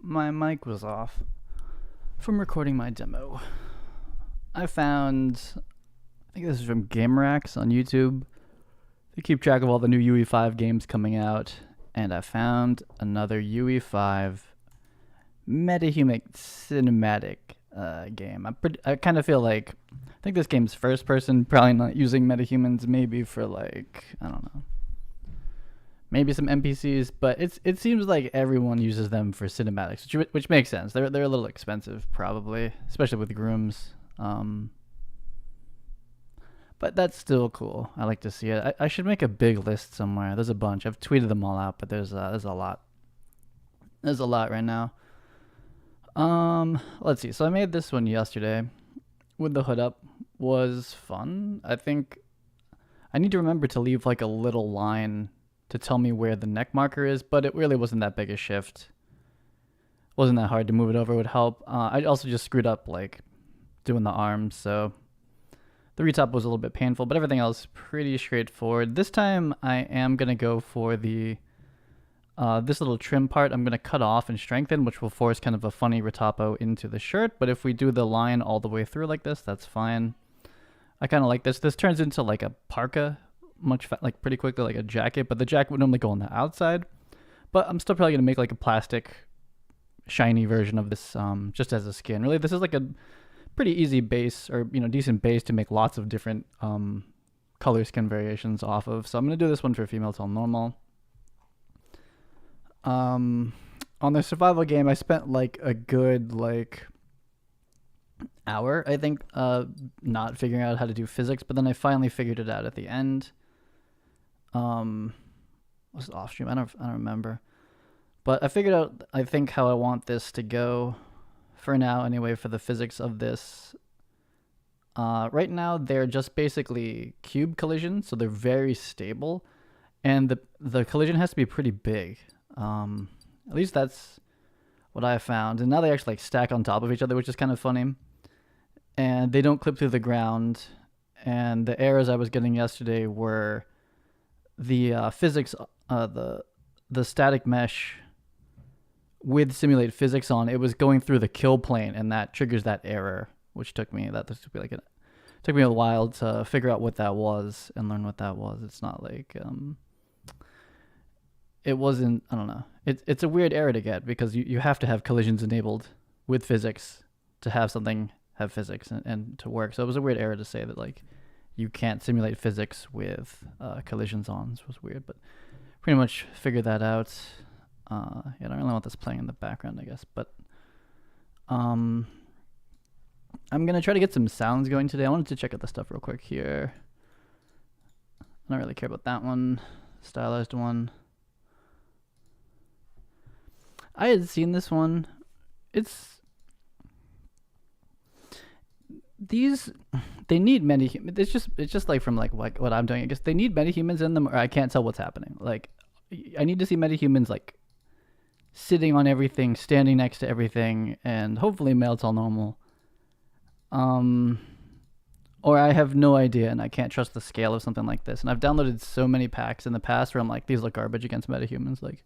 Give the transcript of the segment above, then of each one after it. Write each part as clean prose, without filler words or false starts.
my mic was off from recording my demo. I think this is from GameRacks on YouTube. They keep track of all the new UE5 games coming out, and I found another UE5 MetaHuman cinematic game. I kind of feel like, I think this game's first person, probably not using metahumans, maybe for like, I don't know, maybe some NPCs, but it seems like everyone uses them for cinematics, which makes sense. They're a little expensive, probably, especially with grooms. But that's still cool. I like to see it. I should make a big list somewhere. There's a bunch. I've tweeted them all out, but there's a lot. There's a lot right now. Let's see. So I made this one yesterday with the hood up. Was fun. I think I need to remember to leave like a little line to tell me where the neck marker is, but it really wasn't that big a shift. Wasn't that hard to move it over, would help. I also just screwed up like doing the arms, so the retop was a little bit painful, but everything else pretty straightforward. This time I am gonna go for the this little trim part. I'm gonna cut off and strengthen, which will force kind of a funny retopo into the shirt. But if we do the line all the way through like this, that's fine. I kind of like this. This turns into like a parka, like pretty quickly, like a jacket. But the jacket would normally go on the outside. But I'm still probably gonna make like a plastic, shiny version of this, just as a skin. Really, this is like a pretty easy base, or decent base to make lots of different color skin variations off of. So I'm gonna do this one for female till normal. On the survival game, I spent like a good hour, I think, not figuring out how to do physics, but then I finally figured it out at the end. Was it off stream? I don't remember. But I figured out, I think, how I want this to go for now anyway, for the physics of this. Right now they're just basically cube collisions, so they're very stable, and the collision has to be pretty big. At least that's what I found. And now they actually stack on top of each other, which is kind of funny. And they don't clip through the ground. And the errors I was getting yesterday were the physics, the static mesh with simulate physics on. It was going through the kill plane, and that triggers that error, which took me took me a while to figure out what that was and learn what that was. It's not like it wasn't, I don't know. It's a weird error to get, because you have to have collisions enabled with physics to have something have physics and to work. So it was a weird error to say that like you can't simulate physics with collisions on. This was weird, but pretty much figured that out. I don't really want this playing in the background, I guess, but I'm gonna try to get some sounds going today. I wanted to check out the stuff real quick here. I don't really care about that one. Stylized one. I had seen this one. They need metahumans. It's just like from like what I'm doing. I guess they need metahumans in them, or I can't tell what's happening. Like, I need to see metahumans like sitting on everything, standing next to everything, and hopefully male till normal. Or I have no idea, and I can't trust the scale of something like this. And I've downloaded so many packs in the past where I'm like, these look garbage against metahumans, like.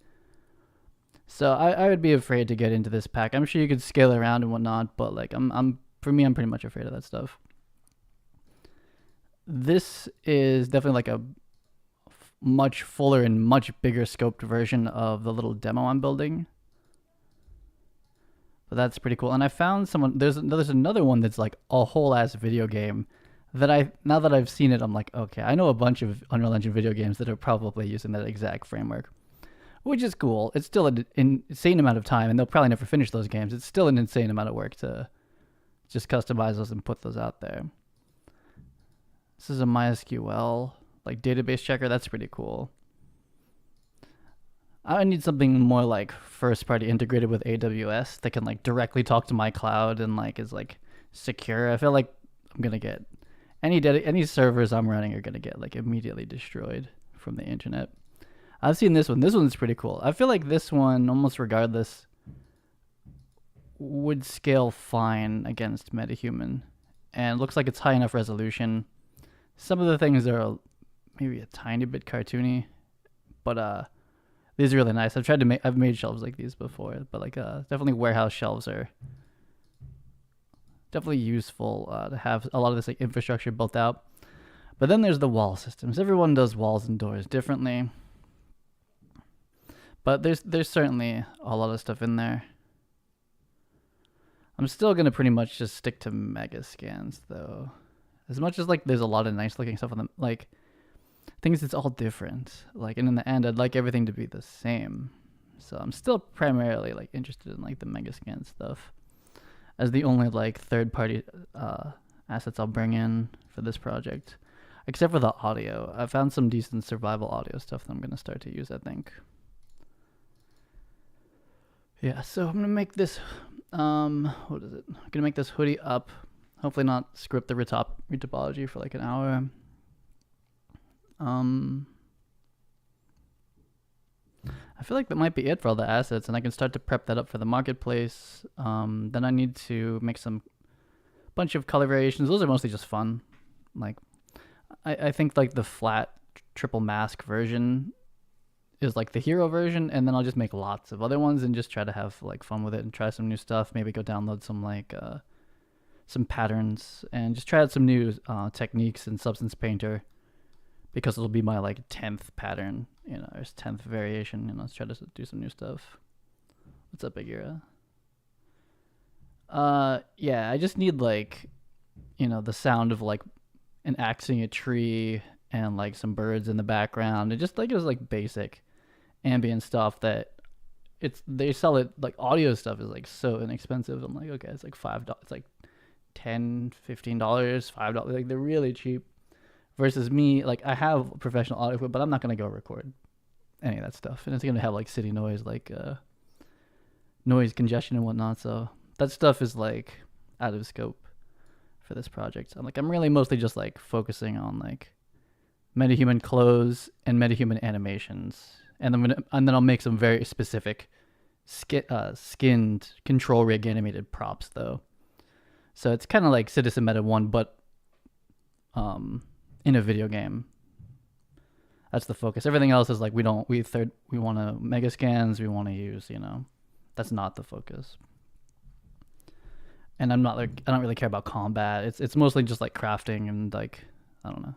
So I would be afraid to get into this pack. I'm sure you could scale around and whatnot, but like I'm pretty much afraid of that stuff. This is definitely like a much fuller and much bigger scoped version of the little demo I'm building. But that's pretty cool. And I found there's another one that's like a whole ass video game that now that I've seen it, I'm like, okay, I know a bunch of Unreal Engine video games that are probably using that exact framework. Which is cool. It's still an insane amount of time, and they'll probably never finish those games. It's still an insane amount of work to just customize those and put those out there. This is a MySQL like database checker. That's pretty cool. I need something more like first party integrated with AWS that can like directly talk to my cloud and like is like secure. I feel like I'm gonna get any servers I'm running are gonna get like immediately destroyed from the internet. I've seen this one. This one's pretty cool. I feel like this one, almost regardless, would scale fine against MetaHuman. And looks like it's high enough resolution. Some of the things are maybe a tiny bit cartoony, but These are really nice. I've made shelves like these before, but like definitely warehouse shelves are definitely useful to have a lot of this like infrastructure built out. But then there's the wall systems. Everyone does walls and doors differently, but there's certainly a lot of stuff in there. I'm still gonna pretty much just stick to mega scans though. As much as like there's a lot of nice looking stuff on them, like things it's all different. Like, and in the end I'd like everything to be the same. So I'm still primarily like interested in like the mega scan stuff as the only like third party assets I'll bring in for this project. Except for the audio. I found some decent survival audio stuff that I'm gonna start to use, I think. Yeah, so I'm gonna make this what is it? I'm gonna make this hoodie up. Hopefully not script the retopology for like an hour. I feel like that might be it for all the assets, and I can start to prep that up for the marketplace. Then I need to make some bunch of color variations. Those are mostly just fun. Like, I think like the flat triple mask version is like the hero version, and then I'll just make lots of other ones and just try to have like fun with it and try some new stuff. Maybe go download some like some patterns and just try out some new techniques in Substance Painter, because it'll be my like 10th pattern, you know, or 10th variation. You know, let's try to do some new stuff. What's up, Big Era? Yeah, I just need like, you know, the sound of like an axing a tree and like some birds in the background, and just like it was like basic ambient stuff that they sell it like audio stuff is like so inexpensive. I'm like, okay, it's like $5, it's like $10, $15, $5, like they're really cheap. Versus me, like I have professional audio equipment, but I'm not gonna go record any of that stuff, and it's gonna have like city noise, like noise congestion and whatnot. So that stuff is like out of scope for this project. I'm really mostly just like focusing on like MetaHuman clothes and MetaHuman animations, and then I'll make some very specific skinned control rig animated props though. So it's kind of like Citizen Meta 1, but in a video game. That's the focus. Everything else is like we want to mega scans, we want to use, you know. That's not the focus. And I don't really care about combat. It's mostly just like crafting and like, I don't know.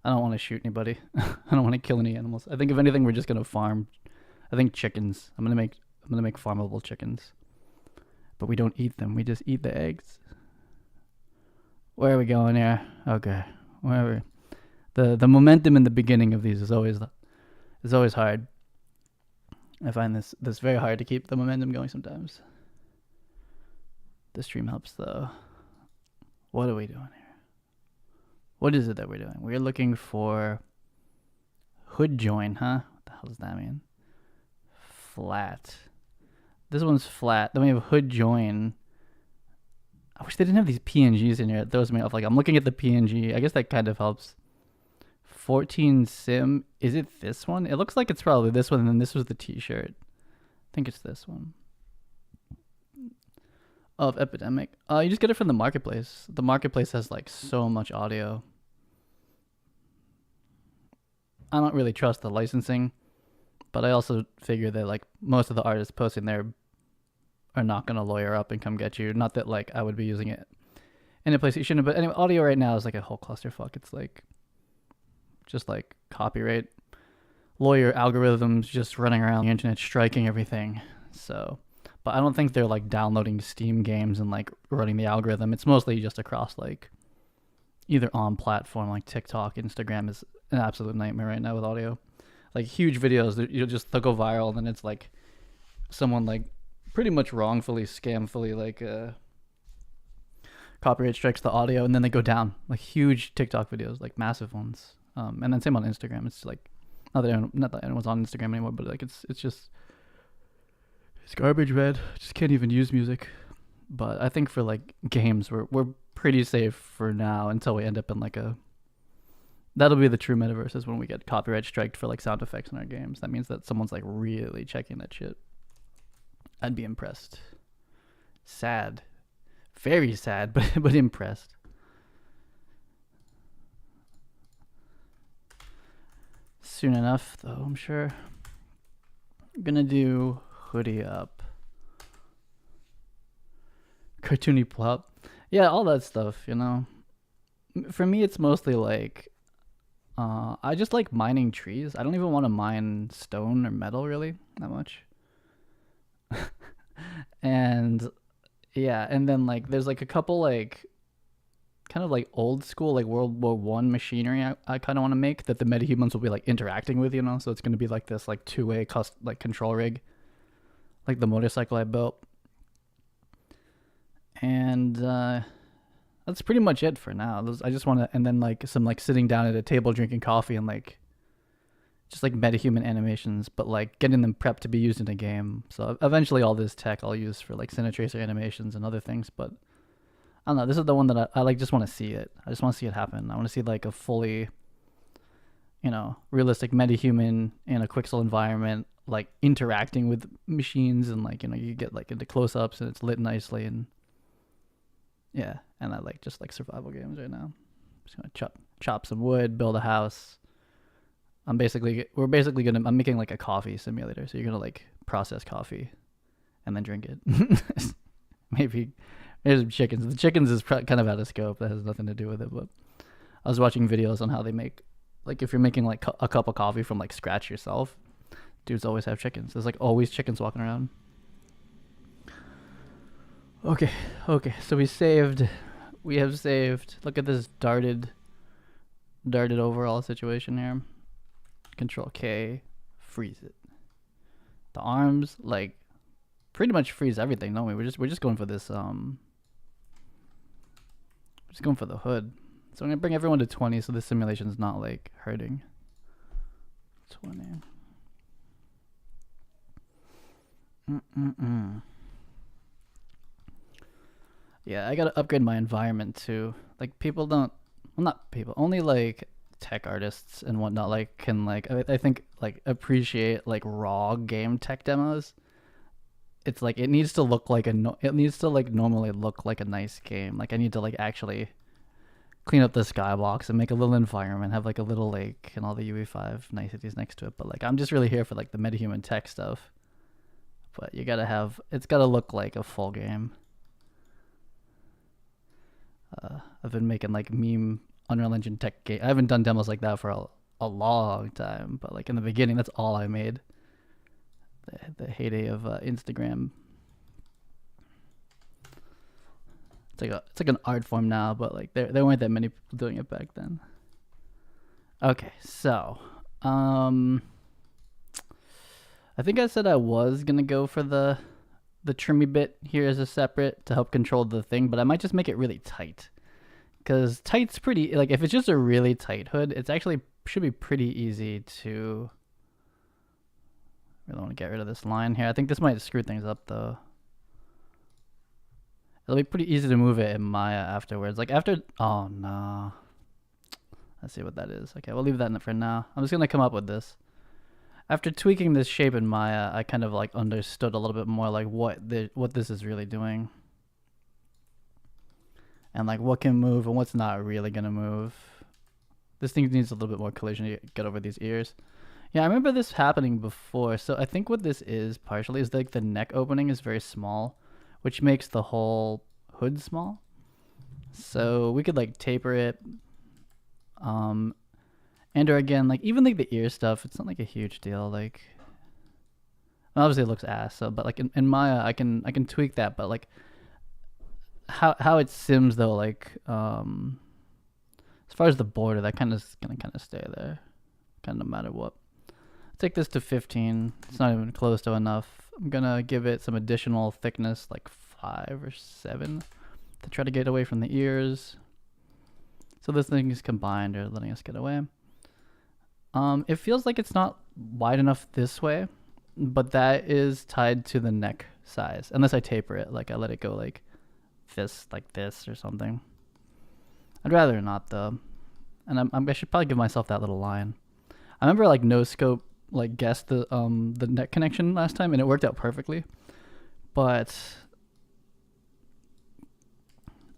I don't want to shoot anybody. I don't want to kill any animals. I think if anything we're just going to farm. I think chickens. I'm going to make farmable chickens. But we don't eat them. We just eat the eggs. Where are we going here? Okay. Whatever. The momentum in the beginning of these is always hard. I find this very hard to keep the momentum going sometimes. The stream helps though. What are we doing here? What is it that we're doing? We're looking for hood join, huh? What the hell does that mean? Flat. This one's flat. Then we have hood join. I wish they didn't have these PNGs in here. It throws me off. Like, I'm looking at the PNG. I guess that kind of helps. 14 sim. Is it this one? It looks like it's probably this one, and then this was the t-shirt. I think it's this one. Of Epidemic. You just get it from the marketplace. The marketplace has like so much audio. I don't really trust the licensing, but I also figure that like most of the artists posting there are not going to lawyer up and come get you. Not that like I would be using it in a place you shouldn't, but anyway, audio right now is like a whole clusterfuck. It's like just like copyright lawyer algorithms just running around the internet striking everything. So, but I don't think they're like downloading Steam games and like running the algorithm. It's mostly just across like either on platform like TikTok. Instagram is an absolute nightmare right now with audio. Like huge videos that they'll go viral, and then it's like someone like pretty much wrongfully, scamfully like copyright strikes the audio, and then they go down. Like huge TikTok videos, like massive ones. And then same on Instagram. It's like not that anyone's on Instagram anymore, but like it's garbage, man. Just can't even use music. But I think for like games, we're pretty safe for now until we end up in like that'll be the true metaverse, is when we get copyright striked for like sound effects in our games. That means that someone's like really checking that shit. I'd be impressed. Sad. Very sad, but impressed. Soon enough, though, I'm sure. I'm gonna do hoodie up. Cartoony plop. Yeah, all that stuff, you know. For me, it's mostly like, I just like mining trees. I don't even want to mine stone or metal really that much. And yeah, and then like there's like a couple like kind of like old school like World War I machinery I kind of want to make that the metahumans will be like interacting with, you know. So it's gonna be like this like two-way like control rig, like the motorcycle I built. And that's pretty much it for now. I just want to, and then like some like sitting down at a table drinking coffee and like just like MetaHuman animations, but like getting them prepped to be used in a game. So eventually all this tech I'll use for like Cine Tracer animations and other things. But I don't know. This is the one that I like just want to see it. I just want to see it happen. I want to see like a fully, you know, realistic MetaHuman in a Quixel environment, like interacting with machines, and like, you know, you get like into close-ups and it's lit nicely, and yeah, and I like just like survival games right now. Just gonna chop some wood, build a house. I'm making like a coffee simulator. So you're gonna like process coffee, and then drink it. Maybe there's some chickens. The chickens is kind of out of scope. That has nothing to do with it. But I was watching videos on how they make, like if you're making like a cup of coffee from like scratch yourself, dudes always have chickens. There's like always chickens walking around. Okay, so we have saved. Look at this darted overall situation here. Control K, freeze it. The arms like pretty much freeze everything, don't we? We're just going for this just going for the hood. So I'm gonna bring everyone to 20 so the simulation's not like hurting. 20. Yeah, I gotta upgrade my environment too. Like people don't, well, not people, only like tech artists and whatnot like can like I think like appreciate like raw game tech demos. It's like it needs to look like it needs to like normally look like a nice game. Like I need to like actually clean up the skybox and make a little environment, have like a little lake and all the UE5 niceties next to it. But like I'm just really here for like the MetaHuman tech stuff. But you gotta have, it's gotta look like a full game. I've been making like meme Unreal Engine tech game. I haven't done demos like that for a long time, but like in the beginning, that's all I made. The heyday of Instagram. It's like an art form now, but like there weren't that many people doing it back then. Okay, so I think I said I was gonna go for the trimmy bit here as a separate to help control the thing, but I might just make it really tight, because tight's pretty, like if it's just a really tight hood, it's actually should be pretty easy to, really want to get rid of this line here. I think this might screw things up though. It'll be pretty easy to move it in Maya afterwards. Like after, oh no, let's see what that is. Okay, we'll leave that in for now. I'm just gonna come up with this. After tweaking this shape in Maya, I kind of like understood a little bit more like what this is really doing, and like what can move and what's not really gonna move. This thing needs a little bit more collision to get over these ears. Yeah, I remember this happening before. So I think what this is partially is like the neck opening is very small, which makes the whole hood small. So we could like taper it. And or again, like even like the ear stuff, it's not like a huge deal. Like obviously it looks ass, so but like in Maya I can tweak that, but like how it sims though, like as far as the border, that kind of is gonna kind of stay there, kind of no matter what. Take this to 15. It's not even close to enough. I'm gonna give it some additional thickness, like 5 or 7, to try to get away from the ears. So this thing is combined or letting us get away. It feels like it's not wide enough this way, but that is tied to the neck size. Unless I taper it, like I let it go like this or something. I'd rather not though. And I should probably give myself that little line. I remember like no scope like guessed the neck connection last time and it worked out perfectly, but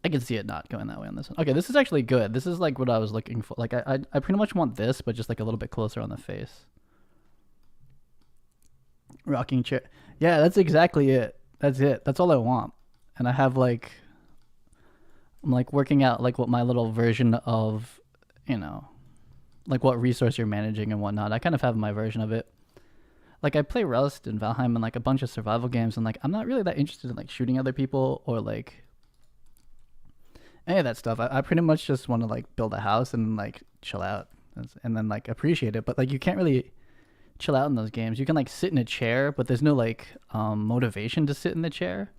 I can see it not going that way on this one. Okay, this is actually good. This is like what I was looking for. Like I pretty much want this, but just like a little bit closer on the face. Rocking chair. Yeah, that's exactly it. That's it. That's all I want. And I have like, I'm like working out like what my little version of, you know, like what resource you're managing and whatnot. I kind of have my version of it. Like I play Rust and Valheim and like a bunch of survival games, and like I'm not really that interested in like shooting other people or like any of that stuff. I pretty much just want to like build a house and like chill out and then like appreciate it. But like you can't really chill out in those games. You can like sit in a chair, but there's no like motivation to sit in the chair.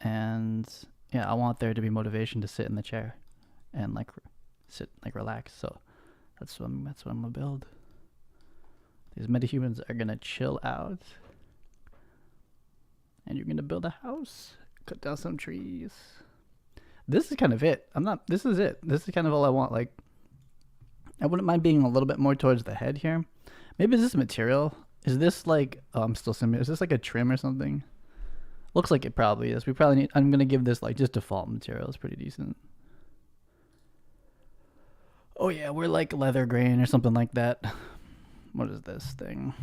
And yeah, I want there to be motivation to sit in the chair and like sit like relax. So that's what I'm gonna build. These metahumans are gonna chill out, and you're gonna build a house, cut down some trees. This is kind of it. This is it. This is kind of all I want. Like, I wouldn't mind being a little bit more towards the head here. Maybe is this material? Is this like? Oh, I'm still simming. Is this like a trim or something? Looks like it probably is. We probably need. I'm gonna give this like just default material. It's pretty decent. Oh yeah, we're like leather grain or something like that. What is this thing?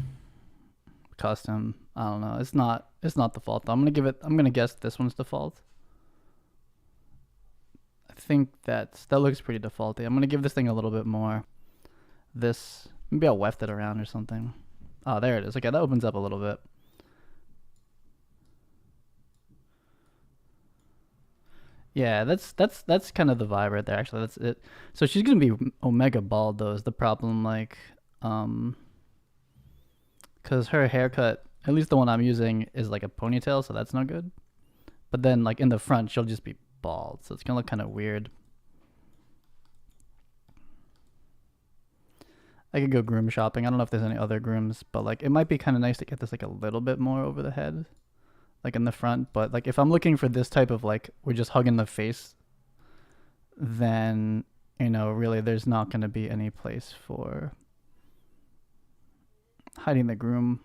Custom. I don't know. It's not default though. I'm gonna guess this one's default. I think that looks pretty defaulty. I'm gonna give this thing a little bit more. This, maybe I'll weft it around or something. Oh, there it is. Okay, that opens up a little bit. Yeah, that's kind of the vibe right there. Actually, that's it. So she's gonna be omega bald though. Is the problem like, because her haircut, at least the one I'm using, is like a ponytail, so that's not good. But then like in the front, she'll just be bald, so it's gonna look kind of weird. I could go groom shopping. I don't know if there's any other grooms, but like it might be kind of nice to get this like a little bit more over the head, like in the front. But like if I'm looking for this type of like we're just hugging the face, then you know really there's not gonna be any place for hiding the groom.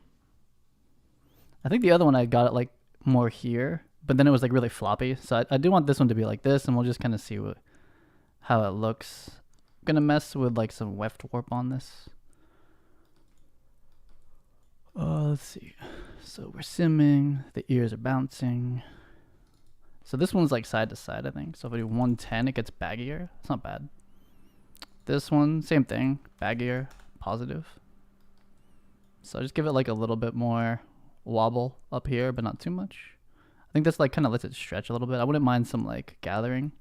I think the other one I got it like more here, but then it was like really floppy. So I do want this one to be like this, and we'll just kind of see how it looks. I'm gonna mess with like some weft warp on this. Let's see. So we're simming. The ears are bouncing. So this one's like side to side, I think. So if I do 110, it gets baggier. It's not bad. This one, same thing. Baggier, positive. So just give it like a little bit more wobble up here, but not too much. I think this like kind of lets it stretch a little bit. I wouldn't mind some like gathering,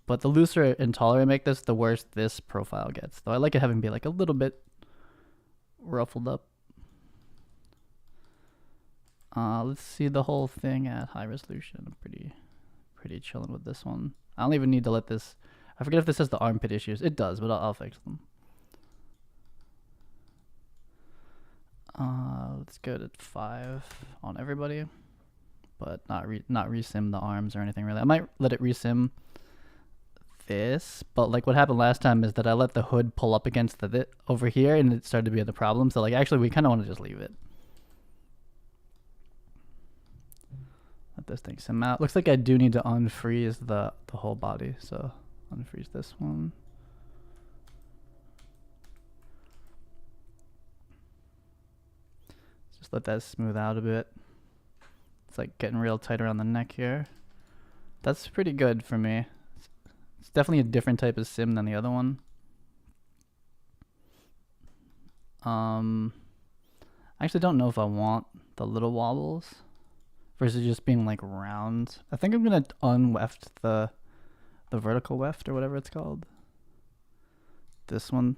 but the looser and taller I make this, the worse this profile gets. Though I like it having be like a little bit ruffled up. Let's see the whole thing at high resolution. I'm pretty chilling with this one. I don't even need to let this. I forget if this has the armpit issues. It does, but I'll fix them. Let's go to 5 on everybody, but not resim the arms or anything really. I might let it resim this, but like what happened last time is that I let the hood pull up against the over here, and it started to be the problem. So like actually we kind of want to just leave it. Let this thing sim out. Looks like I do need to unfreeze the whole body, so unfreeze this one. Just let that smooth out a bit. It's like getting real tight around the neck here. That's pretty good for me. It's definitely a different type of sim than the other one. I actually don't know if I want the little wobbles versus just being like round. I think I'm gonna unweft the vertical weft or whatever it's called. This one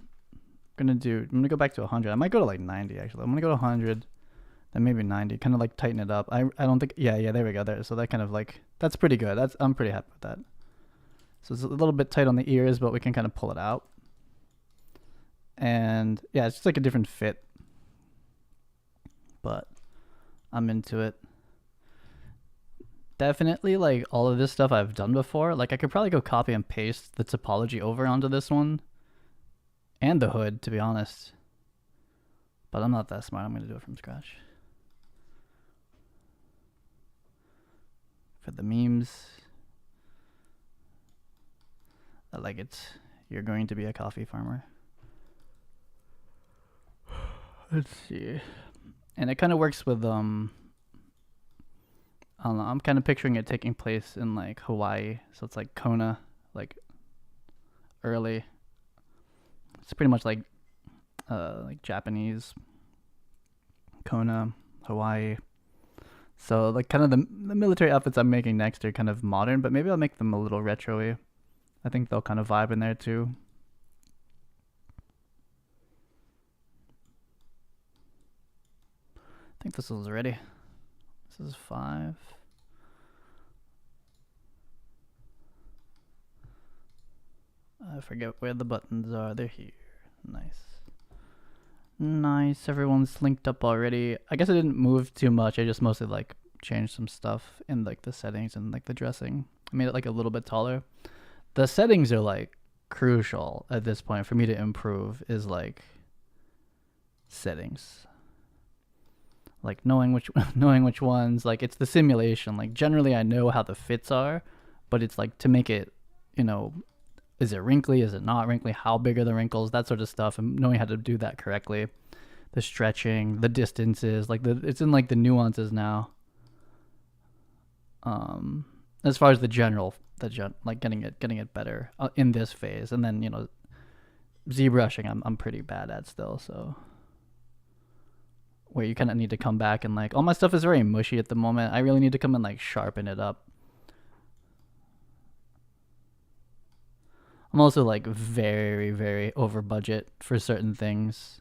I'm gonna go back to 100. I might go to like 90 actually. I'm gonna go to 100, then maybe 90. Kind of like tighten it up. I don't think yeah there we go there. So that kind of like that's pretty good. I'm pretty happy with that. So it's a little bit tight on the ears, but we can kind of pull it out. And yeah, it's just like a different fit. But I'm into it. Definitely like all of this stuff I've done before. Like I could probably go copy and paste the topology over onto this one and the hood, to be honest. But I'm not that smart. I'm going to do it from scratch. For the memes, I like it. You're going to be a coffee farmer. Let's see. And it kind of works with I don't know, I'm kind of picturing it taking place in like Hawaii, so it's like Kona, like early. It's pretty much like Japanese Kona, Hawaii. So like kind of the military outfits I'm making next are kind of modern, but maybe I'll make them a little retro-y. I think they'll kind of vibe in there too. I think this is ready. This is 5. I forget where the buttons are. They're here. Nice. Nice. Everyone's linked up already. I guess I didn't move too much. I just mostly like changed some stuff in like the settings and like the dressing. I made it like a little bit taller. The settings are like crucial at this point for me to improve, is like settings. Like knowing which ones, like it's the simulation. Like generally I know how the fits are, but it's like to make it, is it wrinkly? Is it not wrinkly? How big are the wrinkles? That sort of stuff, and knowing how to do that correctly. The stretching, the distances, like it's in like the nuances now. As far as like getting it better in this phase, and then ZBrushing I'm pretty bad at still, so where you kind of need to come back and like all my stuff is very mushy at the moment. I really need to come and like sharpen it up. I'm also like very, very over budget for certain things.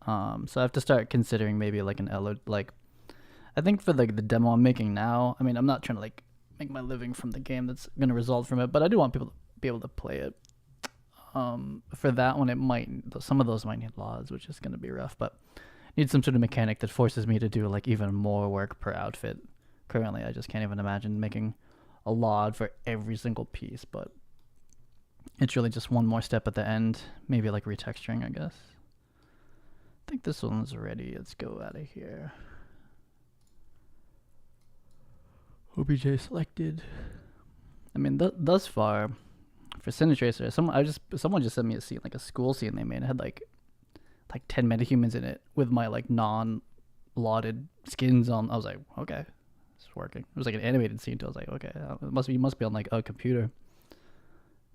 So I have to start considering maybe like an LO, like I think for like the demo I'm making now, I mean, I'm not trying to like make my living from the game that's going to result from it, but I do want people to be able to play it. For that one, some of those might need LODs, which is going to be rough, but need some sort of mechanic that forces me to do like even more work per outfit. Currently, I just can't even imagine making a LOD for every single piece, but it's really just one more step at the end. Maybe like retexturing, I guess. I think this one's ready. Let's go out of here. OBJ selected. I mean, thus far, for Cine Tracer, someone just sent me a scene, like a school scene they made. It had like 10 metahumans in it with my like non-lauded skins on. I was like, okay, it's working. It was like an animated scene too. I was like, okay, it must be on like a computer.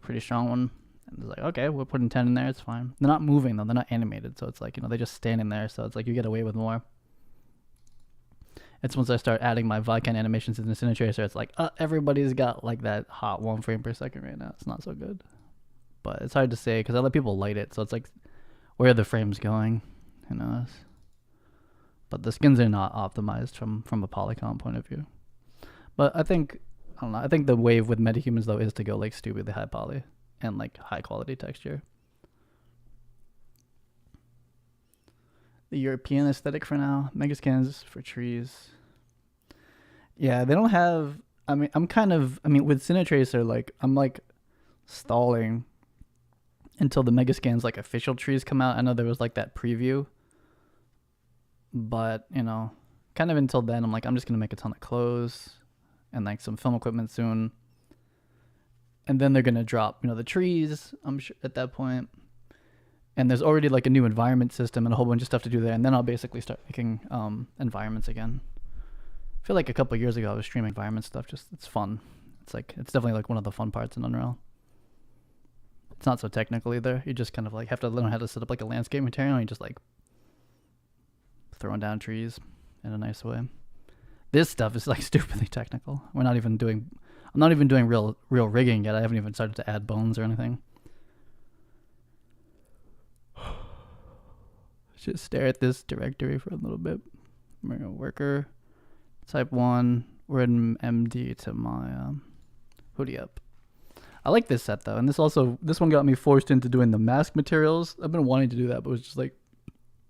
Pretty strong one. And it's like, okay, we're putting 10 in there. It's fine. They're not moving though. They're not animated, so it's like they're just standing there. So it's like you get away with more. It's once I start adding my Vicon animations in the Cine Tracer, it's like, everybody's got like that hot 1 frame per second right now. It's not so good. But it's hard to say because I let people light it. So it's like, where are the frames going? Who knows? But the skins are not optimized from a polygon point of view. But I think the wave with metahumans though is to go like stupidly high poly and like high quality texture. The European aesthetic for now. Megascans for trees. Yeah, they don't have. With Cine Tracer, like I'm like stalling until the Megascans like official trees come out. I know there was like that preview, but kind of until then, I'm like I'm just gonna make a ton of clothes and like some film equipment soon, and then they're gonna drop the trees. I'm sure at that point. And there's already like a new environment system and a whole bunch of stuff to do there. And then I'll basically start making environments again. I feel like a couple of years ago I was streaming environment stuff. It's fun. It's definitely like one of the fun parts in Unreal. It's not so technical either. You just kind of like have to learn how to set up like a landscape material and you just like throwing down trees in a nice way. This stuff is like stupidly technical. I'm not even doing real rigging yet. I haven't even started to add bones or anything. Just stare at this directory for a little bit. We're gonna worker type 1. We're in MD to my hoodie up. I like this set though, and this one got me forced into doing the mask materials. I've been wanting to do that, but was just like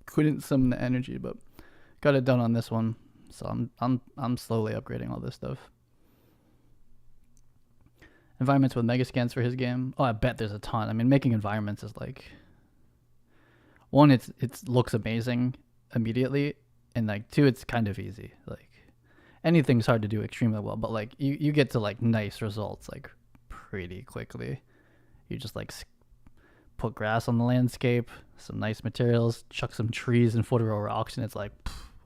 couldn't summon the energy, but got it done on this one. So I'm slowly upgrading all this stuff. Environments with megascans for his game. Oh, I bet there's a ton. I mean, making environments is like, one, it looks amazing immediately, and like 2, it's kind of easy. Like anything's hard to do extremely well, but like you get to like nice results like pretty quickly. You just like put grass on the landscape, some nice materials, chuck some trees and 40-row rocks, and it's like,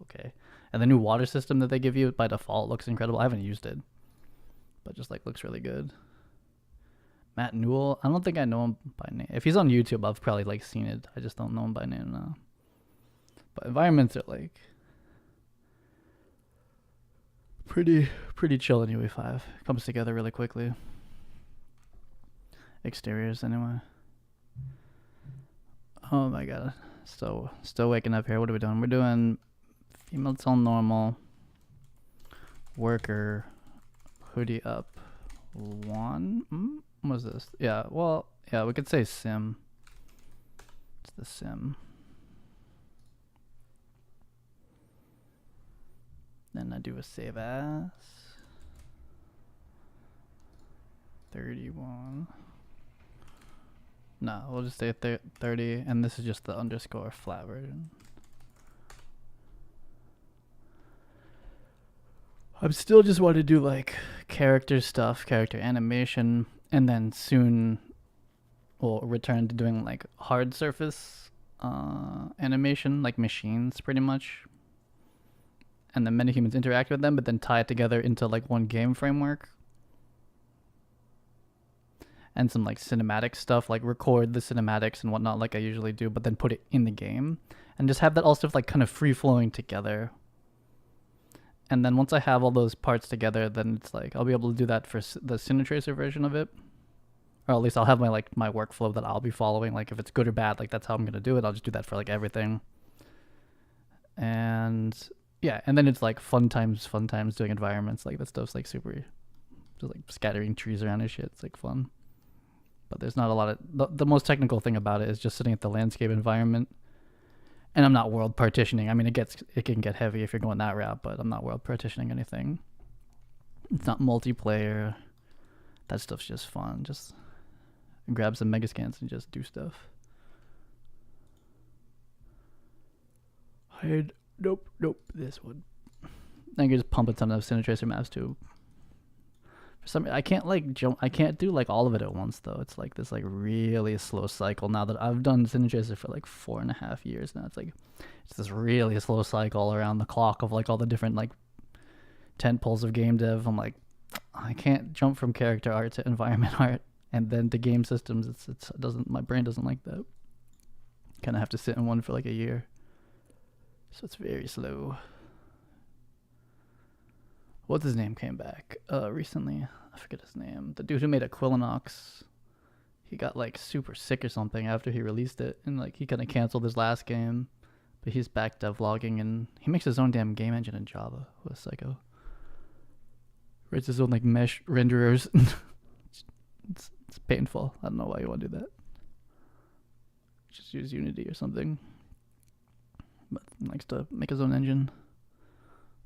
okay. And the new water system that they give you by default looks incredible. I haven't used it, but just like looks really good. Matt Newell, I don't think I know him by name. If he's on YouTube, I've probably like seen it. I just don't know him by name now. But environments are like pretty chill in UE5. Comes together really quickly. Exteriors anyway. Oh my god. Still waking up here. What are we doing? We're doing female tone normal. Worker. Hoodie up. 1. What is this? Yeah, well, yeah, we could say sim. It's the sim. Then I do a save as. 31. No, we'll just say 30, and this is just the underscore flat version. I'm still just want to do like character stuff, character animation, and then soon we'll return to doing like hard surface animation, like machines pretty much. And then MetaHumans interact with them, but then tie it together into like one game framework. And some like cinematic stuff, like record the cinematics and whatnot like I usually do, but then put it in the game. And just have that all stuff like kind of free flowing together. And then once I have all those parts together, then it's like I'll be able to do that for the Cine Tracer version of it. Or at least I'll have my like my workflow that I'll be following. Like if it's good or bad, like that's how I'm going to do it. I'll just do that for like everything. And yeah, and then it's like fun times doing environments. Like that stuff's like super, just like scattering trees around and shit. It's like fun. But there's not a lot of, the most technical thing about it is just sitting at the landscape environment. And I'm not world partitioning. I mean, it can get heavy if you're going that route, but I'm not world partitioning anything. It's not multiplayer. That stuff's just fun. Just grab some megascans and just do stuff. Hide. Nope. This one. I can just pump a ton of Cine Tracer maps too. For some, I can't like jump. I can't do like all of it at once though. It's like this like really slow cycle. Now that I've done Cine Tracer for like 4.5 years now, it's this really slow cycle around the clock of like all the different like tent poles of game dev. I'm like, I can't jump from character art to environment art and then to game systems. It doesn't. My brain doesn't like that. Kind of have to sit in one for like a year. So it's very slow. What's his name came back recently? I forget his name. The dude who made Aquilinox. He got like super sick or something after he released it, and like he kind of canceled his last game, but he's back devlogging and he makes his own damn game engine in Java. What a psycho! Writes his own like mesh renderers. it's painful. I don't know why you want to do that. Just use Unity or something. But he likes to make his own engine.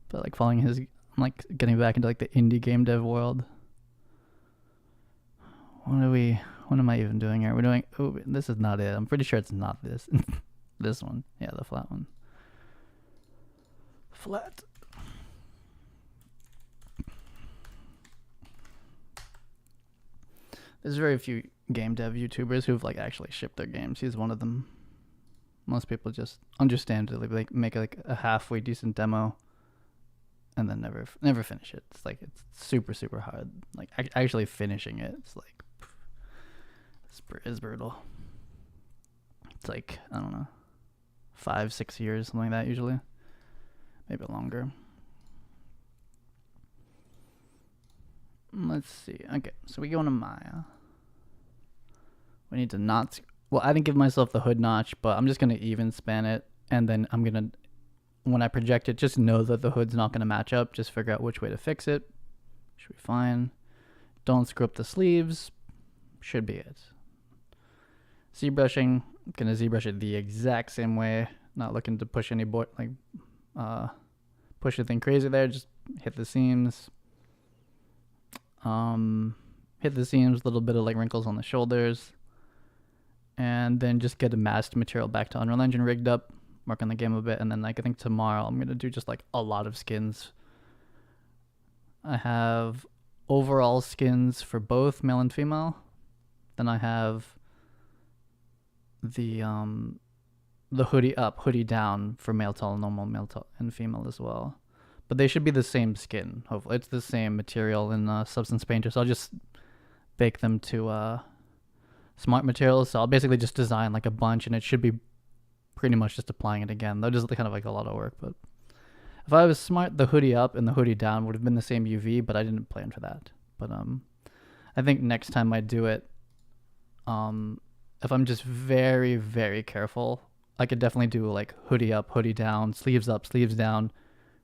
But like following his. I'm like getting back into like the indie game dev world. What am I even doing here? We're doing, oh, this is not it. I'm pretty sure it's not this. This one. Yeah, the flat one. Flat. There's very few game dev YouTubers who've like actually shipped their games. He's one of them. Most people just understandably like make like a halfway decent demo and then never finish it. It's like it's super hard. Like actually finishing it, it's like it's brutal. It's like, I don't know, 5-6 years, something like that usually, maybe longer. Let's see. Okay, so we go into Maya. We need to not. Well, I didn't give myself the hood notch, but I'm just gonna even span it, and then I'm gonna, when I project it, just know that the hood's not gonna match up. Just figure out which way to fix it. Should be fine. Don't screw up the sleeves. Should be it. ZBrushing. I'm gonna ZBrush it the exact same way. Not looking to push any push anything crazy there. Just hit the seams. Hit the seams. A little bit of like wrinkles on the shoulders. And then just get a masked material back to Unreal Engine rigged up, work on the game a bit, and then like I think tomorrow I'm gonna do just like a lot of skins. I have overall skins for both male and female. Then I have the hoodie up, hoodie down for male tall, normal, male tall, and female as well. But they should be the same skin. Hopefully, it's the same material in Substance Painter. So I'll just bake them to smart materials. So I'll basically just design like a bunch, and it should be pretty much just applying it again. That is kind of like a lot of work. But if I was smart, the hoodie up and the hoodie down would have been the same UV, but I didn't plan for that. But I think next time I do it, if I'm just very, very careful, I could definitely do like hoodie up, hoodie down, sleeves up, sleeves down.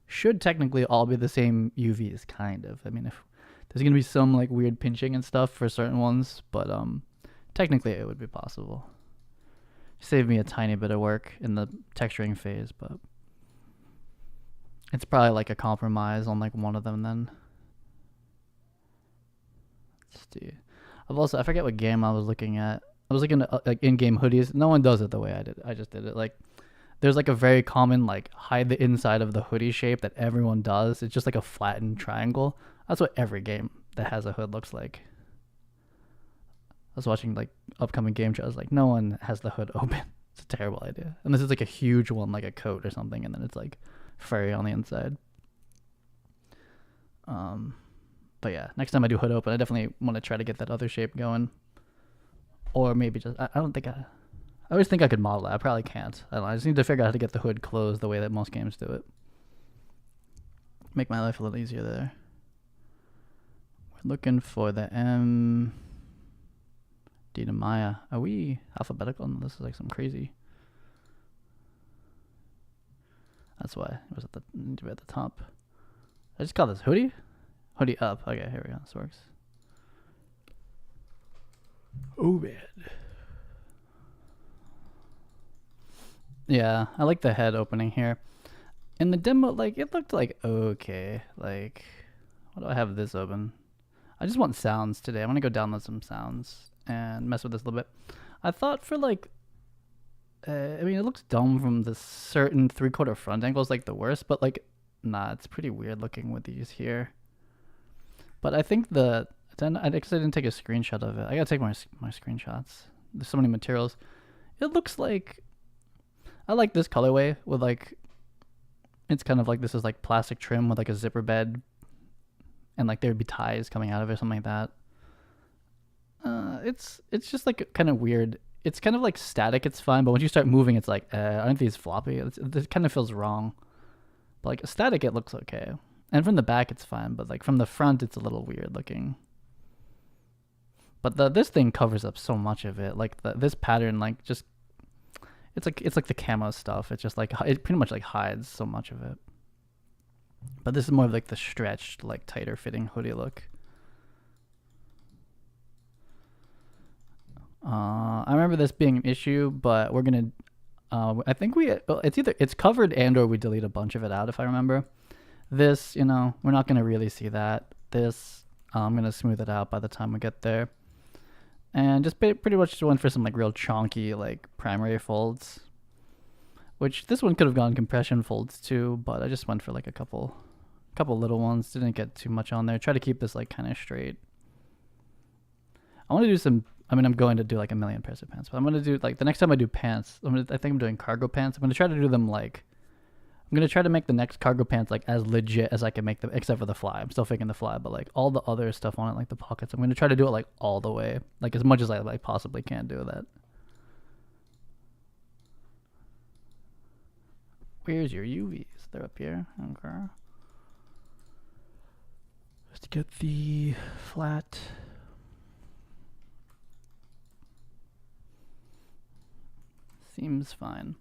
Should technically all be the same UVs, kind of. I mean, if there's gonna be some like weird pinching and stuff for certain ones, but technically it would be possible. Save me a tiny bit of work in the texturing phase, but it's probably like a compromise on like one of them then. Let's see. I forget what game I was looking at. I was looking at like in-game hoodies. No one does it the way I did. I just did it. Like there's like a very common like hide the inside of the hoodie shape that everyone does. It's just like a flattened triangle. That's what every game that has a hood looks like. I was watching like upcoming game shows. Like no one has the hood open. It's a terrible idea. And this is like a huge one, like a coat or something, and then it's like furry on the inside. But yeah, next time I do hood open, I definitely want to try to get that other shape going. Or maybe just I don't think I always think I could model it. I probably can't. I don't know. I just need to figure out how to get the hood closed the way that most games do it. Make my life a little easier there. We're looking for the M. Dina Maya. Are we alphabetical? No, this is like some crazy. That's why it was at the top. I just call this hoodie. Hoodie up. Okay, here we go. This works. Oh man. Yeah, I like the head opening here. In the demo, like it looked like okay. Like, why do I have this open? I just want sounds today. I want to go download some sounds and mess with this a little bit. I thought for like, I mean, it looks dumb from the certain 3/4 front angle is like the worst, but like, nah, it's pretty weird looking with these here. But I think I guess I didn't take a screenshot of it. I gotta take my screenshots. There's so many materials. It looks like, I like this colorway with like, it's kind of like this is like plastic trim with like a zipper bed, and like there'd be ties coming out of it or something like that. It's just like kind of weird. It's kind of like static. It's fine, but once you start moving, it's like, aren't these floppy? It kind of feels wrong. But like static, it looks okay. And from the back, it's fine, but like from the front, it's a little weird looking. But this thing covers up so much of it. Like this pattern, like just, it's like the camo stuff. It's just like, it pretty much like hides so much of it. But this is more of like the stretched, like tighter fitting hoodie look. I remember this being an issue, but we're gonna, I think it's covered and or we delete a bunch of it out if I remember. This, we're not gonna really see that. This, I'm gonna smooth it out by the time we get there. And just pretty much just went for some like real chonky like primary folds, which this one could have gone compression folds too, but I just went for like a couple little ones. Didn't get too much on there. Try to keep this like kind of straight. I want to do some, I'm going to do like a million pairs of pants, but I'm going to do like the next time I do pants, I think I'm doing cargo pants. I'm going to try to do them like, I'm going to try to make the next cargo pants like as legit as I can make them, except for the fly. I'm still faking the fly, but like all the other stuff on it, like the pockets, I'm going to try to do it like all the way, like as much as I like possibly can do that. Where's your UVs? They're up here. Okay. Let's get the flat. Seems fine.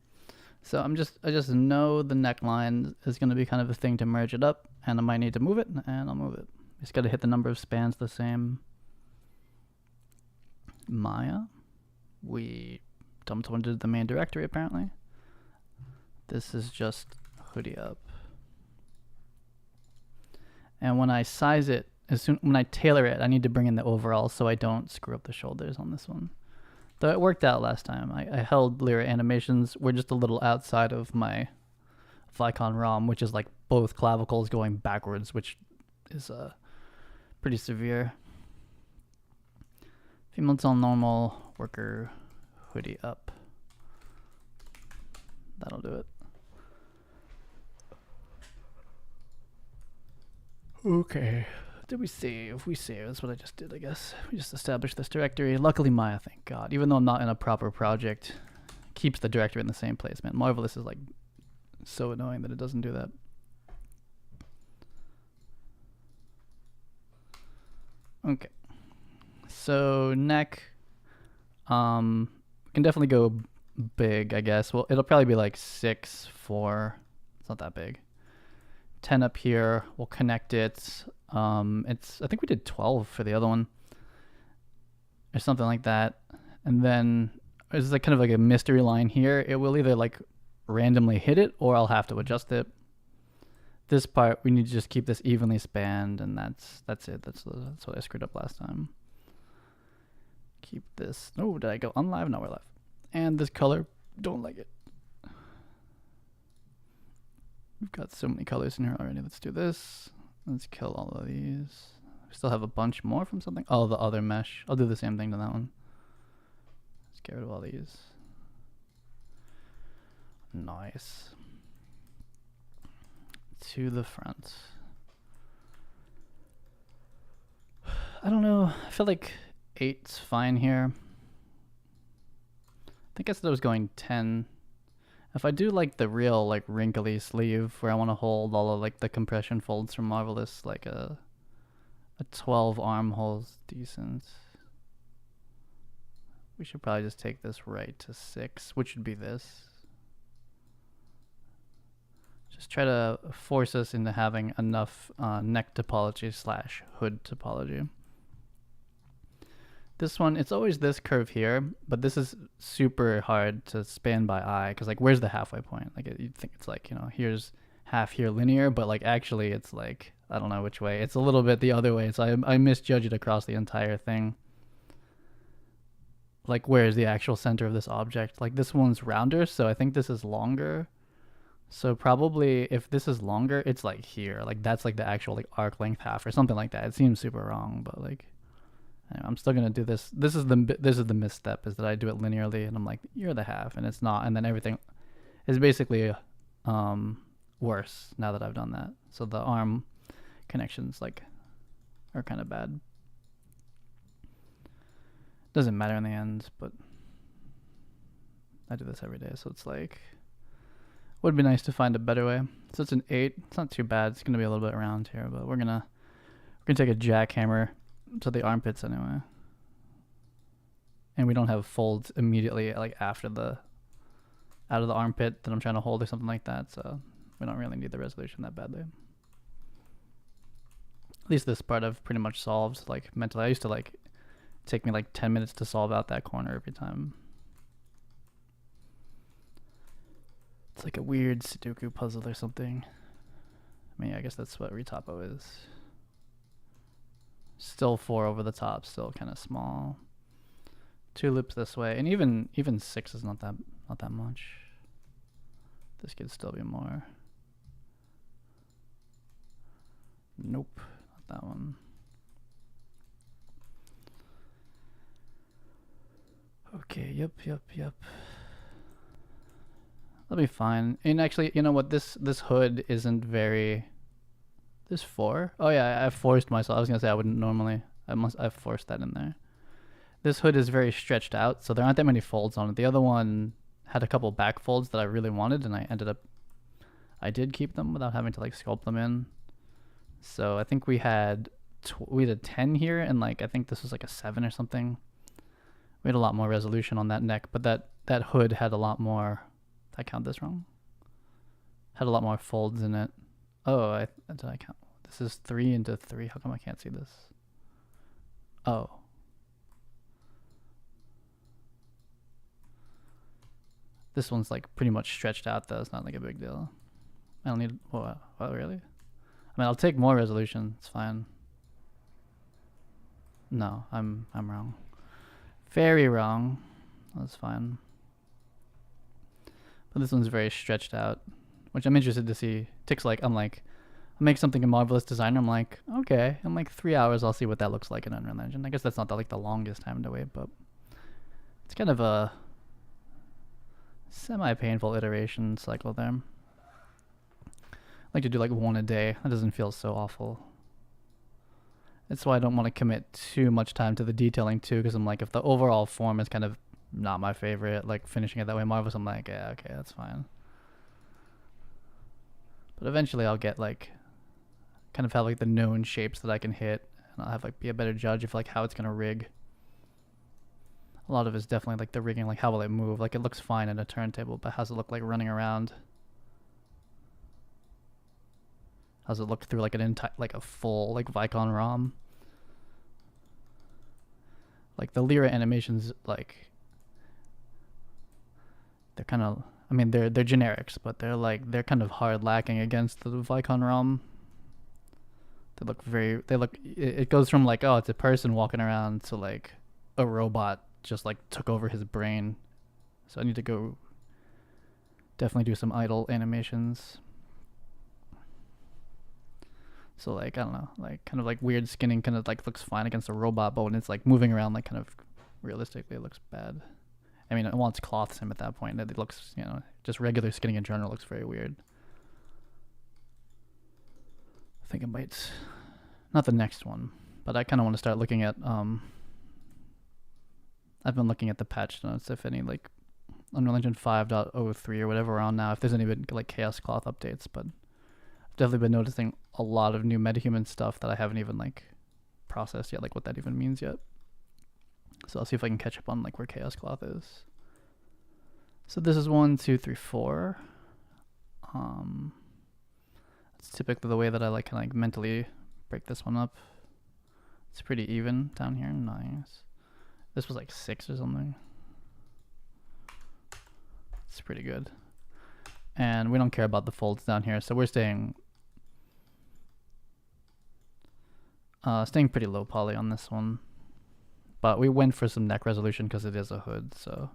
So I just know the neckline is going to be kind of a thing to merge it up, and I might need to move it, and I'll move it. Just got to hit the number of spans the same. Maya. We dumped one to the main directory apparently. This is just hoodie up. And when I size it, when I tailor it, I need to bring in the overall so I don't screw up the shoulders on this one. Though it worked out last time. I held Lyra animations. We're just a little outside of my Vicon ROM, which is like both clavicles going backwards, which is pretty severe. Female tone normal, worker, hoodie up. That'll do it. Okay. Did we save? We saved. That's what I just did, I guess. We just established this directory. Luckily, Maya, thank God, even though I'm not in a proper project, keeps the directory in the same place, man. Marvelous is like so annoying that it doesn't do that. Okay. So neck, can definitely go big, I guess. Well, it'll probably be like 6, 4. It's not that big. 10 up here. We'll connect it. I think we did 12 for the other one or something like that. And then there's like kind of like a mystery line here. It will either like randomly hit it or I'll have to adjust it. This part, we need to just keep this evenly spanned, and that's it. That's what I screwed up last time. Keep this. Oh, did I go unlive? No, we're live. And this color, don't like it. We've got so many colors in here already. Let's do this. Let's kill all of these. We still have a bunch more from something. Oh, the other mesh. I'll do the same thing to that one. Let's get rid of all these. Nice. To the front. I don't know. I feel like 8's fine here. I think I said I was going 10. If I do like the real like wrinkly sleeve where I want to hold all of like the compression folds from Marvelous, like a 12 armhole's decent. We should probably just take this right to 6, which would be this. Just try to force us into having enough neck topology / hood topology. This one, it's always this curve here, but this is super hard to span by eye because like where's the halfway point? Like you'd think it's like, you know, here's half here linear, but like actually it's like, I don't know which way. It's a little bit the other way. So I misjudged it across the entire thing. Like where's the actual center of this object? Like this one's rounder, so I think this is longer. So probably if this is longer, it's like here. Like that's like the actual like arc length half or something like that. It seems super wrong, but like anyway, I'm still gonna do this. This is the misstep, is that I do it linearly, and I'm like, you're the half, and it's not, and then everything is basically worse now that I've done that. So the arm connections like are kind of bad. Doesn't matter in the end, but I do this every day, so it's like would be nice to find a better way. So it's an 8. It's not too bad. It's gonna be a little bit around here, but we're gonna take a jackhammer to the armpits anyway. And we don't have folds immediately like after the out of the armpit that I'm trying to hold or something like that, so we don't really need the resolution that badly. At least this part I've pretty much solved like mentally. I used to like take me like 10 minutes to solve out that corner every time. It's like a weird Sudoku puzzle or something. I mean, I guess that's what Retopo is. Still 4 over the top, still kind of small. 2 loops this way, and even 6 is not that much. This could still be more. Nope, not that one. Okay, yep. That'll be fine. And actually, you know what? This hood isn't very. This 4? Oh yeah, I forced myself. I was gonna say I wouldn't normally. I've forced that in there. This hood is very stretched out, so there aren't that many folds on it. The other one had a couple back folds that I really wanted, and I did keep them without having to like sculpt them in. So I think we had a 10 here, and like I think this was like a 7 or something. We had a lot more resolution on that neck, but that hood had a lot more. Did I count this wrong? Had a lot more folds in it. Oh, did I count? This is 3 into 3. How come I can't see this? Oh. This one's like pretty much stretched out though. It's not like a big deal. I don't need. What really? I mean, I'll take more resolution. It's fine. No, I'm wrong. Very wrong. That's fine. But this one's very stretched out, which I'm interested to see. I'm like, I make something in Marvelous Designer. I'm like, okay, in like 3 hours, I'll see what that looks like in Unreal Engine. I guess that's not the longest time to wait, but it's kind of a semi-painful iteration cycle there. I like to do like one a day. That doesn't feel so awful. That's why I don't want to commit too much time to the detailing too, because I'm like, if the overall form is kind of not my favorite, like finishing it that way marvelous, I'm like, yeah, okay, that's fine. But eventually I'll get like, kind of have like the known shapes that I can hit, and I'll have like be a better judge of like how it's gonna rig. A lot of it's definitely like the rigging, like how will it move? Like it looks fine in a turntable, but how's it look like running around? How's it look through like like a full like Vicon ROM? Like the Lyra animations, like they're kind of, I mean they're generics, but they're kind of hard lacking against the Vicon ROM. It goes from like, oh, it's a person walking around to like a robot just like took over his brain. So I need to go definitely do some idle animations. So like, I don't know, like kind of like weird skinning kind of like looks fine against a robot, but when it's like moving around like kind of realistically, it looks bad. I mean, it wants cloth sim at that point. It looks, you know, just regular skinning in general looks very weird. I think it might, not the next one, but I kind of want to start looking at, I've been looking at the patch notes, if any, like Unreal Engine 5.03 or whatever we're on now, if there's any been like Chaos Cloth updates, but I've definitely been noticing a lot of new MetaHuman stuff that I haven't even like processed yet, like what that even means yet. So I'll see if I can catch up on like where Chaos Cloth is. So this is 1, 2, 3, 4. It's typically the way that I like kind of like mentally break this one up. It's pretty even down here. Nice. This was like 6 or something. It's pretty good. And we don't care about the folds down here, so we're staying pretty low poly on this one. But we went for some neck resolution because it is a hood, so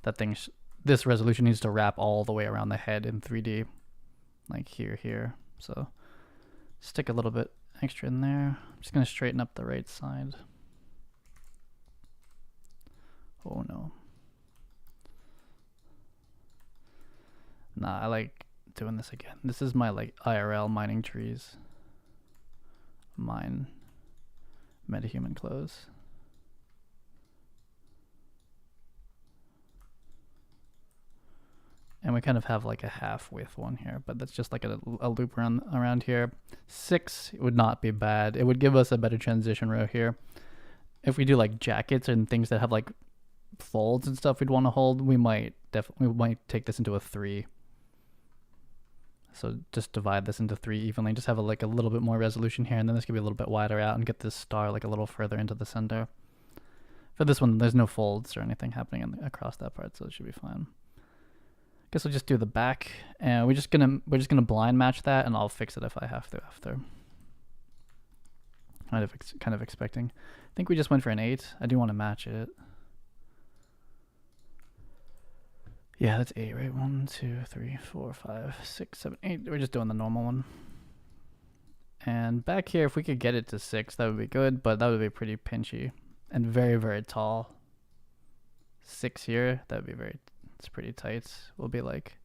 that thing, this resolution needs to wrap all the way around the head in 3D, like here. So stick a little bit extra in there. I'm just gonna straighten up the right side. Oh no. Nah, I like doing this again. This is my like IRL mining trees. Mine MetaHuman clothes. And we kind of have like a half width one here, but that's just like a loop around here. 6 would not be bad. It would give us a better transition row here. If we do like jackets and things that have like folds and stuff we'd want to hold, we might take this into a 3. So just divide this into 3 evenly. Just have like a little bit more resolution here, and then this could be a little bit wider out and get this star like a little further into the center. For this one, there's no folds or anything happening across that part, so it should be fine. Guess we'll just do the back, and we're just gonna blind match that, and I'll fix it if I have to after. Kind of expecting. I think we just went for an 8. I do want to match it. Yeah, that's 8, right? 1, 2, 3, 4, 5, 6, 7, 8. We're just doing the normal one. And back here, if we could get it to 6, that would be good, but that would be pretty pinchy and very, very tall. 6 here, that would be it's pretty tight. We'll be like,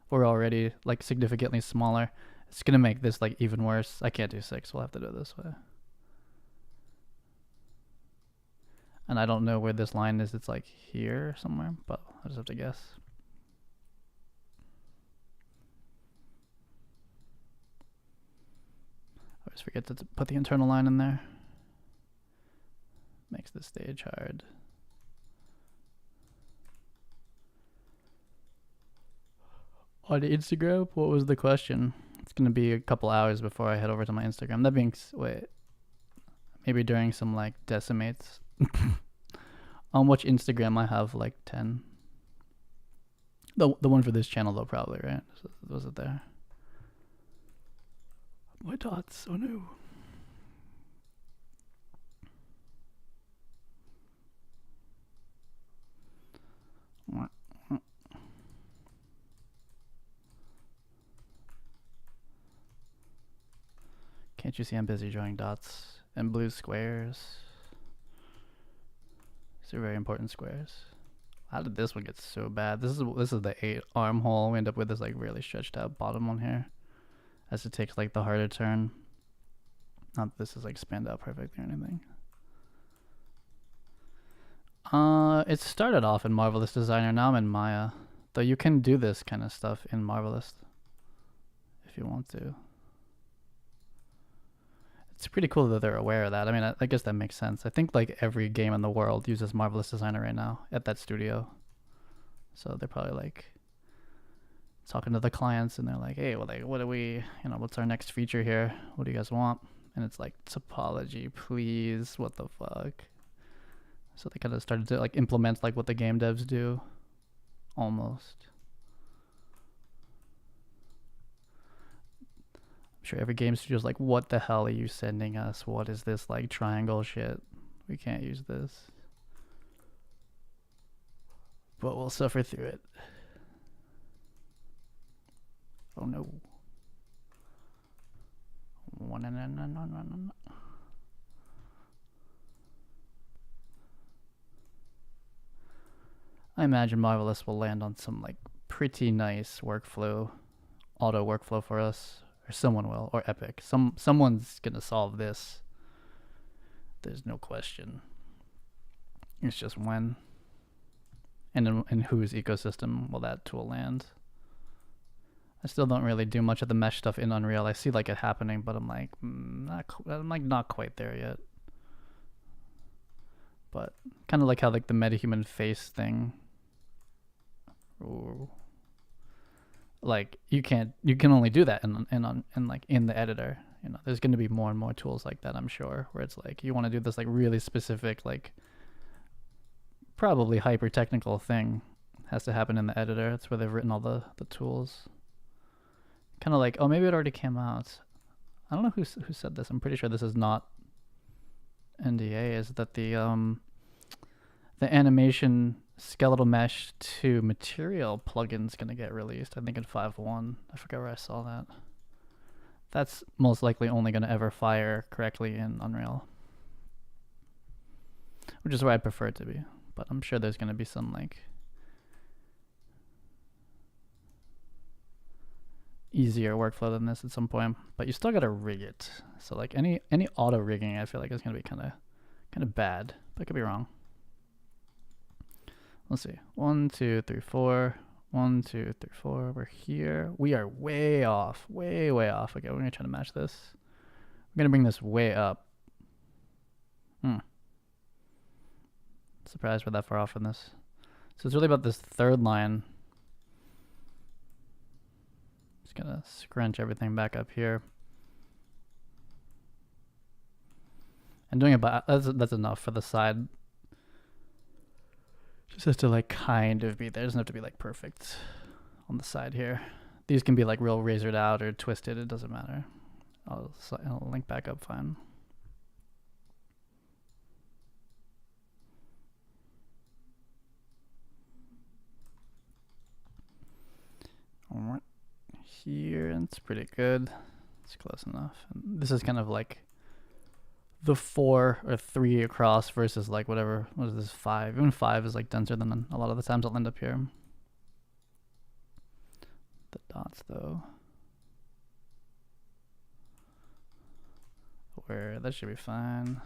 we're already like significantly smaller. It's gonna make this like even worse. I can't do 6, we'll have to do it this way. And I don't know where this line is. It's like here somewhere, but I just have to guess. I always forget to put the internal line in there. Makes the stage hard. On Instagram, what was the question? It's gonna be a couple hours before I head over to my Instagram. That being, wait, maybe during some like decimates. On which Instagram I have like 10. The one for this channel though, probably, right? Was it there? My dots, oh no. Can't you see I'm busy drawing dots and blue squares? These are very important squares. How did this one get so bad? This is the 8 armhole. We end up with this like really stretched out bottom one here, as it takes like the harder turn. Not that this is like spanned out perfectly or anything. It started off in Marvelous Designer. Now I'm in Maya. Though you can do this kind of stuff in Marvelous if you want to. It's pretty cool that they're aware of that. I mean, I guess that makes sense. I think like every game in the world uses Marvelous Designer right now at that studio. So they're probably like talking to the clients and they're like, hey, well, like, what do we, what's our next feature here? What do you guys want? And it's like, topology, please. What the fuck? So they kind of started to like implement like what the game devs do. Almost. I'm sure every game studio's like, what the hell are you sending us? What is this like triangle shit? We can't use this. But we'll suffer through it. Oh no. I imagine Marvelous will land on some like pretty nice workflow, auto workflow for us, or someone will, or Epic. Someone's gonna solve this. There's no question. It's just when, and in whose ecosystem will that tool land? I still don't really do much of the mesh stuff in Unreal. I see like it happening, but I'm like, not quite there yet. But kind of like how like the MetaHuman face thing. Ooh. Like you can only do that in like in the editor. There's going to be more and more tools like that, I'm sure, where it's like you want to do this like really specific, like probably hyper technical thing has to happen in the editor. That's where they've written all the tools. Kind of like, oh, maybe it already came out. I don't know who said this. I'm pretty sure this is not NDA. Is that the animation skeletal mesh to material plugin's gonna get released? I think in 5.1. I forget where I saw that. That's most likely only gonna ever fire correctly in Unreal, which is where I'd prefer it to be. But I'm sure there's gonna be some like easier workflow than this at some point, but you still gotta rig it. So like any auto rigging, I feel like is gonna be kind of bad. But I could be wrong. Let's see. 1, 2, 3, 4. 1, 2, 3, 4. We're here. We are way off. Way off. Okay, we're gonna try to match this. We're gonna bring this way up. Surprised we're that far off from this. So it's really about this third line. Just gonna scrunch everything back up here. And doing about that's enough for the side. Just has to like kind of be there. It doesn't have to be like perfect on the side here. These can be like real razored out or twisted. It doesn't matter. I'll link back up fine. Alright, here it's pretty good. It's close enough. And this is kind of like the 4 or 3 across versus like whatever. What is this? 5. Even 5 is like denser than a lot of the times I'll end up here. The dots though. Where that should be fine.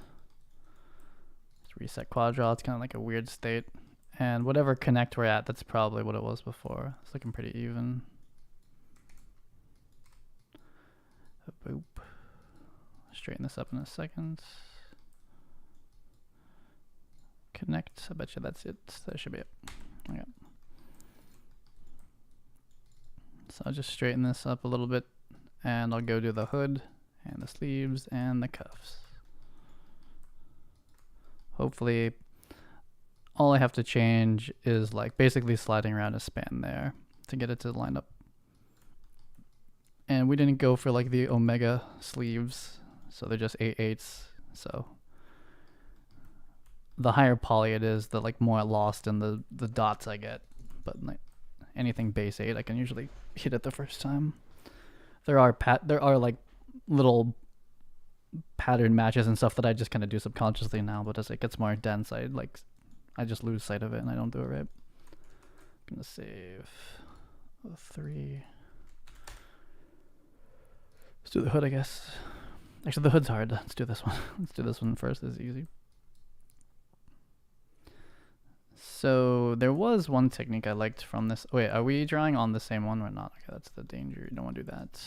Let's reset Quadro. It's kind of like a weird state. And whatever connect we're at, that's probably what it was before. It's looking pretty even. Boop. Straighten this up in a second. Connect. I bet you that's it. That should be it. Okay. So I'll just straighten this up a little bit, and I'll go do the hood and the sleeves and the cuffs. Hopefully all I have to change is like basically sliding around a span there to get it to line up. And we didn't go for like the omega sleeves, so they're just 8/8. So the higher poly it is, the like more lost in the dots I get. But like anything base 8, I can usually hit it the first time. There are like little pattern matches and stuff that I just kind of do subconsciously now, but as it gets more dense, I just lose sight of it and I don't do it right. gonna save 03. Let's do the hood, I guess. Actually, the hood's hard. Let's do this one. Let's do this one first. This is easy. So there was one technique I liked from this. Wait, are we drawing on the same one or not? Okay, that's the danger. You don't want to do that.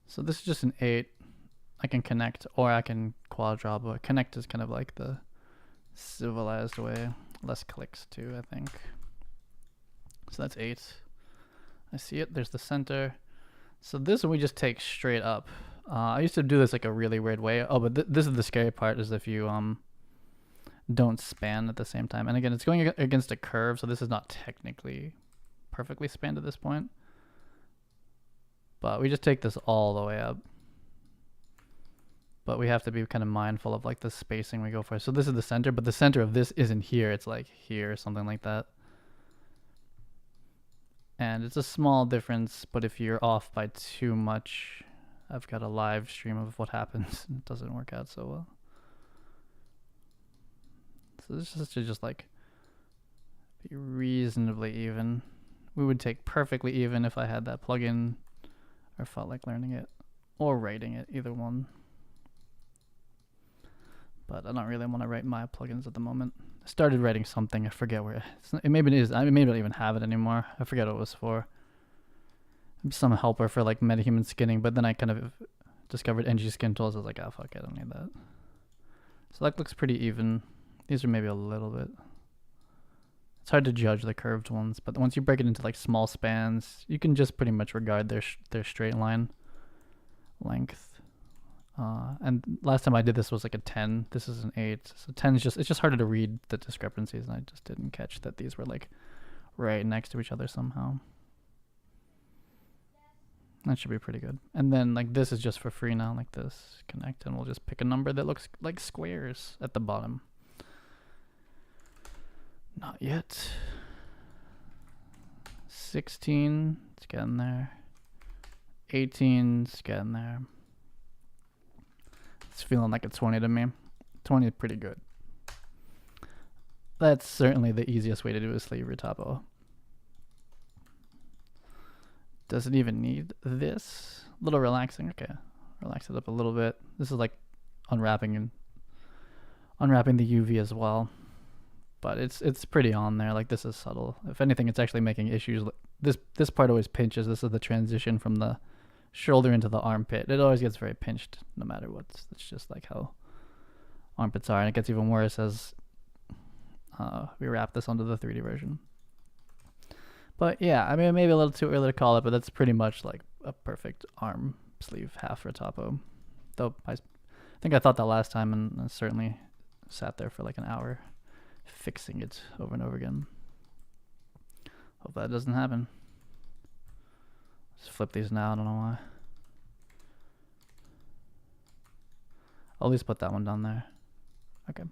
So this is just an 8. I can connect or I can quad draw, but connect is kind of like the civilized way. Less clicks too, I think. So that's 8. I see it. There's the center. So this one we just take straight up. I used to do this like a really weird way. Oh, but this is the scary part, is if you don't span at the same time. And again, it's going against a curve, so this is not technically perfectly spanned at this point. But we just take this all the way up. But we have to be kind of mindful of like the spacing we go for. So this is the center, but the center of this isn't here. It's like here or something like that. And it's a small difference, but if you're off by too much, I've got a live stream of what happens. It doesn't work out so well. So this is to just like be reasonably even. We would take perfectly even if I had that plugin or felt like learning it or writing it, either one. But I don't really want to write my plugins at the moment. I started writing something. I forget where. Maybe it is. I maybe don't even have it anymore. I forget what it was for. Some helper for like MetaHuman skinning, but then I kind of discovered NG skin tools. I was like, oh fuck, I don't need that. So that looks pretty even. These are maybe a little bit. It's hard to judge the curved ones, but once you break it into like small spans, you can just pretty much regard their straight line length. And last time I did this was like a 10. This is an 8. So 10 is just, it's just harder to read the discrepancies, and I just didn't catch that these were like right next to each other somehow. That should be pretty good. And then like this is just for free now, like this. Connect, and we'll just pick a number that looks like squares at the bottom. Not yet. 16, it's getting there. 18, it's getting there. It's feeling like a 20 to me. 20 is pretty good. That's certainly the easiest way to do a sleeve retopo. Does it even need this? A little relaxing. Okay, relax it up a little bit. This is like unwrapping the UV as well, but it's pretty on there. Like this is subtle. If anything, it's actually making issues. This part always pinches. This is the transition from the shoulder into the armpit. It always gets very pinched no matter what. It's just like how armpits are, and it gets even worse as we wrap this onto the 3D version. But yeah, I mean, maybe a little too early to call it, but that's pretty much like a perfect arm sleeve half retopo. Though I think I thought that last time, and I certainly sat there for like an hour fixing it over and over again. Hope that doesn't happen. Just flip these now, I don't know why. I'll at least put that one down there. Okay.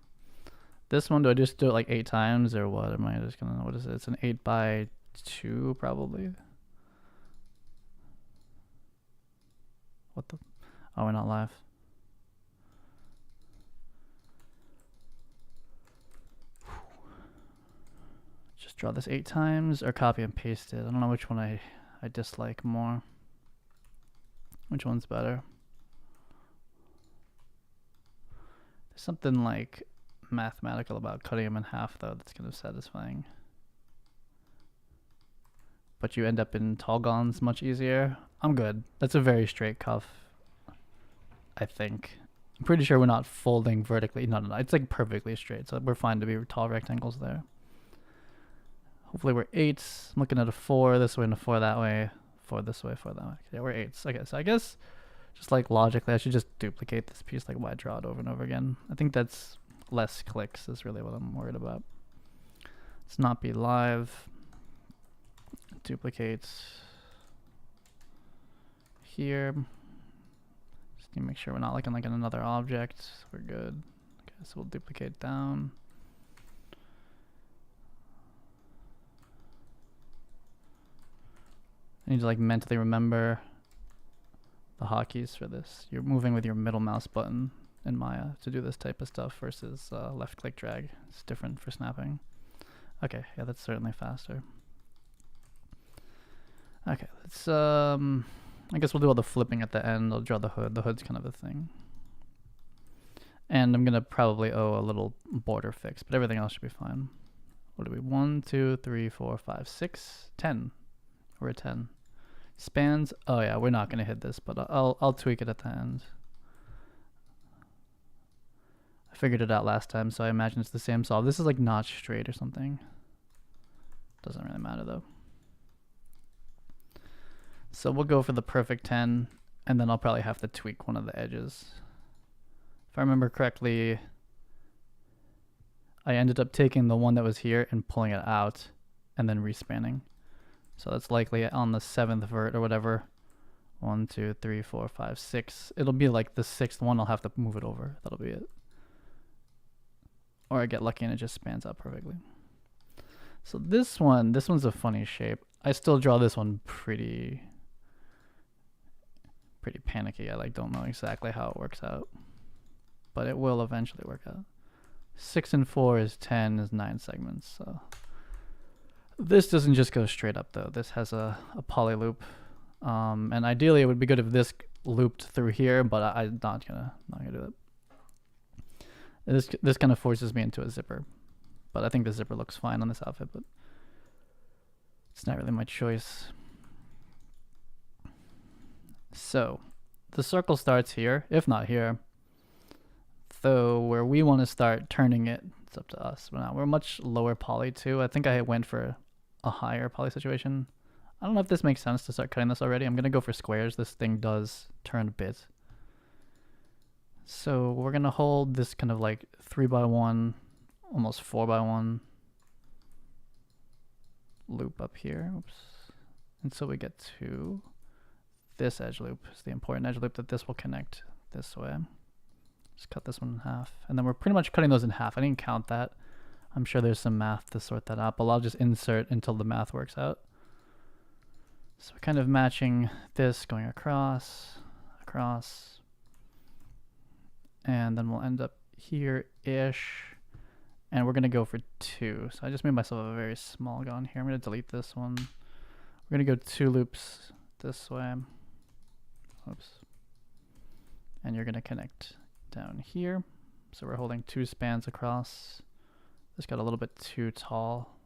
This one, do I just do it like 8 times or what? Am I just gonna, what is it? It's an 8x2 probably. What the? Oh, we're not live. Just draw this 8 times or copy and paste it. I don't know which one I dislike more. Which one's better? There's something like mathematical about cutting them in half though that's kind of satisfying. But you end up in tallgons much easier. I'm good. That's a very straight cuff, I think. I'm pretty sure we're not folding vertically. No, it's like perfectly straight, so we're fine to be tall rectangles there. Hopefully we're 8s. I'm looking at a 4 this way and a 4 that way. 4 this way, 4 that way. Yeah, we're 8s. Okay, so I guess just like logically I should just duplicate this piece. Like, why draw it over and over again? I think that's less clicks is really what I'm worried about. Let's not be live. Duplicate here. Just need to make sure we're not looking like in another object. We're good. Okay, so we'll duplicate down. I need to like mentally remember the hotkeys for this. You're moving with your middle mouse button. in Maya to do this type of stuff versus left click drag. It's different for snapping. Okay, yeah, that's certainly faster. Okay, let's I guess we'll do all the flipping at the end. I'll draw the hood. The hood's kind of a thing. And I'm gonna probably owe a little border fix, but everything else should be fine. What do we? 1, 2, 3, 4, 5, 6, 10. We're at 10. Spans. Oh yeah, we're not gonna hit this, but I'll tweak it at the end. I figured it out last time, so I imagine it's the same solve. This is like not straight or something. Doesn't really matter though. So we'll go for the perfect 10, and then I'll probably have to tweak one of the edges. If I remember correctly, I ended up taking the one that was here and pulling it out and then respanning. So that's likely on the 7th vert or whatever. 1, 2, 3, 4, 5, 6. It'll be like the 6th one. I'll have to move it over. That'll be it. Or I get lucky and it just spans out perfectly. So this one's a funny shape. I still draw this one pretty panicky. I don't know exactly how it works out, but it will eventually work out. 6 and 4 is 10 is 9 segments. So this doesn't just go straight up though. This has a poly loop, and ideally it would be good if this looped through here, but I'm not gonna do that. This kind of forces me into a zipper, but I think the zipper looks fine on this outfit, but it's not really my choice. So the circle starts here, if not here. Though where we want to start turning it, it's up to us. We're much lower poly too. I think I went for a higher poly situation. I don't know if this makes sense to start cutting this already. I'm gonna go for squares. This thing does turn a bit. So we're gonna hold this kind of like 3x1, almost 4x1 loop up here. Oops. Until we get to this edge loop. It's the important edge loop that this will connect this way. Just cut this one in half. And then we're pretty much cutting those in half. I didn't count that. I'm sure there's some math to sort that out, but I'll just insert until the math works out. So we're kind of matching this going across, and then we'll end up here-ish. And we're gonna go for 2. So I just made myself a very small gun here. I'm gonna delete this one. We're gonna go 2 loops this way. Oops. And you're gonna connect down here. So we're holding 2 spans across. This got a little bit too tall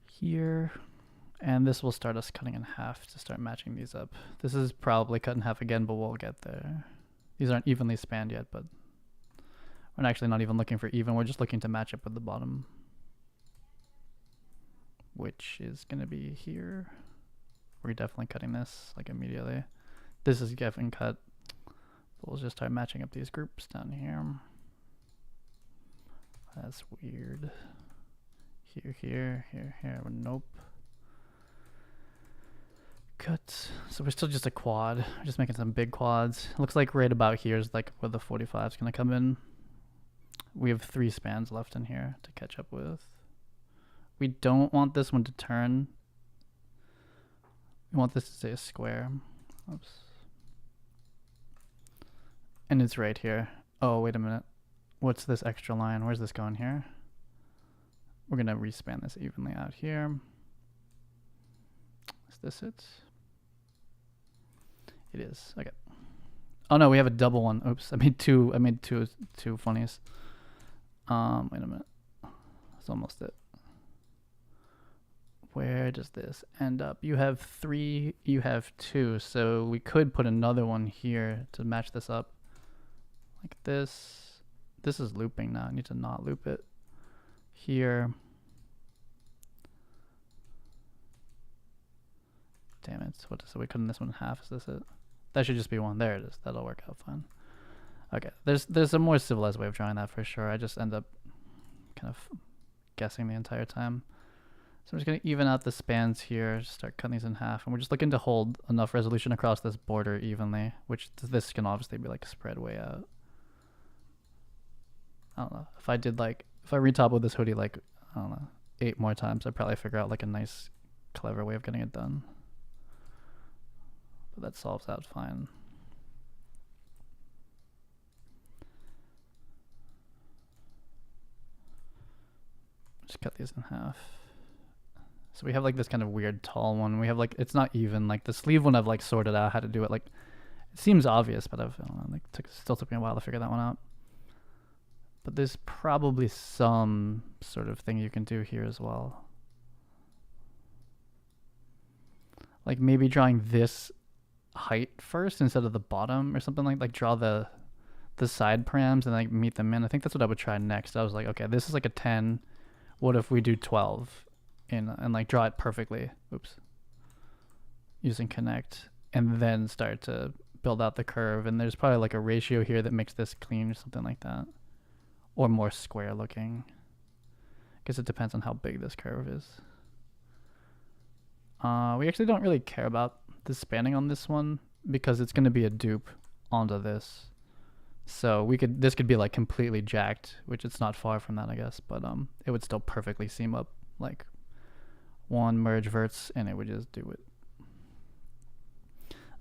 here. And this will start us cutting in half to start matching these up. This is probably cut in half again, but we'll get there. These aren't evenly spanned yet, but we're actually not even looking for even. We're just looking to match up with the bottom, which is going to be here. We're definitely cutting this like immediately. This is getting cut. But we'll just start matching up these groups down here. That's weird. Here. Nope. Cut. So we're still just a quad. We're just making some big quads. It looks like right about here is like where the 45 is going to come in. We have 3 spans left in here to catch up with. We don't want this one to turn. We want this to stay a square. Oops. And it's right here. Oh, wait a minute. What's this extra line? Where's this going here? We're going to respan this evenly out here. Is this it? It is. Okay. Oh no, we have a double one. Oops. I made two funnies. Wait a minute. That's almost it. Where does this end up? You have 3, you have 2, so we could put another one here to match this up. Like this. This is looping now. I need to not loop it. Here. Damn it. What? So we cutting this one in half. Is this it? That should just be one. There it is. That'll work out fine. Okay. There's a more civilized way of drawing that for sure. I just end up kind of guessing the entire time. So I'm just going to even out the spans here, just start cutting these in half, and we're just looking to hold enough resolution across this border evenly, which this can obviously be like spread way out. I don't know. If I retop with this hoodie like, I don't know, 8 more times, I'd probably figure out like a nice, clever way of getting it done. But that solves out fine. cut these in half. So we have like this kind of weird tall one. We have like, it's not even, like the sleeve one I've like sorted out how to do it. Like it seems obvious, but I don't know, like still took me a while to figure that one out. But there's probably some sort of thing you can do here as well. Like maybe drawing this height first instead of the bottom or something, like draw the side params and like meet them in. I think that's what I would try next. I was like, okay, this is like a 10. What if we do 12 and like draw it perfectly? Oops. Using connect and then start to build out the curve. And there's probably like a ratio here that makes this clean or something like that. Or more square looking. Guess it depends on how big this curve is. We actually don't really care about the spanning on this one because it's going to be a dupe onto this. So this could be like completely jacked, which it's not far from that, I guess, but it would still perfectly seam up like one merge verts and it would just do it.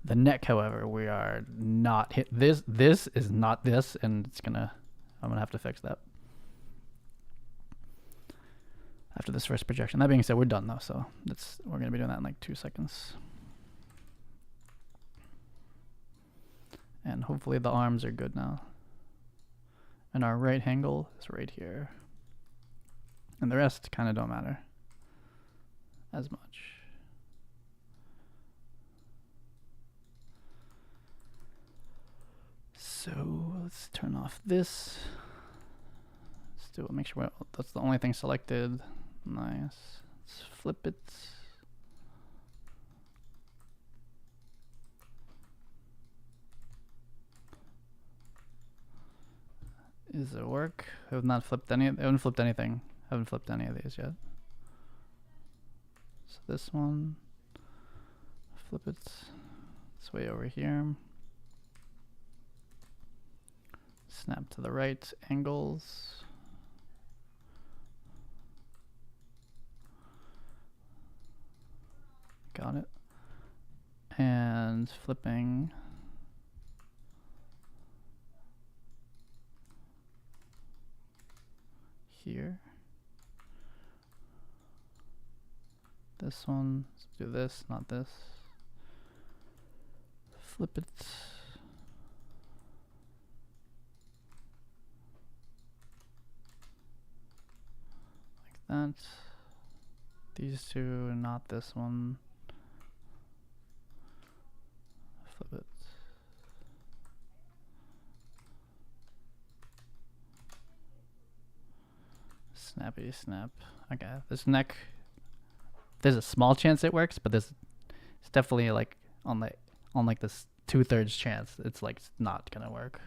The neck, however, we are not hit. This is not this, and I'm gonna have to fix that after this first projection. That being said, we're done though, so we're gonna be doing that in like 2 seconds. And hopefully the arms are good now. And our right angle is right here. And the rest kind of don't matter as much. So let's turn off this. Let's do it, make sure that's the only thing selected. Nice. Let's flip it. Does it work? I have not flipped any. I haven't flipped anything. I haven't flipped any of these yet. So this one, flip it. It's way over here. Snap to the right angles. Got it. And flipping. Here. This one, let's do this, not this. Flip it. Like that. These two, not this one. Flip it. Snappy snap. Okay, this neck, there's a small chance it works, but it's definitely like on like this 2/3 chance it's like not gonna work.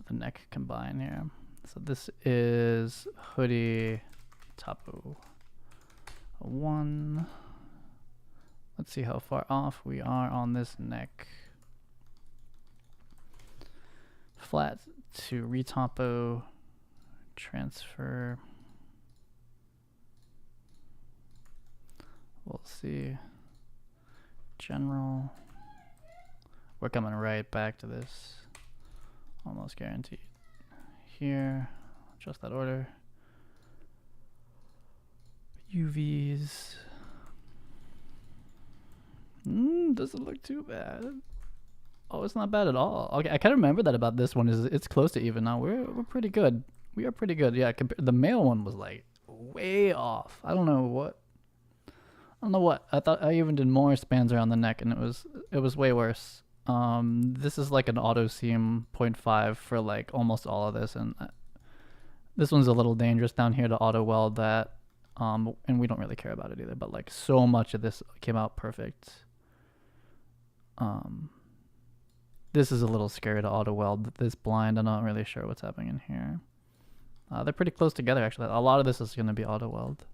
The neck combine here. So this is Hoodie Topo 1. Let's see how far off we are on this neck. Flat to retopo. Transfer. We'll see. General. We're coming right back to this. Almost guaranteed. Here. Adjust that order. UVs. Doesn't look too bad. Oh, it's not bad at all. Okay, I kind of remember that about this one. Is it's close to even now. We're pretty good. We are pretty good. Yeah, the male one was like way off. I don't know what. I thought I even did more spans around the neck, and it was way worse. This is like an auto seam 0.5 for like almost all of this, and this one's a little dangerous down here to auto weld that. And we don't really care about it either. But like so much of this came out perfect. This is a little scary to auto weld this blind. I'm not really sure what's happening in here. They're pretty close together actually. A lot of this is going to be auto weld.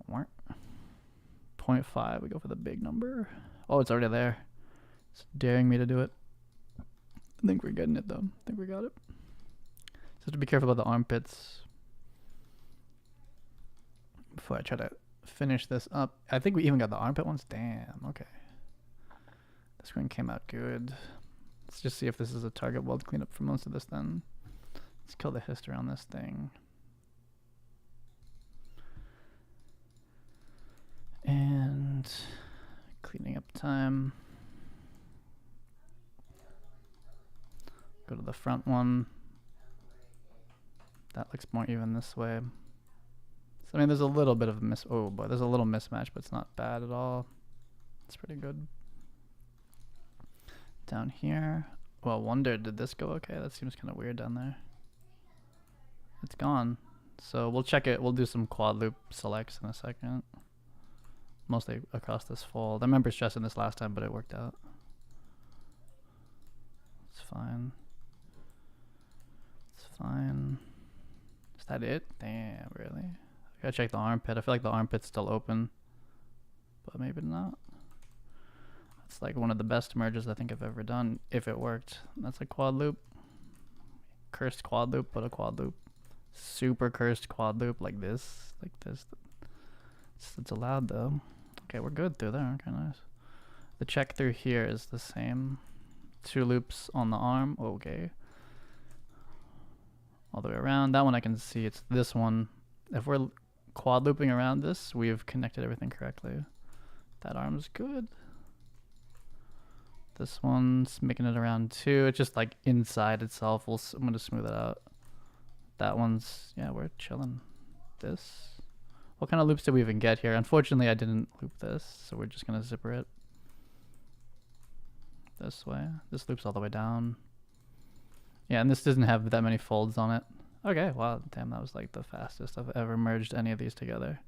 0.5, we go for the big number. Oh, it's already there. It's daring me to do it. I think we're getting it though. I think we got it. Just have to be careful about the armpits before I try to finish this up. I think we even got the armpit ones. Damn, okay. This one came out good. Let's just see if this is a target weld cleanup for most of this then. Let's kill the history on this thing. And cleaning up time. Go to the front one. That looks more even this way. So, I mean, there's a little bit of oh boy, there's a little mismatch, but it's not bad at all. It's pretty good. Down here. Well, wonder, did this go okay? That seems kind of weird down there. It's gone. So we'll check it. We'll do some quad loop selects in a second. Mostly across this fold. I remember stressing this last time, but it worked out. It's fine. It's fine. Is that it? Damn, really? I gotta check the armpit. I feel like the armpit's still open, but maybe not. It's like one of the best merges I think I've ever done, if it worked. That's a quad loop. Cursed quad loop, but a quad loop. Super cursed quad loop like this. Like this. It's allowed though. Okay, we're good through there. Okay, nice. The check through here is the same. 2 loops on the arm. Okay. All the way around. That one I can see. It's this one. If we're quad looping around this, we've connected everything correctly. That arm's good. This one's making it around too. It's just like inside itself. I'm going to smooth it out. That one's, yeah, we're chilling. This. What kind of loops did we even get here? Unfortunately, I didn't loop this, so we're just going to zipper it this way. This loops all the way down. Yeah, and this doesn't have that many folds on it. Okay, wow, damn, that was like the fastest I've ever merged any of these together.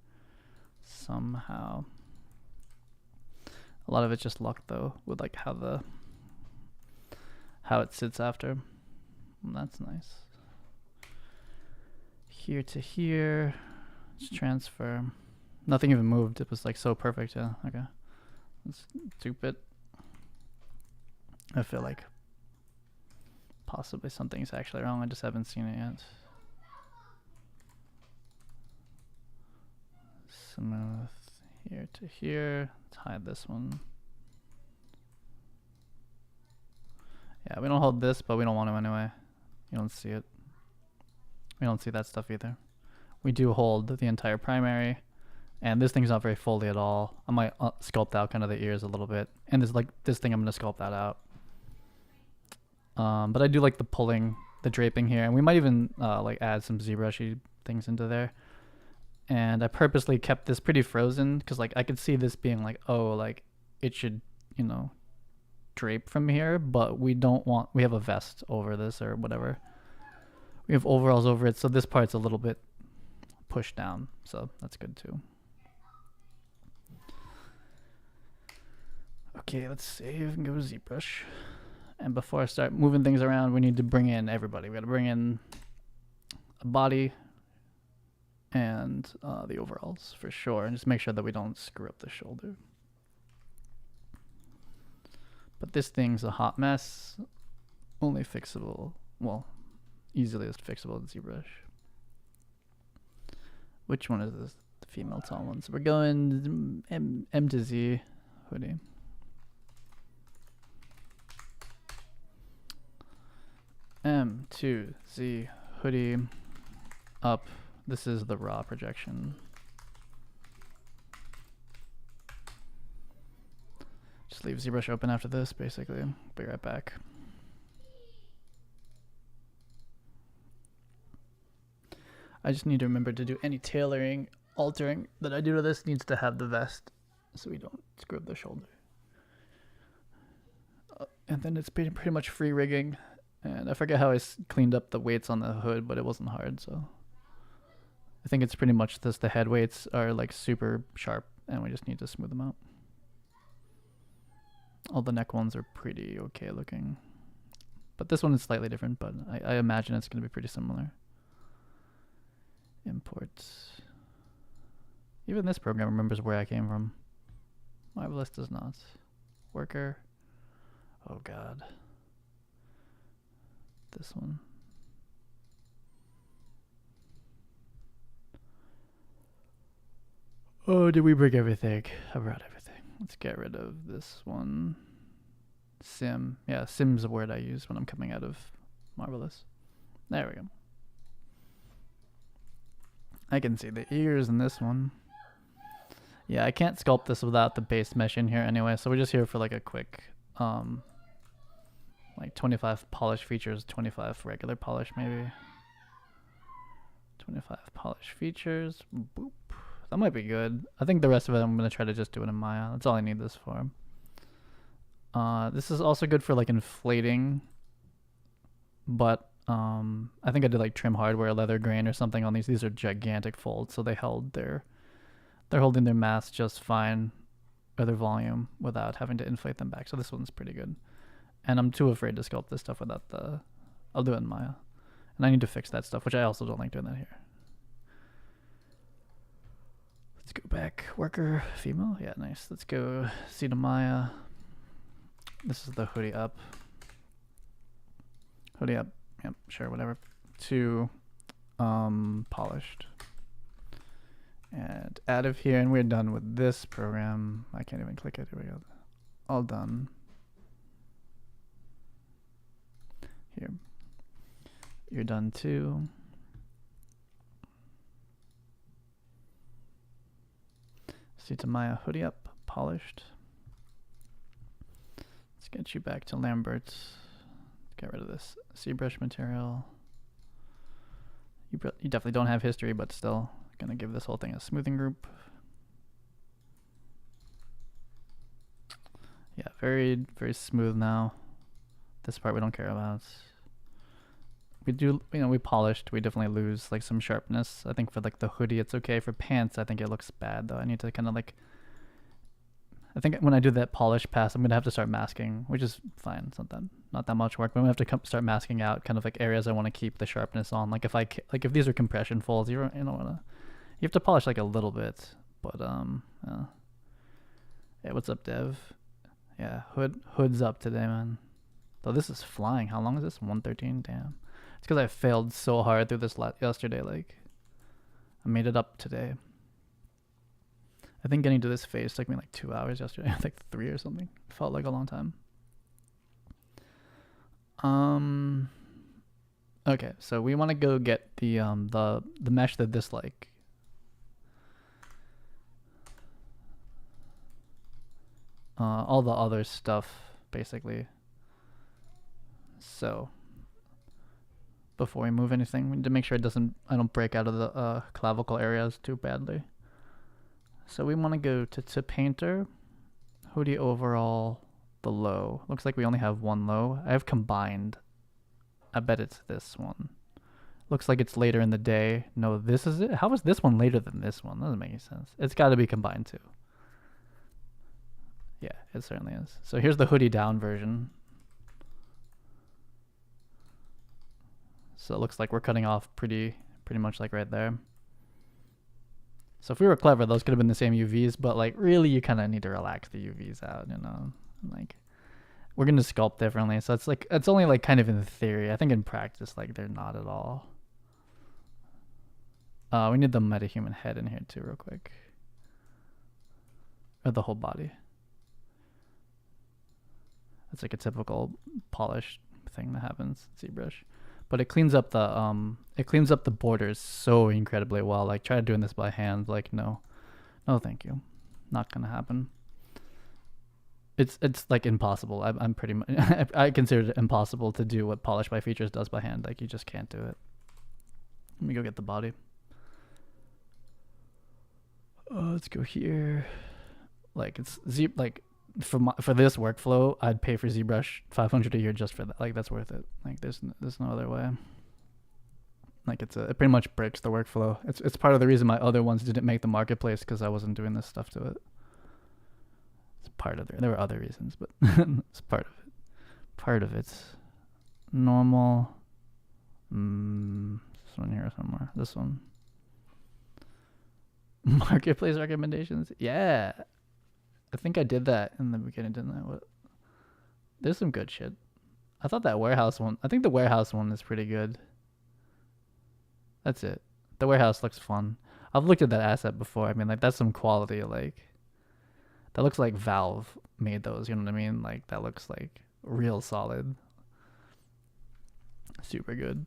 Somehow. A lot of it's just luck though, with like how it sits after. That's nice. Here to here. Let's transfer. Nothing even moved. It was like so perfect. Yeah. Okay. Let's dupe it. I feel like possibly something's actually wrong. I just haven't seen it yet. Smooth here to here. Let's hide this one. Yeah, we don't hold this, but we don't want to anyway. You don't see it. We don't see that stuff either. We do hold the entire primary, and this thing's not very foldy at all. I might sculpt out kind of the ears a little bit, and there's like this thing, I'm gonna sculpt that out. But I do like the pulling, the draping here, and we might even like add some ZBrushy things into there. And I purposely kept this pretty frozen because like I could see this being like, oh, like it should, you know, drape from here, but we don't want, we have a vest over this or whatever. We have overalls over it, so this part's a little bit pushed down, so that's good too. Okay, let's save and go to ZBrush. And before I start moving things around, we need to bring in everybody. We gotta bring in a body and the overalls for sure, and just make sure that we don't screw up the shoulder. But this thing's a hot mess, only fixable, well, easily fixable in ZBrush. Which one is this? The female tall one. So we're going M to Z hoodie. M to Z hoodie up. This is the raw projection. Just leave ZBrush open after this, basically. Be right back. I just need to remember to do any tailoring, altering that I do to this needs to have the vest so we don't screw up the shoulder. And then it's pretty much free rigging. And I forget how I cleaned up the weights on the hood, but it wasn't hard, so. I think it's pretty much this. The head weights are like super sharp and we just need to smooth them out. All the neck ones are pretty okay looking. But this one is slightly different, but I imagine it's going to be pretty similar. Imports. Even this program remembers where I came from. Marvelous does not. Worker. Oh god. This one. Oh, did we bring everything? I brought everything. Let's get rid of this one. Sim. Yeah, sim's a word I use when I'm coming out of Marvelous. There we go. I can see the ears in this one. Yeah, I can't sculpt this without the base mesh in here anyway, so we're just here for like a quick, like 25 polish features, 25 regular polish maybe. 25 polish features, boop. That might be good. I think the rest of it I'm going to try to just do it in Maya. That's all I need this for. This is also good for like inflating, but I think I did like trim hardware, leather grain or something on these. These are gigantic folds, so they're holding their mass just fine, or their volume, without having to inflate them back. So this one's pretty good. And I'm too afraid to sculpt this stuff without I'll do it in Maya. And I need to fix that stuff, which I also don't like doing that here. Let's go back. Worker, female? Yeah, nice. Let's go Cine Maya. This is the hoodie up. Hoodie up. Yep, sure, whatever. To polished. And out of here, and we're done with this program. I can't even click it. Here we go. All done. Here. You're done too. See to Maya hoodie up, polished. Let's get you back to Lambert's. Get rid of this ZBrush material. You definitely don't have history, but still gonna give this whole thing a smoothing group. Yeah, very, very smooth now. This part we don't care about. We do, we polished. We definitely lose like some sharpness. I think for like the hoodie, it's okay. For pants, I think it looks bad though. I need to kind of like, I think when I do that polish pass, I'm gonna have to start masking, which is fine. It's not that much work. But I'm gonna have to start masking out kind of like areas I want to keep the sharpness on. Like if these are compression folds, you have to polish like a little bit. But yeah, what's up, Dev? Yeah, hood's up today, man. Though this is flying. How long is this? 113. Damn. It's because I failed so hard through this yesterday. Like, I made it up today. I think getting to this phase took me like 2 hours yesterday, like 3 or something. It felt like a long time. Okay, so we want to go get the mesh that this like. All the other stuff basically. So before we move anything, we need to make sure I don't break out of the clavicle areas too badly. So we want to go to painter, hoodie overall, the low. Looks like we only have one low. I have combined. I bet it's this one. Looks like it's later in the day. No, this is it. How is this one later than this one? Doesn't make any sense. It's got to be combined too. Yeah, it certainly is. So here's the hoodie down version. So it looks like we're cutting off pretty much like right there. So if we were clever, those could have been the same UVs, but like really you kind of need to relax the UVs out, like we're going to sculpt differently. So it's only like kind of in theory. I think in practice, like they're not at all. We need the MetaHuman head in here too real quick. Or the whole body. It's like a typical polished thing that happens, ZBrush. But it cleans up the borders so incredibly well. Like try doing this by hand, like no thank you. Not gonna happen. It's like impossible. I'm pretty much I consider it impossible to do what Polish by Features does by hand. Like you just can't do it. Let me go get the body. Let's go here. Like it's for this workflow, I'd pay for ZBrush $500 a year just for that. Like that's worth it. Like there's no other way. Like it pretty much breaks the workflow. It's part of the reason my other ones didn't make the marketplace, because I wasn't doing this stuff to it. It's part of it. There were other reasons, but it's part of it. Part of it's normal. This one here somewhere. This one. Marketplace recommendations. Yeah. I think I did that in the beginning, didn't I? There's some good shit. I think the warehouse one is pretty good. That's it. The warehouse looks fun. I've looked at that asset before. I mean, like that's some quality. Like that looks like Valve made those. You know what I mean? Like that looks like real solid. Super good.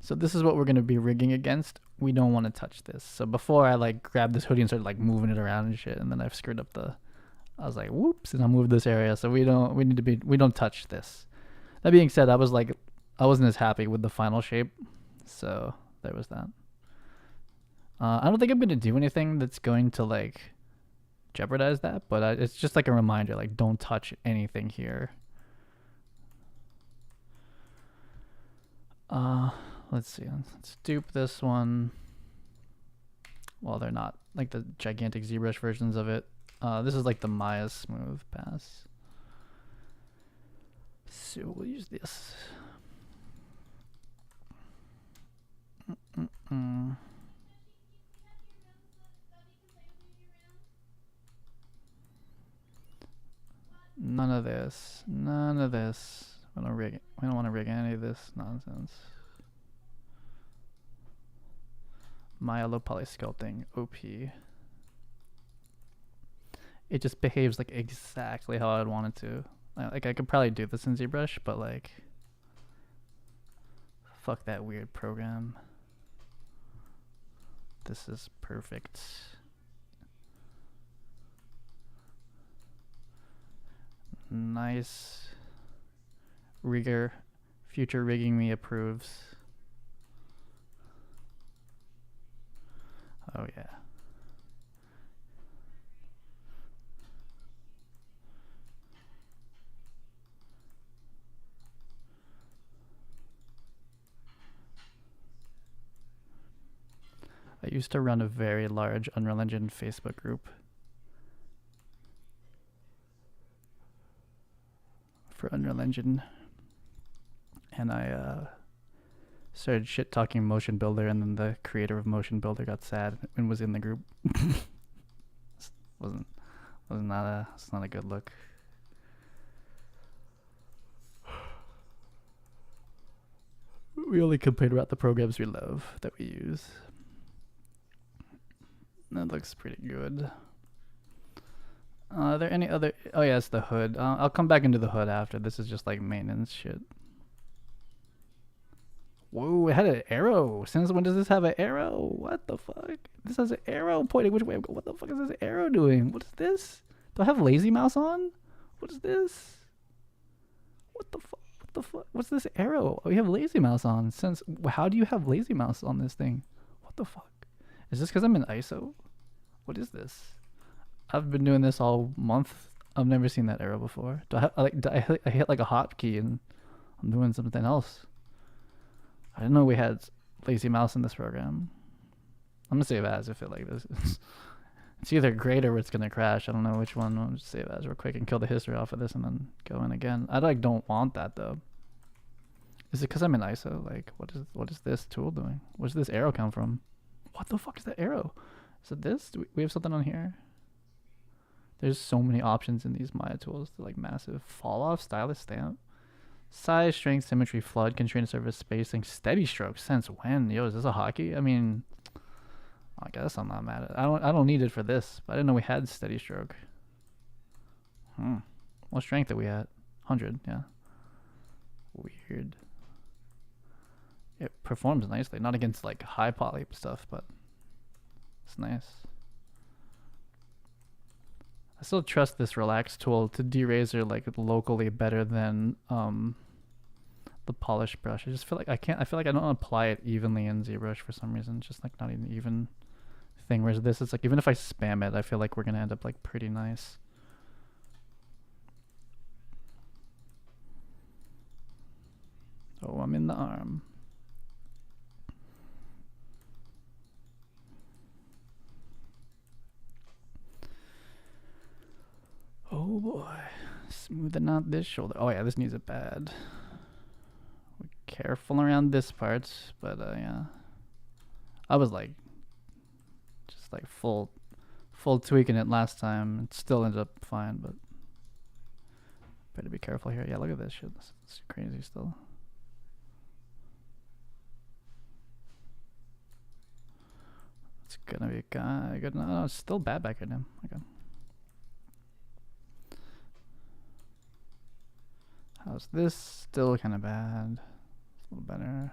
So this is what we're going to be rigging against. We don't want to touch this. So before I like grabbed this hoodie and started like moving it around and shit, and then I've screwed up I was like, whoops, and I moved this area. So we don't touch this. That being said, I wasn't as happy with the final shape. So there was that. I don't think I'm going to do anything that's going to like jeopardize that, but it's just like a reminder, like don't touch anything here. Let's see. Let's dupe this one. Well, they're not like the gigantic ZBrush versions of it. This is like the Maya Smooth Pass. So we'll use this. None of this. None of this. We don't want to rig any of this nonsense. Maya low poly sculpting OP. It just behaves like exactly how I'd want it to. Like I could probably do this in ZBrush, but like fuck that weird program. This is perfect. Nice. Rigger. Future rigging me approves. Oh yeah. I used to run a very large Unreal Engine Facebook group for Unreal Engine, and I started shit talking Motion Builder, and then the creator of Motion Builder got sad and was in the group. It's not a good look. We only complain about the programs we love that we use. That looks pretty good. Are there any other? Oh yeah, it's the hood. I'll come back into the hood after. This is just like maintenance shit. Whoa, it had an arrow. Since when does this have an arrow? What the fuck? This has an arrow pointing which way I'm going. What the fuck is this arrow doing? What is this? Do I have lazy mouse on? What is this? What the fuck? What the fuck? What's this arrow? Oh, you have lazy mouse on. Since how do you have lazy mouse on this thing? What the fuck? Is this because I'm in ISO? What is this? I've been doing this all month. I've never seen that arrow before. I hit like a hotkey and I'm doing something else. I didn't know we had lazy mouse in this program. I'm gonna save as if it like this. It's either great or it's gonna crash. I don't know which one. I'll just save as real quick and kill the history off of this and then go in again. I like don't want that though. Is it because I'm in ISO? Like what is this tool doing? Where's this arrow come from? What the fuck is that arrow? Is it this? Do we have something on here? There's so many options in these Maya tools. They're like massive. Fall off, stylus, stamp. Size, strength, symmetry, flood, constraint surface, spacing, steady stroke. Since when? Yo, is this a hockey? I mean, I guess I'm not mad at it. I don't need it for this, but I didn't know we had steady stroke. What strength are we at? 100, yeah. Weird. It performs nicely. Not against like high poly stuff, but it's nice. I still trust this relax tool to derazer like locally better than the polish brush. I just feel like I feel like I don't apply it evenly in ZBrush for some reason. It's just like not an even thing. Whereas this, it's like even if I spam it, I feel like we're gonna end up like pretty nice. Oh, I'm in the arm. Oh boy, smoothing out this shoulder. Oh yeah, this needs it bad. We're careful around this part, but yeah. I was like, just like full tweaking it last time. It still ended up fine, but better be careful here. Yeah, look at this shit. It's crazy still. It's gonna be good. No, it's still bad back at him. Okay. How's this? Still kind of bad. It's a little better.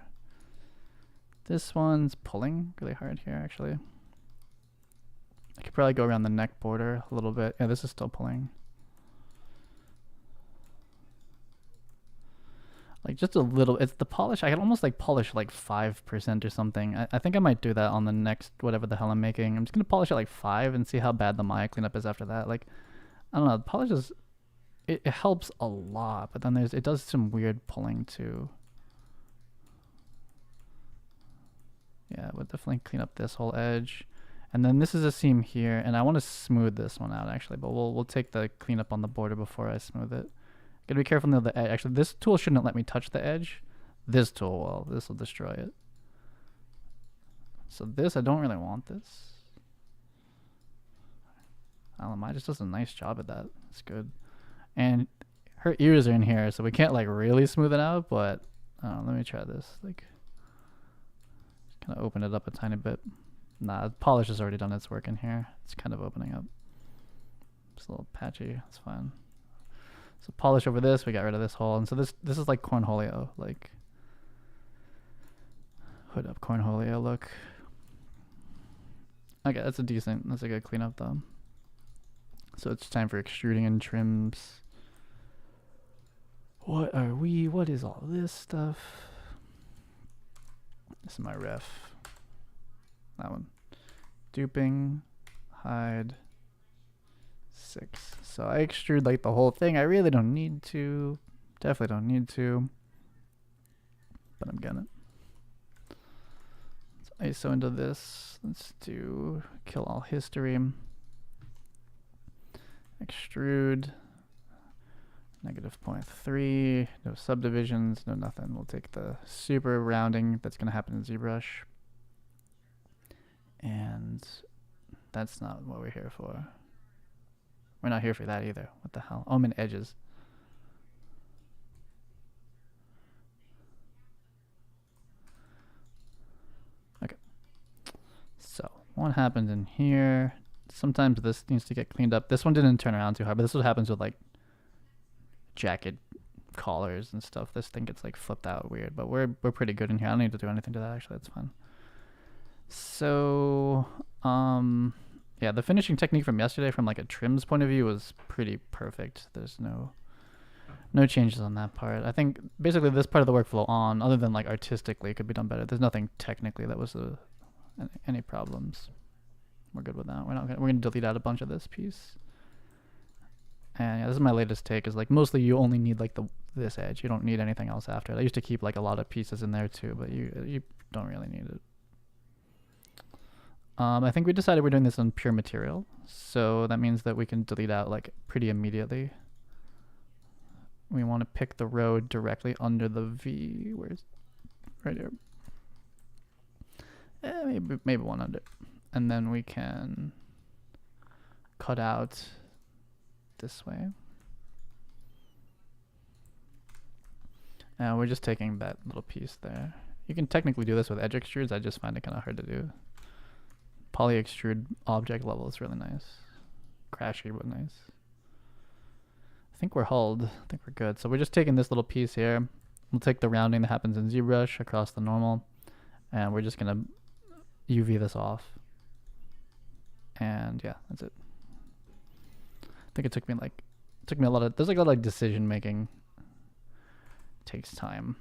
This one's pulling really hard here, actually. I could probably go around the neck border a little bit. Yeah, this is still pulling. Like just a little, it's the polish. I can almost like polish like 5% or something. I think I might do that on the next, whatever the hell I'm making. I'm just gonna polish it like 5 and see how bad the Maya cleanup is after that. Like, I don't know, the polish is, it helps a lot, but then it does some weird pulling too. Yeah, we'll definitely clean up this whole edge. And then this is a seam here, and I want to smooth this one out actually, but we'll take the cleanup on the border before I smooth it. Gotta be careful near the edge. Actually, this tool shouldn't let me touch the edge. This tool will. This will destroy it. So this, I don't really want this. I don't know, Maya just does a nice job at that. It's good. And her ears are in here, so we can't like really smooth it out, but let me try this. Like, kind of open it up a tiny bit. Nah, the polish has already done its work in here. It's kind of opening up. It's a little patchy. It's fine. So polish over this. We got rid of this hole, and so this is like cornholio, like hood up cornholio look. Okay, that's a good cleanup though. So it's time for extruding and trims. What are we? What is all this stuff? This is my ref. That one. Duping, hide, 6. So I extrude like the whole thing. I really don't need to. Definitely don't need to. But I'm gonna. Let's ISO into this. Let's do kill all history. Extrude. -0.3. No subdivisions. No nothing. We'll take the super rounding that's gonna happen in ZBrush. And that's not what we're here for. We're not here for that either. What the hell? Oh, I'm in edges. Okay. So what happens in here? Sometimes this needs to get cleaned up. This one didn't turn around too hard, but this is what happens with like jacket collars and stuff. This thing gets like flipped out weird, but we're pretty good in here. I don't need to do anything to that actually. That's fine. So, yeah, the finishing technique from yesterday from like a trims point of view was pretty perfect. There's no changes on that part. I think basically this part of the workflow other than like artistically, could be done better. There's nothing technically that was any problems. We're good with that. We're gonna delete out a bunch of this piece. And yeah, this is my latest take. Is like mostly you only need like this edge. You don't need anything else after it. I used to keep like a lot of pieces in there too, but you don't really need it. I think we decided we're doing this on pure material, so that means that we can delete out like pretty immediately. We want to pick the road directly under the V. Where's right here? Maybe one under, and then we can cut out this way. And we're just taking that little piece there. You can technically do this with edge extrudes. I just find it kind of hard to do. Poly extrude object level is really nice. Crashy, but nice. I think we're hulled. I think we're good. So we're just taking this little piece here. We'll take the rounding that happens in ZBrush across the normal, and we're just gonna UV this off. And yeah, that's it. I think it took me a lot of, there's like a lot of decision making. Takes time.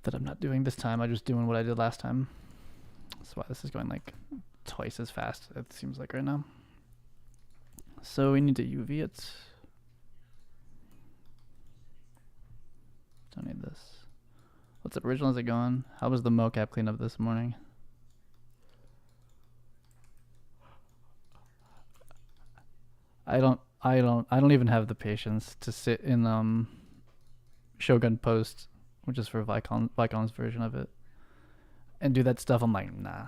That I'm not doing this time. I'm just doing what I did last time. That's why this is going like twice as fast, it seems like right now. So we need to UV it. Don't need this. What's up, original? Is it going? How was the mocap cleanup this morning? I don't even have the patience to sit in Shogun Post, which is for Vicon's version of it, and do that stuff. I'm like, nah.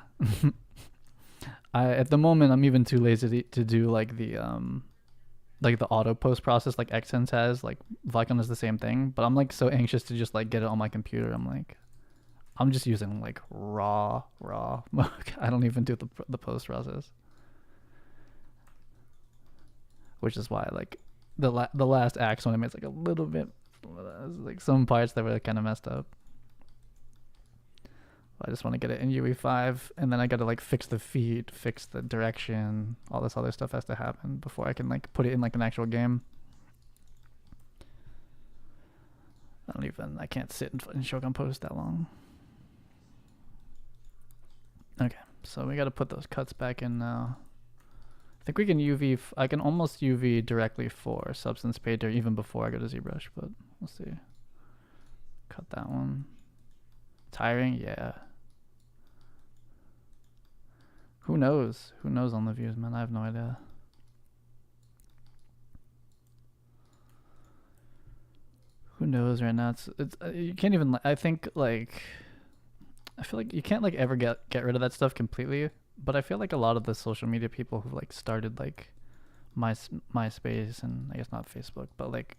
At the moment I'm even too lazy to do like the auto post process like Xsense has. Like Vicon is the same thing, but I'm like so anxious to just like get it on my computer. I'm just using like raw I don't even do the post process, which is why like the last Axe one I made is like a little bit There's like some parts that were kind of messed up. I just want to get it in UE5, and then I got to like fix the feed, fix the direction, all this other stuff has to happen before I can like put it in like an actual game. I can't sit and Shogun Post that long. Okay, so we got to put those cuts back in now. I think we can UV, I can almost UV directly for Substance Painter even before I go to ZBrush, but we'll see. Cut that one. Tiring? Yeah. Who knows? Who knows on the views, man? I have no idea. Who knows right now? It's you can't even, I think like, I feel like you can't like ever get rid of that stuff completely, but I feel like a lot of the social media people who like started like MySpace and I guess not Facebook, but like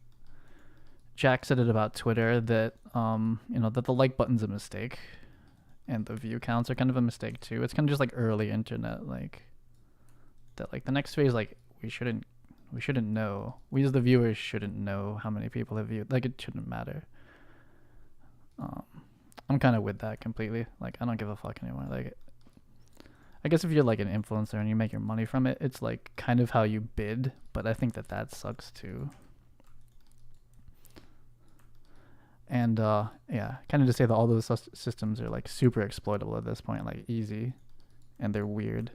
Jack said it about Twitter that you know, that the like button's a mistake and the view counts are kind of a mistake too. It's kind of just like early internet, like that like the next phase, like we shouldn't know, we as the viewers shouldn't know how many people have viewed, like it shouldn't matter. I'm kind of with that completely. Like I don't give a fuck anymore. Like I guess if you're like an influencer and you make your money from it, it's like kind of how you bid, but I think that sucks too. And yeah, kind of to say that all those systems are like super exploitable at this point, like easy, and they're weird.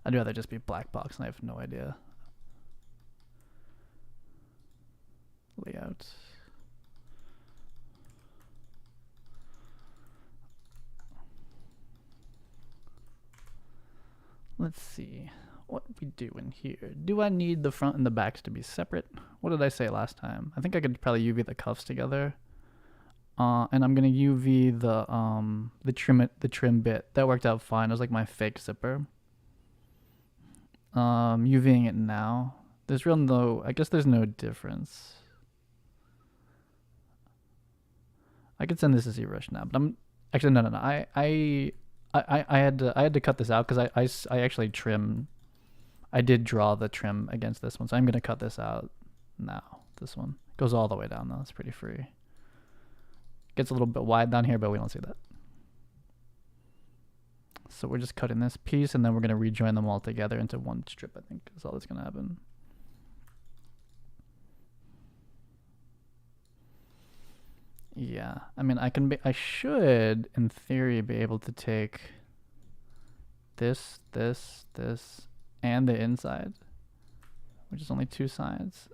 I'd rather just be black box and I have no idea. Layout. Let's see what we do in here. Do I need the front and the backs to be separate? What did I say last time? I think I could probably UV the cuffs together. And I'm gonna UV the trim bit. That worked out fine. It was like my fake zipper. UVing it now. There's I guess there's no difference. I could send this to ZBrush now, but I'm actually no. I had to cut this out because I actually trimmed. I did draw the trim against this one, so I'm gonna cut this out now. This one goes all the way down though. It's pretty free. Gets a little bit wide down here, but we don't see that. So we're just cutting this piece, and then we're gonna rejoin them all together into one strip. I think is all that's gonna happen. Yeah, I mean, I should, in theory, be able to take this, and the inside, which is only two sides,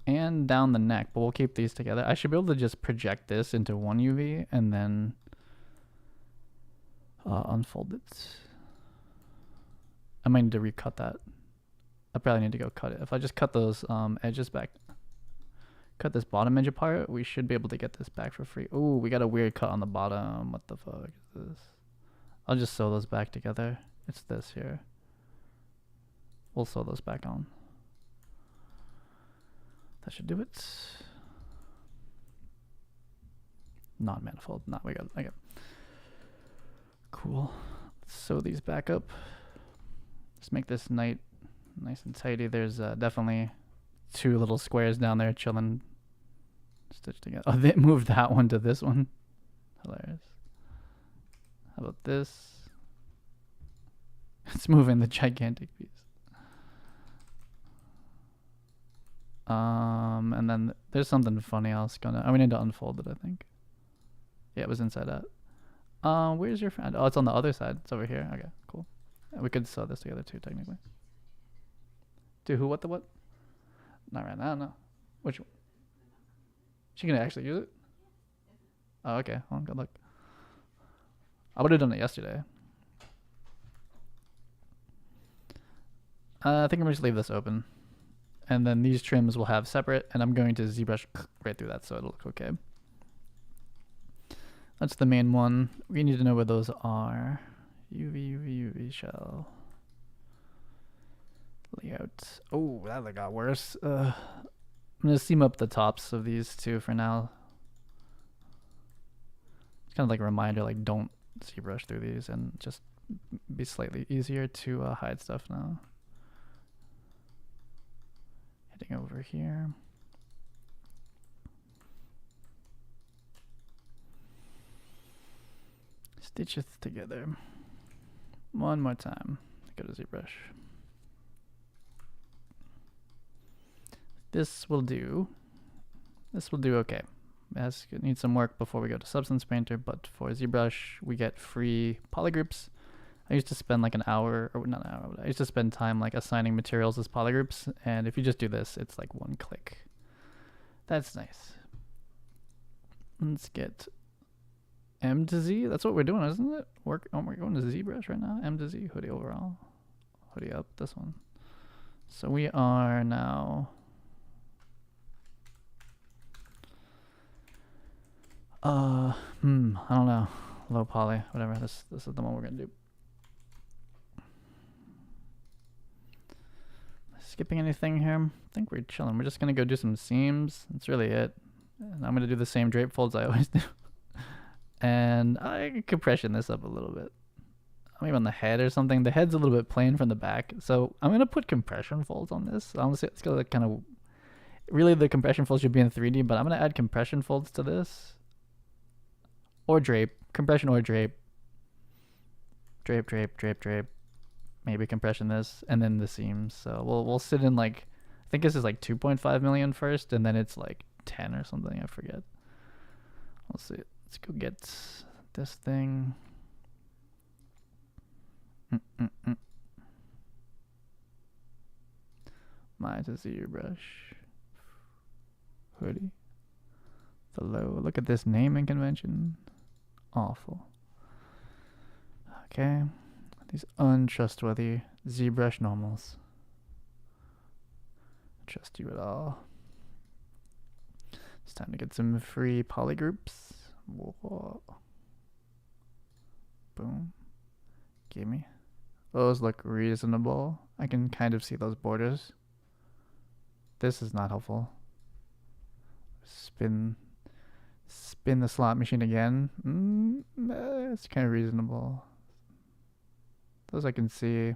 and down the neck, but we'll keep these together. I should be able to just project this into one UV and then unfold it. I might need to recut that. I probably need to go cut it. If I just cut those edges back, cut this bottom edge apart, we should be able to get this back for free. Ooh, we got a weird cut on the bottom. What the fuck is this? I'll just sew those back together. It's this here. We'll sew those back on. That should do it. Non-manifold. We got. Okay. Cool. Let's sew these back up. Just make this nice and tidy. There's definitely two little squares down there chilling, stitched together. Oh, they moved that one to this one. Hilarious. How about this? It's moving the gigantic piece. And then there's something funny else gonna. We need to unfold it, I think. Yeah, it was inside out. Where's your friend? Oh, it's on the other side. It's over here. Okay, cool. We could sew this together too, technically. Dude, who? What the what? Not right now, no. Which one? She can actually use it? Oh, okay. Well, good luck. I would have done it yesterday. I think I'm just leave this open. And then these trims will have separate, and I'm going to ZBrush right through that so it'll look okay. That's the main one. We need to know where those are. UV shell. Layout. Oh, that got worse. I'm gonna seam up the tops of these two for now. It's kind of like a reminder, like don't ZBrush through these and just be slightly easier to hide stuff now. Heading over here. Stitch it together. One more time. Go to ZBrush. This will do. This will do okay. It needs some work before we go to Substance Painter, but for ZBrush, we get free polygroups. I used to spend like an hour, or not an hour, but I used to spend time like assigning materials as polygroups, and if you just do this, it's like one click. That's nice. Let's get M to Z. That's what we're doing, isn't it? We're going to ZBrush right now. M to Z, Hoodie overall. Hoodie up, this one. So we are now... I don't know. Low poly, whatever. This is the one we're gonna do. Skipping anything here? I think we're chilling. We're just gonna go do some seams. That's really it. And I'm gonna do the same drape folds I always do. And I compression this up a little bit. Maybe on the head or something. The head's a little bit plain from the back, so I'm gonna put compression folds on this. Honestly, it's gonna kind of. Really, the compression folds should be in 3D, but I'm gonna add compression folds to this. Or drape. Compression or drape. Drape, drape, drape, drape. Maybe compression this, and then the seams. So we'll sit in like, I think this is like 2.5 million first, and then it's like 10 or something, I forget. Let's see. Let's go get this thing. My to ZBrush. Hoodie. The low. Look at this naming convention. Awful. Okay. These untrustworthy ZBrush normals. Trust you at all. It's time to get some free polygroups. Whoa. Boom. Gimme. Those look reasonable. I can kind of see those borders. This is not helpful. Spin the slot machine again. It's kind of reasonable. Those I can see.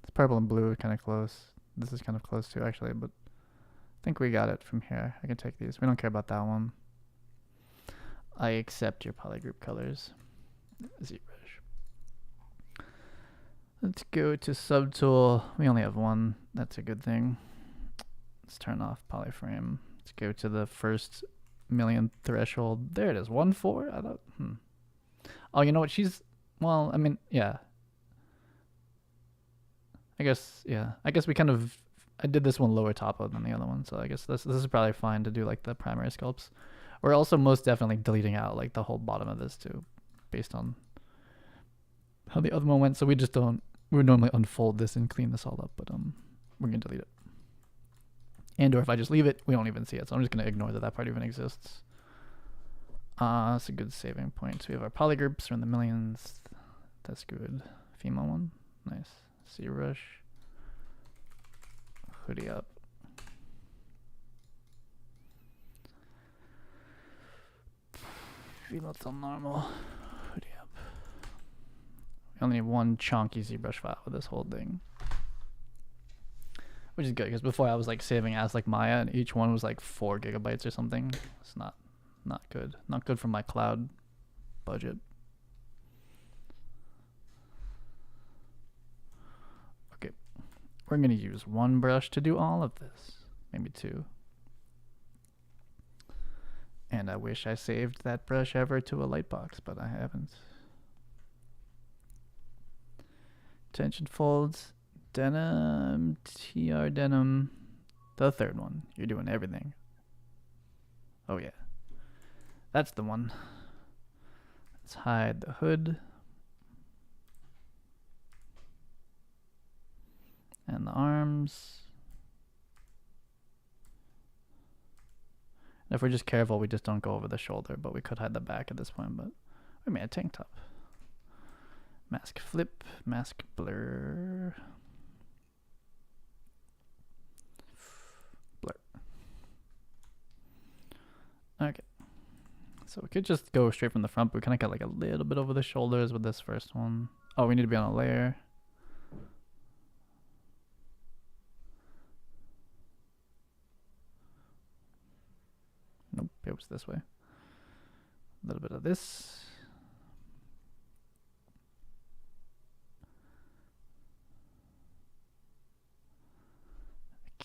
It's purple and blue, kind of close. This is kind of close too, actually, but I think we got it from here. I can take these. We don't care about that one. I accept your polygroup colors. ZBrush. Let's go to subtool. We only have one. That's a good thing. Let's turn off polyframe. Let's go to the first million threshold. There it is. 1.4. I thought. Oh, you know what? Well, I mean, yeah. I guess we kind of. I did this one lower topo than the other one, so I guess this is probably fine to do like the primary sculpts. We're also most definitely deleting out like the whole bottom of this too, based on how the other one went. So we just don't. We would normally unfold this and clean this all up, but we're gonna delete it. And or if I just leave it, we don't even see it. So I'm just gonna ignore that part even exists. That's a good saving point. So we have our polygroups are in the millions. That's good. Female one, nice. ZBrush. Hoodie up. Female till normal. Hoodie up. We only need one chunky ZBrush file for this whole thing. Which is good, because before I was like saving as like Maya, and each one was like 4 gigabytes or something. It's not good. Not good for my cloud budget. Okay, we're gonna use one brush to do all of this, maybe 2. And I wish I saved that brush ever to a lightbox, but I haven't. Tension folds. Denim, TR denim, the third one. You're doing everything. Oh yeah, that's the one. Let's hide the hood and the arms. And if we're just careful, we just don't go over the shoulder, but we could hide the back at this point. But we made a tank top. Mask flip, mask blur. Okay, so we could just go straight from the front, but we kind of got like a little bit over the shoulders with this first one. Oh, we need to be on a layer. Nope, it was this way. A little bit of this.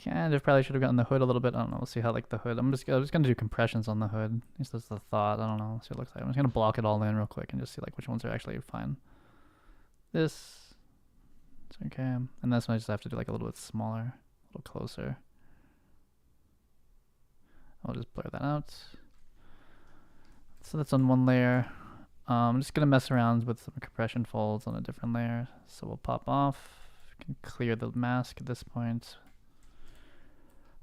Kind of probably should have gotten the hood a little bit. I don't know. We'll see how like the hood. I'm just gonna do compressions on the hood. At least that's the thought. I don't know. See what it looks like. I'm just gonna block it all in real quick and just see like which ones are actually fine. This, it's okay. And this one I just have to do like a little bit smaller, a little closer. I'll just blur that out. So that's on one layer. I'm just gonna mess around with some compression folds on a different layer. So we'll pop off. We can clear the mask at this point.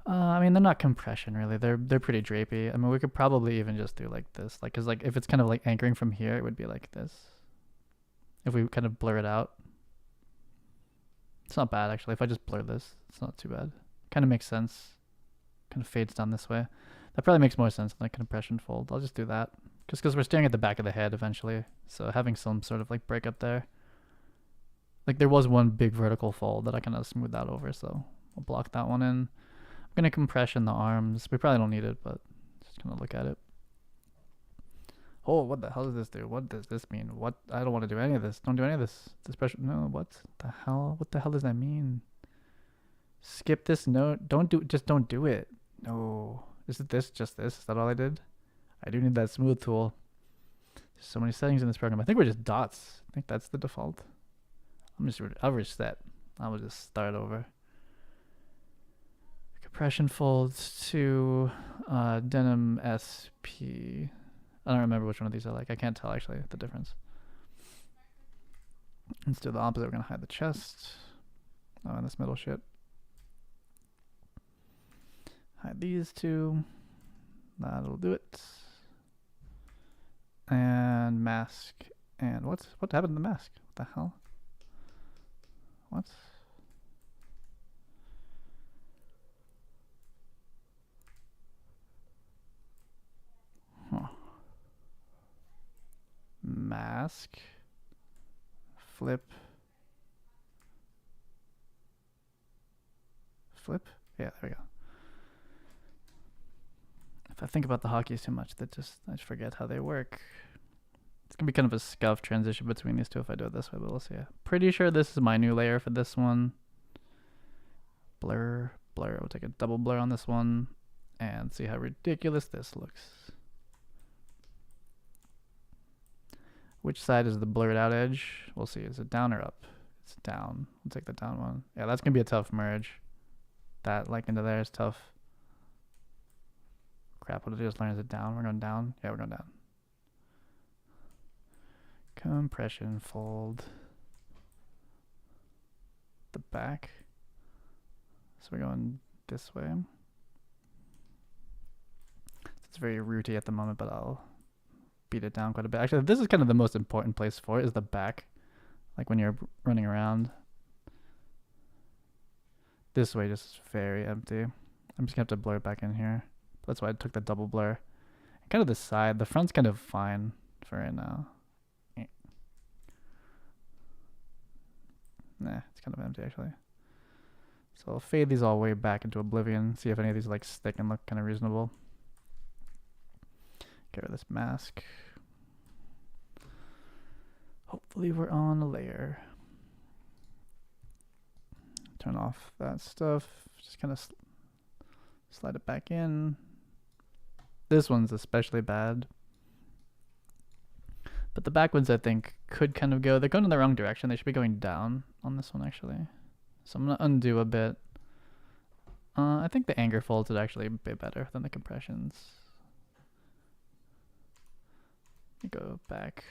I mean, they're not compression really. They're pretty drapey. I mean, we could probably even just do like this, like, cause like if it's kind of like anchoring from here, it would be like this. If we kind of blur it out, it's not bad actually. If I just blur this, it's not too bad. Kind of makes sense. Kind of fades down this way. That probably makes more sense than a compression fold. I'll just do that, just because we're staring at the back of the head eventually. So having some sort of like break up there. Like there was one big vertical fold that I kind of smoothed out over, so I'll block that one in. I'm gonna compression the arms. We probably don't need it, but just gonna look at it. Oh, what the hell does this do? What does this mean? What? I don't want to do any of this. Don't do any of this. This pressure. No, what the hell? What the hell does that mean? Skip this. No, don't do. Just don't do it. No. Is it this? Just this? Is that all I did? I do need that smooth tool. There's so many settings in this program. I think we're just dots. I think that's the default. I'll reset. I will just start over. Compression folds to denim SP. I don't remember which one of these I like. I can't tell actually the difference. Let's do the opposite. We're gonna hide the chest. Oh, and this middle shit. Hide these two. That'll do it. And mask. And what happened to the mask? What the hell? What? Huh. Mask. Flip. Flip? Yeah, there we go. If I think about the hotkeys too much, I just forget how they work. It's gonna be kind of a scuff transition between these two if I do it this way, but we'll see. Pretty sure this is my new layer for this one. Blur, blur. We'll take a double blur on this one and see how ridiculous this looks. Which side is the blurred out edge? We'll see. Is it down or up? It's down. We'll take the down one. Yeah, that's gonna be a tough merge. That like into there is tough. Crap, what did I just learn? Is it down? We're going down? Yeah, we're going down. Compression fold. The back. So we're going this way. It's very rooty at the moment, but I'll beat it down quite a bit. Actually, this is kind of the most important place for it, is the back. Like when you're running around. This way just very empty. I'm just gonna have to blur it back in here. That's why I took the double blur. Kind of the side. The front's kind of fine for right now. Nah, it's kind of empty actually. So I'll fade these all way back into oblivion. See if any of these like stick and look kind of reasonable. Get rid of this mask. Hopefully we're on a layer. Turn off that stuff. Just kind of slide it back in. This one's especially bad. But the back ones I think could kind of go. They're going in the wrong direction. They should be going down on this one actually. So I'm going to undo a bit. I think the anger folds would actually be better than the compressions. Let me go back.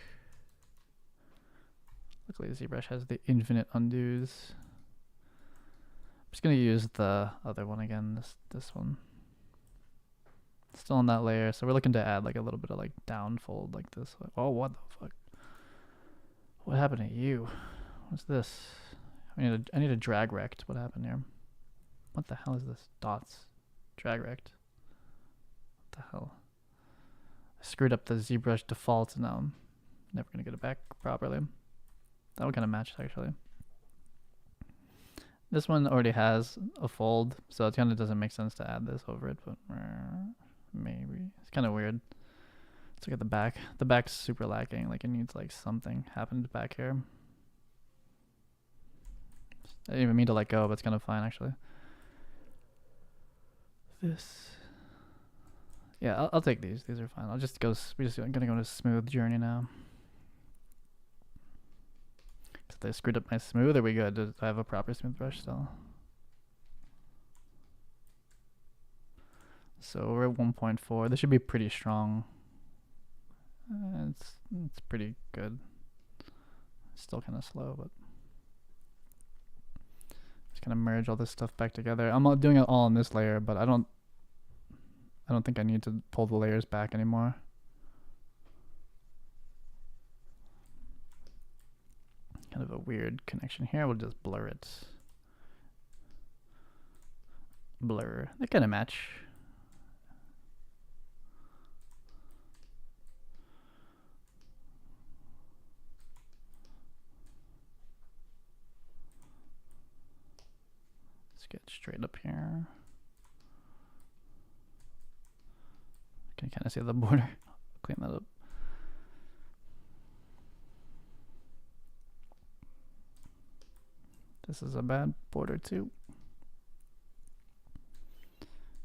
Luckily the ZBrush has the infinite undos. I'm just going to use the other one again, this one. Still on that layer, so we're looking to add like a little bit of like down fold like this. Oh, what the fuck? What happened to you? What's this? I need a drag rect. What happened here? What the hell is this? Dots. Drag rect. What the hell? I screwed up the ZBrush default and now I'm never gonna get it back properly. That would kind of match actually. This one already has a fold, so it kind of doesn't make sense to add this over it, but maybe. It's kind of weird. Let's look at the back. The back's super lacking. Like it needs like something happened back here. I didn't even mean to let go, but it's kind of fine actually. this. Yeah, I'll take these. These are fine. We're just gonna go on a smooth journey now. So they screwed up my smooth. Are we good? Do I have a proper smooth brush still? So we're at 1.4. This should be pretty strong. It's pretty good. Still kind of slow, but just gonna merge all this stuff back together. I'm not doing it all in this layer, but I don't think I need to pull the layers back anymore. Kind of a weird connection here. We'll just blur it. Blur. They kind of match. Let's get straight up here. Can you kind of see the border? Clean that up. This is a bad border too.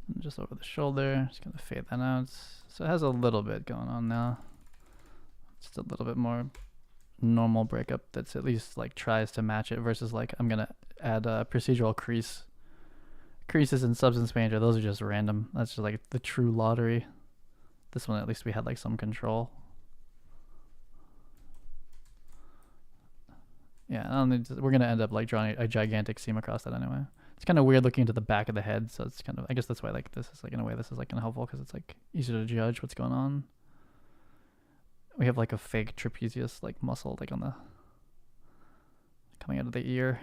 And just over the shoulder, just gonna fade that out. So it has a little bit going on now. Just a little bit more normal breakup that's at least like tries to match it versus like I'm gonna add a procedural creases in Substance Painter. Those are just random. That's just like the true lottery. This one at least we had like some control. Yeah, we're gonna end up like drawing a gigantic seam across that anyway. It's kind of weird looking into the back of the head, so it's kind of, I guess that's why like this is like in a way this is like kind of helpful because it's like easier to judge what's going on. We have like a fake trapezius like muscle like on the coming out of the ear.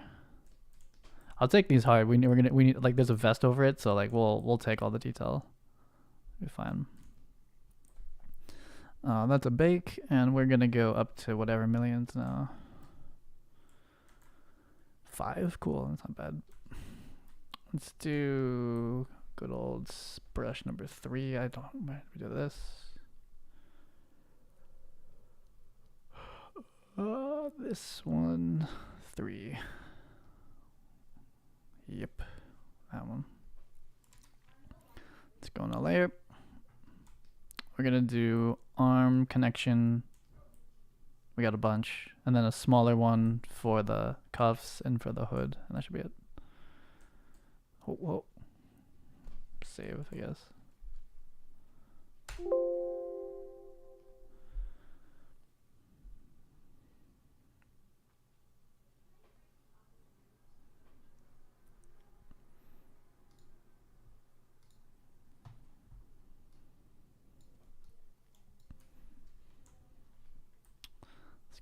I'll take these hard. We need like there's a vest over it, so like we'll take all the detail. Be fine. That's a bake, and we're gonna go up to whatever millions now. 5, cool. That's not bad. Let's do good old brush number 3. I don't. Where did we do this? This one, 3. Yep, that one. Let's go in a layer. We're gonna do arm connection. We got a bunch, and then a smaller one for the cuffs and for the hood, and that should be it. Whoa, whoa. Save, I guess.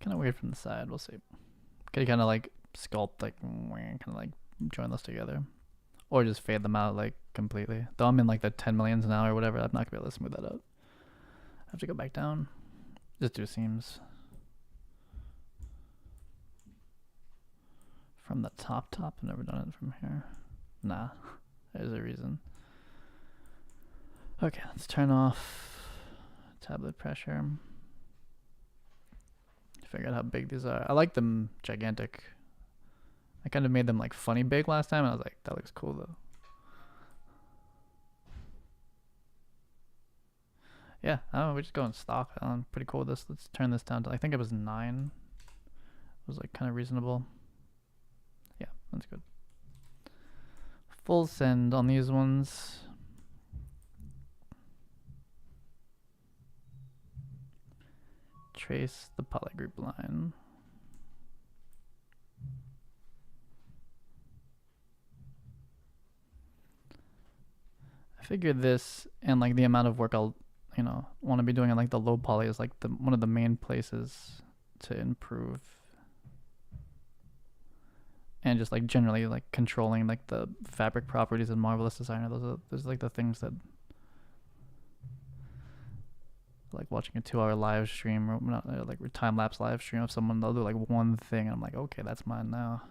Kind of weird from the side. We'll see. Can you kind of like sculpt, like kind of like join those together, or just fade them out like completely. Though I'm in like the 10 millions now or whatever, I'm not gonna be able to smooth that out. I have to go back down. Just do seams from the top. I've never done it from here. Nah, there's a reason. Okay, let's turn off tablet pressure. Figure out how big these are. I like them gigantic. I kind of made them like funny big last time, and I was like, that looks cool though. Yeah, oh, we're just going stock. I'm pretty cool with this. Let's turn this down to, I think it was 9. It was like kind of reasonable. Yeah, that's good. Full send on these ones. Trace the polygroup line. I figured this and like the amount of work I'll, want to be doing on like the low poly is like one of the main places to improve. And just like generally like controlling like the fabric properties in Marvelous Designer. Those are like the things that, like watching a 2-hour live stream or not, like time-lapse live stream of someone, they'll do like one thing and I'm like, okay, that's mine now.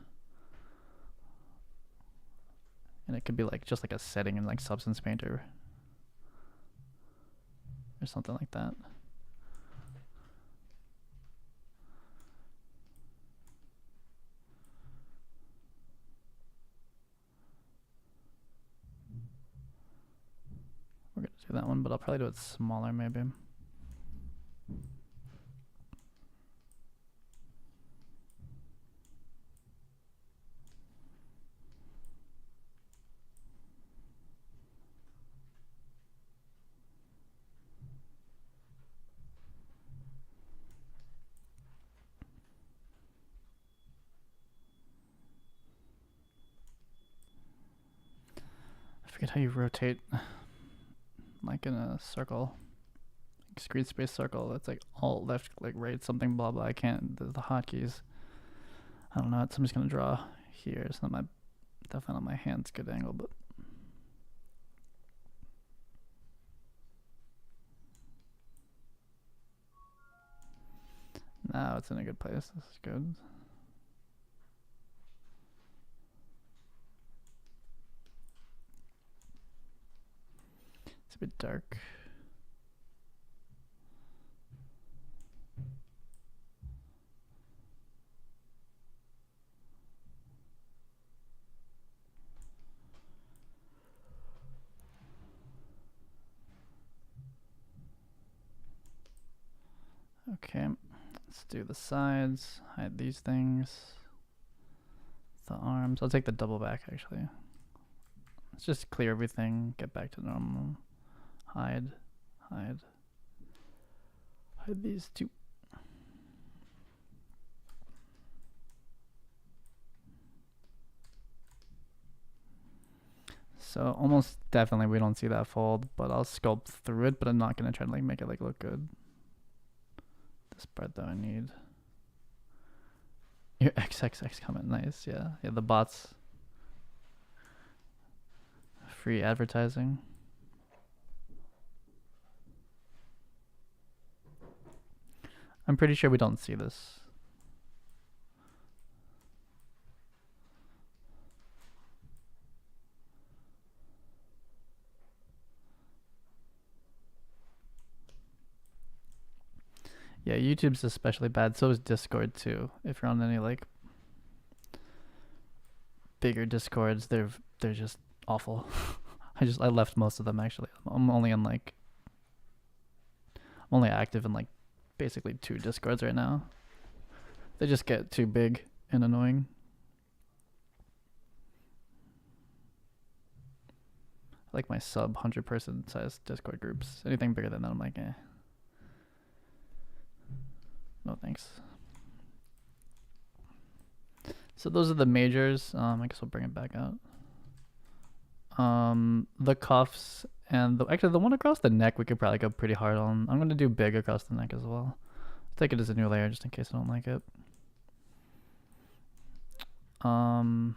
And it could be like just like a setting in like Substance Painter or something like that. but I'll probably do it smaller maybe. I forget how you rotate, like in a circle, like screen space circle. That's like alt, left, click, right, something, blah blah. I can't. The hotkeys. I don't know. So I'm just gonna draw here. It's not my, definitely not my hand's good angle, but. Now it's in a good place. This is good. It's a bit dark. Okay, let's do the sides, hide these things, the arms. I'll take the double back actually. Let's just clear everything, get back to normal. Hide these two. So almost definitely we don't see that fold, but I'll sculpt through it, but I'm not gonna try to like make it like look good. This part though I need. Your XXX comment, nice, yeah. Yeah, the bots. Free advertising. I'm pretty sure we don't see this. Yeah, YouTube's especially bad. So is Discord too. If you're on any like bigger Discords, they're just awful. I left most of them actually. I'm only active in like basically 2 Discords right now. They just get too big and annoying. I like my sub 100-person size Discord groups. Anything bigger than that, I'm like, eh. No thanks. So those are the majors. I guess we'll bring it back out. The cuffs and actually the one across the neck we could probably go pretty hard on. I'm gonna do big across the neck as well. I'll take it as a new layer just in case I don't like it. And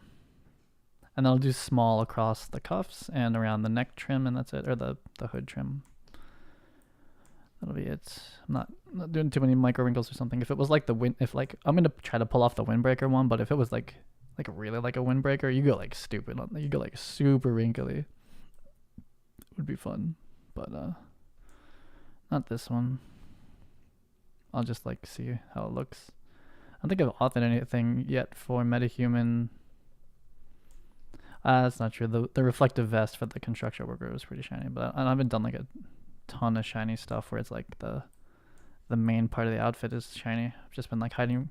I'll do small across the cuffs and around the neck trim, and that's it, or the hood trim. That'll be it. I'm not doing too many micro wrinkles or something. If it was like the wind, if like I'm gonna try to pull off the windbreaker one, but if it was like really like a windbreaker, you go like stupid on, you go like super wrinkly. It would be fun, but not this one. I'll just like see how it looks. I don't think I've authored anything yet for MetaHuman. That's not true. The reflective vest for the construction worker was pretty shiny, but I haven't done like a ton of shiny stuff where it's like the main part of the outfit is shiny. I've just been like hiding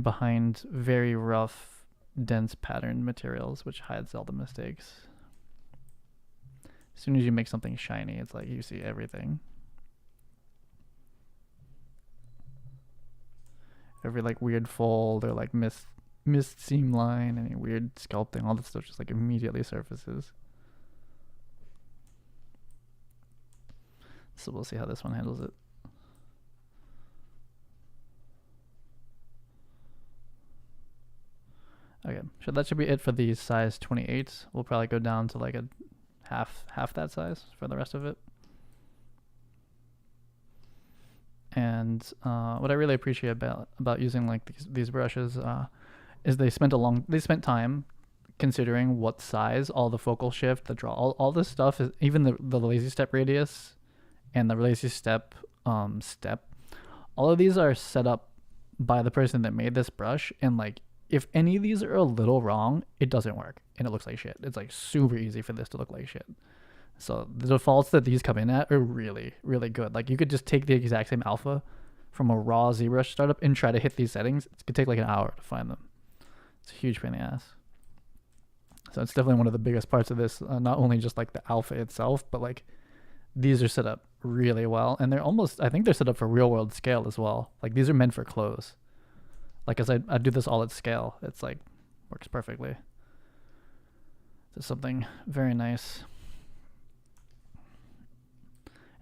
behind very rough, dense patterned materials, which hides all the mistakes. As soon as you make something shiny, it's like you see everything. Every like weird fold or like missed seam line, any weird sculpting, all this stuff just like immediately surfaces. So we'll see how this one handles it. Okay, so that should be it for the size 28. We'll probably go down to like a half that size for the rest of it. And what I really appreciate about using like these brushes is they spent time considering what size, all the focal shift, the draw, all this stuff is, even the lazy step radius and the lazy step all of these are set up by the person that made this brush, and like if any of these are a little wrong, it doesn't work and it looks like shit. It's like super easy for this to look like shit. So the defaults that these come in at are really, really good. Like you could just take the exact same alpha from a raw ZBrush startup and try to hit these settings. It could take like an hour to find them. It's a huge pain in the ass. So it's definitely one of the biggest parts of this. Not only just like the alpha itself, but like these are set up really well, and they're almost, I think they're set up for real world scale as well. Like these are meant for clothes. Like as I do this all at scale, it's like works perfectly. It's something very nice.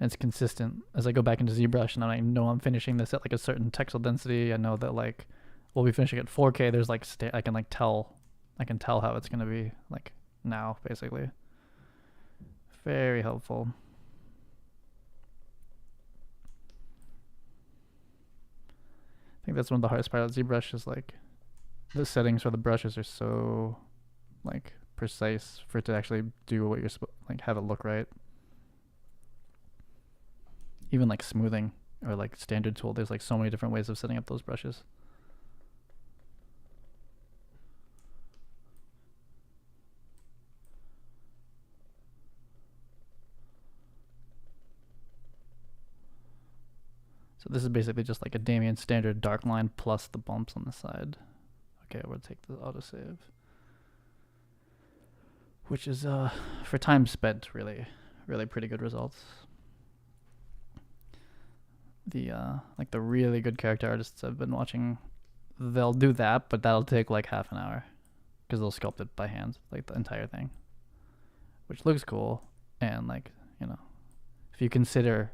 And it's consistent. As I go back into ZBrush and I know I'm finishing this at like a certain texel density, I know that like we'll be finishing at 4K. There's like I can tell how it's gonna be like now, basically. Very helpful. I think that's one of the hardest parts of ZBrush is like the settings for the brushes are so like precise for it to actually do what you're supposed, like have it look right. Even like smoothing or like standard tool, there's like so many different ways of setting up those brushes. So this is basically just like a Damien standard dark line plus the bumps on the side. Okay, we'll take the autosave. Which is, for time spent, really, really pretty good results. The, like the really good character artists I've been watching, they'll do that, but that'll take like half an hour. Because they'll sculpt it by hand, like the entire thing. Which looks cool, and like, you know, if you consider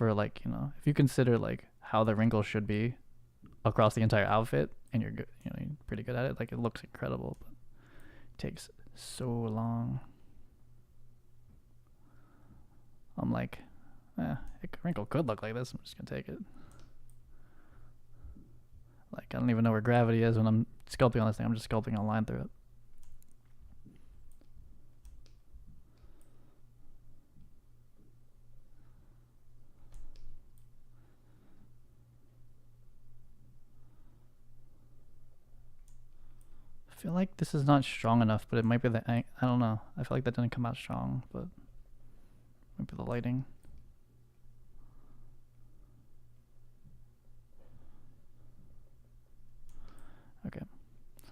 if you consider like how the wrinkles should be across the entire outfit, and you're good, you know, you're pretty good at it, like it looks incredible, but it takes so long. I'm like, a wrinkle could look like this. I'm just gonna take it. Like I don't even know where gravity is when I'm sculpting on this thing. I'm just sculpting a line through it. I feel like this is not strong enough, but it might be the, I don't know. I feel like that didn't come out strong, but it might be the lighting. Okay.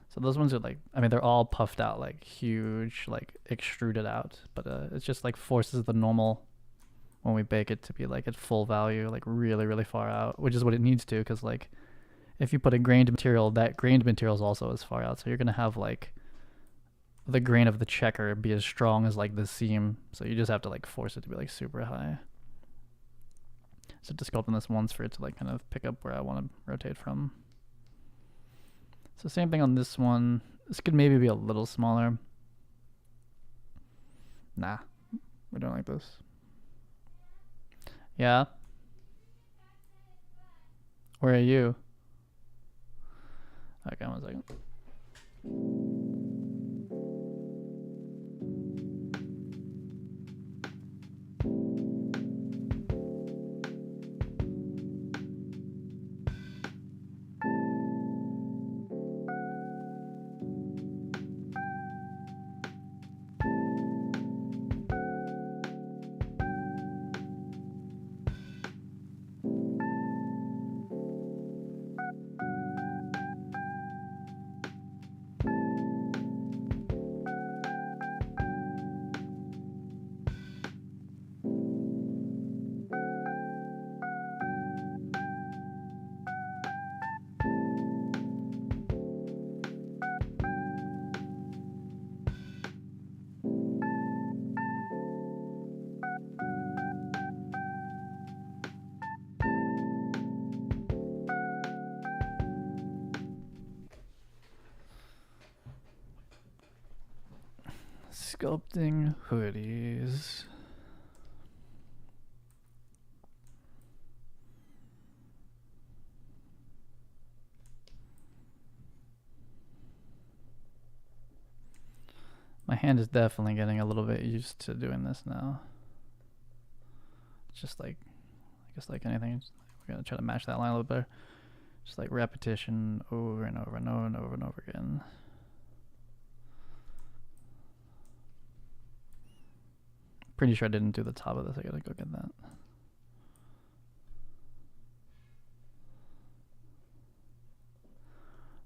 So those ones are like, I mean, they're all puffed out, like huge, like extruded out, but it's just like forces the normal when we bake it to be like at full value, like really, really far out, which is what it needs to, because like if you put a grained material, that grained material is also as far out. So you're going to have like the grain of the checker be as strong as like the seam. So you just have to like force it to be like super high. So just sculpting this once for it to like kind of pick up where I want to rotate from. So same thing on this one. This could maybe be a little smaller. Nah, we don't like this. Yeah. Where are you? Okay, 1 second. Sculpting hoodies. My hand is definitely getting a little bit used to doing this now. It's just like, I guess like anything, we're gonna try to match that line a little better. Just like repetition over and over and over and over and over again. Pretty sure I didn't do the top of this. I gotta go get that.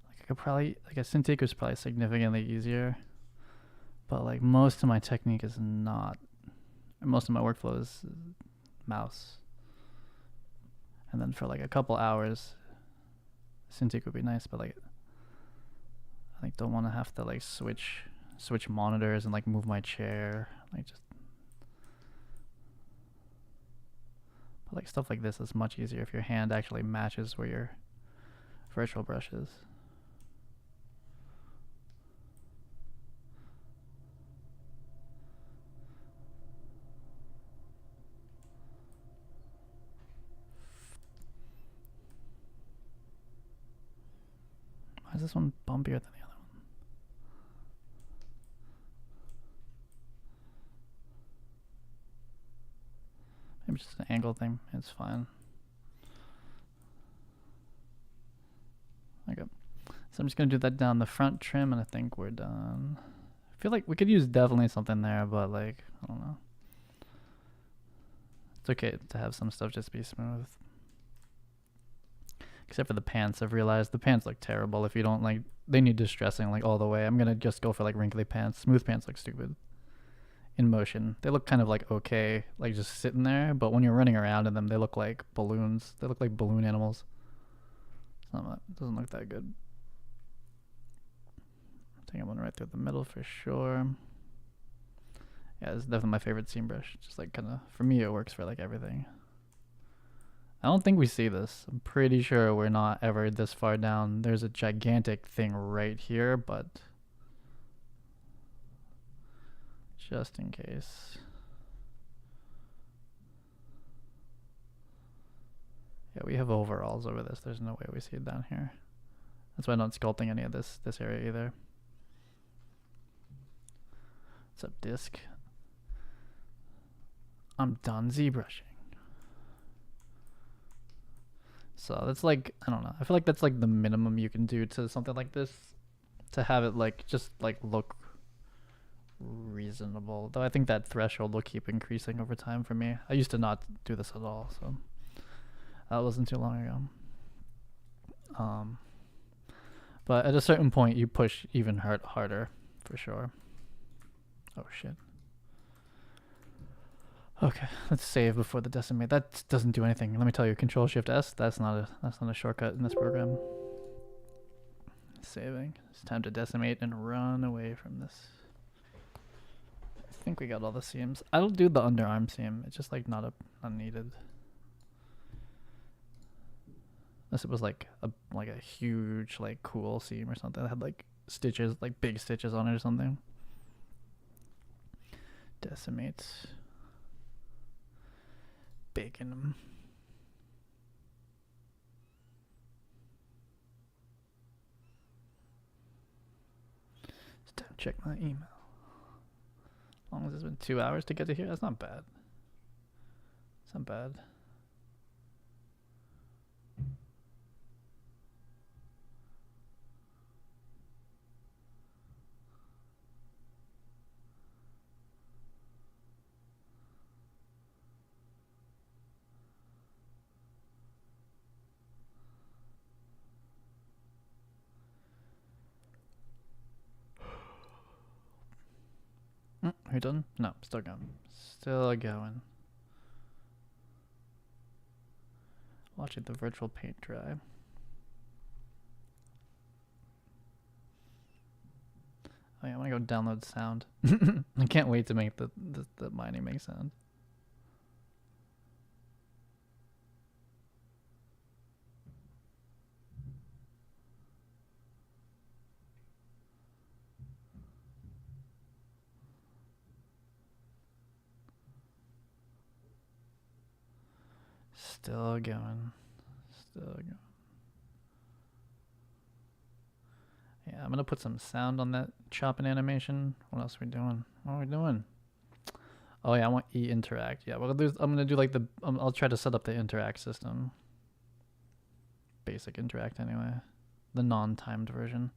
Like I could probably, like a Cine Tracer is probably significantly easier, but like most of my technique is not, most of my workflow is mouse. And then for like a couple hours, Cine Tracer would be nice, but like I like don't want to have to like switch monitors and like move my chair, like just. But like stuff like this is much easier if your hand actually matches where your virtual brush is. Why is this one bumpier than the other one? Maybe just an angle thing. It's fine. Okay. So I'm just going to do that down the front trim, and I think we're done. I feel like we could use definitely something there, but like, I don't know. It's okay to have some stuff just be smooth. Except for the pants. I've realized the pants look terrible if you don't like, they need distressing like all the way. I'm going to just go for like wrinkly pants. Smooth pants look stupid. In motion, they look kind of like okay, like just sitting there, but when you're running around in them, they look like balloons. They look like balloon animals. It doesn't look that good. I think I'm going right through the middle for sure. Yeah, this is definitely my favorite seam brush. Just like kind of, for me, it works for like everything. I don't think we see this. I'm pretty sure we're not ever this far down. There's a gigantic thing right here, but just in case. Yeah, we have overalls over this. There's no way we see it down here. That's why I'm not sculpting any of this area either. What's up, disc? I'm done ZBrushing. So that's like, I don't know. I feel like that's like the minimum you can do to something like this to have it like just like look reasonable. Though I think that threshold will keep increasing over time for me. I used to not do this at all, so that wasn't too long ago. But at a certain point you push even harder for sure. Oh shit. Okay, let's save before the decimate. That doesn't do anything. Let me tell you, Control Shift S, that's not a shortcut in this program. Saving. It's time to decimate and run away from this. I think we got all the seams. I don't do the underarm seam. It's just like not needed. Unless it was like a huge like cool seam or something that had like stitches, like big stitches on it or something. Decimate. Baking them. It's time to check my email. As long as it's been 2 hours to get to here, that's not bad. It's not bad. Are you done? No, still going. Still going. Watching the virtual paint dry. Oh yeah, I'm gonna go download sound. I can't wait to make the mining make sound. Still going. Still going. Yeah, I'm gonna put some sound on that chopping animation. What else are we doing? What are we doing? Oh yeah, I want interact. Yeah, well, I'm gonna do like the. I'll try to set up the interact system. Basic interact anyway, the non-timed version.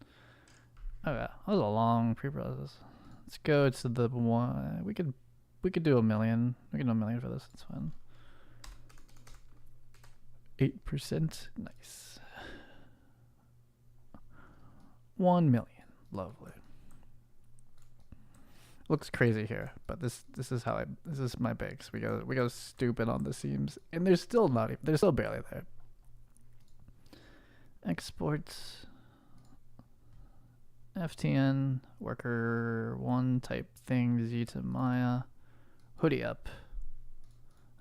Oh yeah, that was a long pre-process. Let's go to the one. We could we could do 1 million. We can do 1 million for this. It's fine. 8%. Nice. 1 million. Lovely. Looks crazy here, but this is my bakes. We go stupid on the seams, and they're still not even, they're still barely there. Export FTN worker 1 type thing Z to Maya. Hoodie up.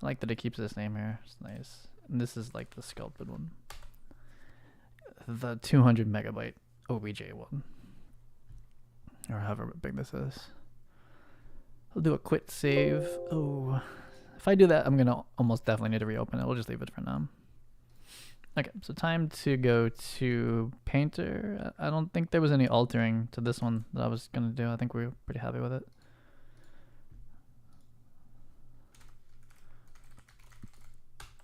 I like that it keeps this name here. It's nice. And this is like the sculpted one. The 200 megabyte OBJ one. Or however big this is. I'll do a quit save. Oh, if I do that, I'm gonna almost definitely need to reopen it. We'll just leave it for now. Okay, so time to go to Painter. I don't think there was any altering to this one that I was gonna do. I think we were pretty happy with it.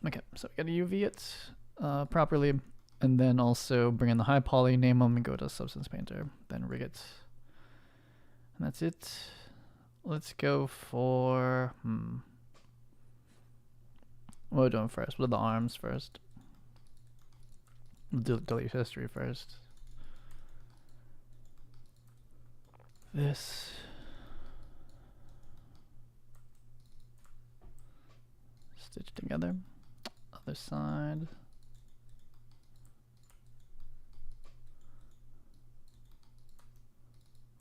Okay, so we gotta UV it properly, and then also bring in the high poly, name them, and go to Substance Painter. Then rig it, and that's it. Let's go for what are we doing first? We'll do the arms first. We'll do delete history first. This. Stitch together. Other side.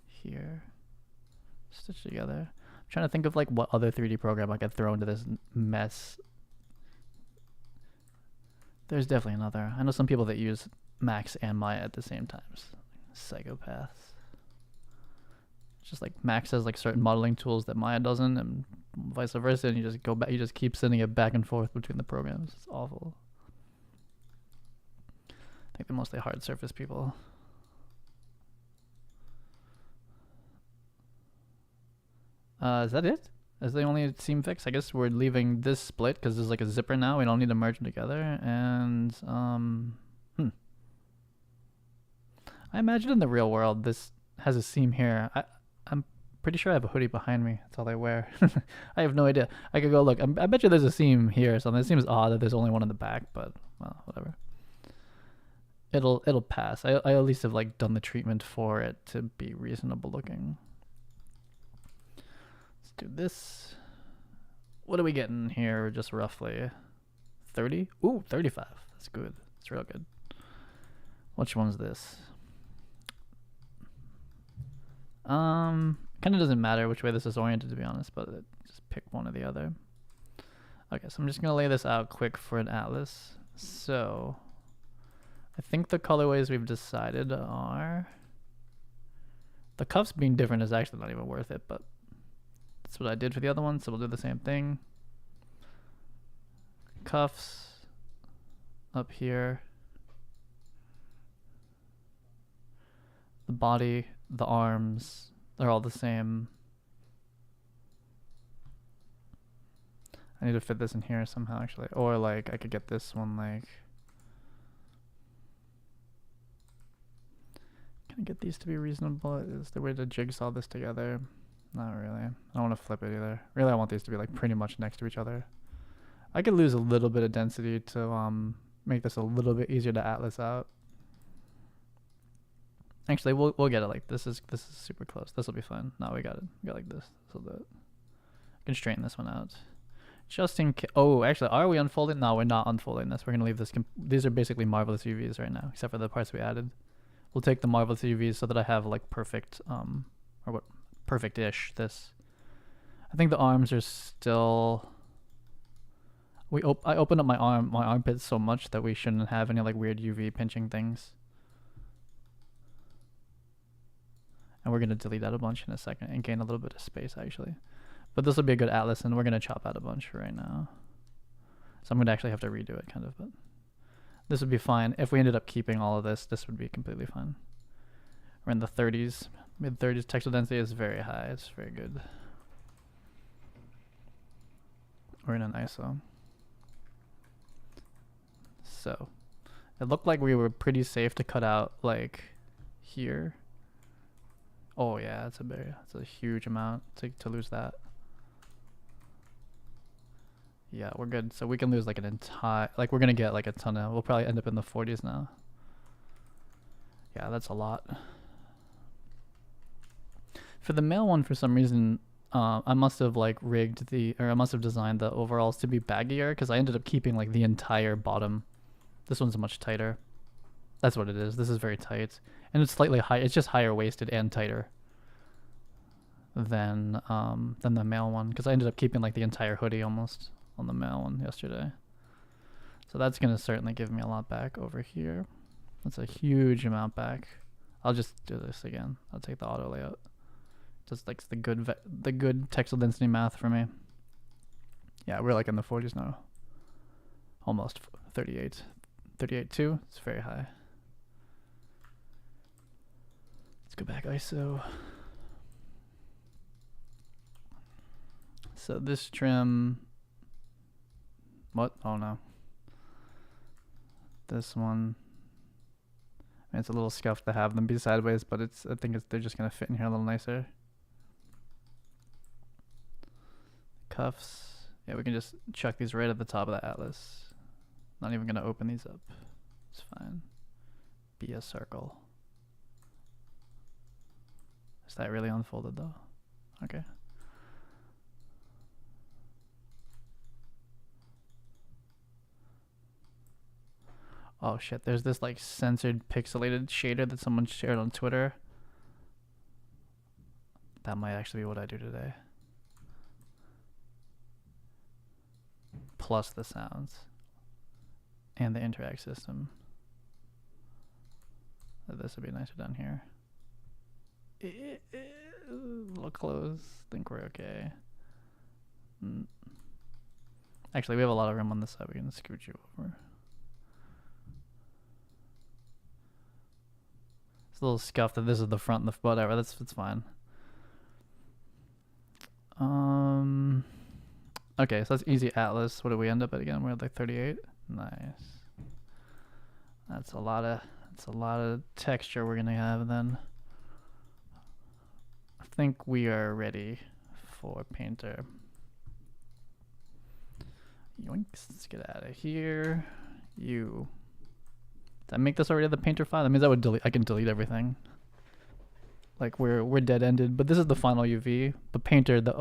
Here. Stitch together. I'm trying to think of like what other 3D program I could throw into this mess. There's definitely another. I know some people that use Max and Maya at the same time. Psychopaths. It's just like Max has like certain modeling tools that Maya doesn't, and vice versa, and you just go back, you just keep sending it back and forth between the programs. It's awful. I think they're mostly hard surface people. Is that it? Is the only seam fix? I guess we're leaving this split because there's like a zipper now. We don't need to merge them together. And I imagine in the real world this has a seam here. I'm pretty sure I have a hoodie behind me. That's all I wear. I have no idea. I could go look. I bet you there's a seam here or something. It seems odd that there's only one in the back, but well, whatever. It'll pass. I at least have like done the treatment for it to be reasonable looking. Do this. What are we getting here? Just roughly 30? Ooh, 35. That's good. That's real good. Which one's this? Kind of doesn't matter which way this is oriented, to be honest, but just pick one or the other. Okay, so I'm just gonna lay this out quick for an atlas. So I think the colorways we've decided are, the cuffs being different is actually not even worth it, but that's what I did for the other one, so we'll do the same thing. Cuffs up here. The body, the arms, they're all the same. I need to fit this in here somehow, actually. Or like I could get this one like, can I get these to be reasonable? Is there a way to jigsaw this together? Not really. I don't want to flip it either. Really, I want these to be like pretty much next to each other. I could lose a little bit of density to make this a little bit easier to atlas out. Actually, we'll get it like this is super close. This will be fine. No, we got it. We got like this. This will do it. I can straighten this one out. Just in case. Oh, actually, are we unfolding? No, we're not unfolding this. We're gonna leave this. These are basically marvelous UVs right now, except for the parts we added. We'll take the marvelous UVs so that I have like perfect or what. Perfect-ish. This, I think the arms are still. I opened up my armpits so much that we shouldn't have any like weird UV pinching things. And we're gonna delete out a bunch in a second and gain a little bit of space actually. But this will be a good atlas, and we're gonna chop out a bunch right now. So I'm gonna actually have to redo it kind of, but this would be fine. If we ended up keeping all of this, this would be completely fine. We're in the 30s. Mid-30s. Textile density is very high. It's very good. We're in an ISO. So it looked like we were pretty safe to cut out like here. Oh yeah, it's a huge amount to lose that. Yeah, we're good. So we can lose like an entire, like we're gonna get like a ton of, we'll probably end up in the 40s now. Yeah, that's a lot. For the male one, for some reason, I must have like rigged I must have designed the overalls to be baggier because I ended up keeping like the entire bottom. This one's much tighter. That's what it is. This is very tight, and it's slightly high. It's just higher waisted and tighter than the male one because I ended up keeping like the entire hoodie almost on the male one yesterday. So that's gonna certainly give me a lot back over here. That's a huge amount back. I'll just do this again. I'll take the auto layout. Just like the good textile density math for me. Yeah, we're like in the 40s now. Almost 38. 38.2. It's very high. Let's go back ISO. So this trim. What? Oh no. This one. I mean, it's a little scuffed to have them be sideways, but I think they're just gonna fit in here a little nicer. Cuffs. Yeah, we can just chuck these right at the top of the atlas. Not even gonna open these up. It's fine. Be a circle. Is that really unfolded though? Okay. Oh shit, there's this like censored pixelated shader that someone shared on Twitter. That might actually be what I do today. Plus the sounds. And the interact system. This would be nicer down here. A little close. Think we're okay. Actually, we have a lot of room on this side. We can scooch you over. It's a little scuffed that this is the front and the whatever. It's fine. Okay, so that's easy atlas. What do we end up at again? We're at like 38. Nice. That's a lot of texture we're gonna have then. I think we are ready for painter. Yoinks, let's get out of here. Did I make this already the painter file? That means I can delete everything. Like we're dead ended, but this is the final UV. The painter, the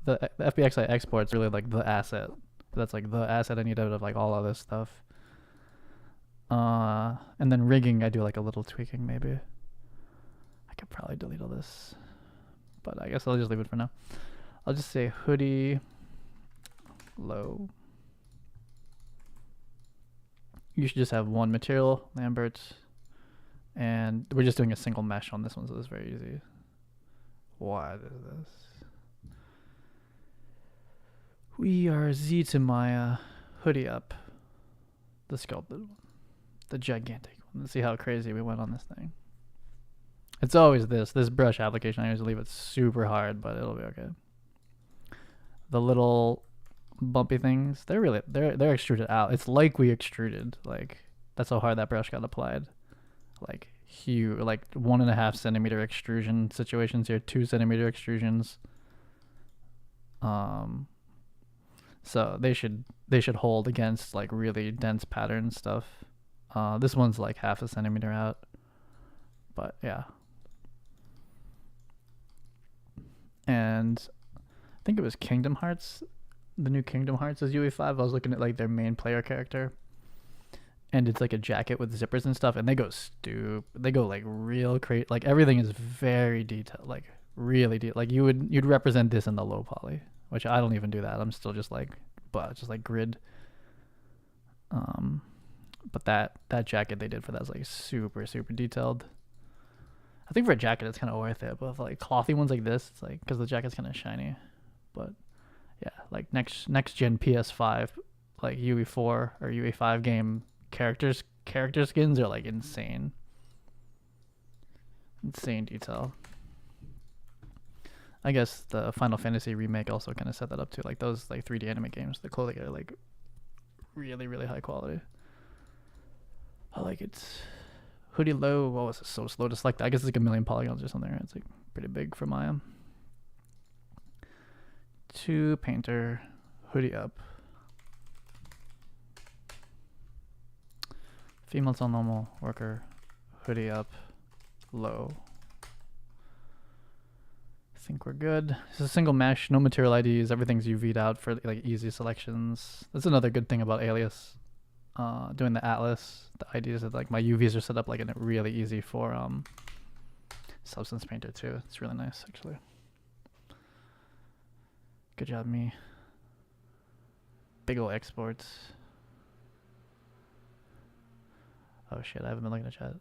FBX I export's really like the asset. That's like the asset I need out of like all of this stuff. And then rigging, I do like a little tweaking maybe. I could probably delete all this, but I guess I'll just leave it for now. I'll just say hoodie low. You should just have one material, Lambert, and we're just doing a single mesh on this one, so it's very easy. What is this? We are Z to Maya hoodie up. The sculpted one. The gigantic one. Let's see how crazy we went on this thing. It's always this brush application. I usually leave it super hard, but it'll be okay. The little bumpy things, they're extruded out. It's like we extruded. Like that's how hard that brush got applied. Like huge, like 1.5 centimeter extrusion situations here, 2 centimeter extrusions. So they should hold against like really dense pattern stuff. This one's like 0.5 centimeter out, but yeah. And I think it was Kingdom Hearts. The new Kingdom Hearts is UE5. I was looking at like their main player character, and it's like a jacket with zippers and stuff, and they go they go like real crazy. Like everything is very detailed, like really detailed. Like you'd represent this in the low poly, which I don't even do that. I'm still just like grid. But that jacket they did for that is like super detailed. I think for a jacket it's kind of worth it, but for like clothy ones like this, it's like because the jacket's kind of shiny. But yeah, like next gen PS5, like UE4 or UE5 game character skins are like insane detail. I guess the Final Fantasy remake also kind of set that up too. Like those like 3D anime games, the clothing are like really high quality. I like it. Hoodie low. What was it? So slow to select. I guess it's like 1 million polygons or something. Right? It's like pretty big for Maya. To painter, hoodie up. Female till normal, worker, hoodie up, low. I think we're good. It's a single mesh, no material IDs, everything's UV'd out for like easy selections. That's another good thing about Alias. Doing the Atlas, the idea is that like my UVs are set up like in it really easy for Substance Painter too. It's really nice actually. Good job, me. Big ol' exports. Oh shit, I haven't been looking at chat.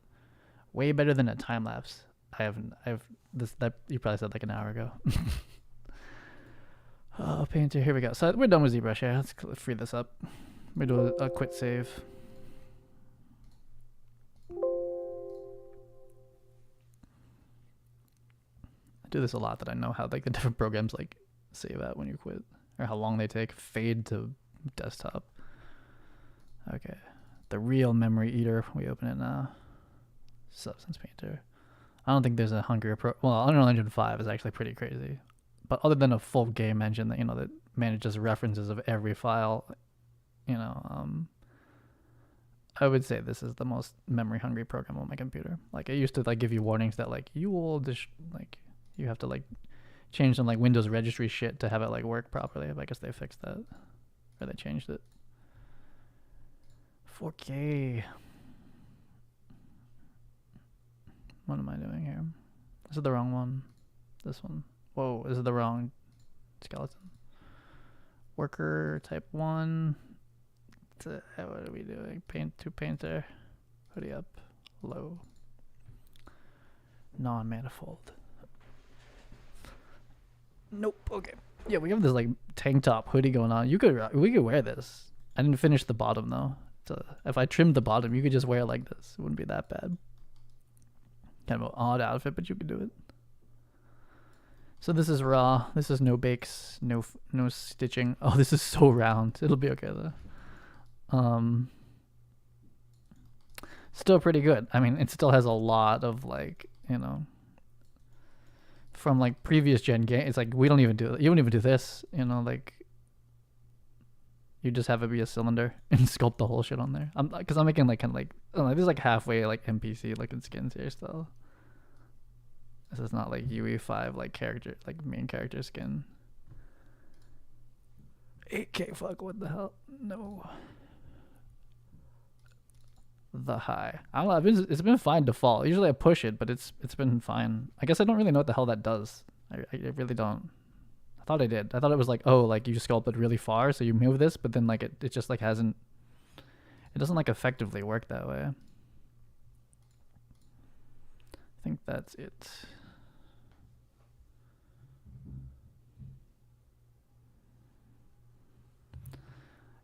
Way better than a time lapse. I've this that you probably said like an hour ago. Oh, Painter, here we go. So we're done with ZBrush here. Let's free this up. We do a quick save. I do this a lot that I know how like the different programs like save out when you quit or how long they take. Fade to desktop. Okay, the real memory eater. We open it now. Substance Painter. I don't think there's a hungrier well, Unreal Engine 5 is actually pretty crazy, but other than a full game engine that that manages references of every file, I would say this is the most memory hungry program on my computer. Like it used to like give you warnings that like you will just like you have to like change some like Windows registry shit to have it like work properly. I guess they fixed that or they changed it. 4K. What am I doing here? This is the wrong one. This one. Whoa, this is the wrong skeleton. Worker type 1. What are we doing? Paint to painter. Hoodie up. Low. Non-manifold. Nope. Okay. Yeah, we have this like tank top hoodie going on. We could wear this. I didn't finish the bottom though. So if I trimmed the bottom, you could just wear it like this. It wouldn't be that bad. Kind of an odd outfit, but you could do it. So this is raw. This is no bakes, no stitching. Oh, this is so round. It'll be okay though. Still pretty good. I mean, it still has a lot of like, from like previous gen game. It's like you don't even do this, like you just have it be a cylinder and sculpt the whole shit on there. Because I'm making like kind of like, I don't know, this is like halfway like NPC looking skins here still. This is not like UE5 like character, like main character skin. 8K, fuck, what the hell? No. The high. I don't know, it's been fine default. Usually I push it, but it's been fine. I guess I don't really know what the hell that does. I really don't. I thought I did. I thought it was like, oh, like you sculpted really far, so you move this, but then like it just like hasn't, it doesn't like effectively work that way. I think that's it.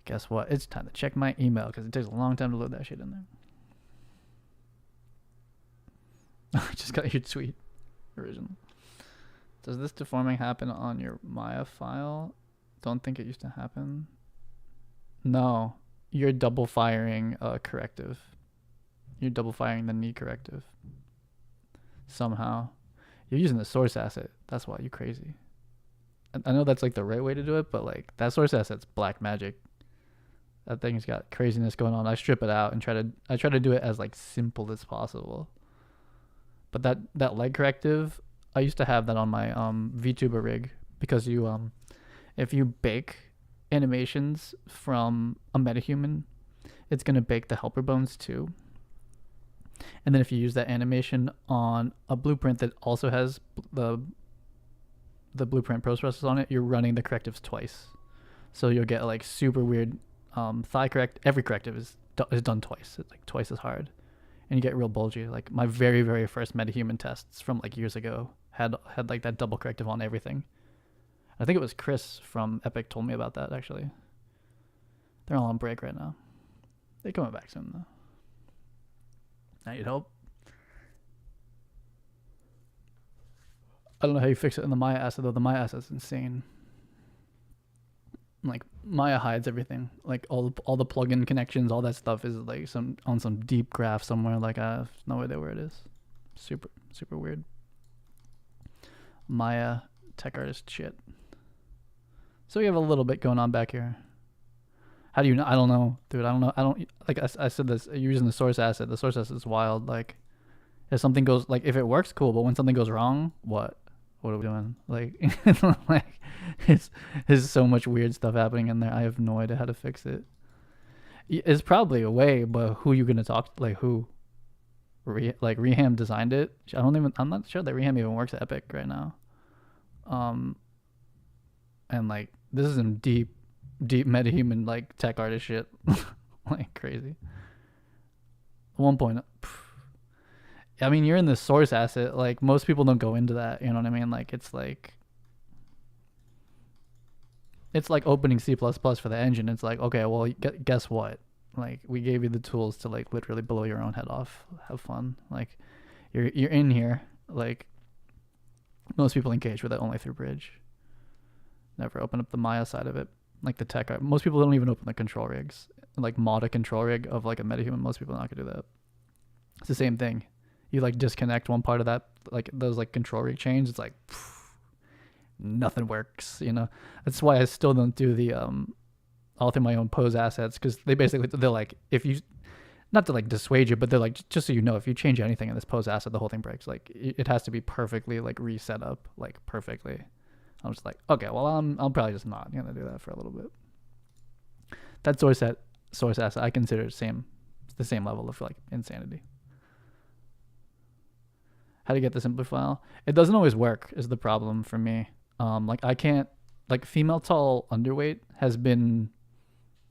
Guess what? It's time to check my email because it takes a long time to load that shit in there. I just got your tweet. Original. Does this deforming happen on your Maya file? Don't think it used to happen. No. You're double firing a corrective. You're double firing the knee corrective. Somehow. You're using the source asset. That's why you crazy. I know that's like the right way to do it, but like that source asset's black magic. That thing's got craziness going on. I strip it out and try to do it as like simple as possible. But that leg corrective, I used to have that on my VTuber rig because you if you bake animations from a MetaHuman, it's gonna bake the helper bones too. And then if you use that animation on a blueprint that also has the blueprint processes on it, you're running the correctives twice. So you'll get like super weird thigh correct. Every corrective is done twice. It's like twice as hard, and you get real bulgy. Like my very very first MetaHuman tests from like years ago had like that double corrective on everything. I think it was Chris from Epic told me about that actually. They're all on break right now. They're coming back soon though. I need help. I don't know how you fix it in the Maya asset though. The Maya asset's insane. Like Maya hides everything. Like all the plugin connections, all that stuff is like on some deep graph somewhere. Like I have no idea where it is. Super weird. Maya tech artist shit. So we have a little bit going on back here. How do you know? I don't know, dude. I don't know. I don't like. I said this. You're using the source asset. The source asset is wild. Like, if something goes like, if it works, cool. But when something goes wrong, what? What are we doing? Like, like, it's there's so much weird stuff happening in there. I have no idea how to fix it. It's probably a way, but who you gonna talk to? Like who? Like Reham designed it. I don't even. I'm not sure that Reham even works at Epic right now. Um, and like this is some deep MetaHuman like tech artist shit, like crazy. At one point, I mean, you're in the source asset. Like most people don't go into that. You know what I mean? Like it's like opening C++ for the engine. It's like, okay, well, guess what? Like we gave you the tools to like literally blow your own head off. Have fun. Like you're in here. Like most people engage with it only through Bridge. Never open up the Maya side of it. Like the tech art. Most people don't even open the control rigs. Like mod a control rig of like a MetaHuman. Most people are not gonna do that. It's the same thing. You like disconnect one part of that, like those like control rig chains. It's like nothing works. You know. That's why I still don't do the all through my own pose assets, because they're like, if you, not to like dissuade you, but they're like, just so you know, if you change anything in this pose asset, the whole thing breaks. Like it has to be perfectly like reset up, like perfectly. I'm just like, okay, well, I'm probably just not gonna do that for a little bit. That source asset I consider the same level of like insanity. How to get the simpler file? It doesn't always work is the problem for me. Like I can't, like female tall underweight has been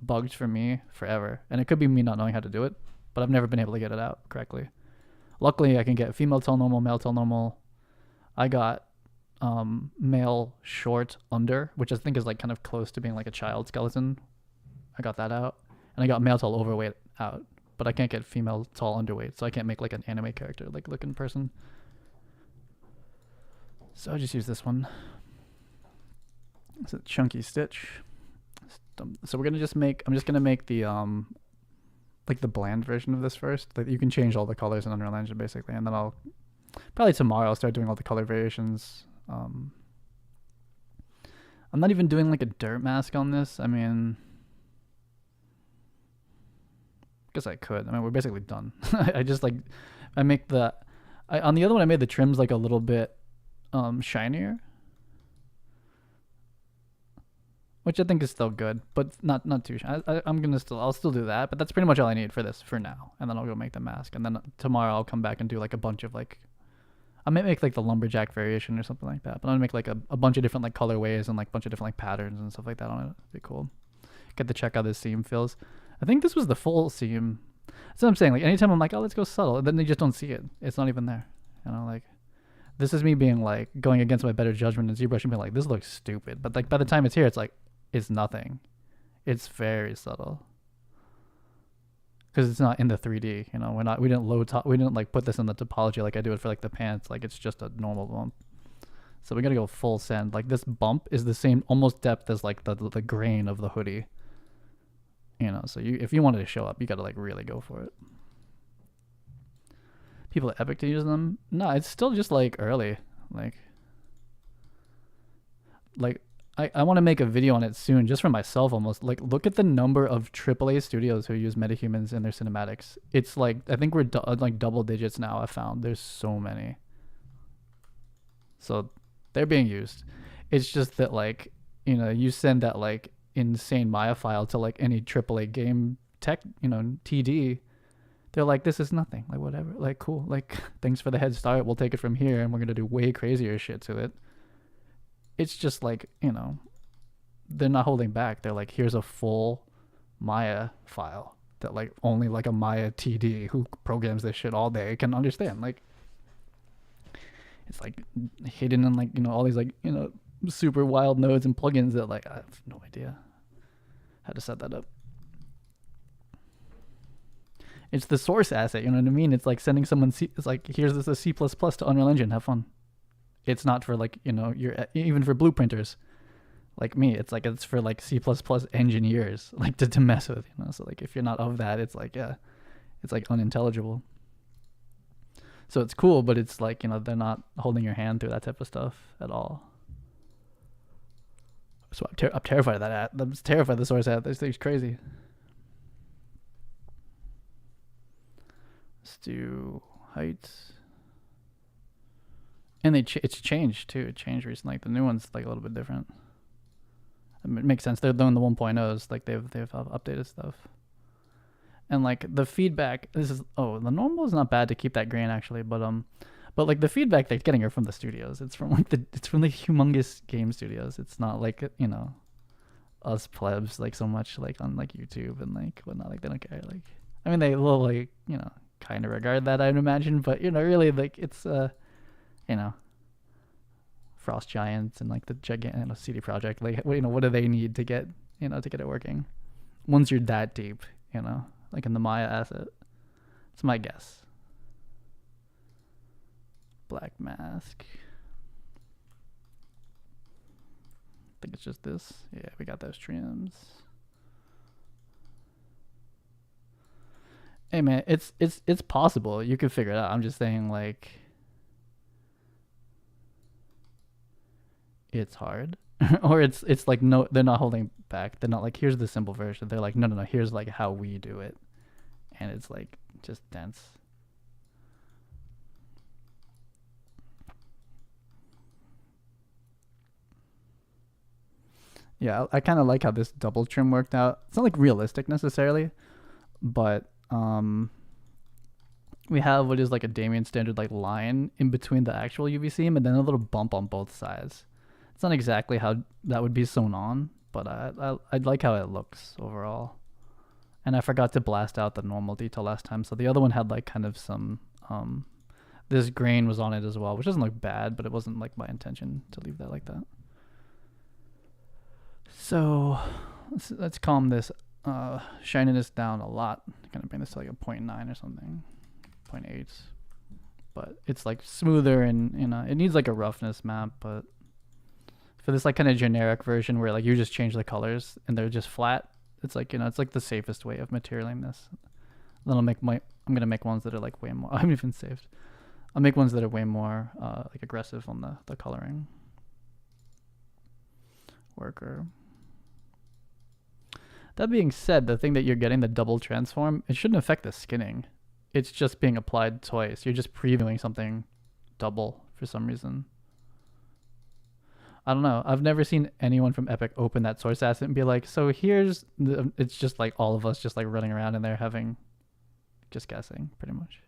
bugged for me forever, and it could be me not knowing how to do it, but I've never been able to get it out correctly. Luckily I can get female tall normal, male tall normal. I got male short under, which I think is like kind of close to being like a child skeleton. I got that out, and I got male tall overweight out, but I can't get female tall underweight, so I can't make like an anime character like looking person. So I just use this one. It's a chunky stitch. So we're gonna just make, I'm just gonna make the like the bland version of this first. Like you can change all the colors in Unreal Engine basically, and then I'll probably tomorrow I'll start doing all the color variations. I'm not even doing like a dirt mask on this. I mean, I guess I could. I mean, we're basically done. I just like, I make the, on the other one I made the trims like a little bit shinier, which I think is still good, but not too shiny. I'll still do that, but that's pretty much all I need for this for now. And then I'll go make the mask, and then tomorrow I'll come back and do like a bunch of like, I might make like the lumberjack variation or something like that, but I'm gonna make like a bunch of different like colorways and like a bunch of different like patterns and stuff like that on it. It'd be cool. Get to check how this seam feels. I think this was the full seam. That's what I'm saying. Like anytime I'm like, oh, let's go subtle, and then they just don't see it. It's not even there. You know, like this is me being like going against my better judgment and ZBrush and being like, this looks stupid. But like by the time it's here, it's like, it's nothing. It's very subtle. Because it's not in the 3D, you know, we didn't like put this in the topology like I do it for like the pants. Like it's just a normal bump. So we gotta go full send. Like this bump is the same almost depth as like the grain of the hoodie. You know, so if you wanted to show up, you gotta like really go for it. People at Epic to use them? No, it's still just like early. Like I want to make a video on it soon, just for myself almost. Like, look at the number of AAA studios who use MetaHumans in their cinematics. It's like, I think we're like double digits now, I found. There's so many. So they're being used. It's just that like, you know, you send that like insane Maya file to like any AAA game tech, you know, TD. They're like, this is nothing. Like, whatever. Like, cool. Like, thanks for the head start. We'll take it from here, and we're going to do way crazier shit to it. It's just like, you know, they're not holding back. They're like, here's a full Maya file that like only like a Maya TD who programs this shit all day can understand. Like, it's like hidden in like, you know, all these like, you know, super wild nodes and plugins that like, I have no idea how to set that up. It's the source asset, you know what I mean? It's like sending someone it's like, here's this a C++ to Unreal Engine, have fun. It's not for like, you know, even for blueprinters like me. It's like, it's for like C++ engineers, like to mess with, you know. So like if you're not of that, it's like, yeah, it's like unintelligible. So it's cool, but it's like, you know, they're not holding your hand through that type of stuff at all. So I'm terrified of that ad. I'm terrified of the source ad. This thing's crazy. Let's do height. And it's changed too. It changed recently. Like the new one's like a little bit different. It makes sense. They're doing the 1.0s. Like they've updated stuff. And like the feedback, the normal is not bad to keep that grain actually, but like the feedback they're getting are from the studios. It's from the humongous game studios. It's not like, you know, us plebs like so much like on like YouTube and like whatnot. Like they don't care. Like I mean they will like, you know, kind of regard that I'd imagine, but you know really like it's you know, Frost Giants and like the gigantic CD Projekt, like you know, what do they need to get, you know, to get it working? Once you're that deep, you know, like in the Maya asset, it's my guess. Black mask. I think it's just this. Yeah, we got those trims. Hey man, it's possible. You could figure it out. I'm just saying like it's hard. Or it's like no, they're not holding back. They're not like here's the simple version. They're like no, here's like how we do it. And it's like just dense. Yeah, I kind of like how this double trim worked out. It's not like realistic necessarily, but we have what is like a Damien standard like line in between the actual UV seam and then a little bump on both sides. It's not exactly how that would be sewn on, but I'd like how it looks overall. And I forgot to blast out the normal detail last time, so the other one had like kind of some this grain was on it as well, which doesn't look bad, but it wasn't like my intention to leave that like that. So let's calm this shininess down a lot. Kind of bring this to like a 0.9 or something, 0.8. But it's like smoother and you know it needs like a roughness map, but for this like kind of generic version where like you just change the colors and they're just flat, it's like, you know, it's like the safest way of materialing this. Then I'm gonna make ones that are like way more. I haven't even saved. I'll make ones that are way more like aggressive on the coloring. Worker. That being said, the thing that you're getting, the double transform, it shouldn't affect the skinning. It's just being applied twice. You're just previewing something double for some reason. I don't know. I've never seen anyone from Epic open that source asset and be like, so here's the, it's just like all of us just like running around in there having, just guessing pretty much.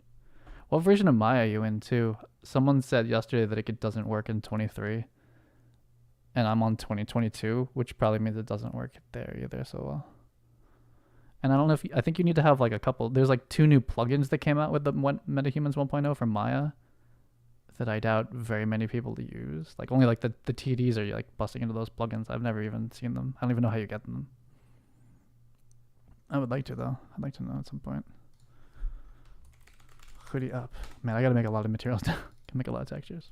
What version of Maya are you in too? Someone said yesterday that it doesn't work in 23 and I'm on 2022, which probably means it doesn't work there either so well. And I don't know if, I think you need to have like a couple, there's like 2 new plugins that came out with the MetaHumans 1.0 for Maya that I doubt very many people to use. Like only like the TDs are like busting into those plugins. I've never even seen them. I don't even know how you get them. I would like to though. I'd like to know at some point. Hoodie up. Man, I gotta make a lot of materials now. Can make a lot of textures.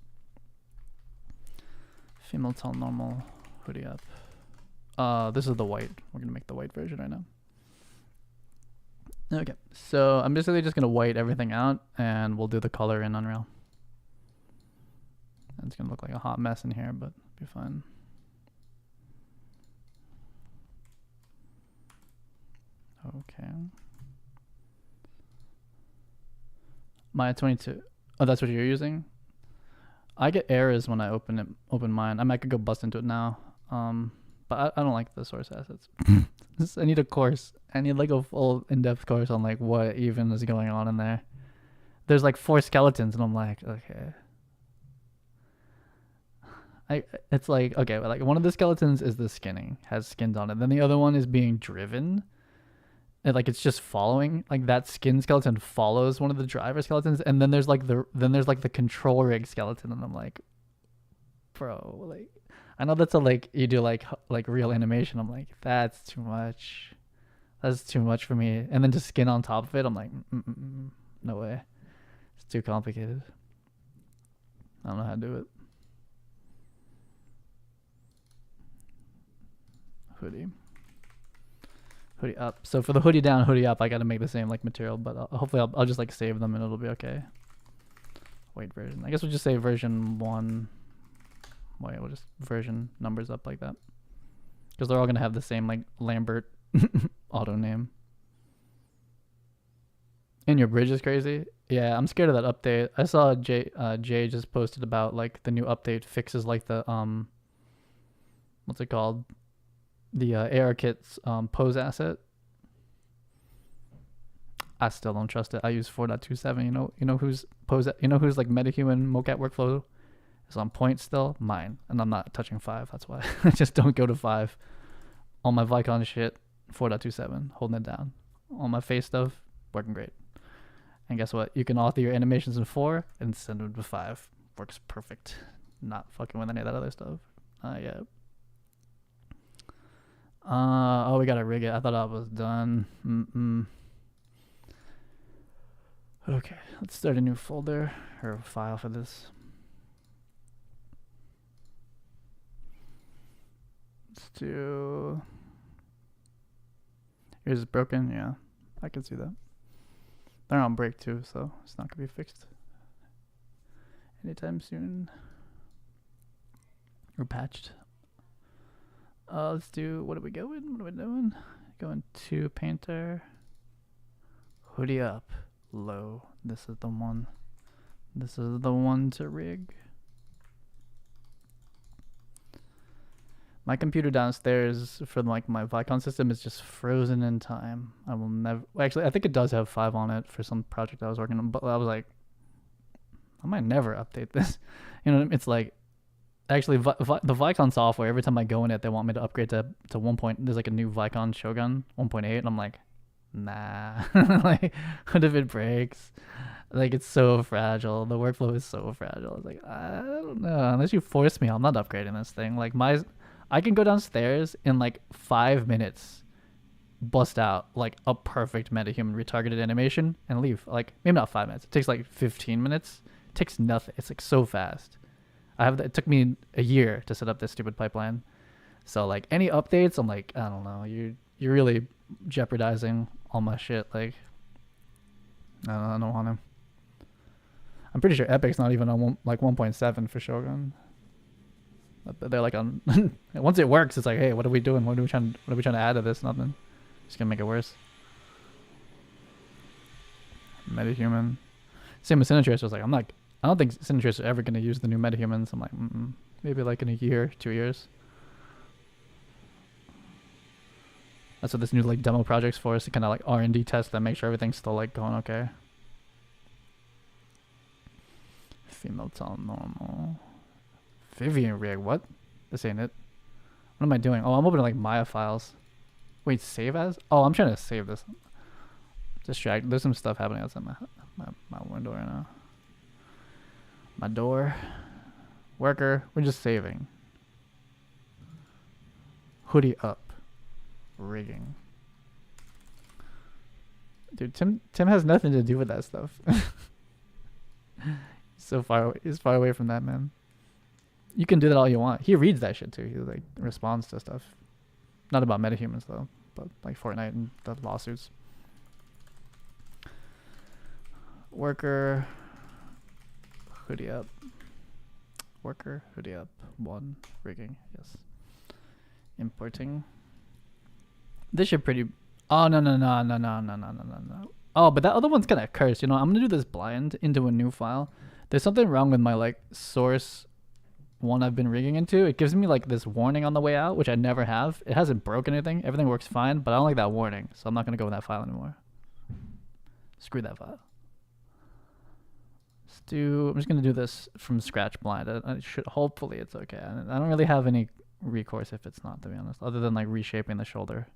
Female tone normal. Hoodie up. This is the white. We're gonna make the white version right now. Okay, so I'm basically just gonna white everything out and we'll do the color in Unreal. It's gonna look like a hot mess in here, but it'll be fine. Okay. Maya 22. Oh, that's what you're using? I get errors when I open mine. I might could go bust into it now. But I don't like the source assets. I need a course. I need like a full in-depth course on like what even is going on in there. There's like 4 skeletons and I'm like, okay. It's like, okay, like one of the skeletons is the skinning, has skins on it. Then the other one is being driven. And like it's just following, like that skin skeleton follows one of the driver skeletons, and then there's like the control rig skeleton, and I'm like, bro, like I know that's a like you do like real animation. I'm like, that's too much. That's too much for me. And then to skin on top of it, I'm like, no way. It's too complicated. I don't know how to do it. Hoodie up. So for the hoodie down, hoodie up, I gotta make the same like material, but hopefully I'll just like save them and it'll be okay. Wait, version. I guess we'll just say version 1. Wait, we'll just version numbers up like that. because they're all gonna have the same like Lambert auto name. And your bridge is crazy. Yeah, I'm scared of that update. I saw Jay just posted about like the new update fixes like the what's it called, the ARKit's pose asset. I still don't trust it. I use 4.27. You know who's who's like MetaHuman mocap workflow is on point still? Mine. And I'm not touching 5. That's why. I just don't go to 5. All my Vicon shit, 4.27, holding it down. All my face stuff, working great. And guess what? You can author your animations in 4 and send them to 5. Works perfect. Not fucking with any of that other stuff. Yeah. Oh, we gotta rig it. I thought I was done. Okay, let's start a new folder or file for this. Let's do. Yours is broken. Yeah, I can see that. They're on break too, so it's not gonna be fixed anytime soon or patched. Let's do. What are we going? What are we doing? Going to Painter. Hoodie up. Low. This is the one. This is the one to rig. My computer downstairs for like my Vicon system is just frozen in time. I will never. Actually, I think it does have 5 on it for some project I was working on, but I was like, I might never update this. You know, it's like, actually, the Vicon software. Every time I go in it, they want me to upgrade to 1. There's like a new Vicon Shogun 1.8, and I'm like, nah. Like, what if it breaks? Like, it's so fragile. The workflow is so fragile. It's like, I don't know. Unless you force me, I'm not upgrading this thing. Like I can go downstairs in like 5 minutes, bust out like a perfect MetaHuman retargeted animation and leave. Like, maybe not 5 minutes. It takes like 15 minutes. It takes nothing. It's like so fast. It took me a year to set up this stupid pipeline. So like any updates, I'm like, I don't know. You're really jeopardizing all my shit. Like, I don't want to. I'm pretty sure Epic's not even on 1.7 for Shogun. They're like on. Once it works, it's like, hey, what are we doing? What are we trying to add to this? Nothing. Just gonna make it worse. MetaHuman. Same with Cine Tracer. I was like, I don't think Cine Tracer is ever gonna use the new MetaHumans. I'm like, maybe like in a year, 2 years. That's what this new like demo project's for, is to kind of like R&D test that, make sure everything's still like going okay. Female tone normal. Vivian rig, what? This ain't it. What am I doing? Oh, I'm opening like Maya files. Wait, save as? Oh, I'm trying to save this. Distract. There's some stuff happening outside my window right now. My door. Worker. We're just saving. Hoodie up. Rigging. Dude, Tim has nothing to do with that stuff. He's far away from that, man. You can do that all you want. He reads that shit too. He like responds to stuff. Not about MetaHumans though, but like Fortnite and the lawsuits. Worker. Hoodie up. Worker. Hoodie up. 1. Rigging. Yes. Importing. This should pretty. Oh no. Oh, but that other one's kind of cursed. You know, I'm gonna do this blind into a new file. There's something wrong with my like source one I've been rigging into. It gives me like this warning on the way out, which I never have. It hasn't broken anything. Everything works fine, but I don't like that warning, so I'm not gonna go with that file anymore. Screw that file. I'm just gonna do this from scratch blind. I should, hopefully it's okay. I don't really have any recourse if it's not, to be honest, other than like reshaping the shoulder,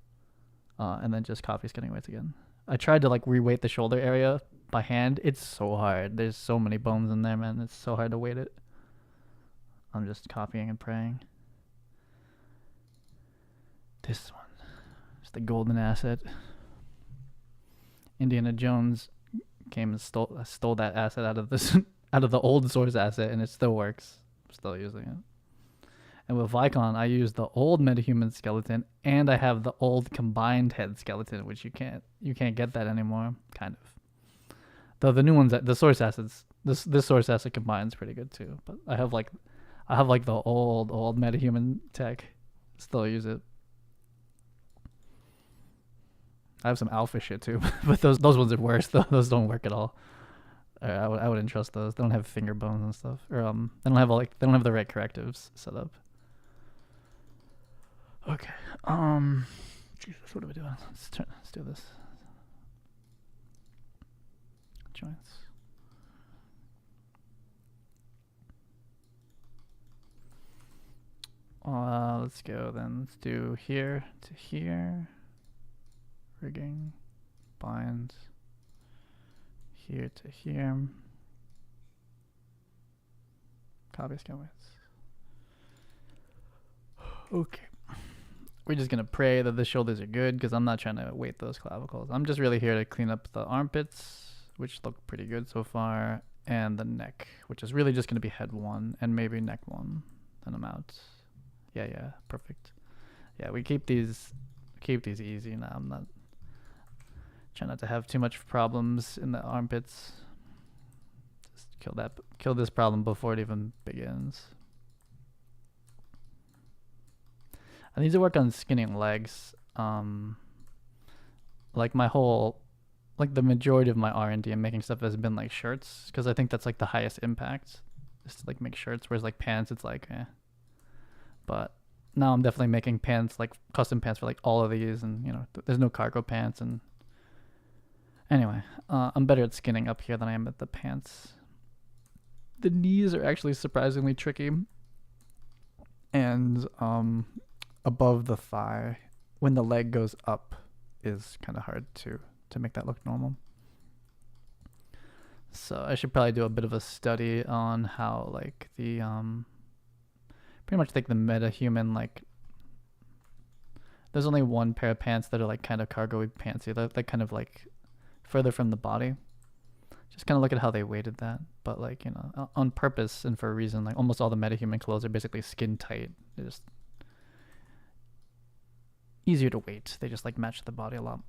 and then just copy scanning weights again. I tried to like reweight the shoulder area by hand. It's so hard. There's so many bones in there, man. It's so hard to weight it. I'm just copying and praying. This one. It's the golden asset. Indiana Jones came and stole that asset out of this out of the old source asset, and it still works. I'm still using it. And with Vicon, I use the old MetaHuman skeleton, and I have the old combined head skeleton, which you can't get that anymore. Kind of. Though the new ones, the source assets, this source asset combines pretty good too. But I have like the old MetaHuman tech. Still use it. I have some alpha shit too, but those ones are worse. Those don't work at all. I wouldn't trust those. They don't have finger bones and stuff, or they don't have the right correctives set up. Okay. Jesus, what are we doing? Let's do this. Joints. Let's go then. Let's do here to here. Rigging. Bind. Here to here. Copy scan weights. Okay. We're just gonna pray that the shoulders are good because I'm not trying to weight those clavicles. I'm just really here to clean up the armpits, which look pretty good so far, and the neck, which is really just gonna be head one and maybe neck one. Then I'm out. Yeah, perfect. Yeah, we keep these easy now. I'm not trying not to have too much problems in the armpits. Just kill this problem before it even begins. I need to work on skinning legs. Like the majority of my R&D and making stuff has been like shirts, because I think that's like the highest impact, is to like make shirts, whereas like pants, it's like But now I'm definitely making pants, like custom pants for like all of these, and there's no cargo pants. And anyway, I'm better at skinning up here than I am at the pants. The knees are actually surprisingly tricky, and above the thigh, when the leg goes up, is kind of hard to make that look normal. So I should probably do a bit of a study on how like the pretty much like the MetaHuman, like there's only one pair of pants that are like kind of cargo-y pantsy. They're like kind of like further from the body. Just kind of look at how they weighted that, but like on purpose and for a reason. Like almost all the MetaHuman clothes are basically skin tight. They're just easier to weight. They just like match the body a lot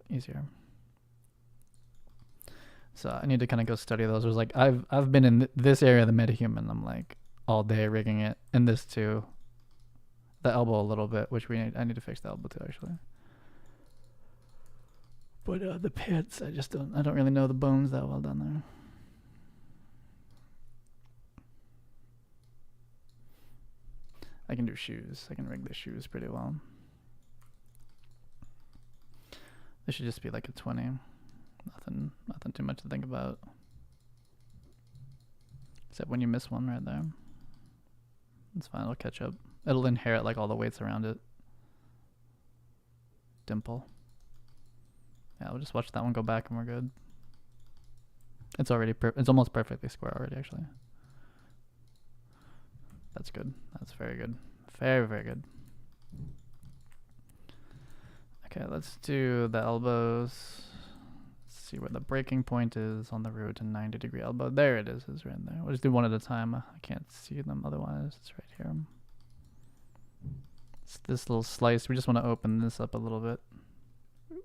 easier. So I need to kind of go study those. It was like I've been in this area of the MetaHuman. I'm like all day rigging it, and this too. The elbow a little bit, which I need to fix the elbow too actually. But the pants, I don't really know the bones that well down there. I can do shoes. I can rig the shoes pretty well. This should just be like a 20. Nothing too much to think about. Except when you miss one right there. It's fine, it'll catch up. It'll inherit like all the weights around it. Dimple. Yeah, we'll just watch that one go back and we're good. It's almost perfectly square already actually. That's good. That's very good. Very, very good. Okay, let's do the elbows. Let's see where the breaking point is on the root to 90-degree elbow. There it is. It's right there. We'll just do one at a time. I can't see them otherwise. It's right here. It's this little slice. We just want to open this up a little bit.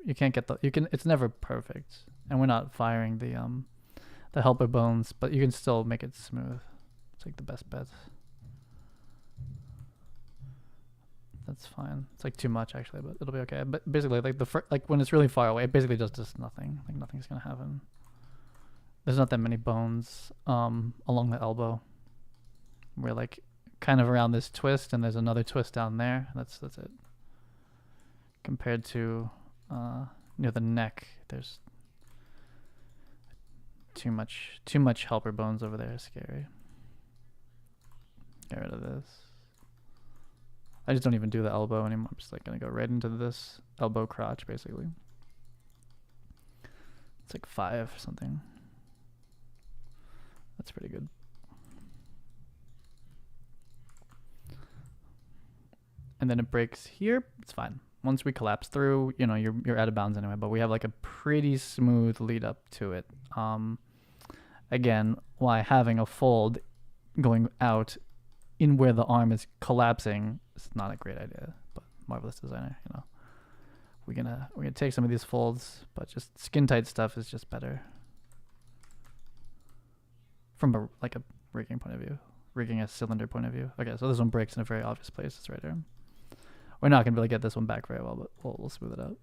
You can't get it's never perfect. And we're not firing the helper bones, but you can still make it smooth. It's like the best bet. That's fine. It's like too much actually, but it'll be okay. But basically, like when it's really far away, it basically does just nothing. Like nothing's gonna happen. There's not that many bones along the elbow. We're like kind of around this twist, and there's another twist down there. That's it. Compared to near the neck, there's too much helper bones over there. Scary. Get rid of this. I just don't even do the elbow anymore. I'm just like gonna go right into this elbow crotch basically. It's like 5 or something. That's pretty good. And then it breaks here. It's fine. Once we collapse through, you're out of bounds anyway, but we have like a pretty smooth lead up to it. Again, why having a fold going out in where the arm is collapsing is not a great idea, but marvelous designer, We're gonna take some of these folds, but just skin tight stuff is just better from a rigging point of view, rigging a cylinder point of view. Okay, so this one breaks in a very obvious place. It's right here. We're not gonna really get this one back very well, but we'll smooth it out.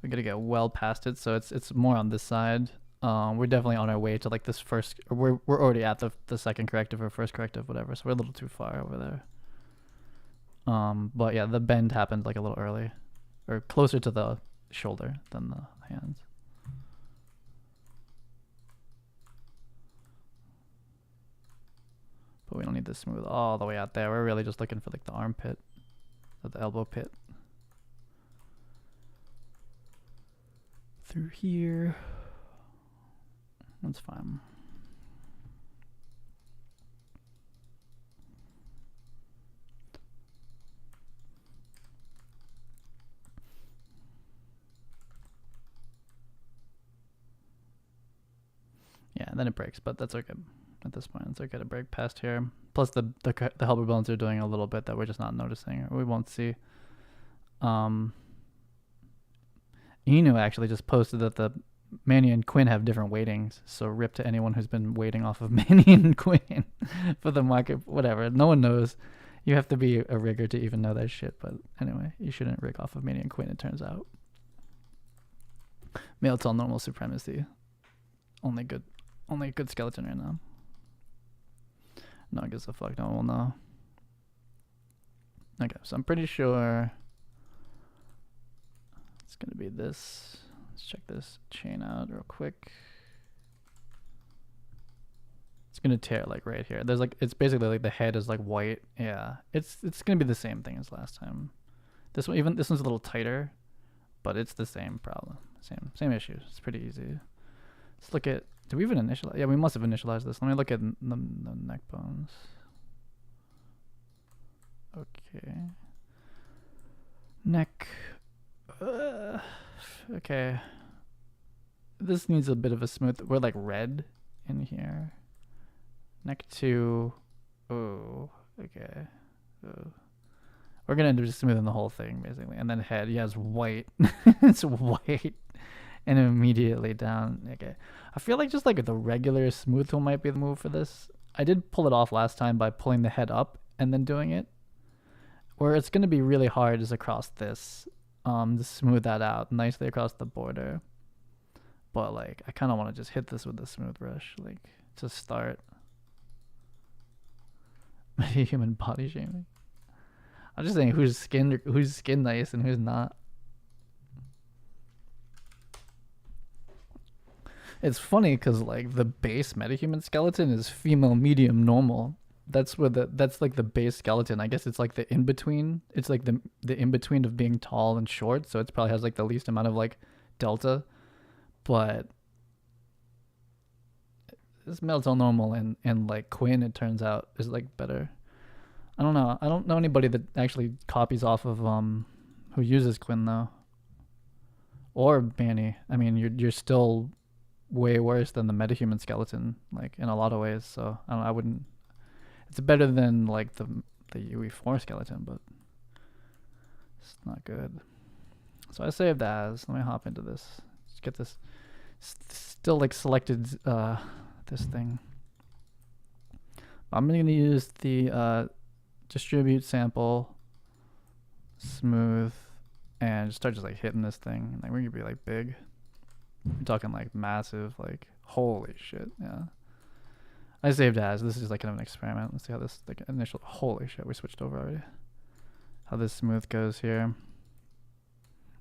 We gotta get well past it, so it's more on this side. We're definitely on our way to like this first. We're already at the second corrective or first corrective, whatever. So we're a little too far over there. But yeah, the bend happened like a little early, or closer to the shoulder than the hands. But we don't need this smooth all the way out there. We're really just looking for like the armpit, or the elbow pit. Through here. That's fine. Yeah, and then it breaks, but that's okay. At this point, it's okay to break past here. Plus, the helper bones are doing a little bit that we're just not noticing, or we won't see. Inu actually just posted that the Manny and Quinn have different weightings, so rip to anyone who's been waiting off of Manny and Quinn for the market. Whatever, no one knows. You have to be a rigger to even know that shit. But anyway, you shouldn't rig off of Manny and Quinn. It turns out. Male tall normal supremacy. Only good skeleton right now. No one gives a fuck. No one will know. Okay, so I'm pretty sure it's gonna be this. Let's check this chain out real quick. It's gonna tear like right here. There's like, it's basically like the head is like white. Yeah, it's gonna be the same thing as last time. This one, even this one's a little tighter, but it's the same problem. Same issues. It's pretty easy. Let's look at. Did we even initialize? Yeah, we must have initialized this. Let me look at the neck bones. Okay. Neck. Okay. This needs a bit of a smooth. We're like red in here. Neck 2. Oh, okay. Oh. We're gonna end up just smoothing the whole thing basically, and then head. Yeah, it's white. It's white, and immediately down. Okay. I feel like just like the regular smooth tool might be the move for this. I did pull it off last time by pulling the head up and then doing it. Where it's gonna be really hard is across this. To smooth that out nicely across the border. But like, I kind of want to just hit this with the smooth brush, like to start. Human body shaming. I'm just saying who's skin nice and who's not. It's funny because like the base metahuman skeleton is female medium normal. That's like the base skeleton. I guess it's like the in between. It's like the in between of being tall and short. So it probably has like the least amount of like delta. But this male's all normal, and like Quinn, it turns out, is like better. I don't know. I don't know anybody that actually copies off of who uses Quinn though. Or Manny. I mean, you're still way worse than the metahuman skeleton, like in a lot of ways. So I wouldn't. It's better than like the UE4 skeleton, but it's not good. So I saved as. Let me hop into this. Let's get this. Still like selected this thing. I'm gonna use the distribute sample, smooth, and just start just like hitting this thing. Like we're gonna be like big. I'm talking like massive, like holy shit, yeah. I saved as. This is like kind of an experiment. Let's see how this like initial. Holy shit, we switched over already. How this smooth goes here.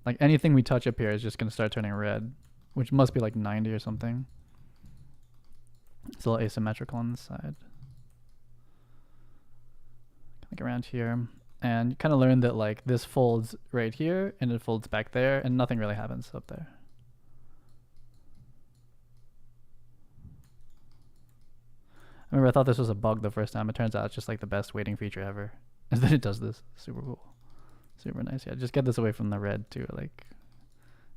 Like anything we touch up here is just gonna start turning red, which must be like 90 or something. It's a little asymmetrical on this side. Like around here, and you kind of learn that like this folds right here and it folds back there, and nothing really happens up there. I remember I thought this was a bug the first time. It turns out it's just like the best weighting feature ever. And then it does this. Super cool. Super nice. Yeah, just get this away from the red too. Like,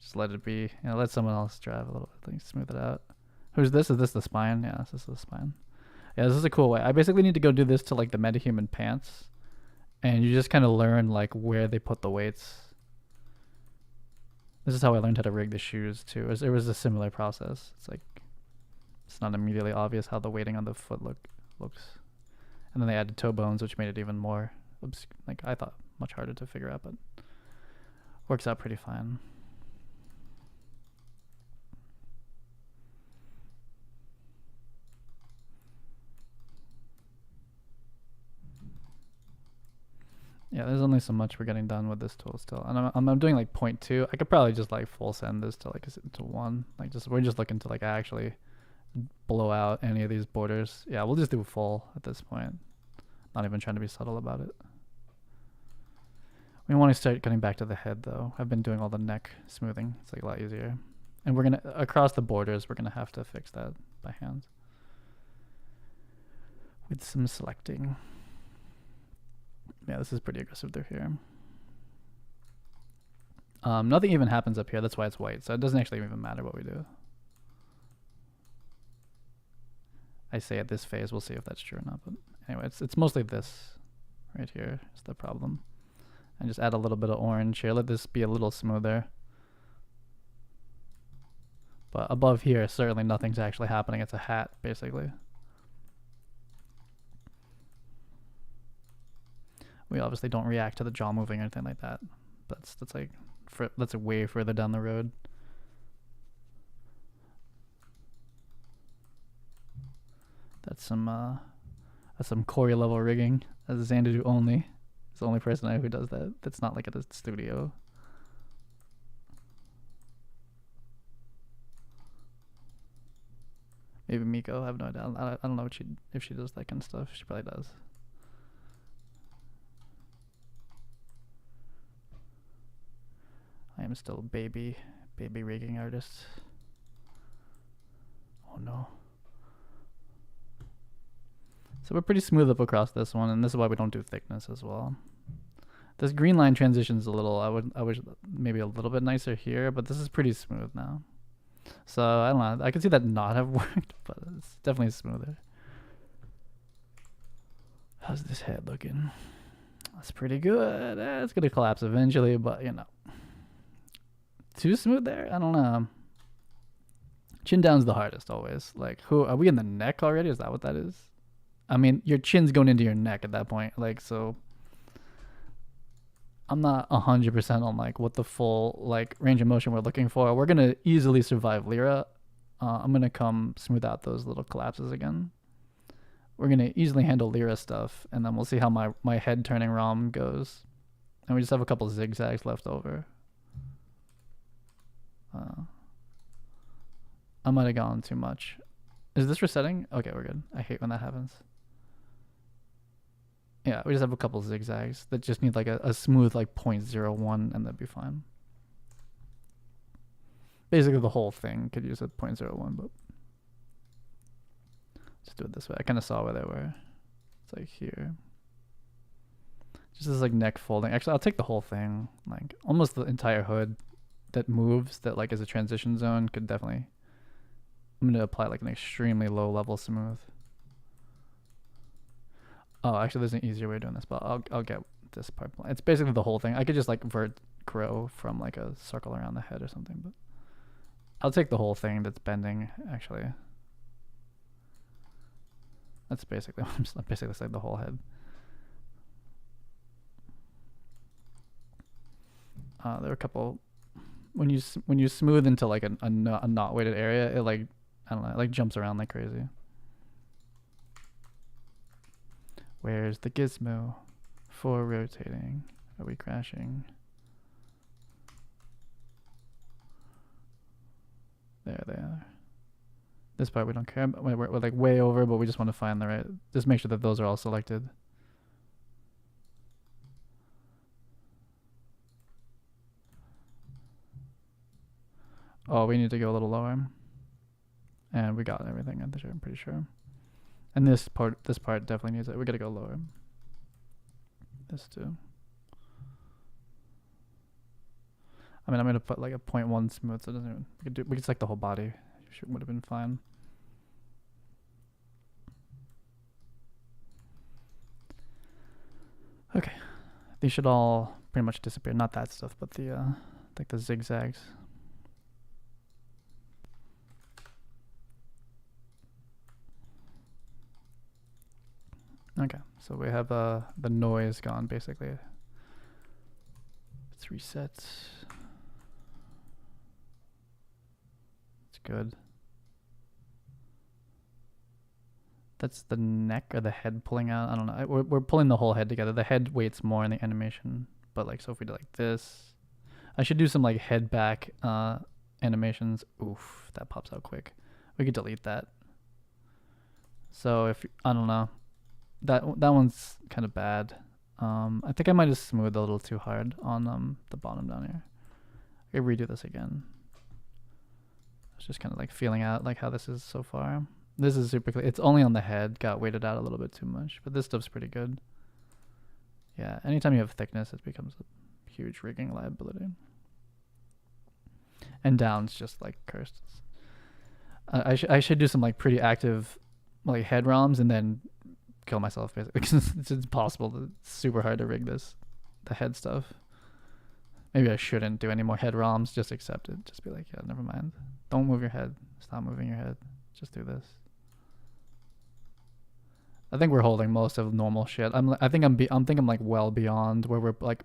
just let it be. You know, let someone else drive a little bit. Like, smooth it out. Who's this? Is this the spine? Yeah, this is the spine. Yeah, this is a cool way. I basically need to go do this to like the metahuman pants. And you just kind of learn like where they put the weights. This is how I learned how to rig the shoes too. It was a similar process. It's like, it's not immediately obvious how the weighting on the foot looks. And then they added toe bones, which made it even more, like I thought, much harder to figure out, but works out pretty fine. Yeah, there's only so much we're getting done with this tool still, and I'm doing like 0.2. I could probably just like full send this to like to 1. Like we're just looking to like actually blow out any of these borders. Yeah, we'll just do full at this point. Not even trying to be subtle about it. We want to start getting back to the head though. I've been doing all the neck smoothing. It's like a lot easier. And we're gonna across the borders. We're gonna have to fix that by hand with some selecting. Yeah, this is pretty aggressive through here. Nothing even happens up here. That's why it's white. So it doesn't actually even matter what we do. I say at this phase, we'll see if that's true or not. But anyway, it's mostly this right here is the problem. And just add a little bit of orange here. Let this be a little smoother. But above here, certainly nothing's actually happening. It's a hat, basically. We obviously don't react to the jaw moving or anything like that. That's like that's way further down the road. That's some Corey level rigging. That's Xanadu only. It's the only person I know who does that. That's not like at a studio. Maybe Miko. I have no idea. I don't know if she does that kind of stuff. She probably does. I am still a baby rigging artist. Oh no. So we're pretty smooth up across this one, and this is why we don't do thickness as well. This green line transition's a little, I wish maybe a little bit nicer here, but this is pretty smooth now. So I don't know, I can see that not have worked, but it's definitely smoother. How's this head looking? That's pretty good. It's gonna collapse eventually, but you know. Too smooth there? I don't know. Chin down's the hardest always. Like, who are we in the neck already? Is that what that is? I mean, your chin's going into your neck at that point. Like, so I'm not 100% on like what the full like range of motion we're looking for. We're gonna easily survive Lyra. I'm gonna come smooth out those little collapses again. We're gonna easily handle Lyra stuff, and then we'll see how my head turning ROM goes. And we just have a couple zigzags left over. I might have gone too much. Is this resetting? Okay, we're good. I hate when that happens. Yeah, we just have a couple zigzags that just need like a smooth like 0.01 and that'd be fine. Basically the whole thing could use a 0.01, but just do it this way. I kind of saw where they were. It's like here. Just this like neck folding. Actually, I'll take the whole thing. Like almost the entire hood that moves that like is a transition zone could definitely. I'm going to apply like an extremely low level smooth. Oh, actually there's an easier way of doing this, but I'll get this part. It's basically the whole thing. I could just like vert crow from like a circle around the head or something, but I'll take the whole thing that's bending actually. That's basically, I'm basically saying the whole head. There are a couple, when you smooth into like a not weighted area, it like, I don't know, it like jumps around like crazy. Where's the gizmo for rotating? Are we crashing? There they are. This part we don't care about. We're like way over, but we just want to find the right. Just make sure that those are all selected. Oh, we need to go a little lower. And we got everything, I'm pretty sure. And this part definitely needs it. We gotta go lower. This too. I mean, I'm gonna put like a 0.1 smooth, so it doesn't even, we could select the whole body. Would have been fine. Okay, these should all pretty much disappear. Not that stuff, but the like the zigzags. Okay, so we have the noise gone basically. Let's reset. It's good. That's the neck or the head pulling out. I don't know. We're pulling the whole head together. The head weights more in the animation. But like, so if we do like this, I should do some like head back animations. Oof, that pops out quick. We could delete that. So if, I don't know, that one's kind of bad. I think I might have smoothed a little too hard on the bottom down here. I could redo this again. I was just kind of like feeling out like how this is so far. This is super clear. It's only on the head. Got weighted out a little bit too much, but this stuff's pretty good. Yeah, anytime you have thickness, it becomes a huge rigging liability. And down's just like cursed. I should do some like pretty active like head ROMs and then kill myself basically because it's impossible. It's super hard to rig this, the head stuff. Maybe I shouldn't do any more head ROMs. Just accept it. Just be like, yeah, never mind. Don't move your head. Stop moving your head. Just do this. I think we're holding most of normal shit. I think I'm like well beyond where we're like,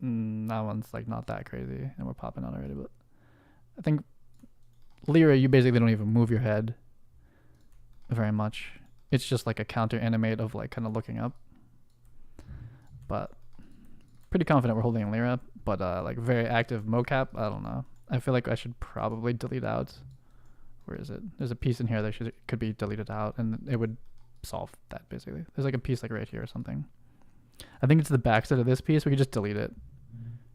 that one's like not that crazy and we're popping out already. But I think Lyra, you basically don't even move your head very much. It's just like a counter animate of like kind of looking up. But pretty confident we're holding Lyra. But like very active mocap, I don't know. I feel like I should probably delete out. Where is it? There's a piece in here that could be deleted out and it would solve that basically. There's like a piece like right here or something. I think it's the backside of this piece. We could just delete it.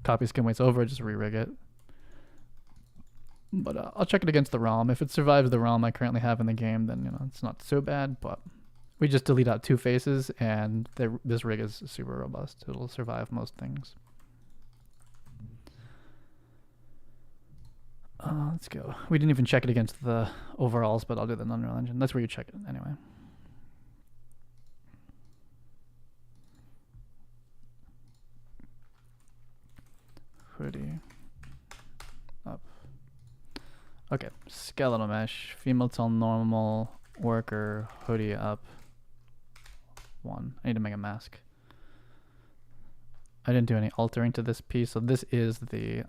Copy skim weights over, just re-rig it. But I'll check it against the ROM. If it survives the ROM I currently have in the game, then you know it's not so bad. But we just delete out two faces, and this rig is super robust. It'll survive most things. Let's go. We didn't even check it against the overalls, but I'll do that in Unreal Engine. That's where you check it anyway. Hoodie up. Okay, skeletal mesh, female tone normal, worker, hoodie up. 1. I need to make a mask. I didn't do any altering to this piece, so this is the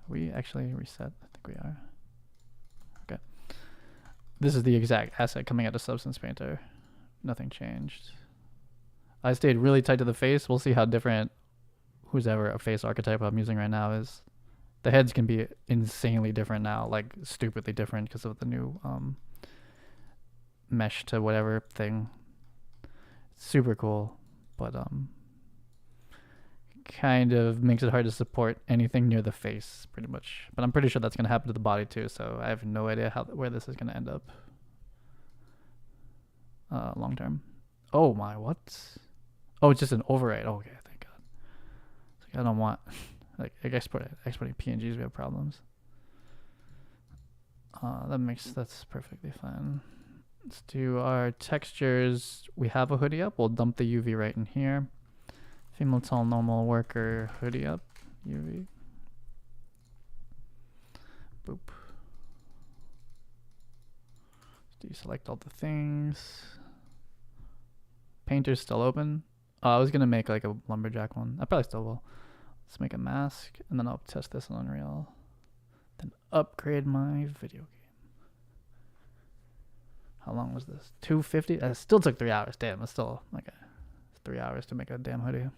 we actually reset? I think we are. Okay. This is the exact asset coming out of Substance Painter. Nothing changed. I stayed really tight to the face. We'll see how different whoever a face archetype I'm using right now is. The heads can be insanely different now, like stupidly different because of the new mesh to whatever thing. It's super cool, but kind of makes it hard to support anything near the face pretty much. But I'm pretty sure that's going to happen to the body too, so I have no idea where this is going to end up long term. Oh my, what? Oh, it's just an override. Oh, okay, thank God. It's like, I don't want like exporting PNGs, we have problems. That's perfectly fine. Let's do our textures. We have a hoodie up. We'll dump the UV right in here. Female tall normal worker hoodie up. UV. Boop. Deselect all the things. Painter's still open. I was gonna make like a lumberjack one. I probably still will. Let's make a mask and then I'll test this on Unreal. Then upgrade my video game. How long was this? 250? It still took 3 hours. Damn, it's still like 3 hours to make a damn hoodie.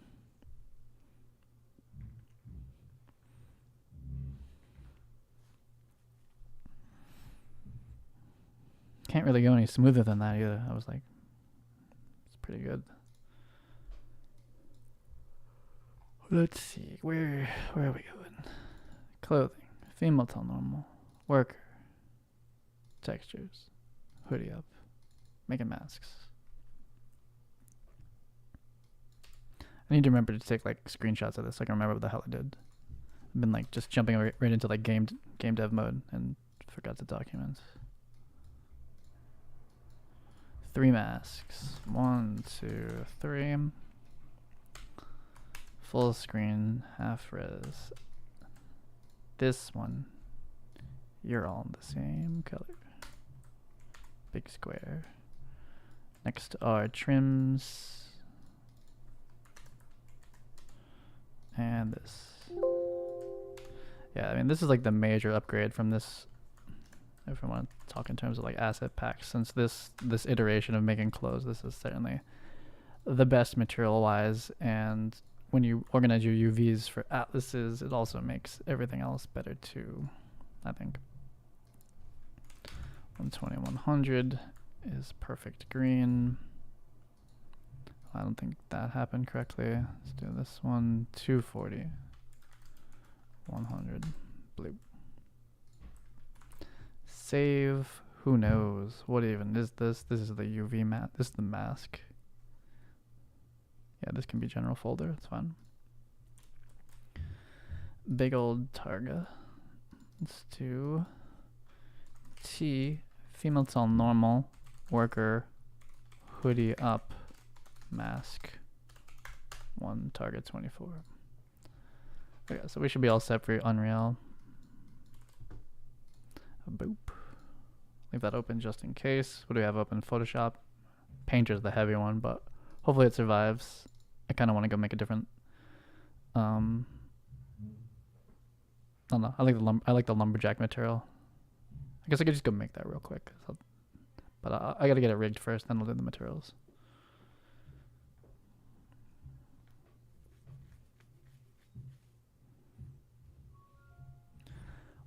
Can't really go any smoother than that either. I was like, it's pretty good. Let's see, where are we going? Clothing, female tone normal, worker, textures, hoodie up, making masks. I need to remember to take like screenshots of this so I can remember what the hell I did. I've been like just jumping right into like game dev mode and forgot to document. 3 masks. 1, 2, 3. Full screen, half res. This one, you're all in the same color. Big square. Next are trims. And this. Yeah, I mean, this is like the major upgrade from this if we want to talk in terms of like asset packs, since this iteration of making clothes, this is certainly the best material wise, and when you organize your UVs for atlases, it also makes everything else better too, I think. 120, 100 is perfect green. I don't think that happened correctly. Let's do this one. 240, 100, blue. Save. Who knows? What even is this? This is the UV mat. This is the mask. Yeah, this can be general folder. It's fine. Big old targa. Let's do T. Female tall normal. Worker. Hoodie up. Mask. 1 target 24. Okay, so we should be all set for Unreal. Boop. Leave that open just in case. What do we have open? Photoshop. Painter's the heavy one, but hopefully it survives. I kind of want to go make a different. I don't know. I like the lumberjack material. I guess I could just go make that real quick. So, but I gotta get it rigged first, then we'll do the materials.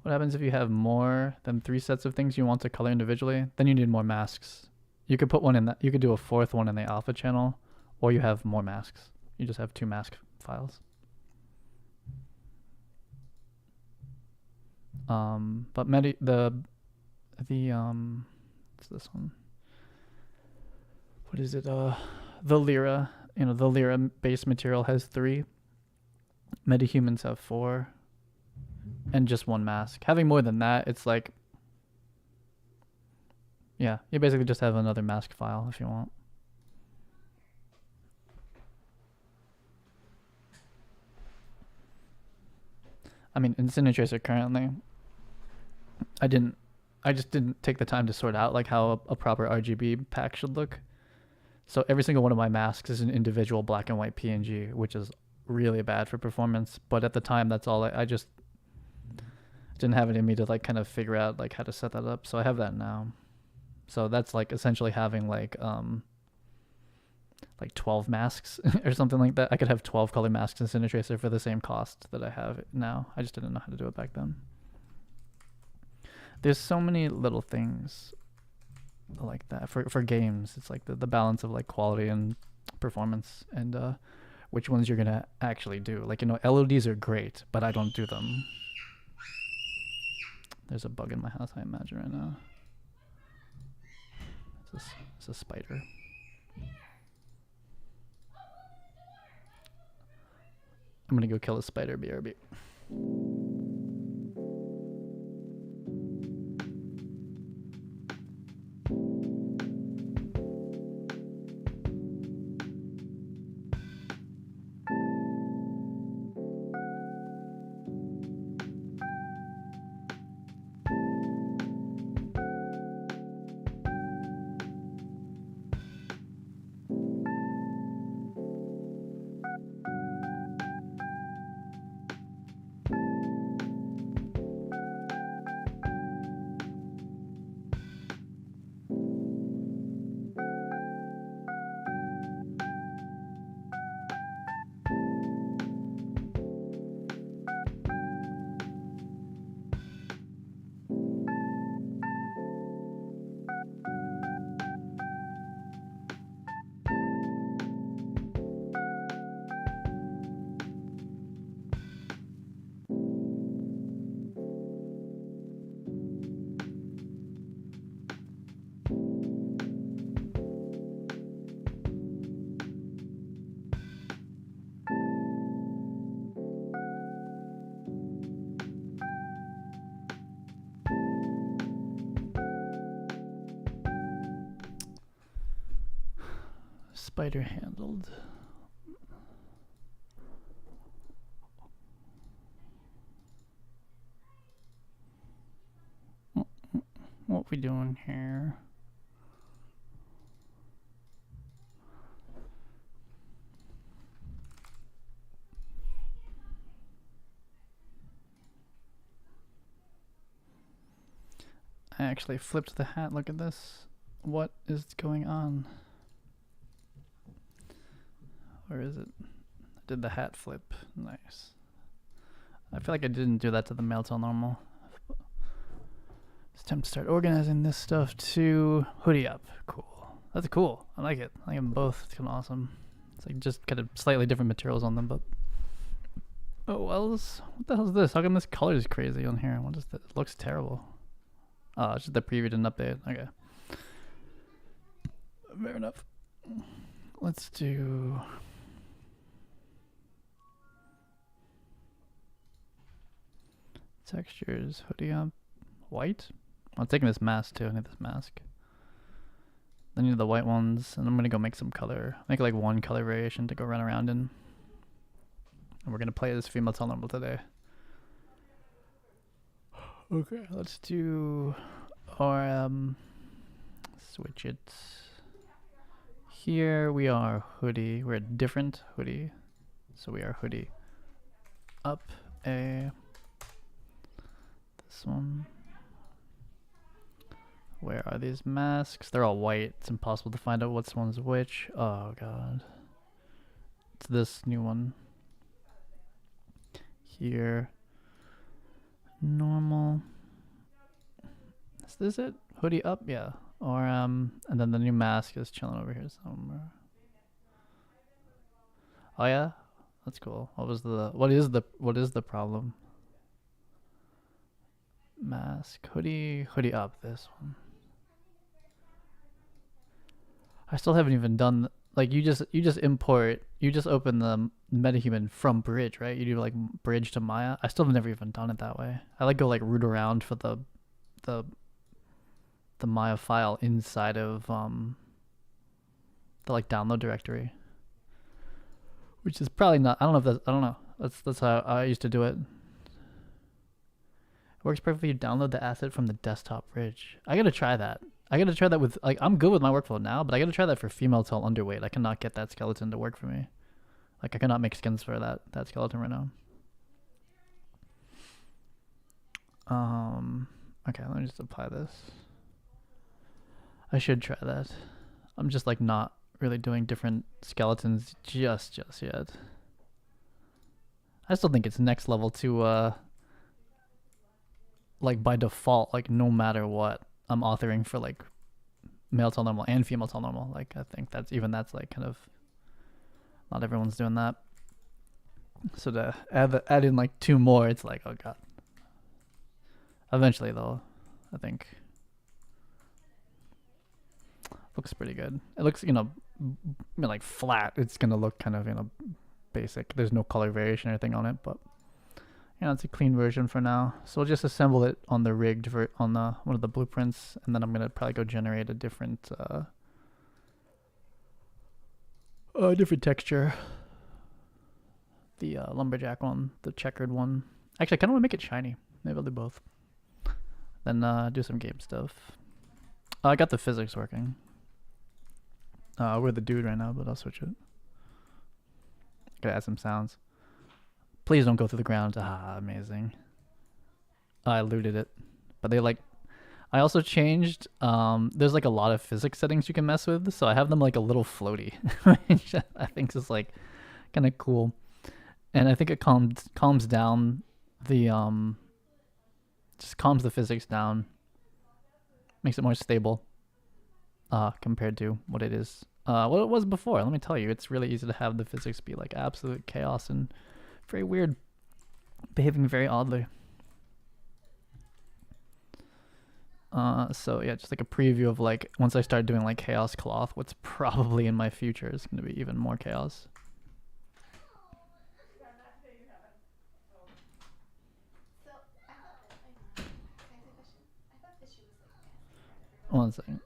What happens if you have more than 3 sets of things you want to color individually? Then you need more masks. You could put one in that. You could do a 4th one in the alpha channel, or you have more masks. You just have 2 mask files. But what's this one? What is it? The Lyra. The Lyra base material has 3. MetaHumans have 4. And just 1 mask. Having more than that, it's like, yeah, you basically just have another mask file if you want. I mean, in Cine Tracer currently, I just didn't take the time to sort out like how a proper RGB pack should look. So every single one of my masks is an individual black and white PNG, which is really bad for performance. But at the time, that's all I just didn't have it in me to like kind of figure out like how to set that up. So I have that now. So that's like essentially having like 12 masks or something like that. I could have 12 color masks in Cine Tracer for the same cost that I have now. I just didn't know how to do it back then. There's so many little things like that for games. It's like the balance of like quality and performance and which ones you're gonna actually do. Like, LODs are great, but I don't do them. There's a bug in my house, I imagine, right now. It's a spider. I'm gonna go kill a spider, BRB. Spider handled. What we doing here? I actually flipped the hat. Look at this. What is going on? Where is it? I did the hat flip. Nice. I feel like I didn't do that to the Meltdown normal. It's time to start organizing this stuff to Hoodie up. Cool. That's cool. I like it. I like them both. It's kind of awesome. It's like just kind of slightly different materials on them, but... Oh, well, what the hell is this? How come this color is crazy on here? What is this? It looks terrible. Oh, it's just the preview didn't update. Okay. Fair enough. Let's do... Textures, Hoodie up. White? I'm taking this mask too. I need this mask. Then I need the white ones, and I'm gonna go make some color. Make like one color variation to go run around in. And we're gonna play this female tone normal today. Okay, let's do our switch it. Here we are Hoodie. We're a different Hoodie. So we are Hoodie up a this one. Where are these masks? They're all white. It's impossible to find out which one's which. Oh god. It's this new one. Here. Normal. Is this it? Hoodie up? Yeah. Or and then the new mask is chilling over here somewhere. Oh yeah? That's cool. What is the problem? Mask, hoodie up, this one. I still haven't even done, like, you just open the MetaHuman from Bridge, right? You do like Bridge to Maya. I still have never even done it that way. I like go like root around for the Maya file inside of the like download directory, which is probably not. I don't know. That's how I used to do it. It works perfectly. You download the asset from the desktop Bridge. I gotta try that. I gotta try that with, like, I'm good with my workflow now, but I gotta try that for female tail underweight. I cannot get that skeleton to work for me. Like, I cannot make skins for that skeleton right now. Okay, let me just apply this. I should try that. I'm just like not really doing different skeletons just yet. I still think it's next level to like by default, like no matter what, I'm authoring for like male tail normal and female tail normal. Like I think that's like kind of not everyone's doing that. So to add in like 2 more, it's like, oh god. Eventually though, I think looks pretty good. It looks, I mean, like flat. It's gonna look kind of, basic. There's no color variation or anything on it, but it's a clean version for now. So we'll just assemble it on the rigged on the one of the blueprints, and then I'm gonna probably go generate a different texture. The lumberjack one, the checkered one. Actually, I kind of want to make it shiny. Maybe I'll do both. Then do some game stuff. I got the physics working. We're the dude right now, but I'll switch it. Gotta add some sounds. Please don't go through the ground. Ah, amazing. I looted it. But they like... I also changed... there's like a lot of physics settings you can mess with, so I have them like a little floaty. Which I think is like kind of cool. And I think it calms down the... just calms the physics down. Makes it more stable. Compared to what it is. What it was before. Let me tell you, it's really easy to have the physics be like absolute chaos and very weird, behaving very oddly. So yeah, just like a preview of like once I start doing like chaos cloth, what's probably in my future is going to be even more chaos. One second.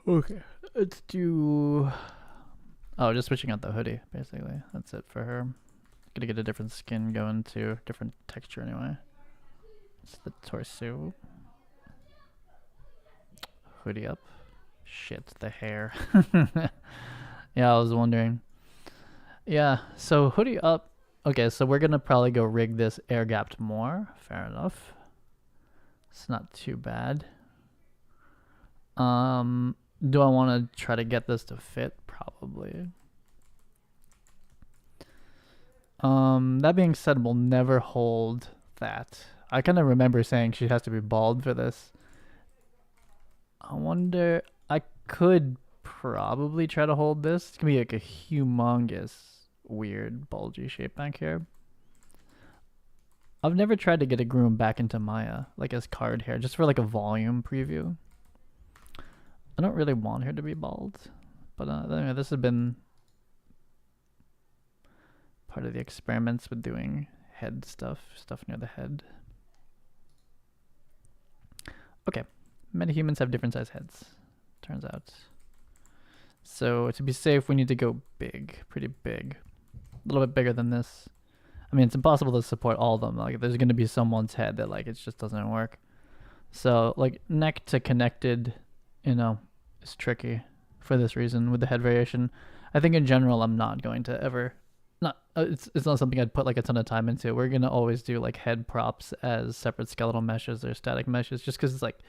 Okay, let's do. Oh, just switching out the hoodie, basically. That's it for her. Gonna get a different skin going to different texture anyway. It's the torso. Hoodie up. Shit, the hair. Yeah, I was wondering. Yeah, so hoodie up. Okay, so we're gonna probably go rig this air gapped more. Fair enough. It's not too bad. Do I want to try to get this to fit? Probably. That being said, we'll never hold that. I kind of remember saying she has to be bald for this. I wonder, I could probably try to hold this. It's gonna be like a humongous, weird, bulgy shape back here. I've never tried to get a groom back into Maya, like as card hair, just for like a volume preview. I don't really want her to be bald, but anyway, this has been part of the experiments with doing head stuff near the head. Okay, metahumans have different size heads, turns out. So to be safe, we need to go big, pretty big, a little bit bigger than this. I mean, it's impossible to support all of them. Like, there's going to be someone's head that like it just doesn't work. So like neck to connected, you know, is tricky for this reason with the head variation. I think in general, I'm not going to ever. It's not something I'd put like a ton of time into. We're gonna always do like head props as separate skeletal meshes or static meshes, just because it's like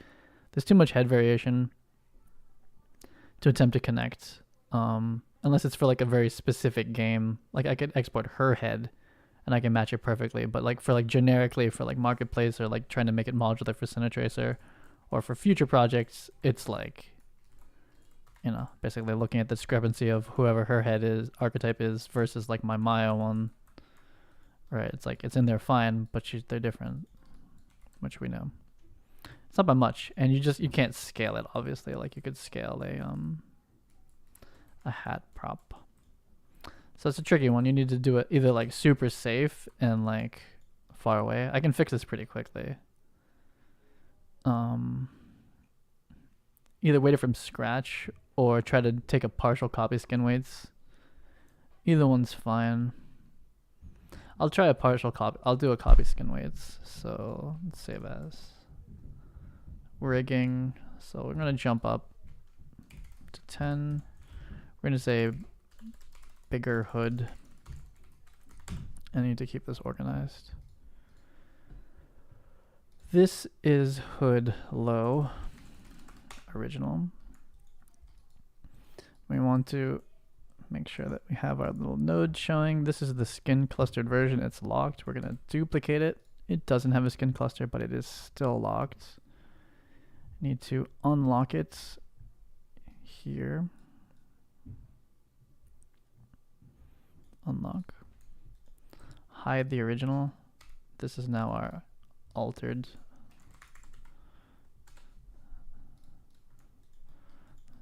there's too much head variation to attempt to connect. Unless it's for like a very specific game, like I could export her head and I can match it perfectly. But like for like generically for like marketplace or like trying to make it modular for Cine Tracer or for future projects, it's like, you know, basically looking at the discrepancy of whoever her head is, archetype is, versus like my Maya one. Right, it's like it's in there fine, but they're different, which we know. It's not by much, and you can't scale it. Obviously, like you could scale a hat prop. So it's a tricky one. You need to do it either like super safe and like far away. I can fix this pretty quickly. Either wait it from scratch or try to take a partial copy skin weights. Either one's fine. I'll try a partial copy. I'll do a copy skin weights. So let's save as rigging. So we're gonna jump up to 10. We're gonna say bigger hood. I need to keep this organized. This is hood low, original. We want to make sure that we have our little node showing. This is the skin clustered version. It's locked. We're gonna duplicate it. It doesn't have a skin cluster, but it is still locked. Need to unlock it here. Unlock. Hide the original. This is now our altered.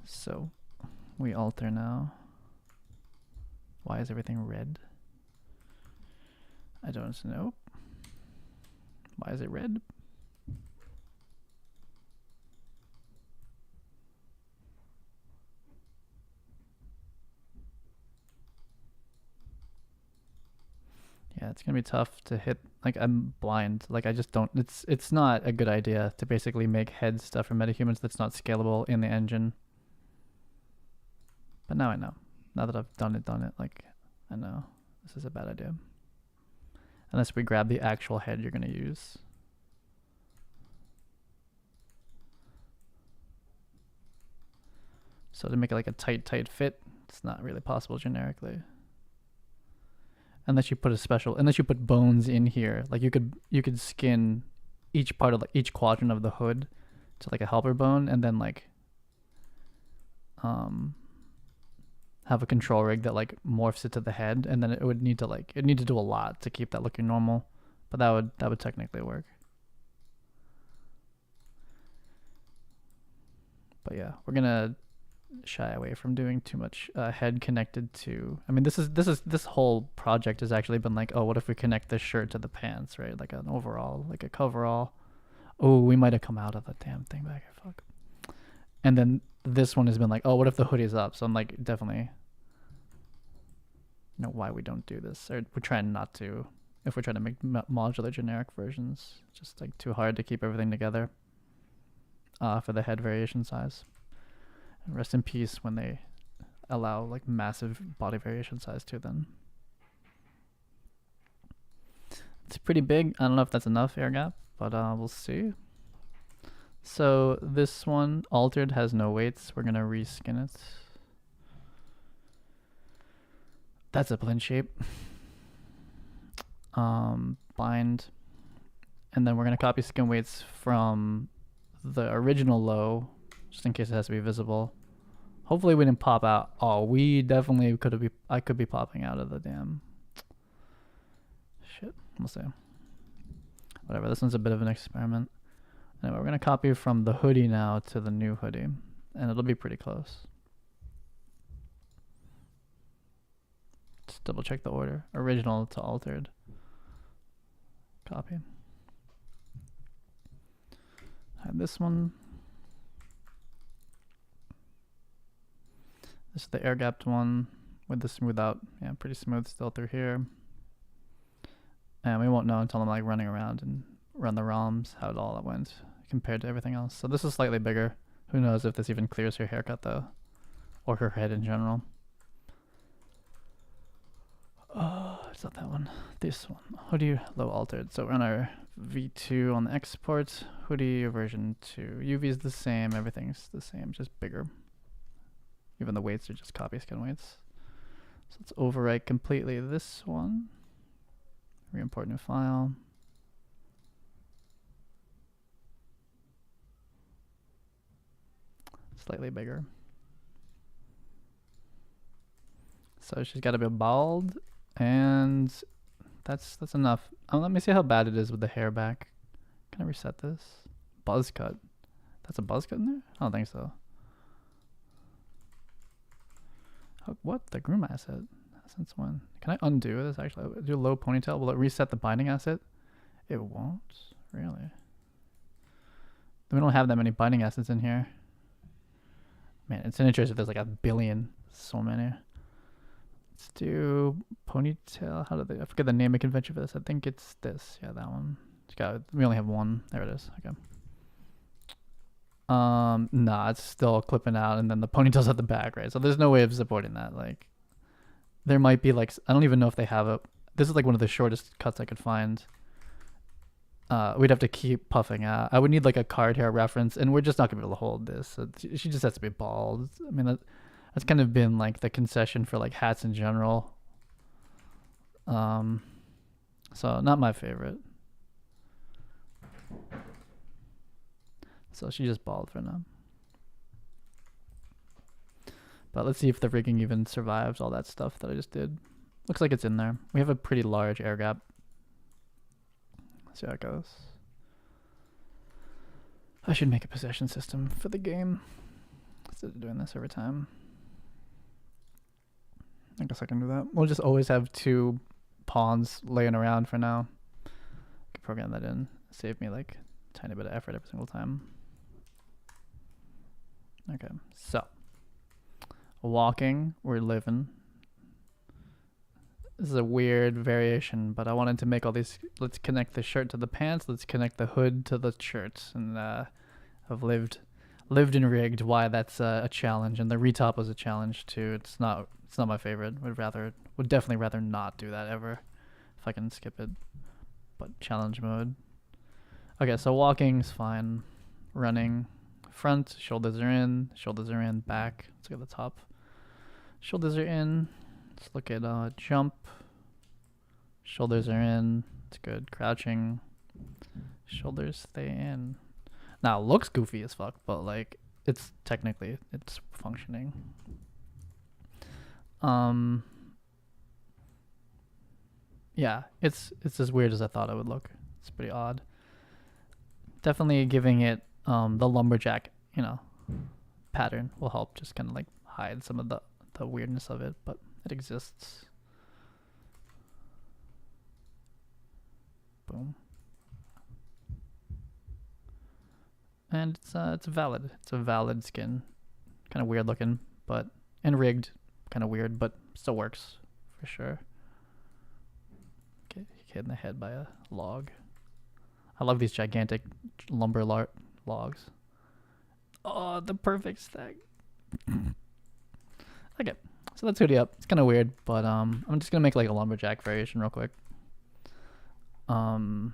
So we alter now. Why is everything red? I don't know. Why is it red? Yeah, it's gonna be tough to hit. Like I'm blind. Like I just don't. It's not a good idea to basically make head stuff for metahumans that's not scalable in the engine. But now I know. Now that I've done it. Like I know this is a bad idea. Unless we grab the actual head you're gonna use. So to make it like a tight fit, it's not really possible generically. Unless you put bones in here. Like you could skin each part of like each quadrant of the hood to like a helper bone, and then like have a control rig that like morphs it to the head, and then it would need to do a lot to keep that looking normal, but that would technically work. But yeah, we're gonna shy away from doing too much head connected to. I mean, this whole project has actually been like, oh, what if we connect this shirt to the pants, right? Like an overall, like a coverall. Oh, we might have come out of the damn thing back here. Fuck. And then this one has been like, oh, what if the hoodie's up? So I'm like, definitely know why we don't do this, or we're trying not to. If we're trying to make modular generic versions, it's just like too hard to keep everything together for the head variation size. And rest in peace when they allow like massive body variation size too. Then it's pretty big. I don't know if that's enough air gap, but we'll see. So this one altered has no weights. We're gonna reskin it. That's a blend shape. Bind, and then we're gonna copy skin weights from the original low, just in case it has to be visible. Hopefully we didn't pop out. Oh, we definitely could have. I could be popping out of the damn shit. We'll see. Whatever. This one's a bit of an experiment. Anyway, we're gonna copy from the hoodie now to the new hoodie, and it'll be pretty close. Just double check the order. Original to altered. Copy. And this one. This is the air gapped one with the smooth out. Yeah, pretty smooth still through here. And we won't know until I'm like running around and run the ROMs how it all went compared to everything else. So this is slightly bigger. Who knows if this even clears her haircut though, or her head in general. It's not that one. This one. Hoodie low altered. So we're on our V2 on the export. Hoodie version 2. UV is the same. Everything's the same, just bigger. Even the weights are just copy skin weights. So let's overwrite completely this one. Re-import new file. Slightly bigger. So she's got to be bald, and that's enough. Let me see how bad it is with the hair back. Can I reset this? Buzz cut. That's a buzz cut in there? I don't think so. Oh, what? The groom asset? Since when? Can I undo this actually? Do a low ponytail. Will it reset the binding asset? It won't. Really? We don't have that many binding assets in here. Man, it's an interest if there's like a billion. So many. Let's do ponytail. How do they? I forget the naming convention for this. I think it's this. Yeah, that one. We only have one. There it is. Okay. Nah, it's still clipping out, and then the ponytail's at the back, right? So there's no way of supporting that. Like, there might be like, I don't even know if they have a. This is like one of the shortest cuts I could find. We'd have to keep puffing out. I would need like a card hair reference, and we're just not gonna be able to hold this. So she just has to be bald. I mean, that's kind of been like the concession for like hats in general. So not my favorite. So she's just bald for now. But let's see if the rigging even survives all that stuff that I just did. Looks like it's in there. We have a pretty large air gap. Let's see how it goes. I should make a possession system for the game instead of doing this every time. I guess I can do that. We'll just always have two pawns laying around for now. I can program that in. Save me like a tiny bit of effort every single time. Okay, so walking, we're living. This is a weird variation, but I wanted to make all these. Let's connect the shirt to the pants. Let's connect the hood to the shirts. And I've lived and rigged why that's a challenge. And the retop was a challenge too. It's not my favorite. Would definitely rather not do that ever if I can skip it. But challenge mode. Okay, so walking's fine. Running, front, shoulders are in, back. Let's look at the top. Shoulders are in. Let's look at jump. Shoulders are in. It's good. Crouching. Shoulders stay in. Now it looks goofy as fuck, but like it's functioning. Yeah, it's as weird as I thought it would look. It's pretty odd. Definitely giving it the lumberjack, pattern will help just kind of like hide some of the weirdness of it, but it exists. Boom. and it's valid. It's a valid skin. Kind of weird looking, but and rigged. Kind of weird, but still works for sure. Get hit in the head by a log. I love these gigantic lumber logs. Oh, the perfect stack. Okay, so that's Hoodie up. It's kind of weird, but I'm just gonna make like a lumberjack variation real quick. Don't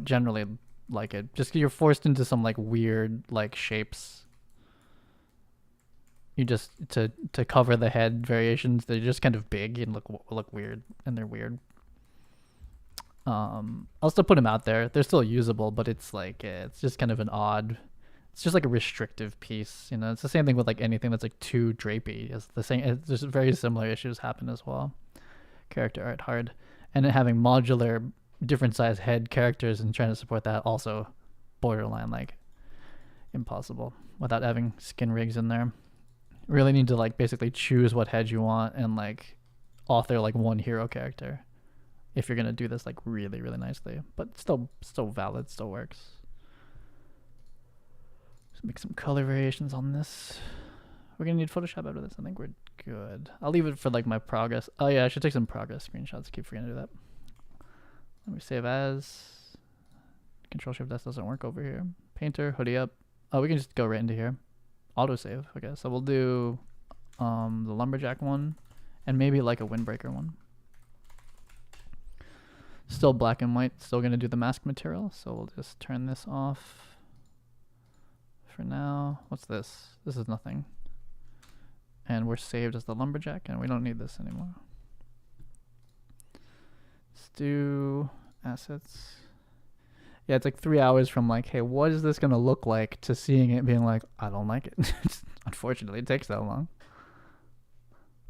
generally like it. Just you're forced into some like weird like shapes. You just to cover the head variations. They're just kind of big and look weird, and they're weird. I'll still put them out there. They're still usable, but it's like it's just kind of an odd. It's just like a restrictive piece, you know. It's the same thing with like anything that's like too drapey. It's the same. There's very similar issues happen as well. Character art hard, and then having modular, different size head characters and trying to support that also borderline like impossible without having skin rigs in there. Really need to like basically choose what head you want and like author like one hero character if you're gonna do this like really nicely, but still valid, still works. Just make some color variations on this. We're gonna need Photoshop after this. I think we're good. I'll leave it for like my progress. Oh yeah, I should take some progress screenshots. Keep forgetting to do that. Let me save as. Control Shift S doesn't work over here. Painter, Hoodie up. Oh, we can just go right into here. Autosave. Okay, so we'll do the lumberjack one and maybe like a windbreaker one. Still black and white. Still gonna do the mask material, so we'll just turn this off for now. What's this? This is nothing. And we're saved as the lumberjack, and we don't need this anymore. Let's do assets. Yeah, it's like 3 hours from like, hey, what is this gonna look like, to seeing it being like, I don't like it. Unfortunately, it takes that long.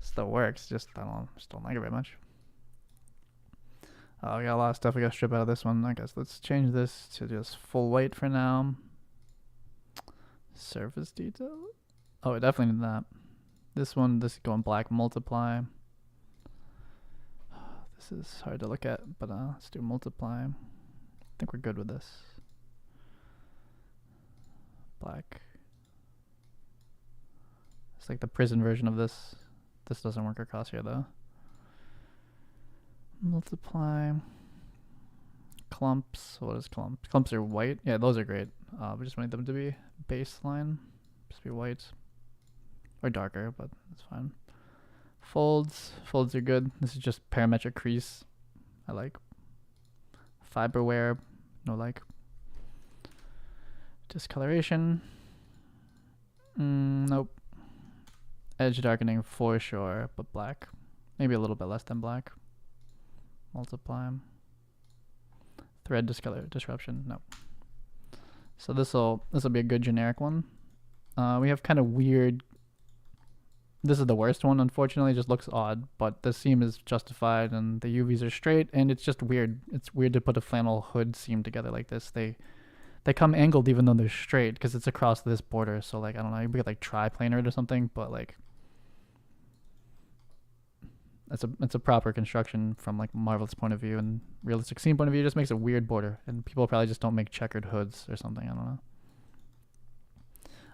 Still works, just I don't like it very much. Oh, we got a lot of stuff we gotta strip out of this one. I guess let's change this to just full white for now. Surface detail. Oh, we definitely need that. This one, this is going black multiply. This is hard to look at, but let's do multiply. I think we're good with this. Black. It's like the prison version of this. This doesn't work across here though. Multiply. Clumps. What is clumps? Clumps are white. Yeah, those are great. We just want them to be baseline. Just be white. Or darker, but that's fine. Folds. Folds are good. This is just parametric crease. I like. Fiber wear. No like. Discoloration. Nope. Edge darkening for sure, but black. Maybe a little bit less than black. Multiply. Thread disruption. No. So this'll be a good generic one. We have kind of weird. This is the worst one, unfortunately. It just looks odd, but the seam is justified and the UVs are straight, and it's just weird. It's weird to put a flannel hood seam together like this. They come angled even though they're straight because it's across this border. So like I don't know, you could like triplanar it or something, but like it's a proper construction from like Marvel's point of view, and realistic scene point of view. It just makes a weird border, and people probably just don't make checkered hoods or something. I don't know.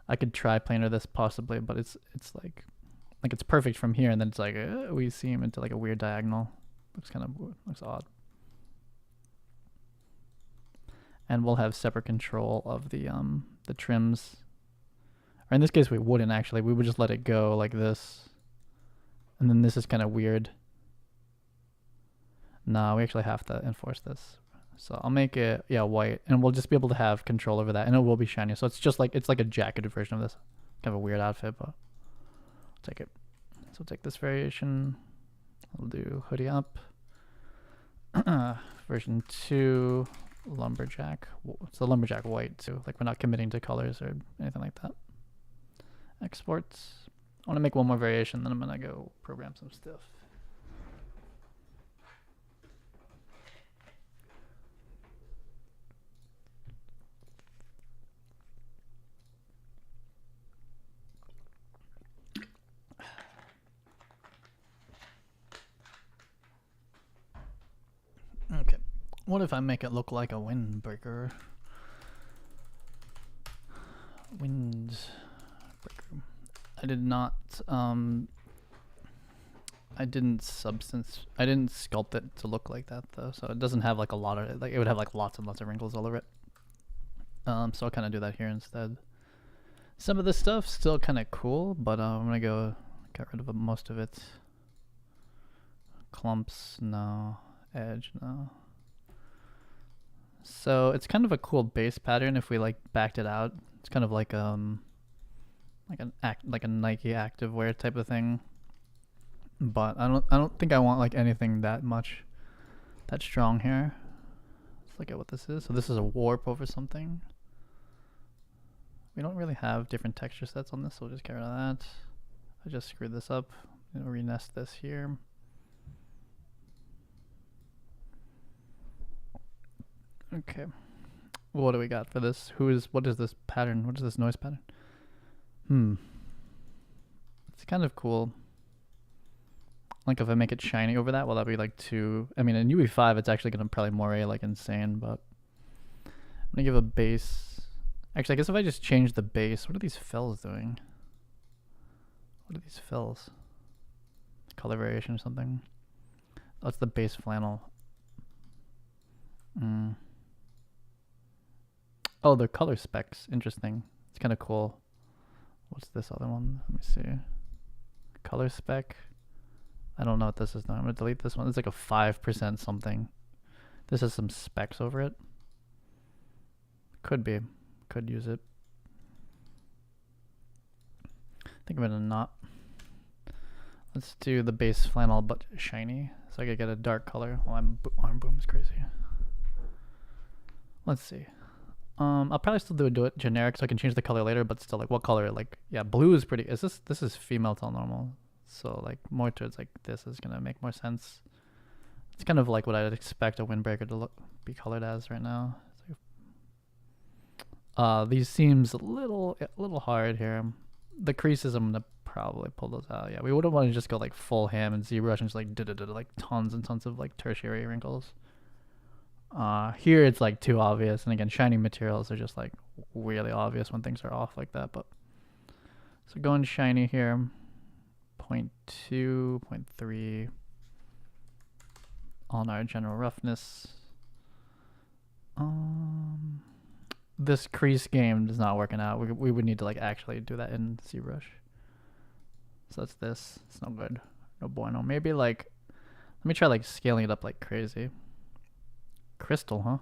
I could triplanar this possibly, but it's like it's perfect from here, and then it's like we seam into like a weird diagonal. Looks odd. And we'll have separate control of the trims. Or in this case, we wouldn't actually. We would just let it go like this. And then this is kind of weird. No, we actually have to enforce this. So I'll make it, white. And we'll just be able to have control over that. And it will be shiny. So it's just like, it's like a jacketed version of this. Kind of a weird outfit, but I'll take it. So we'll take this variation. We'll do Hoodie up. Version 2, lumberjack. It's the lumberjack white too. Like we're not committing to colors or anything like that. Exports. I want to make one more variation, then I'm going to go program some stuff. Okay. What if I make it look like a windbreaker? Windbreaker. I didn't sculpt it to look like that though, so it doesn't have like a lot of, like it would have like lots and lots of wrinkles all over it. So I'll kind of do that here instead. Some of this stuff still kind of cool, but I'm gonna get rid of most of it. Clumps, no. Edge, no. So it's kind of a cool base pattern if we like backed it out. It's kind of like a Nike activewear type of thing. But I don't think I want like anything that strong here. Let's look at what this is. So this is a warp over something. We don't really have different texture sets on this, so we'll just get rid of that. I just screwed this up. I'm gonna renest this here. Okay. What do we got for this? What is this pattern? What is this noise pattern? It's kind of cool. Like if I make it shiny over that, will that be like too... I mean, in UE5, it's actually going to probably moire like insane, but... I'm going to give a base... Actually, I guess if I just change the base... What are these fills doing? What are these fills? Color variation or something? Oh, it's the base flannel. Oh, the color specs. Interesting. It's kind of cool. What's this other one? Let me see. Color spec. I don't know what this is now. I'm going to delete this one. It's like a 5% something. This has some specs over it. Could be. Could use it. I think I'm going to not. Let's do the base flannel but shiny. So I could get a dark color. Oh, arm boom is crazy. Let's see. I'll probably still do it generic so I can change the color later, but still like what color? Like, yeah, blue is pretty. This is female tone normal. So like more towards like this is gonna make more sense. It's kind of like what I'd expect a windbreaker to be colored as right now. These seams a little hard here. The creases I'm gonna probably pull those out. Yeah, we wouldn't want to just go like full ham and ZBrush and just like tons and tons of like tertiary wrinkles. Here it's like too obvious, and again, shiny materials are just like really obvious when things are off like that. But so going shiny here. 0.2, 0.3 on our general roughness. This crease game is not working out. We would need to like actually do that in ZBrush. So that's this. It's no good. No bueno. Maybe like, let me try like scaling it up like crazy. Crystal, huh?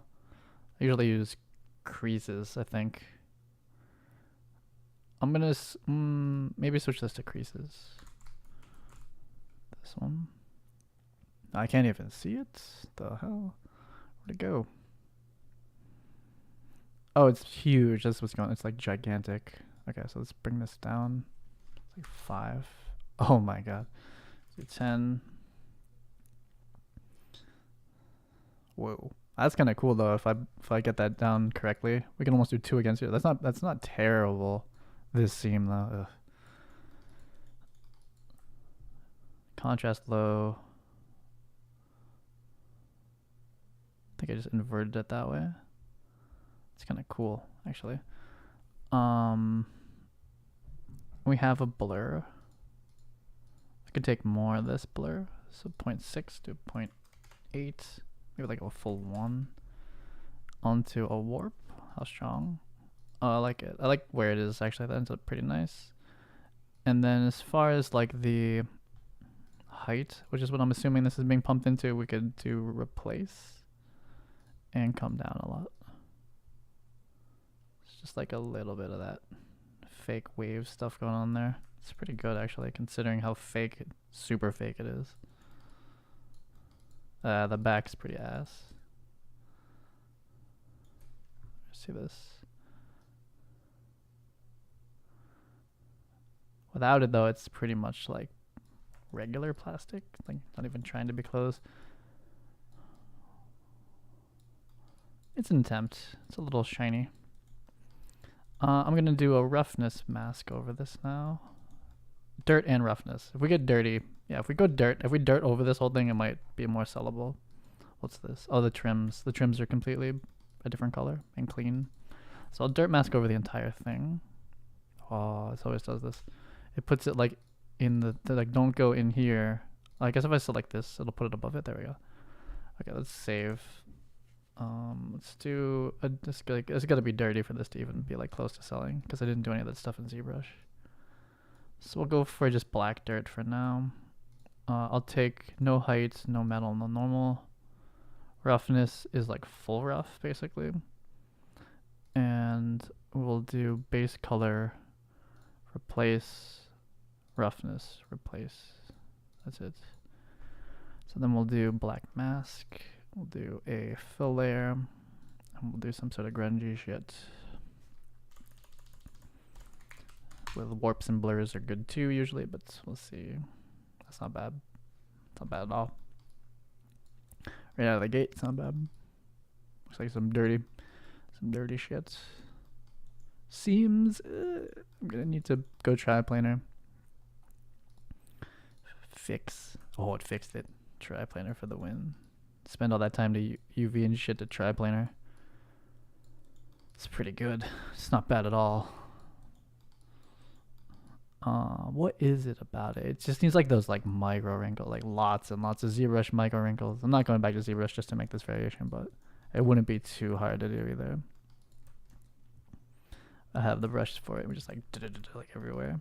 I usually use creases, I think. I'm gonna maybe switch this to creases. This one. I can't even see it. The hell? Where'd it go? Oh, it's huge. That's what's going on. It's like gigantic. Okay, so let's bring this down. It's like 5. Oh my god. 10. Whoa. That's kind of cool though. If I get that down correctly, we can almost do 2 against it. That's not terrible. This seam though. Ugh. Contrast low. I think I just inverted it that way. It's kind of cool, actually. We have a blur. I could take more of this blur. So 0.6 to 0.8. Maybe like a full 1. Onto a warp. How strong? Oh, I like it. I like where it is, actually. That ends up pretty nice. And then as far as like the height, which is what I'm assuming this is being pumped into, we could do replace and come down a lot. It's just like a little bit of that fake wave stuff going on there. It's pretty good actually, considering how super fake it is. The back's pretty ass. See this? Without it though, it's pretty much like regular plastic, like not even trying to be close. It's an attempt. It's a little shiny. I'm gonna do a roughness mask over this now. Dirt and roughness. If we get dirty, yeah, if we dirt over this whole thing, it might be more sellable. What's this? Oh, the trims. The trims are completely a different color and clean. So I'll dirt mask over the entire thing. Oh, it always does this. It puts it like in the like, don't go in here. I guess if I select this, it'll put it above it. There we go. Okay, let's save. Let's do it's gotta be dirty for this to even be like close to selling, because I didn't do any of that stuff in ZBrush. So we'll go for just black dirt for now. I'll take no height, no metal, no normal. Roughness is like full rough basically. And we'll do base color, replace, roughness, replace. That's it. So then we'll do black mask. We'll do a fill layer, and we'll do some sort of grungy shit. With warps and blurs are good too usually, but we'll see. That's not bad. It's not bad at all. Right out of the gate, it's not bad. Looks like some dirty shit. Seems I'm gonna need to go triplanar. Fix. Oh, it fixed it. Triplanar for the win. Spend all that time to UV and shit to triplanar. It's pretty good. It's not bad at all. What is it about it? It just needs like those like micro wrinkles, like lots and lots of ZBrush micro wrinkles. I'm not going back to ZBrush just to make this variation, but it wouldn't be too hard to do either. I have the brushes for it. We're just like everywhere.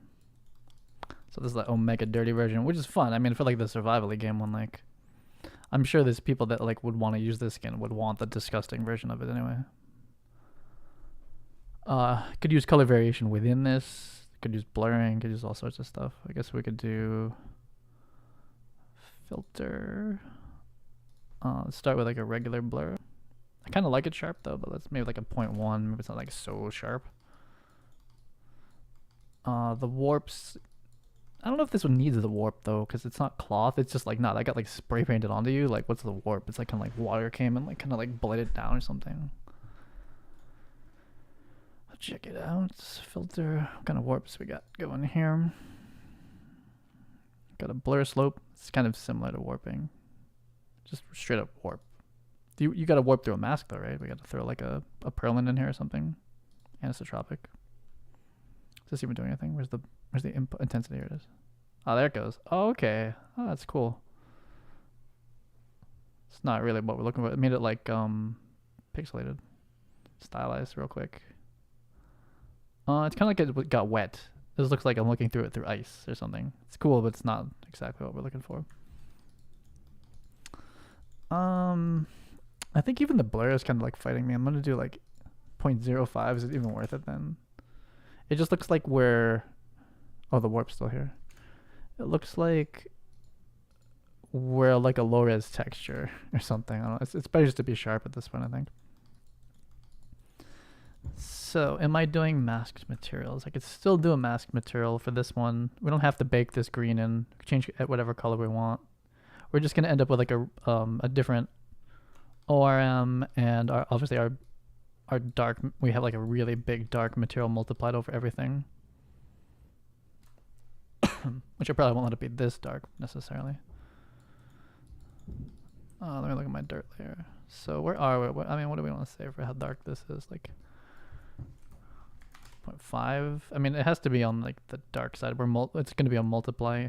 So this is the Omega dirty version, which is fun. I mean, for like the survival game one, like I'm sure there's people that like would want to use this skin, would want the disgusting version of it anyway. Could use color variation within this. Could use blurring, could use all sorts of stuff. I guess we could do filter. Let's start with like a regular blur. I kind of like it sharp though, but let's maybe like a 0.1. Maybe it's not like so sharp. The warps. I don't know if this one needs the warp though, because it's not cloth. It's just like not. I got like spray painted onto you. Like what's the warp? It's like kind of like water came and like kind of like bled it down or something. Check it out. Filter. What kind of warps we got going here? Got a blur slope. It's kind of similar to warping. Just straight up warp. You got to warp through a mask though, right? We got to throw like a Perlin in here or something. Anisotropic. Is this even doing anything? Where's the input intensity? Here it is. Oh, there it goes. Oh, okay. Oh, that's cool. It's not really what we're looking for. It made it like pixelated. Stylized real quick. It's kind of like it got wet. This looks like I'm looking through it through ice or something. It's cool, but it's not exactly what we're looking for. I think even the blur is kind of like fighting me. I'm gonna do like 0.05. Is it even worth it then? It just looks like we're... Oh, the warp's still here. It looks like we're like a low-res texture or something. I don't know. It's better just to be sharp at this point, I think. So, am I doing masked materials? I could still do a masked material for this one. We don't have to bake this green in. We can change it at whatever color we want. We're just going to end up with like a different ORM, and obviously our dark, we have like a really big dark material multiplied over everything. Which I probably won't let it be this dark necessarily. Let me look at my dirt layer. So where are we? I mean, what do we want to say for how dark this is? Like 0.5. I mean, it has to be on like the dark side. It's going to be a multiply.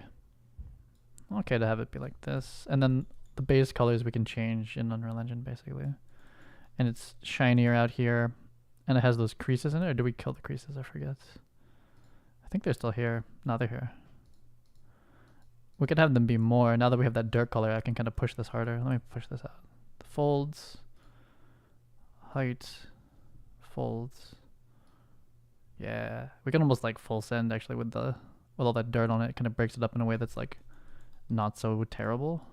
Okay, to have it be like this, and then the base colors we can change in Unreal Engine basically. And it's shinier out here, and it has those creases in it. Or do we kill the creases? I forget. I think they're still here. No, they're here. We could have them be more. Now that we have that dirt color, I can kind of push this harder. Let me push this out. The folds, height, folds. Yeah, we can almost like full send actually with all that dirt on it. It kind of breaks it up in a way that's like not so terrible.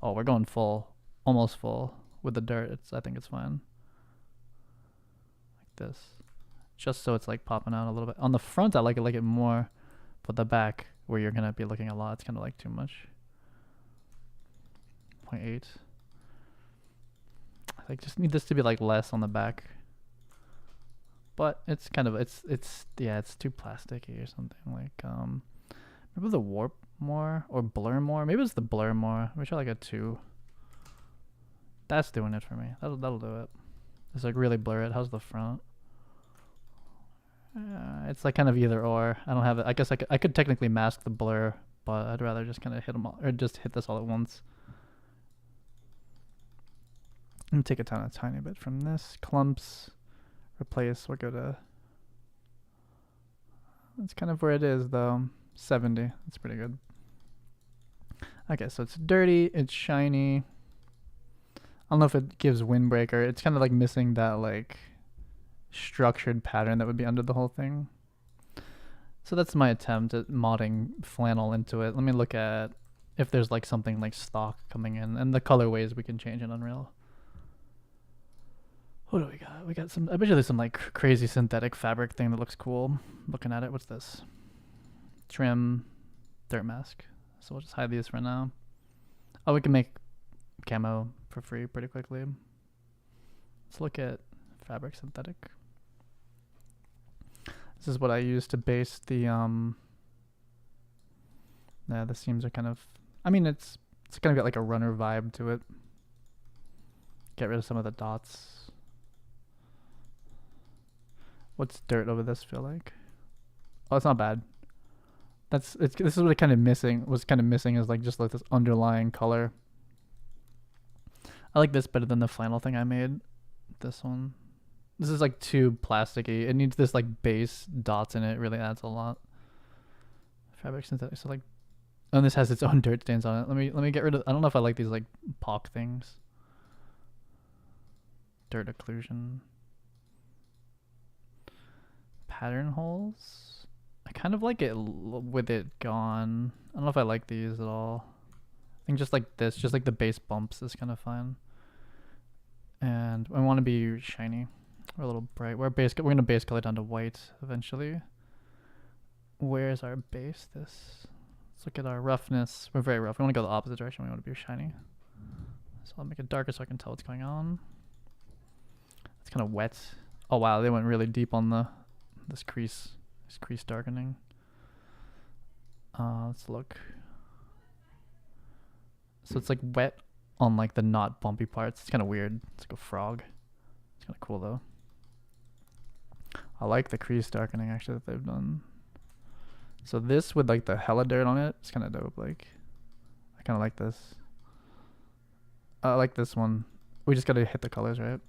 Oh, we're going full, almost full with the dirt. I think it's fine. Like this, just so it's like popping out a little bit. On the front, I like it more, but the back where you're gonna be looking a lot, it's kind of like too much. 0.8. I like just need this to be like less on the back. But it's kind of it's too plasticky or something. Like maybe the warp more or blur more. Maybe it's the blur more. Maybe try like a 2. That's doing it for me. That'll do it. It's like really blur it. How's the front? It's like kind of either or. I don't have it. I guess I could technically mask the blur, but I'd rather just kind of hit them all, or just hit this all at once. Let me take it down a tiny bit from this. Clumps, replace, we'll go to, that's kind of where it is though. 70, that's pretty good. Okay, so it's dirty, it's shiny. I don't know if it gives windbreaker. It's kind of like missing that like structured pattern that would be under the whole thing. So that's my attempt at modding flannel into it. Let me look at if there's like something like stock coming in and the colorways we can change in Unreal. What do we got? We got some, I bet you there's some like crazy synthetic fabric thing that looks cool. Looking at it, what's this? Trim, dirt mask. So we'll just hide these for now. Oh, we can make camo for free pretty quickly. Let's look at fabric synthetic. This is what I use to base the yeah, the seams are kind of, I mean it's kind of got like a runner vibe to it. Get rid of some of the dots. What's dirt over this feel like? Oh, it's not bad. This is what it kind of missing is like just like this underlying color. I like this better than the flannel thing I made. This one. This is like too plasticky. It needs this like base dots in it. It really adds a lot. Fabric synthetic. So like, and this has its own dirt stains on it. Let me get rid of, I don't know if I like these like POC things. Dirt occlusion. Pattern holes. I kind of like it with it gone. I don't know if I like these at all. I think just like this, just like the base bumps is kind of fine. And I want to be shiny or a little bright. We're gonna base color down to white eventually. Where's our base? This. Let's look at our roughness. We're very rough. We want to go the opposite direction. We want to be shiny. So I'll make it darker so I can tell what's going on. It's kind of wet. Oh wow, they went really deep on this crease darkening. Let's look. So it's like wet on like the not bumpy parts. It's kind of weird. It's like a frog. It's kind of cool though. I like the crease darkening actually that they've done. So this with like the hella dirt on it, it's kind of dope. Like, I kind of like this. I like this one. We just gotta hit the colors, right?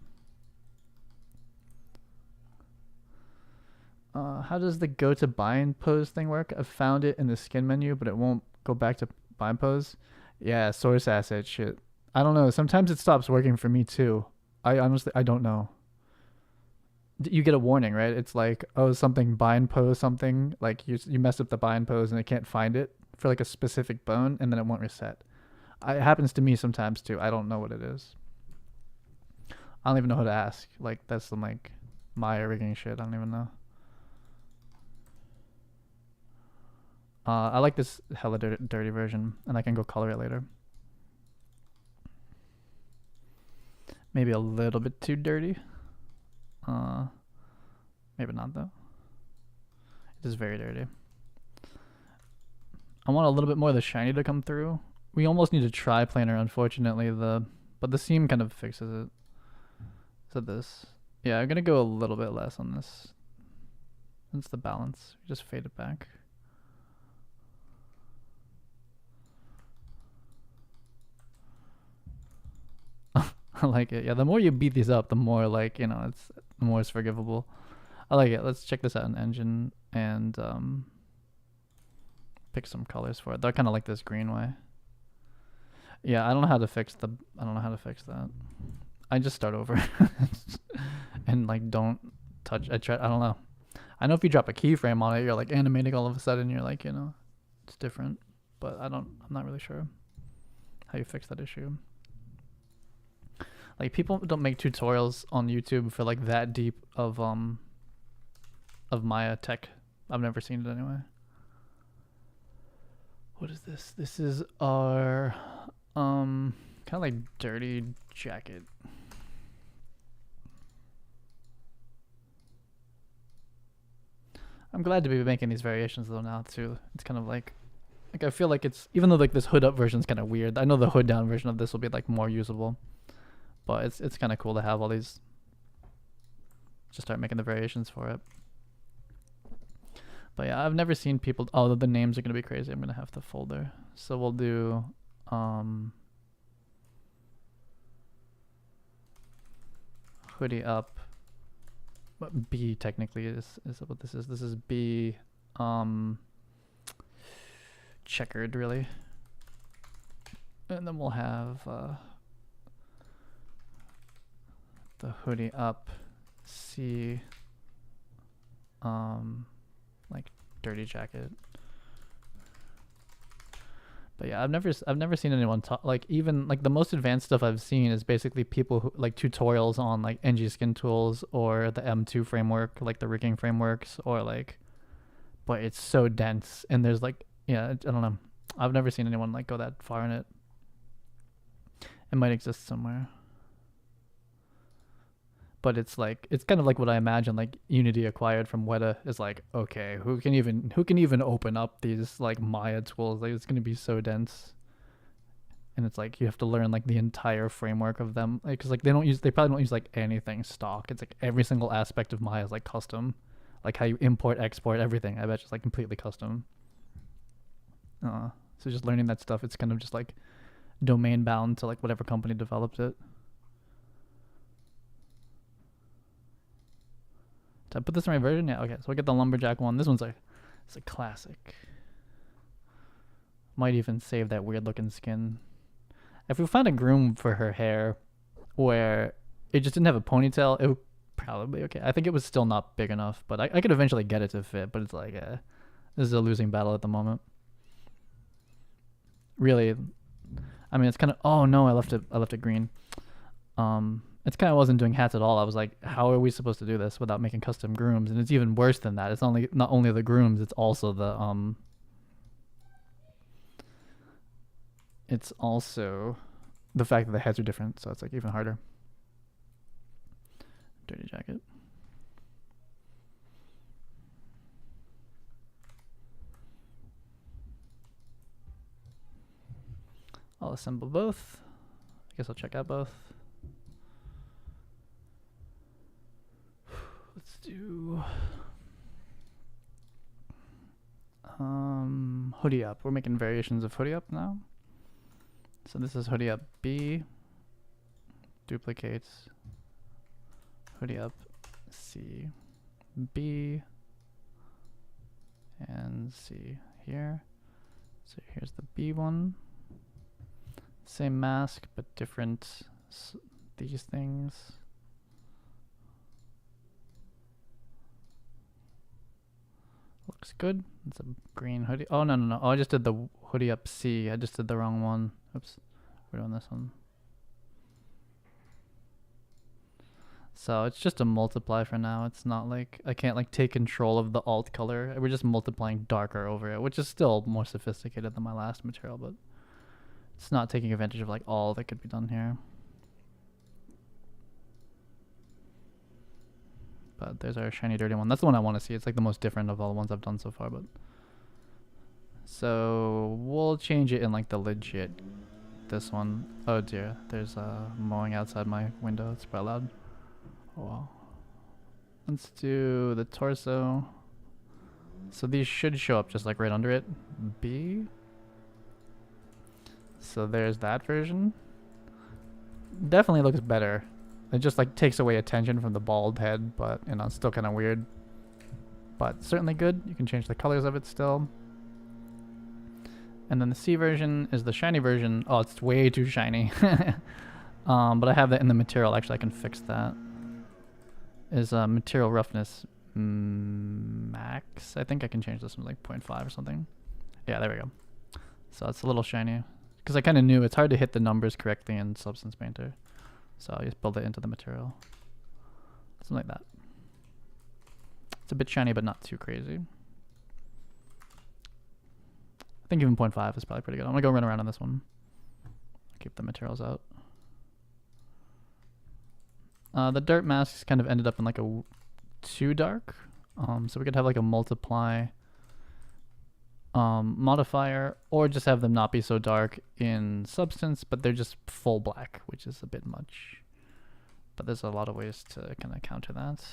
How does the go to bind pose thing work? I've found it in the skin menu, but it won't go back to bind pose. Yeah, source asset shit. I don't know. Sometimes it stops working for me too. I honestly, I don't know. You get a warning, right? It's like, oh, something bind pose something. Like you messed up the bind pose and it can't find it for like a specific bone and then it won't reset. It happens to me sometimes too. I don't know what it is. I don't even know how to ask. Like that's some like Maya rigging shit. I don't even know. I like this hella dirty version, and I can go color it later. Maybe a little bit too dirty. Maybe not though. It is very dirty. I want a little bit more of the shiny to come through. We almost need a tri-planar, unfortunately. But the seam kind of fixes it. So this, yeah, I'm gonna go a little bit less on this. That's the balance. Just fade it back. I like it. Yeah, the more you beat these up, the more like, you know, the more it's forgivable. I like it. Let's check this out in Engine and pick some colors for it. They're kind of like this green way. Yeah, I don't know how to fix that. I just start over and like don't touch. I don't know. I know if you drop a keyframe on it, you're like animating all of a sudden. You're like, you know, it's different. But I'm not really sure how you fix that issue. Like people don't make tutorials on YouTube for like that deep of Maya tech. I've never seen it anyway. What is this? This is our kind of like dirty jacket. I'm glad to be making these variations though now too. It's kind of like I feel like it's, even though like this hood up version is kind of weird. I know the hood down version of this will be like more usable. But it's kind of cool to have all these. Just start making the variations for it. But yeah, I've never seen people. Oh, the names are gonna be crazy. I'm gonna have to folder. So we'll do hoodie up. But B technically is what this is. This is B checkered really. And then we'll have the hoodie up C like dirty jacket. But yeah, I've never seen anyone talk like, even like the most advanced stuff I've seen is basically people who like tutorials on like NG Skin Tools or the M2 framework, like the rigging frameworks, or like, but it's so dense and there's like, yeah, I don't know. I've never seen anyone like go that far in it. It might exist somewhere. But it's like, it's kind of like what I imagine like Unity acquired from Weta is like, okay, who can even open up these like Maya tools? Like, it's gonna be so dense. And it's like you have to learn like the entire framework of them, like, cause like they probably don't use like anything stock. It's like every single aspect of Maya is like custom, like how you import, export, everything. I bet it's like completely custom. So just learning that stuff, it's kind of just like domain bound to like whatever company developed it. Did I put this in my version? Yeah, okay. So we'll get the lumberjack one. This one's it's a classic. Might even save that weird looking skin. If we found a groom for her hair where it just didn't have a ponytail, it would probably be okay. I think it was still not big enough, but I could eventually get it to fit, but it's like, this is a losing battle at the moment. Really, I mean, it's kind of, oh no, I left it green. It's kind of wasn't doing hats at all. I was like, how are we supposed to do this without making custom grooms? And it's even worse than that. It's not only the grooms, it's also the it's also the fact that the heads are different, so it's like even harder. Dirty jacket. I'll assemble both. I guess I'll check out both. Let's do hoodie up. We're making variations of hoodie up now. So this is hoodie up B, duplicates hoodie up C, B, and C here. So here's the B one. Same mask, but different these things. Looks good. It's a green hoodie. Oh, no. Oh, I just did the hoodie up C. I just did the wrong one. Oops. We're doing this one. So it's just a multiply for now. It's not like I can't like take control of the alt color. We're just multiplying darker over it, which is still more sophisticated than my last material, but it's not taking advantage of like all that could be done here. But there's our shiny dirty one. That's the one I want to see. It's like the most different of all the ones I've done so far. But so we'll change it in like the legit. This one. Oh dear, there's mowing outside my window. It's quite loud. Oh wow. Let's do the torso. So these should show up just like right under it. B. So there's that version. Definitely looks better. It just like takes away attention from the bald head, but you know, it's still kind of weird. But certainly good. You can change the colors of it still. And then the C version is the shiny version. Oh, it's way too shiny. But I have that in the material. Actually, I can fix that. Is material roughness max. I think I can change this from like 0.5 or something. Yeah, there we go. So it's a little shiny. Because I kind of knew it's hard to hit the numbers correctly in Substance Painter. So I just build it into the material. Something like that. It's a bit shiny, but not too crazy. I think even 0.5 is probably pretty good. I'm going to go run around on this one. Keep the materials out. The dirt masks kind of ended up in like a too dark. So we could have like a multiply modifier, or just have them not be so dark in Substance, but they're just full black, which is a bit much. But there's a lot of ways to kind of counter that.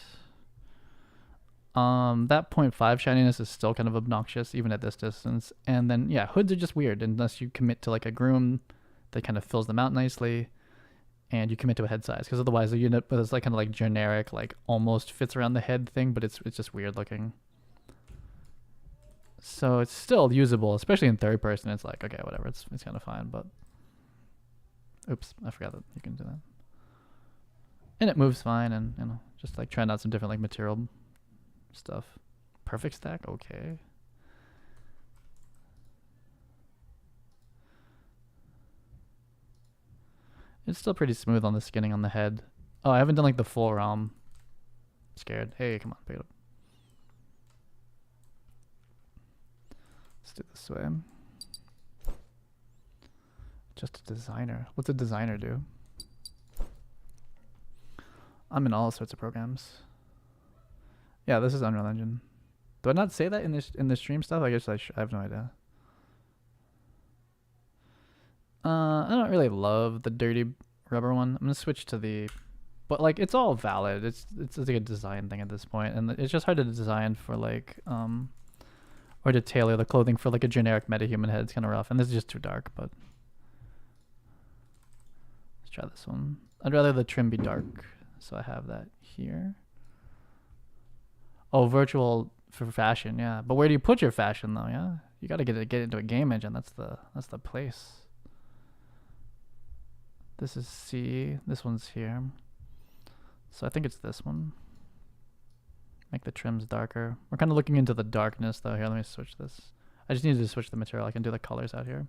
That 0.5 shininess is still kind of obnoxious even at this distance. And then yeah, hoods are just weird unless you commit to like a groom that kind of fills them out nicely, and you commit to a head size, because otherwise the unit is like kind of like generic, like almost fits around the head thing, but it's just weird looking. So it's still usable, especially in third person. It's like, okay, whatever, it's kind of fine, but oops, I forgot that you can do that. And it moves fine, and you know, just like trying out some different like material stuff. Perfect stack, okay. It's still pretty smooth on the skinning on the head. Oh, I haven't done like the full realm. Scared. Hey, come on, pick it up. Let's do it this way. Just a designer. What's a designer do? I'm in all sorts of programs. Yeah, this is Unreal Engine. Do I not say that in the stream stuff? I guess I have no idea. I don't really love the dirty rubber one. I'm gonna switch to the, but like it's all valid. It's like a design thing at this point, and it's just hard to design for like or to tailor the clothing for like a generic MetaHuman head. It's kind of rough, and this is just too dark. But let's try this one. I'd rather the trim be dark, so I have that here. Oh, virtual for fashion, yeah. But where do you put your fashion though? Yeah, you got to get into a game engine. That's the place. This is C. This one's here. So I think it's this one. Make the trims darker. We're kind of looking into the darkness though. Here, let me switch this. I just needed to switch the material. I can do the colors out here.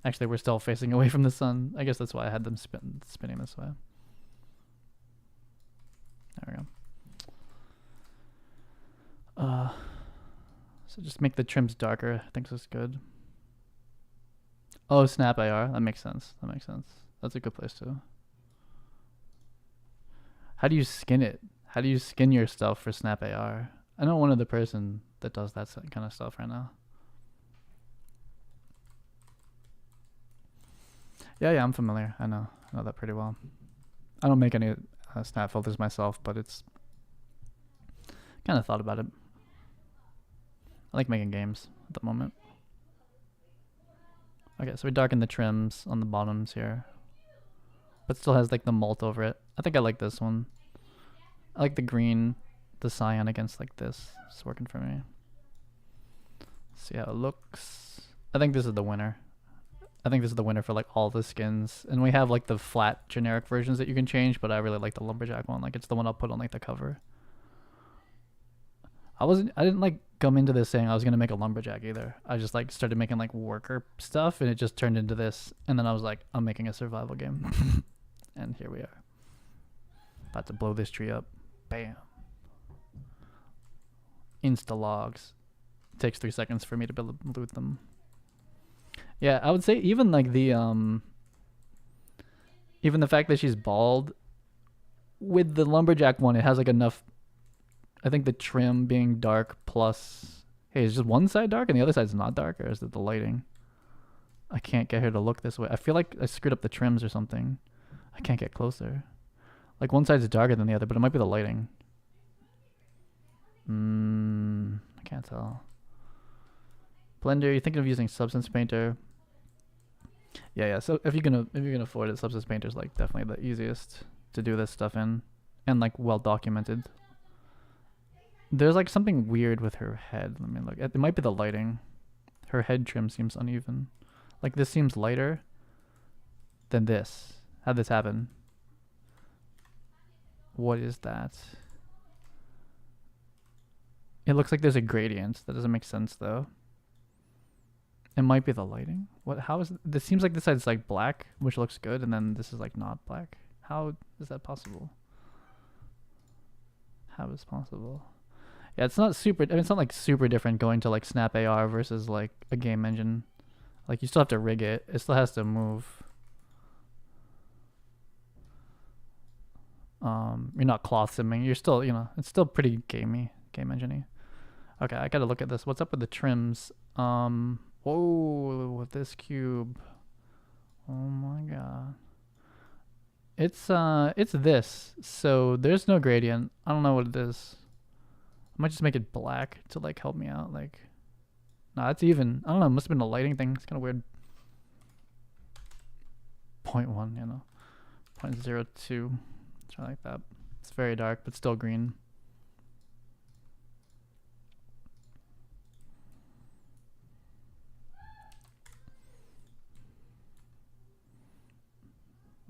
Actually, we're still facing away from the sun. I guess that's why I had them spinning this way. There we go. So just make the trims darker. I think this is good. Oh, snap AR. That makes sense. That makes sense. That's a good place to. How do you skin it? How do you skin your stuff for snap AR? I know one other person that does that kind of stuff right now. Yeah, I'm familiar. I know that pretty well. I don't make any snap filters myself, but it's kind of thought about it. I like making games at the moment. Okay, so we darken the trims on the bottoms here, but still has like the mult over it. I think I like this one. I like the green, the cyan against like this. It's working for me. See how it looks. I think this is the winner. I think this is the winner for like all the skins. And we have like the flat generic versions that you can change, but I really like the lumberjack one. Like it's the one I'll put on like the cover. I didn't like come into this saying I was gonna make a lumberjack either. I just like started making like worker stuff, and it just turned into this. And then I was like, I'm making a survival game. And here we are. About to blow this tree up. Bam. Insta logs. It takes 3 seconds for me to loot them. Yeah, I would say even like the even the fact that she's bald, with the lumberjack one, it has like enough. I think the trim being dark plus, hey, is just one side dark and the other side's not dark, or is it the lighting? I can't get her to look this way. I feel like I screwed up the trims or something. I can't get closer. Like one side's darker than the other, but it might be the lighting. I can't tell. Blender, you thinking of using Substance Painter? Yeah. So if you can afford it, Substance Painter is like definitely the easiest to do this stuff in, and like well documented. There's like something weird with her head. Let me look. It might be the lighting. Her head trim seems uneven. Like this seems lighter than this. How'd this happen? What is that? It looks like there's a gradient. That doesn't make sense though. It might be the lighting. What? How is this? Seems like this side's like black, which looks good, and then this is like not black. How is that possible? How is possible? Yeah, it's not super. I mean, it's not like super different going to like Snap AR versus like a game engine. Like you still have to rig it. It still has to move. You're not cloth simming. You're still, it's still pretty game engine-y. Okay, I gotta look at this. What's up with the trims? Whoa, with this cube. Oh my god. It's this. So there's no gradient. I don't know what it is. might just make it black to like help me out. Like, nah, it's even. I don't know. It must have been a lighting thing. It's kind of weird. 0.1, you know, 0.02. Try like that. It's very dark, but still green.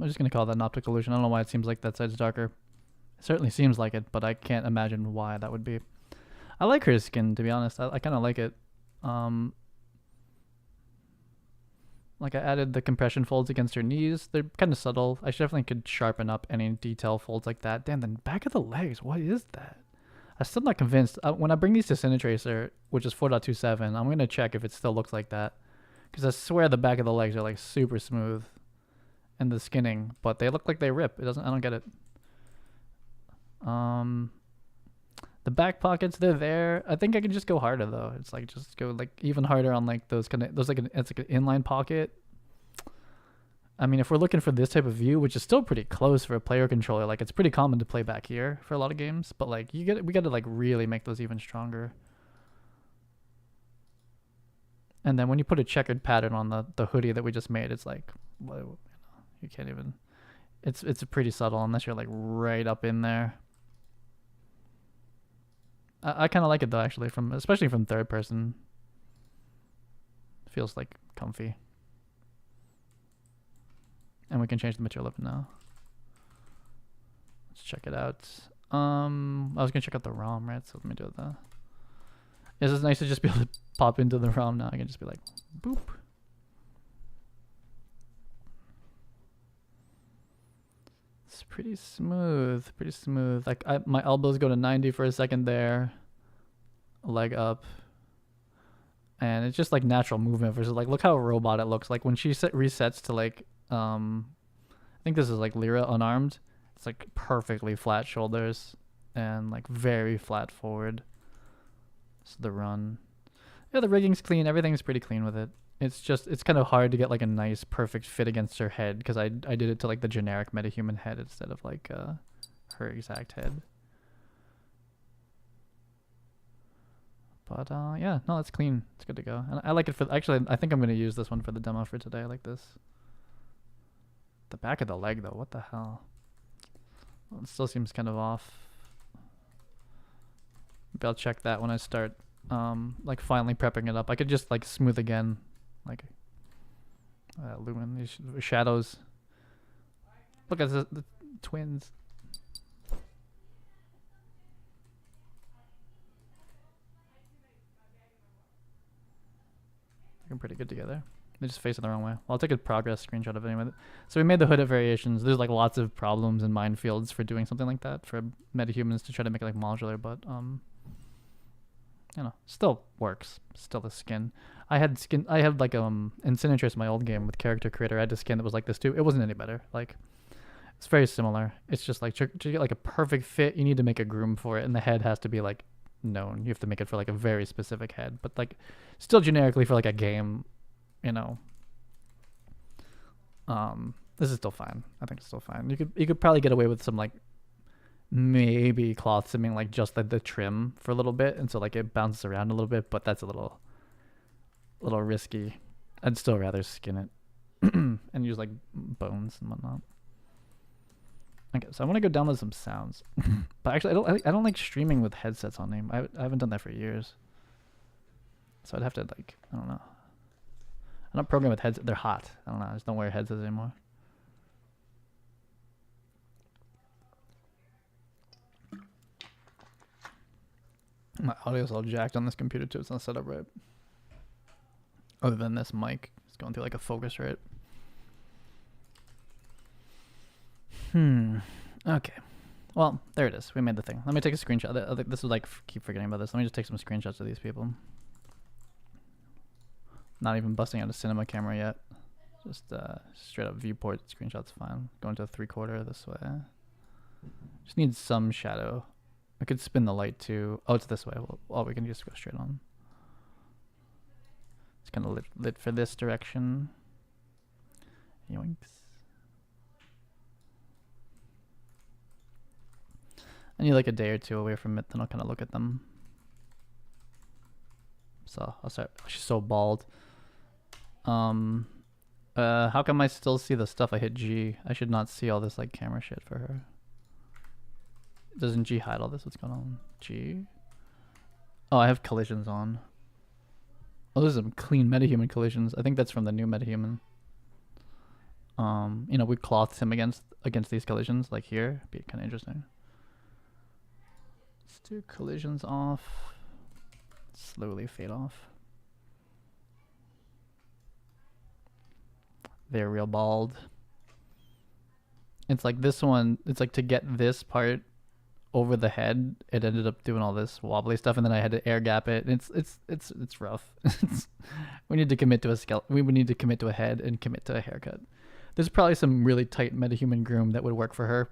I'm just gonna call that an optical illusion. I don't know why it seems like that side's darker. It certainly seems like it, but I can't imagine why that would be. I like her skin, to be honest. I kind of like it. Like I added the compression folds against her knees. They're kind of subtle. I definitely could sharpen up any detail folds like that. Damn, the back of the legs. What is that? I'm still not convinced. When I bring these to Cine Tracer, which is 4.27, I'm gonna check if it still looks like that, because I swear the back of the legs are like super smooth, and the skinning, but they look like they rip. It doesn't. I don't get it. The back pockets, they're there. I think I can just go harder though. It's like just go like even harder on like those kind of it's like an inline pocket. I mean, if we're looking for this type of view, which is still pretty close for a player controller, like it's pretty common to play back here for a lot of games, but like we got to like really make those even stronger. And then when you put a checkered pattern on the hoodie that we just made, it's like, you can't even. It's pretty subtle unless you're like right up in there. I kind of like it though, actually, especially from third person. Feels like comfy. And we can change the material up now. Let's check it out. I was gonna check out the ROM, right? So let me do that. It's nice to just be able to pop into the ROM now. I can just be like, boop. It's pretty smooth, pretty smooth. Like my elbows go to 90 for a second there, leg up, and it's just like natural movement versus like, look how robot it looks. Like when she resets to like, I think this is like Lyra unarmed. It's like perfectly flat shoulders and like very flat forward. So the run, yeah, the rigging's clean. Everything's pretty clean with it. It's kind of hard to get like a nice perfect fit against her head because I did it to like the generic MetaHuman head instead of like her exact head. But yeah, no, it's clean. It's good to go. And I like it for, actually, I think I'm going to use this one for the demo for today. I like this. The back of the leg though, what the hell? Well, it still seems kind of off. Maybe I'll check that when I start like finally prepping it up. I could just like smooth again. Like lumen, these shadows. Look at the twins. Looking pretty good together. They just face it the wrong way. Well, I'll take a progress screenshot of it anyway. So we made the hood at variations. There's like lots of problems and minefields for doing something like that for metahumans to try to make it like modular, but you know, still works. Still the skin. I had like in Cine Tracer, my old game with character creator, I had a skin that was like this too. It wasn't any better. Like it's very similar. It's just like to get like a perfect fit, you need to make a groom for it, and the head has to be like known. You have to make it for like a very specific head, but like still generically for like a game, you know. This is still fine. I think it's still fine. You could probably get away with some like maybe cloth simming like just the trim for a little bit, and so like it bounces around a little bit, but that's a little risky. I'd still rather skin it and use like bones and whatnot. Okay, so I want to go download some sounds, but actually I don't like streaming with headsets on them. I haven't done that for years, so I'd have to like, I don't know. I'm not programmed with headsets. They're hot. I don't know. I just don't wear headsets anymore. My audio's all jacked on this computer too. It's not set up right. Other than this mic, it's going through like a focus rate. Okay. Well, there it is. We made the thing. Let me take a screenshot. This is like, keep forgetting about this. Let me just take some screenshots of these people. Not even busting out a cinema camera yet. Just straight up viewport screenshots fine. Going to a 3/4 this way. Just need some shadow. I could spin the light too. Oh, it's this way. Well, we can just go straight on. It's kind of lit for this direction. Yoinks. I need like a day or two away from it, then I'll kind of look at them. So I'll start. She's so bald. How come I still see the stuff I hit G? I should not see all this like camera shit for her. Doesn't G hide all this? What's going on? G? Oh, I have collisions on. Oh, those are some clean MetaHuman collisions. I think that's from the new MetaHuman. You know, we clothed him against these collisions, like here. Be kind of interesting. Let's do collisions off. Slowly fade off. They're real bald. It's like this one. It's like to get this part over the head, it ended up doing all this wobbly stuff, and then I had to air gap it. It's rough. We need to commit to a skeleton. We would need to commit to a head and commit to a haircut. There's probably some really tight MetaHuman groom that would work for her.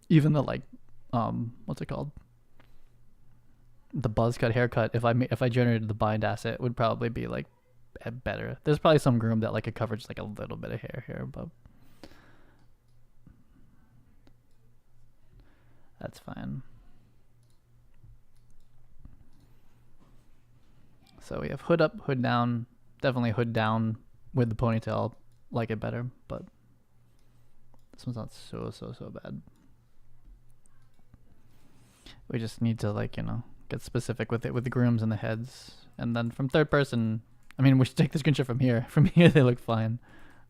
Even the like, what's it called? The buzz cut haircut. If I generated the bind asset, would probably be like better. There's probably some groom that like could cover just like a little bit of hair here, but that's fine. So we have hood up, hood down. Definitely hood down with the ponytail. Like it better, but this one's not so bad. We just need to like, you know, get specific with it with the grooms and the heads. And then from third person, I mean, we should take the screenshot from here. From here they look fine.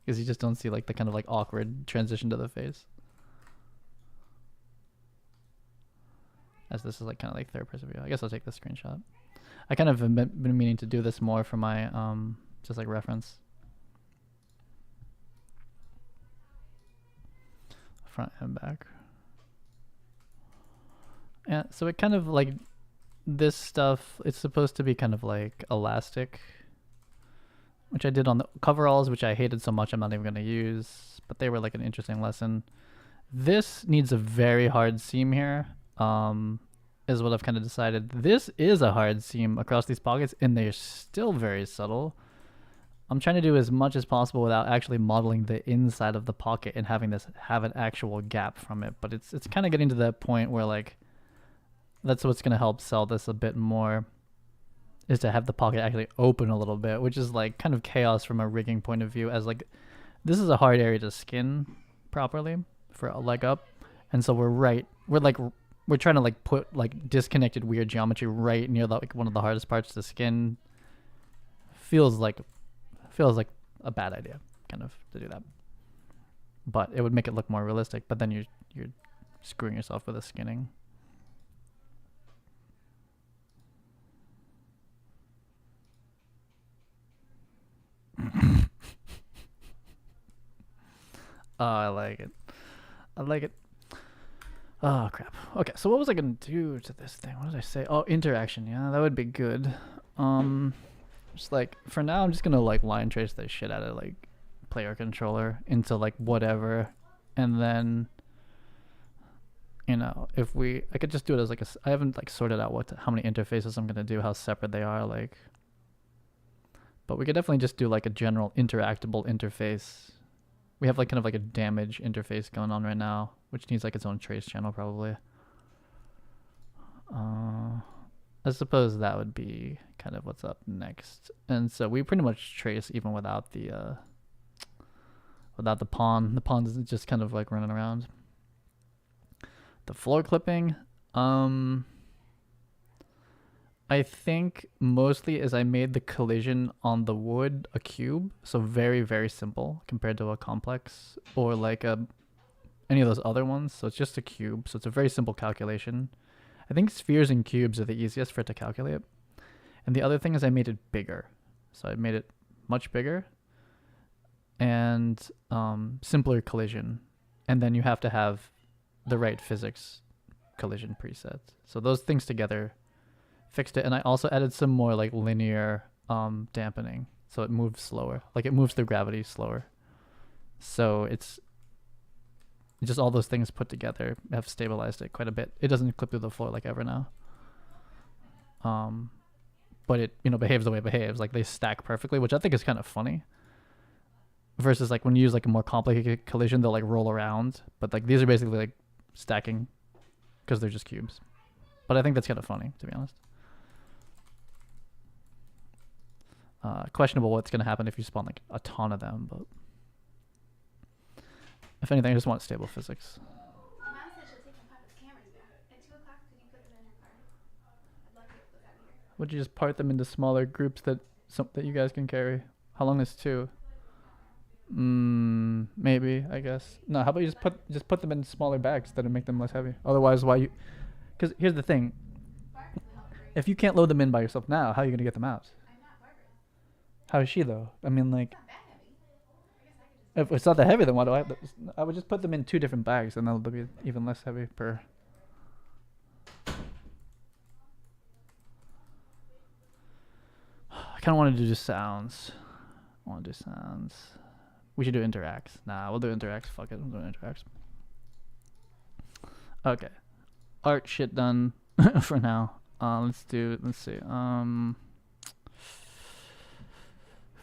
Because you just don't see like the kind of like awkward transition to the face. As this is like kind of like third person view. I guess I'll take the screenshot. I kind of have been meaning to do this more for my just like reference. Front and back. Yeah, so it kind of like this stuff, it's supposed to be kind of like elastic, which I did on the coveralls, which I hated so much I'm not even going to use, but they were like an interesting lesson. This needs a very hard seam here, is what I've kind of decided. This is a hard seam across these pockets, and they're still very subtle. I'm trying to do as much as possible without actually modeling the inside of the pocket and having this have an actual gap from it. But it's kind of getting to that point where like that's what's going to help sell this a bit more, is to have the pocket actually open a little bit, which is like kind of chaos from a rigging point of view, as like this is a hard area to skin properly for a leg up. And so we're trying to like put like disconnected weird geometry right near the, like one of the hardest parts to skin. Feels like a bad idea kind of to do that, but it would make it look more realistic, but then you're screwing yourself with the skinning. Oh, I like it. Oh crap. Okay, so what was I gonna do to this thing? What did I say? Oh, interaction. Yeah, that would be good. Just like for now, I'm just gonna like line trace the shit out of like player controller into like whatever, and then you know I could just do it as like I haven't like sorted out how many interfaces I'm gonna do, how separate they are, like, but we could definitely just do like a general interactable interface. We have like kind of like a damage interface going on right now, which needs like its own trace channel probably. I suppose that would be kind of what's up next. And so we pretty much trace even without the pawn. The pawn is just kind of like running around. The floor clipping, I think mostly is I made the collision on the wood a cube, so very, very simple compared to a complex or like any of those other ones. So it's just a cube, so it's a very simple calculation. I think spheres and cubes are the easiest for it to calculate. And the other thing is I made it bigger. So I made it much bigger and simpler collision. And then you have to have the right physics collision preset. So those things together fixed it. And I also added some more like linear dampening. So it moves slower. Like it moves through gravity slower. So it's just all those things put together have stabilized it quite a bit. It doesn't clip through the floor like ever now. But it, you know, behaves the way it behaves. Like they stack perfectly, which I think is kind of funny. Versus like when you use like a more complicated collision, they'll like roll around. But like these are basically like stacking because they're just cubes. But I think that's kind of funny, to be honest. Questionable what's going to happen if you spawn like a ton of them, but if anything, I just want stable physics. Would you just part them into smaller groups that you guys can carry? How long is 2? Maybe, I guess. No, how about you just put them in smaller bags that would make them less heavy. Otherwise, why you? Because here's the thing. If you can't load them in by yourself now, how are you gonna get them out? How is she though? I mean, like, if it's not that heavy, then why do I have to? I would just put them in 2 different bags, and they'll be even less heavy per. I kind of want to do just sounds. I want to do sounds. We should do interacts. Nah, we'll do interacts. Fuck it, I'm doing interacts. Okay, art shit done for now. Let's see.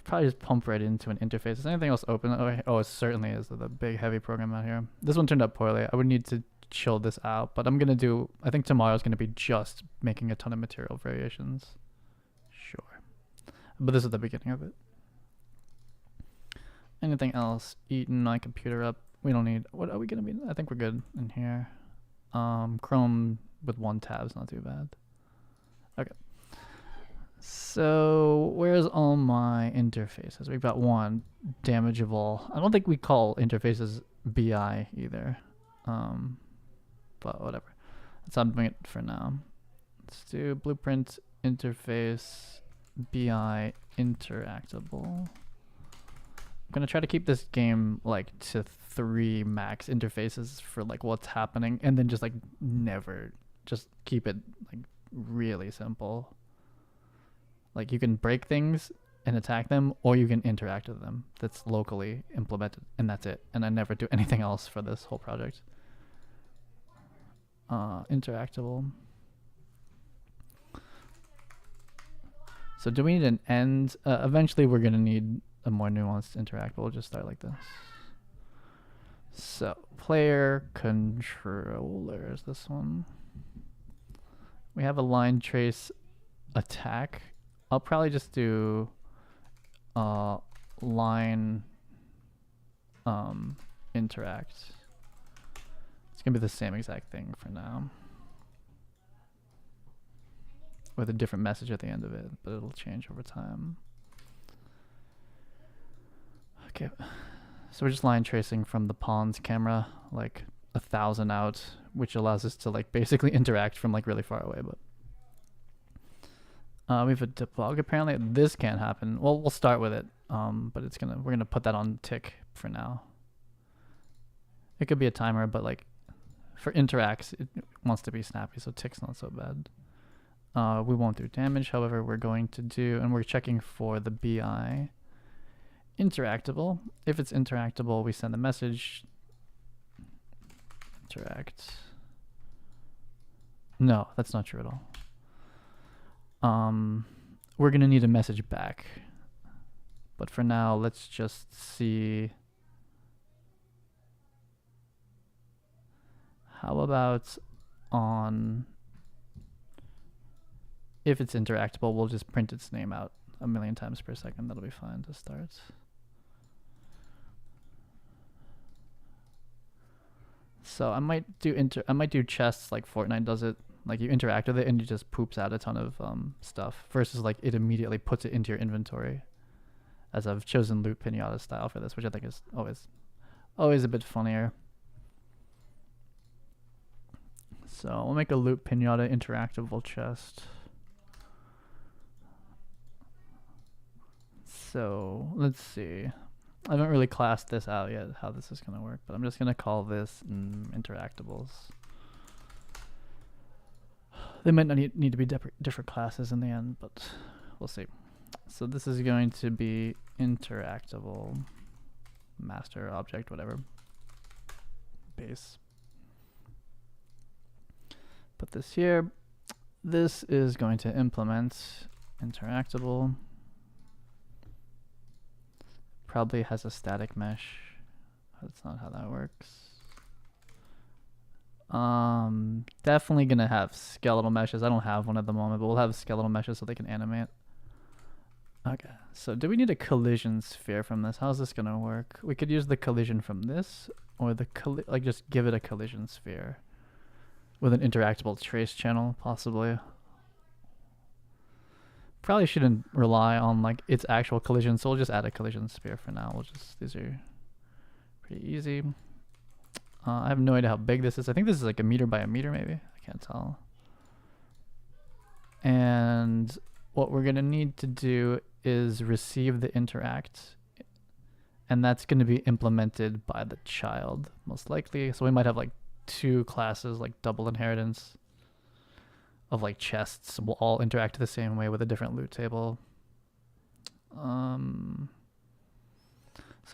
Probably just pump right into an interface. Is anything else open? Oh, it certainly is. The big heavy program out here. This one turned out poorly. I would need to chill this out, but I'm gonna do. I think tomorrow's gonna be just making a ton of material variations. Sure, but this is the beginning of it. Anything else? Eating my computer up. We don't need. What are we gonna be? I think we're good in here. Chrome with 1 tab is not too bad. Okay. So where's all my interfaces? We've got 1 damageable. I don't think we call interfaces BI either. But whatever. That's how I'm doing it for now. Let's do blueprint interface BI interactable. I'm gonna try to keep this game like to 3 max interfaces for like what's happening, and then just like never just keep it like really simple. Like you can break things and attack them, or you can interact with them. That's locally implemented, and that's it. And I never do anything else for this whole project. Interactable. So do we need an end? Eventually we're gonna need a more nuanced interactable. We'll just start like this. So player controller is this one. We have a line trace attack. I'll probably just do line interact. It's gonna be the same exact thing for now, with a different message at the end of it, but it'll change over time. Okay, so we're just line tracing from the pawns camera, like 1,000 out, which allows us to like basically interact from like really far away. But we have a debug. Apparently this can't happen. Well, we'll start with it, but we're gonna put that on tick for now. It could be a timer, but like for interacts, it wants to be snappy, so tick's not so bad. We won't do damage, however, we're going to do, and we're checking for the BI interactable. If it's interactable, we send a message. Interact. No, that's not true at all. We're gonna need a message back, but for now, let's just see. How about on, if it's interactable, we'll just print its name out 1,000,000 times per second. That'll be fine to start. So I might do chests like Fortnite does it. Like you interact with it and it just poops out a ton of stuff, versus like it immediately puts it into your inventory. As I've chosen loot pinata style for this, which I think is always a bit funnier. So we'll make a loot pinata interactable chest. So let's see. I haven't really classed this out yet, how this is going to work, but I'm just going to call this interactables. They might not need to be different classes in the end, but we'll see. So this is going to be interactable master object, whatever, base. Put this here. This is going to implement interactable. Probably has a static mesh. That's not how that works. Definitely gonna have skeletal meshes. I don't have one at the moment, but we'll have skeletal meshes so they can animate. Okay, so do we need a collision sphere from this? How's this gonna work? We could use the collision from this, or the like just give it a collision sphere with an interactable trace channel, possibly. Probably shouldn't rely on like its actual collision, so we'll just add a collision sphere for now. These are pretty easy. I have no idea how big this is. I think this is like a meter by a meter, maybe. I can't tell. And what we're gonna need to do is receive the interact, and that's gonna be implemented by the child, most likely. So we might have like two classes, like double inheritance of like chests will all interact the same way with a different loot table. So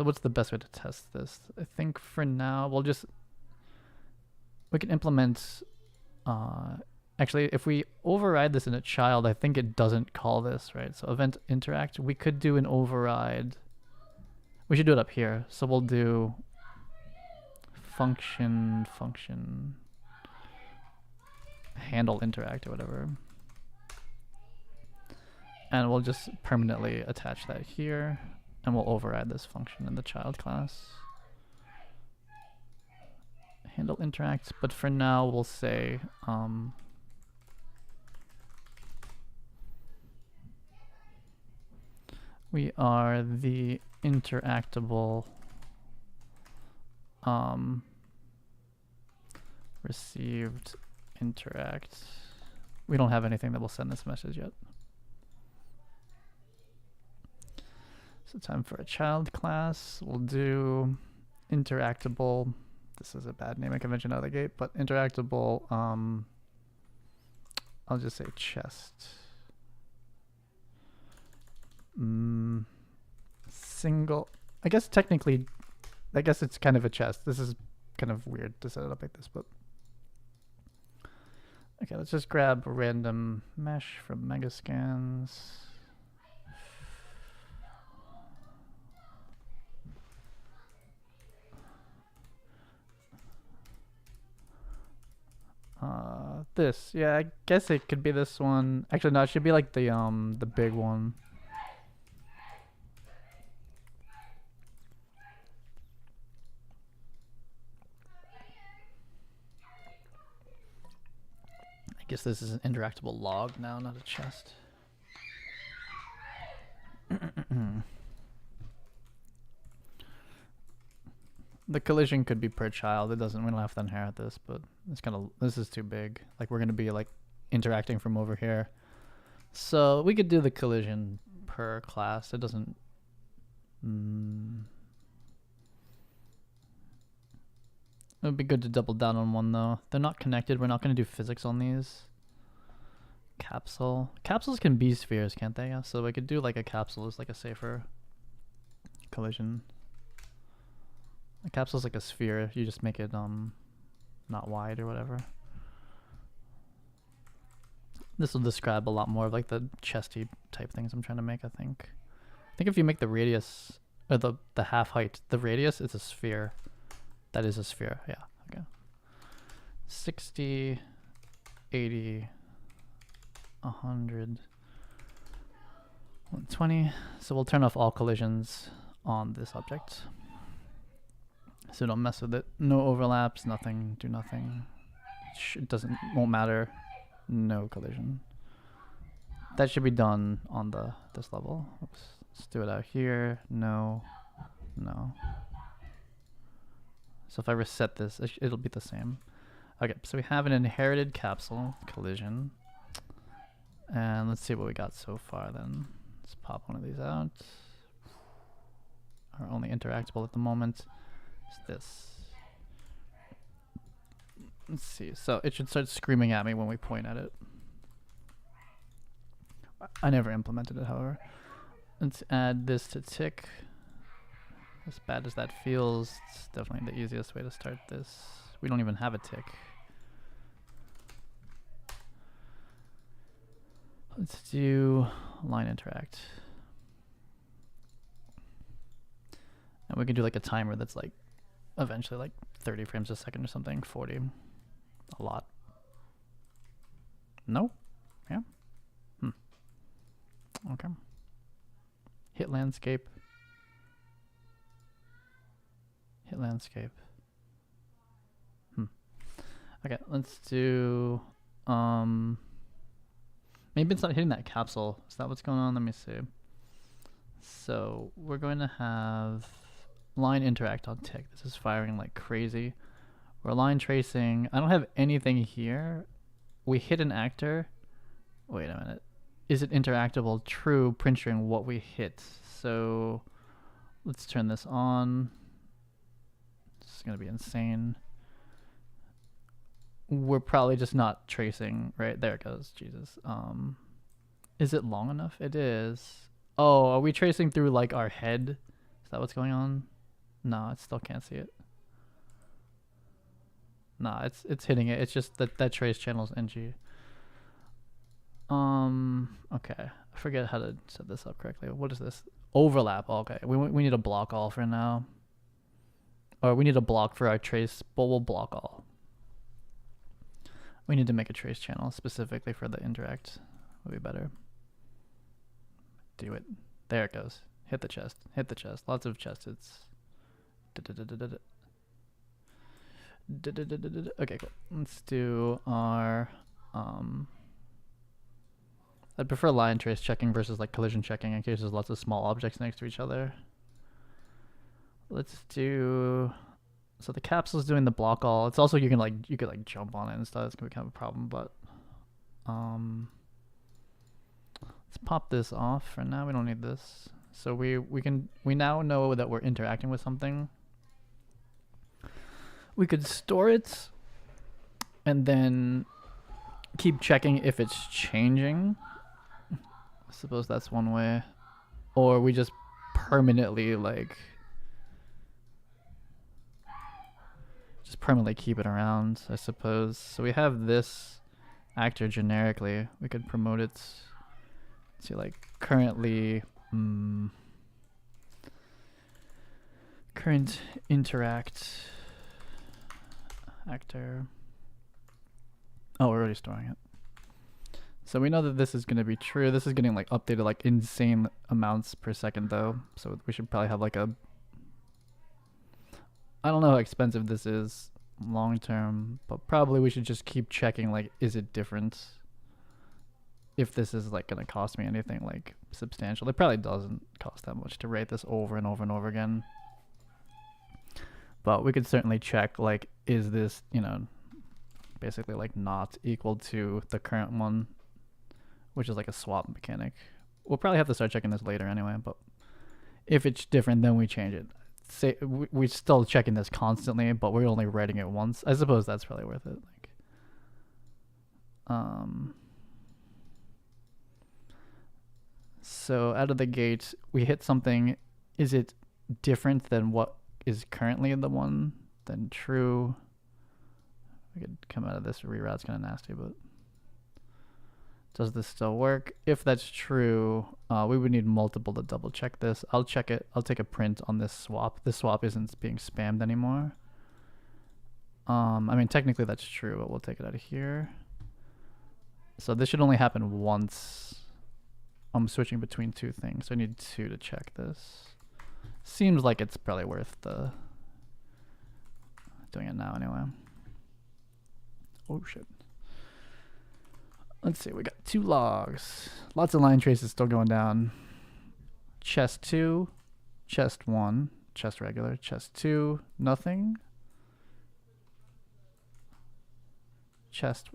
what's the best way to test this? I think for now we can implement actually if we override this in a child, I think it doesn't call this, right? So event interact, we could do an override. We should do it up here. So we'll do function handle interact or whatever, and we'll just permanently attach that here, and we'll override this function in the child class. Handle interact, but for now we'll say we are the interactable received interact. We don't have anything that will send this message yet. So time for a child class. We'll do interactable. This is a bad naming convention out of the gate, but interactable, I'll just say chest. Single, I guess technically, I guess it's kind of a chest. This is kind of weird to set it up like this, but okay, let's just grab a random mesh from Megascans. This, yeah, I guess it could be this one. Actually, no, it should be like the big one. I guess this is an interactable log now, not a chest. The collision could be per child. We don't have to inherit this, but this is too big. Like we're gonna be like interacting from over here. So we could do the collision per class. It doesn't it would be good to double down on one though. They're not connected. We're not gonna do physics on these. Capsule. Capsules can be spheres, can't they? Yeah. So we could do like a capsule is like a safer collision. A capsule is like a sphere. You just make it not wide or whatever. This will describe a lot more of like the chesty type things I'm trying to make. I think if you make the radius or the half height, the radius is a sphere. That is a sphere. Yeah. Okay. 60, 80, 100, 120. So we'll turn off all collisions on this object. So don't mess with it. No overlaps, nothing, do nothing. It won't matter. No collision. That should be done on this level. Oops. Let's do it out here. No. So if I reset this, it'll be the same. Okay, so we have an inherited capsule collision. And let's see what we got so far then. Let's pop one of these out. Our only interactable at the moment is this. Let's see. So it should start screaming at me when we point at it. I never implemented it, however. Let's add this to tick. As bad as that feels, it's definitely the easiest way to start this. We don't even have a tick. Let's do line interact. And we can do like a timer that's like eventually like 30 frames a second or something, 40. A lot. No? Yeah? Okay. Hit landscape. Hit landscape. Okay, let's do maybe it's not hitting that capsule. Is that what's going on? Let me see. So we're going to have line interact on tick. This is firing like crazy. We're line tracing. I don't have anything here. We hit an actor. Wait a minute. Is it interactable? True, print string what we hit. So let's turn this on. This is gonna be insane. We're probably just not tracing. Right, there it goes. Jesus. Is it long enough? It is. Oh, are we tracing through like our head? Is that what's going on? No, I still can't see it. Nah, it's hitting it. It's just that trace channel is NG. Okay. I forget how to set this up correctly. What is this? Overlap. Okay. We need a block all for now. Or we need a block for our trace, but we'll block all. We need to make a trace channel specifically for the interact. Would be better. Do it. There it goes. Hit the chest. Hit the chest. Lots of chest hits. Okay, cool. Let's do our I'd prefer line trace checking versus like collision checking in case there's lots of small objects next to each other. Let's do, so the capsule's doing the block all. It's also you could like jump on it and stuff. It's gonna be kind of a problem, but let's pop this off for now. We don't need this. So we now know that we're interacting with something. We could store it and then keep checking if it's changing. I suppose that's one way. Or we just permanently keep it around, I suppose. So we have this actor generically. We could promote it to like currently current interact actor. Oh, we're already storing it. So we know that this is going to be true. This is getting like updated like insane amounts per second though. So we should probably have like a, I don't know how expensive this is long term, but probably we should just keep checking like, is it different? If this is like going to cost me anything like substantial. It probably doesn't cost that much to rate this over and over and over again. But we could certainly check like, is this, you know, basically like not equal to the current one, which is like a swap mechanic. We'll probably have to start checking this later anyway, but if it's different, then we change it. Say we're still checking this constantly, but we're only writing it once. I suppose that's probably worth it. Like, so out of the gate, we hit something. Is it different than what is currently the one? Then true. We could come out of this reroute's kind of nasty, but does this still work? If that's true, we would need multiple to double check this. I'll check it. I'll take a print on this swap. This swap isn't being spammed anymore. I mean, technically that's true, but we'll take it out of here. So this should only happen once. I'm switching between two things, so I need two to check this. Seems like it's probably worth the doing it now anyway. Oh shit. Let's see, we got 2 logs. Lots of line traces still going down. Chest 2, chest 1, chest regular, chest 2, nothing. Chest,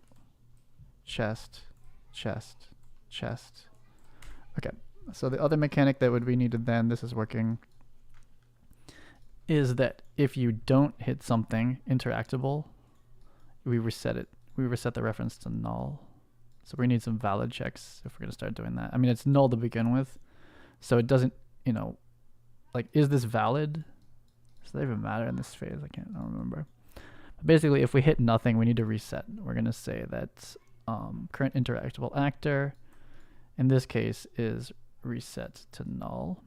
chest, chest, chest. Okay, so the other mechanic that would be needed then, this is working, is that if you don't hit something interactable, we reset it. We reset the reference to null. So we need some valid checks if we're going to start doing that. I mean, it's null to begin with, so it doesn't, you know, like, is this valid? Does that even matter in this phase? I don't remember. But basically, if we hit nothing, we need to reset. We're going to say that current interactable actor, in this case, is reset to null.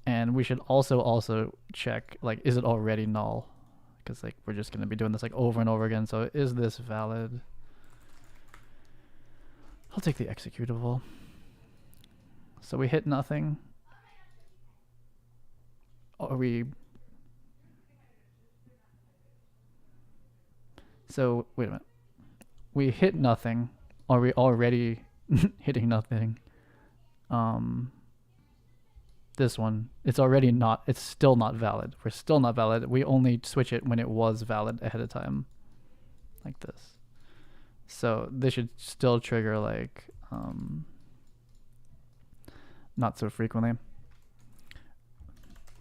And we should also check, like, is it already null? Because like we're just going to be doing this like over and over again. So is this valid? I'll take the executable. So we hit nothing. So wait a minute. We hit nothing. Are we already hitting nothing? This one, it's already not, it's still not valid. We're still not valid. We only switch it when it was valid ahead of time, like this. So this should still trigger like not so frequently.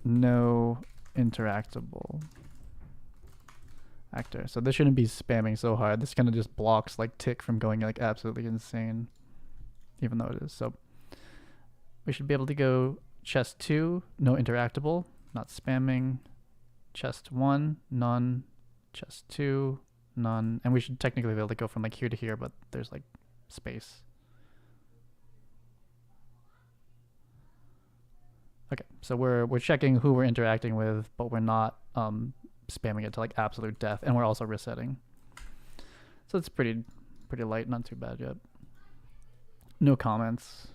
No interactable actor. So this shouldn't be spamming so hard. This kind of just blocks like tick from going like absolutely insane, even though it is. So we should be able to go chest 2, no interactable, not spamming. Chest 1, none. Chest 2, none. And we should technically be able to go from like here to here, but there's like space. Okay, so we're checking who we're interacting with, but we're not spamming it to like absolute death, and we're also resetting. So it's pretty light, not too bad yet. No comments.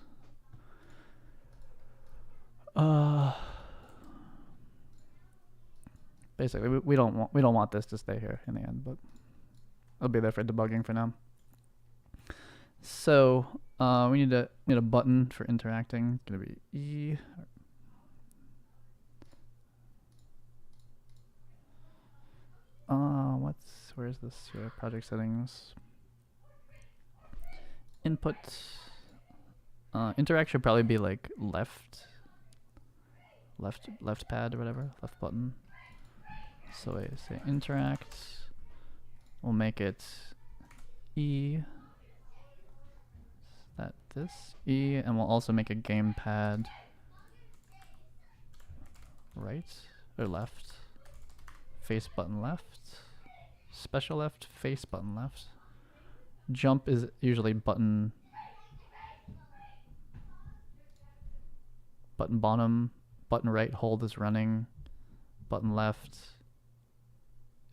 Basically we don't want this to stay here in the end, but it'll be there for debugging for now. So we need a button for interacting. It's gonna be E. Where's this here? Project settings. Input. Interact should probably be like left pad or whatever, left button. So I say interact. We'll make it E. Is that this? E, and we'll also make a gamepad right or left. Face button left. Special left, face button left. Jump is usually button bottom, button right, hold is running, button left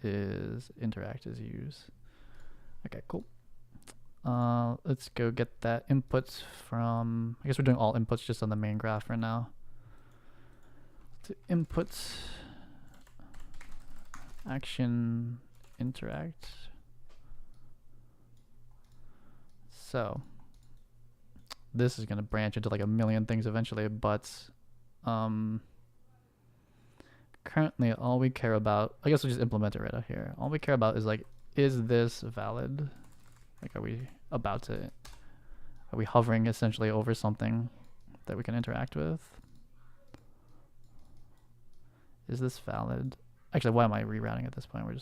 is interact is use. Okay, cool. Let's go get that inputs from, I guess we're doing all inputs just on the main graph right now. To inputs, action, interact. So this is going to branch into like a million things eventually, but currently all we care about, I guess we'll just implement it right out here. All we care about is like, is this valid? Like, are we hovering essentially over something that we can interact with? Is this valid? Actually, why am I rerouting at this point? We're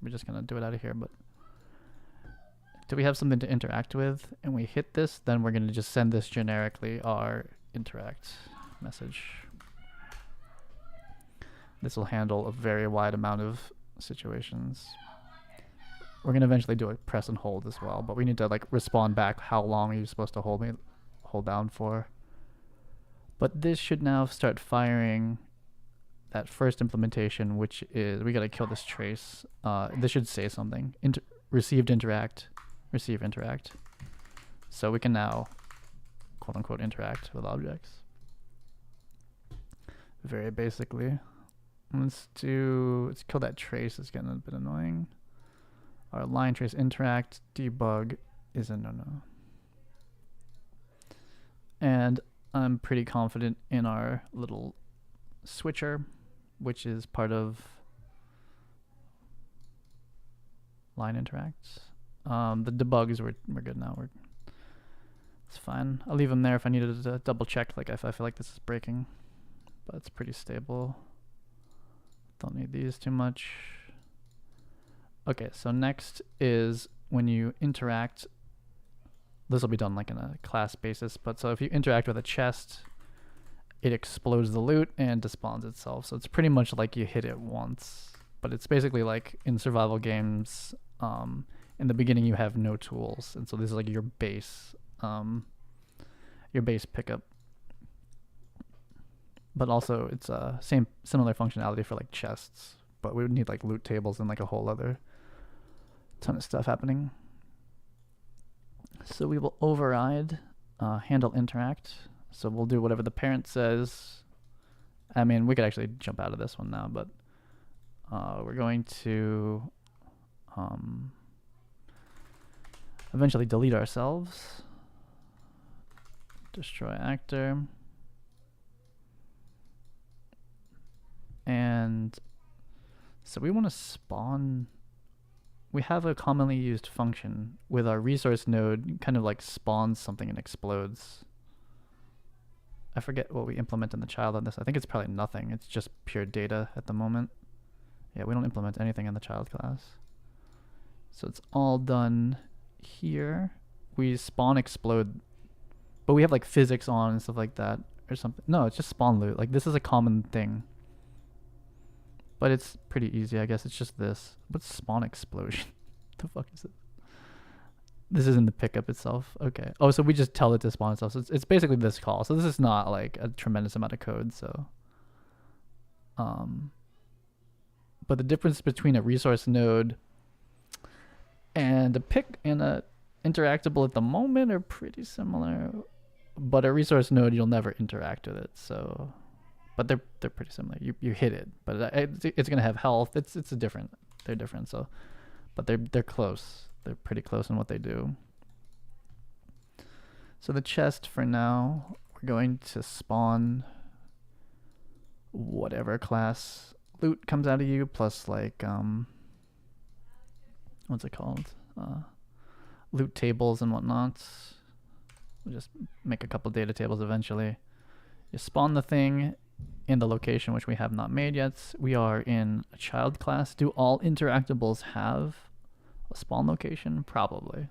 just gonna do it out of here, but do we have something to interact with? And we hit this, then we're gonna just send this generically our interact message. This will handle a very wide amount of situations. We're gonna eventually do a press and hold as well, but we need to like respond back how long are you supposed to hold down for. But this should now start firing that first implementation, which is, we gotta kill this trace. This should say something. Received interact, receive interact. So we can now, quote unquote, interact with objects. Very basically. Let's kill that trace. It's getting a bit annoying. Our line trace interact debug is a no-no. And I'm pretty confident in our little switcher, which is part of line interacts. The debugs, we're good now. It's fine. I'll leave them there if I needed to double check, like if I feel like this is breaking, but it's pretty stable. Don't need these too much. Okay, so next is when you interact, this will be done like in a class basis, but so if you interact with a chest, it explodes the loot and despawns itself. So it's pretty much like you hit it once, but it's basically like in survival games, in the beginning you have no tools, and so this is like your base pickup. But also it's similar functionality for like chests, but we would need like loot tables and like a whole other ton of stuff happening. So we will override handle interact. So we'll do whatever the parent says. I mean, we could actually jump out of this one now, but we're going to eventually delete ourselves. Destroy actor. And so we want to spawn. We have a commonly used function with our resource node, kind of like spawns something and explodes. I forget what we implement in the child on this. I think it's probably nothing. It's just pure data at the moment. Yeah, we don't implement anything in the child class. So it's all done here. We spawn explode, but we have like physics on and stuff like that or something. No, it's just spawn loot. Like this is a common thing. But it's pretty easy, I guess. It's just this. What's spawn explosion? The fuck is it? This isn't the pickup itself. Okay. Oh, so we just tell it to spawn itself. So it's basically this call. So this is not like a tremendous amount of code. So, but the difference between a resource node and a pick and a interactable at the moment are pretty similar. But a resource node, you'll never interact with it. So, but they're pretty similar. You hit it, but it's gonna have health. It's a different. They're different. So, but they're close. They're pretty close in what they do. So the chest for now, we're going to spawn whatever class loot comes out of you, plus like what's it called? Loot tables and whatnot. We'll just make a couple data tables eventually. You spawn the thing in the location which we have not made yet. We are in a child class. Do all interactables have a spawn location? Probably.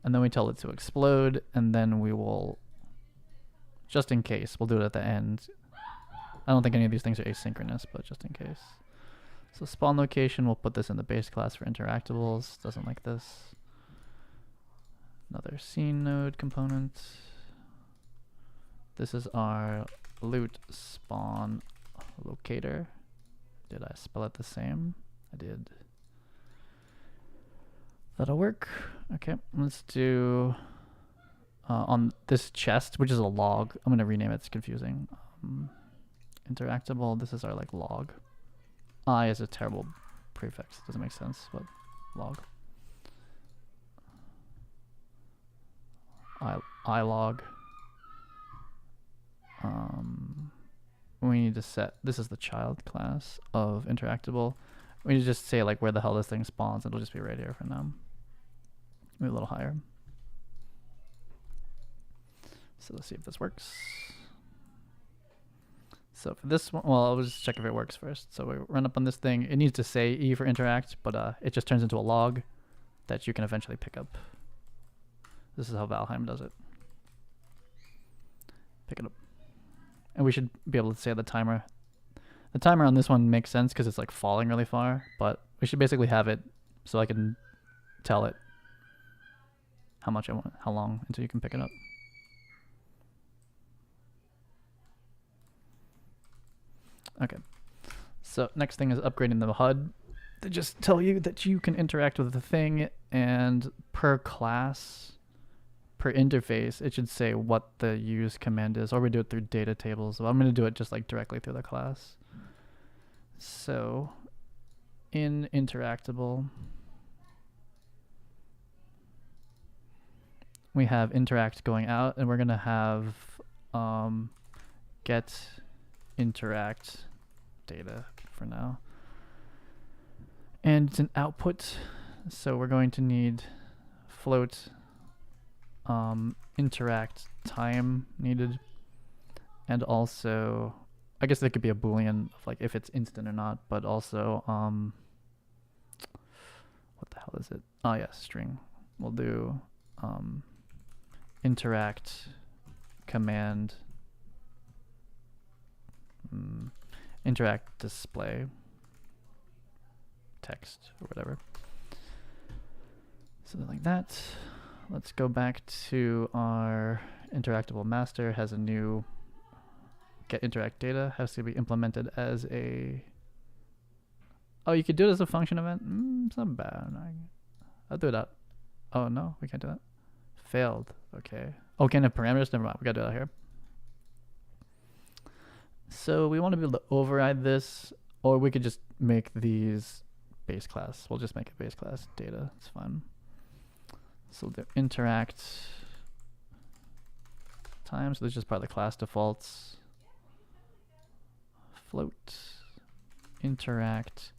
And then we tell it to explode, and then we will, just in case, we'll do it at the end. I don't think any of these things are asynchronous, but just in case. So spawn location, we'll put this in the base class for interactables. Doesn't like this. Another scene node component. This is our loot spawn locator. Did I spell it the same? I did. That'll work. Okay, let's do on this chest, which is a log. I'm gonna rename it. It's confusing. Interactable. This is our like log. I is a terrible prefix. Doesn't make sense, but log. I log. We need to set. This is the child class of interactable. We need to just say like where the hell this thing spawns. It'll just be right here for now. Maybe a little higher. So let's see if this works. So for this one, well, I'll just check if it works first. So we run up on this thing. It needs to say E for interact, but it just turns into a log that you can eventually pick up. This is how Valheim does it. Pick it up. And we should be able to say the timer. The timer on this one makes sense because it's like falling really far, but we should basically have it so I can tell it how much I want, how long until you can pick it up. Okay. So next thing is upgrading the HUD to just tell you that you can interact with the thing, and per class, per interface, it should say what the use command is, or we do it through data tables. So I'm going to do it just like directly through the class. So in interactable, we have interact going out, and we're going to have get interact data for now. And it's an output, so we're going to need float interact time needed, and also I guess there could be a boolean of like if it's instant or not, but also what the hell is it? Oh yeah, string. We'll do interact command interact display text or whatever. Something like that. Let's go back to our interactable master. Has a new get interact data, has to be implemented as a, oh, you could do it as a function event. It's not bad. I'll do it out. Oh no, we can't do that. Failed. Okay. Oh, can't have parameters. Never mind. We gotta do that here. So we want to be able to override this, or we could just make these base class. We'll just make a base class data. It's fine. So the interact time. So this is just part of the class defaults. Float interact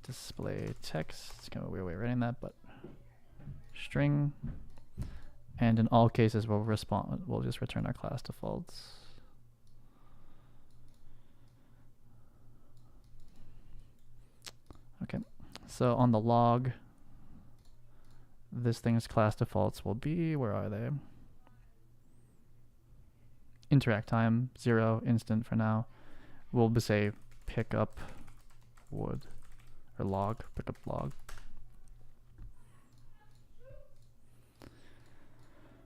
display text. It's kind of a weird way of writing that, but string. And in all cases, we'll just return our class defaults. Okay, so on the log, this thing's class defaults will be, where are they? Interact time, 0, instant for now. We'll just say pick up wood, or log, pick up log.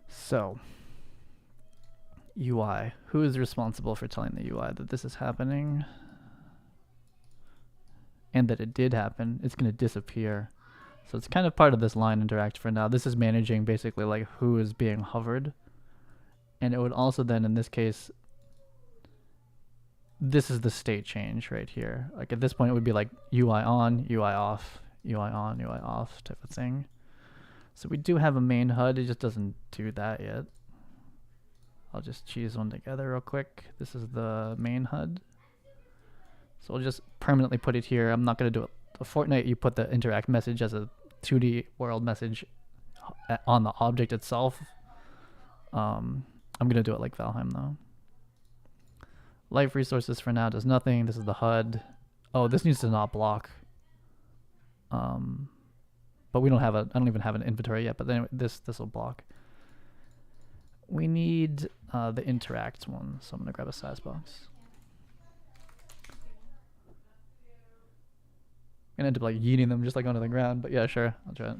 So, UI, who is responsible for telling the UI that this is happening? And that it did happen. It's going to disappear. So it's kind of part of this line interact for now. This is managing basically like who is being hovered. And it would also then, in this case, this is the state change right here. Like at this point, it would be like UI on, UI off, UI on, UI off type of thing. So we do have a main HUD. It just doesn't do that yet. I'll just choose one together real quick. This is the main HUD. So we'll just permanently put it here. I'm not going to do it. A Fortnite, you put the interact message as a 2D world message on the object itself. I'm going to do it like Valheim though. Life resources for now does nothing. This is the HUD. Oh, this needs to not block. But we don't have I don't even have an inventory yet, but then this will block. We need the interact one, so I'm going to grab a size box. I'm gonna end up like yeeting them just like onto the ground, but yeah, sure, I'll try it.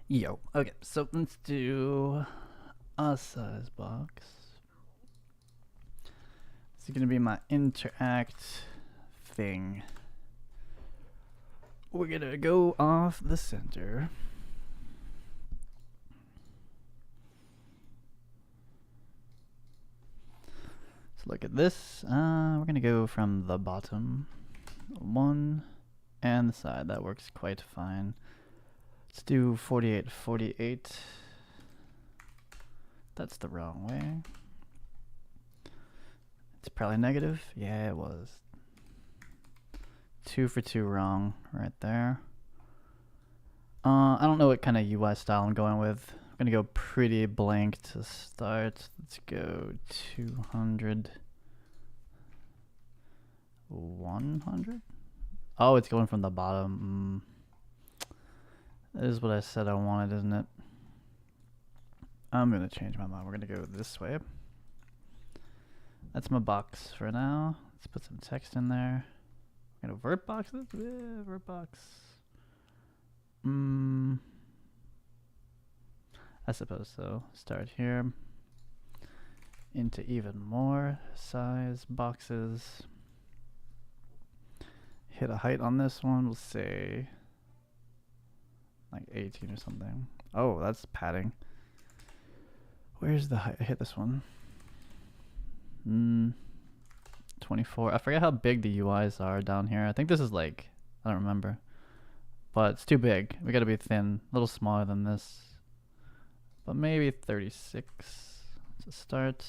Yo, okay, so let's do a size box. This is gonna be my interact thing. We're gonna go off the center. So look at this. We're gonna go from the bottom one and the side. That works quite fine. Let's do 48, 48. That's the wrong way. It's probably negative. Yeah, it was. 2 for 2 wrong right there. I don't know what kind of UI style I'm going with. I'm gonna go pretty blank to start. Let's go 200. 100? Oh, it's going from the bottom. That is what I said I wanted, isn't it? I'm gonna change my mind. We're gonna go this way. That's my box for now. Let's put some text in there. I'm gonna vert box it? Yeah, vert box. I suppose so. Start here. Into even more size boxes. Hit a height on this one. We'll say like 18 or something. Oh, that's padding. Where's the height? Hit this one. 24. I forget how big the UIs are down here. I think this is like, I don't remember. But it's too big. We gotta be thin. A little smaller than this. But maybe 36 to start.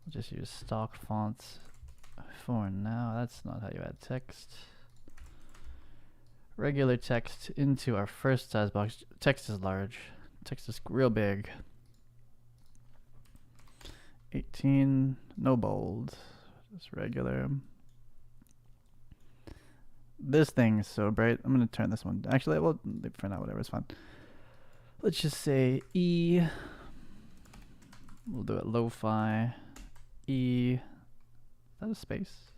We'll just use stock fonts for now. That's not how you add text. Regular text into our first size box. Text is large. Text is real big. 18, no bold, just regular. This thing is so bright. I'm gonna turn this one. Actually, well, for now, whatever, it's fine. Let's just say E. We'll do it lo-fi. E. Is that a space?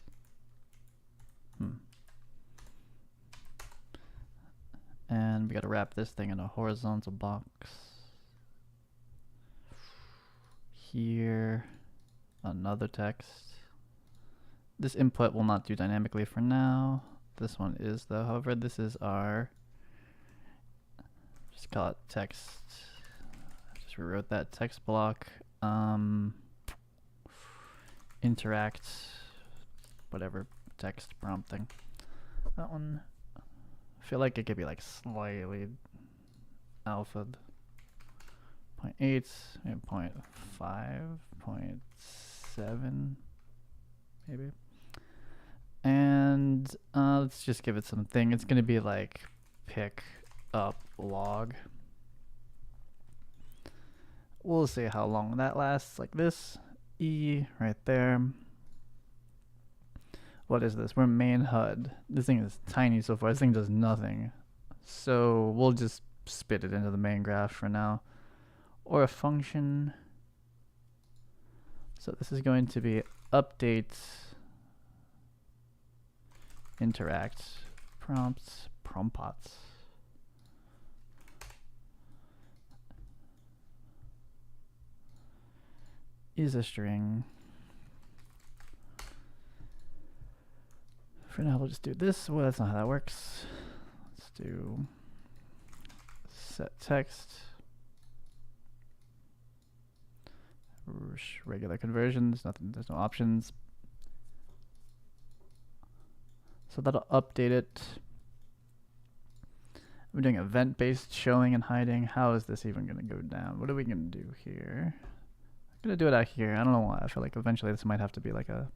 And we gotta wrap this thing in a horizontal box. Here, another text. This input will not do dynamically for now. This one is though. However, this is our, just call it text. I just rewrote that text block. Interact, whatever, text prompting. That one, I feel like it could be like slightly alphaed. 0.8, maybe 0.5, 0.7, maybe. And let's just give it something. It's gonna be like pick up log. We'll see how long that lasts, like this. E right there. What is this? We're main HUD. This thing is tiny so far. This thing does nothing. So we'll just spit it into the main graph for now. Or a function. So this is going to be update interact prompts prompts. Is a string. For now, we'll just do this. Well, that's not how that works. Let's do set text. Regular conversions, nothing, there's no options. So that'll update it. We're doing event-based showing and hiding. How is this even gonna go down? What are we gonna do here? I'm gonna do it out here. I don't know why. I feel like eventually this might have to be like an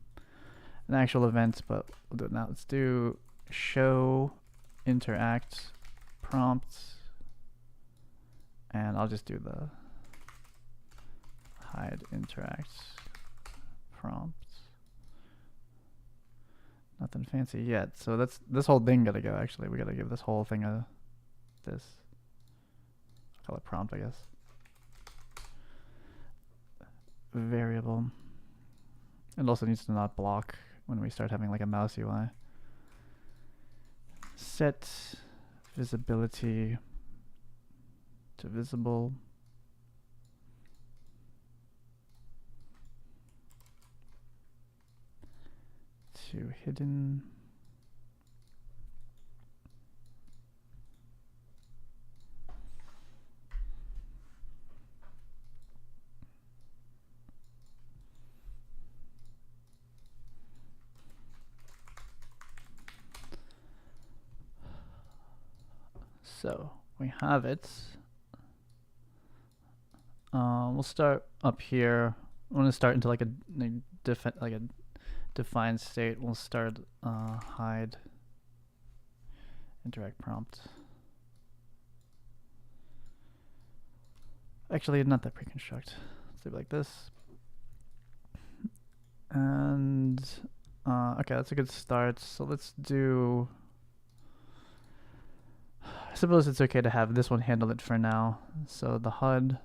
actual event, but we'll do it now. Let's do show interact prompts, and I'll just do the hide interact prompts. Nothing fancy yet. So that's this whole thing gotta go. Actually, we gotta give this whole thing a this. I'll call it prompt, I guess. Variable. It also needs to not block when we start having like a mouse UI. Set visibility to visible. To hidden. So we have it. We'll start up here. I want to start into like a defined state. We'll start hide interact prompt. Actually, not that pre-construct. Let's do it like this. And okay, that's a good start. So let's do. I suppose it's okay to have this one handle it for now. So the HUD.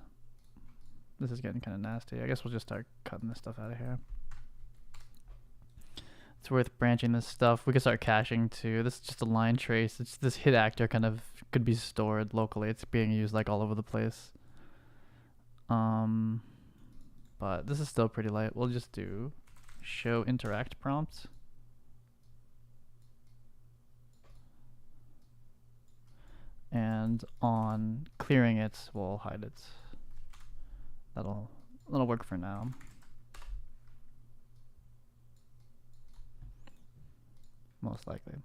This is getting kind of nasty. I guess we'll just start cutting this stuff out of here. It's worth branching this stuff. We can start caching too. This is just a line trace. It's this hit actor kind of could be stored locally. It's being used like all over the place. But this is still pretty light. We'll just do show interact prompt. And on clearing it, we'll hide it. That'll work for now. Most likely.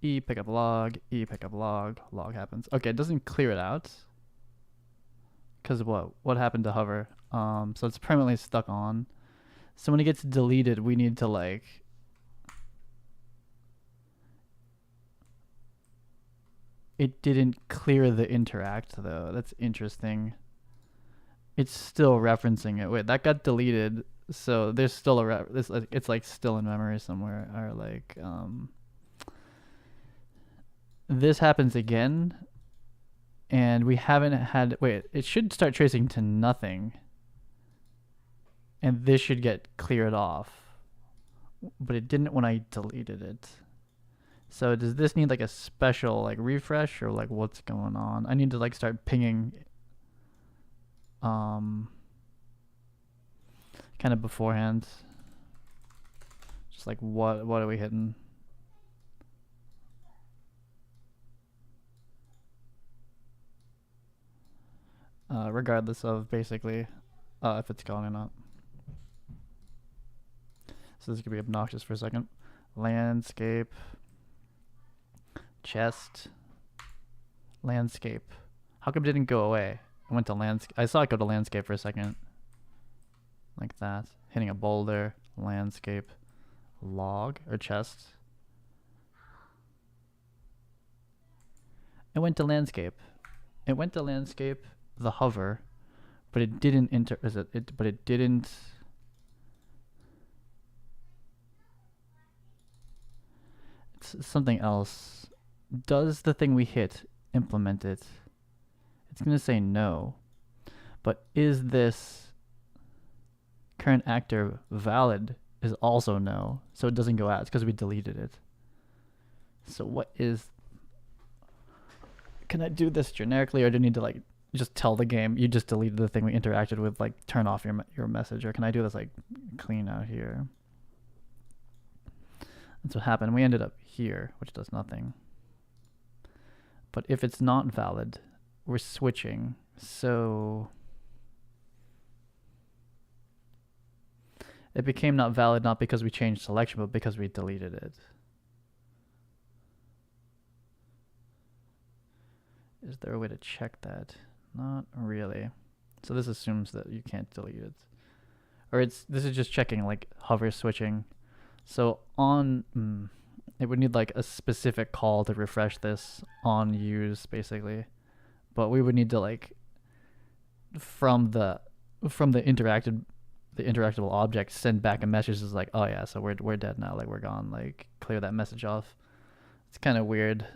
E pickup log, E pickup log, log happens. Okay, it doesn't clear it out. Cause what happened to hover? So it's permanently stuck on. So when it gets deleted, we need to like it didn't clear the interact though. That's interesting. It's still referencing it. Wait, that got deleted. So there's still a it's like still in memory somewhere. Or like this happens again, and we haven't had. Wait, it should start tracing to nothing, and this should get cleared off, but it didn't when I deleted it. So does this need like a special like refresh or like what's going on? I need to like start pinging kind of beforehand. Just like what are we hitting? Regardless of basically if it's going or not. So this could be obnoxious for a second. Landscape. Chest. Landscape. How come it didn't go away? I went to landscape. I saw it go to landscape for a second. Like that. Hitting a boulder. Landscape. Log or chest. It went to landscape. It went to landscape, the hover, but it didn't but it didn't. It's something else. Does the thing we hit implement it? It's going to say no. But is this current actor valid is also no. So it doesn't go out. It's because we deleted it. So what is... Can I do this generically, or do I need to like just tell the game you just deleted the thing we interacted with, like turn off your message? Or can I do this like clean out here? That's what happened. We ended up here, which does nothing. But if it's not valid, we're switching. So it became not valid not because we changed selection, but because we deleted it. Is there a way to check that? Not really. So this assumes that you can't delete it. Or this is just checking like hover switching. So on it would need like a specific call to refresh this on use basically. But we would need to like from the interactable object send back a message that's like, oh yeah, so we're dead now, like we're gone, like clear that message off. It's kind of weird.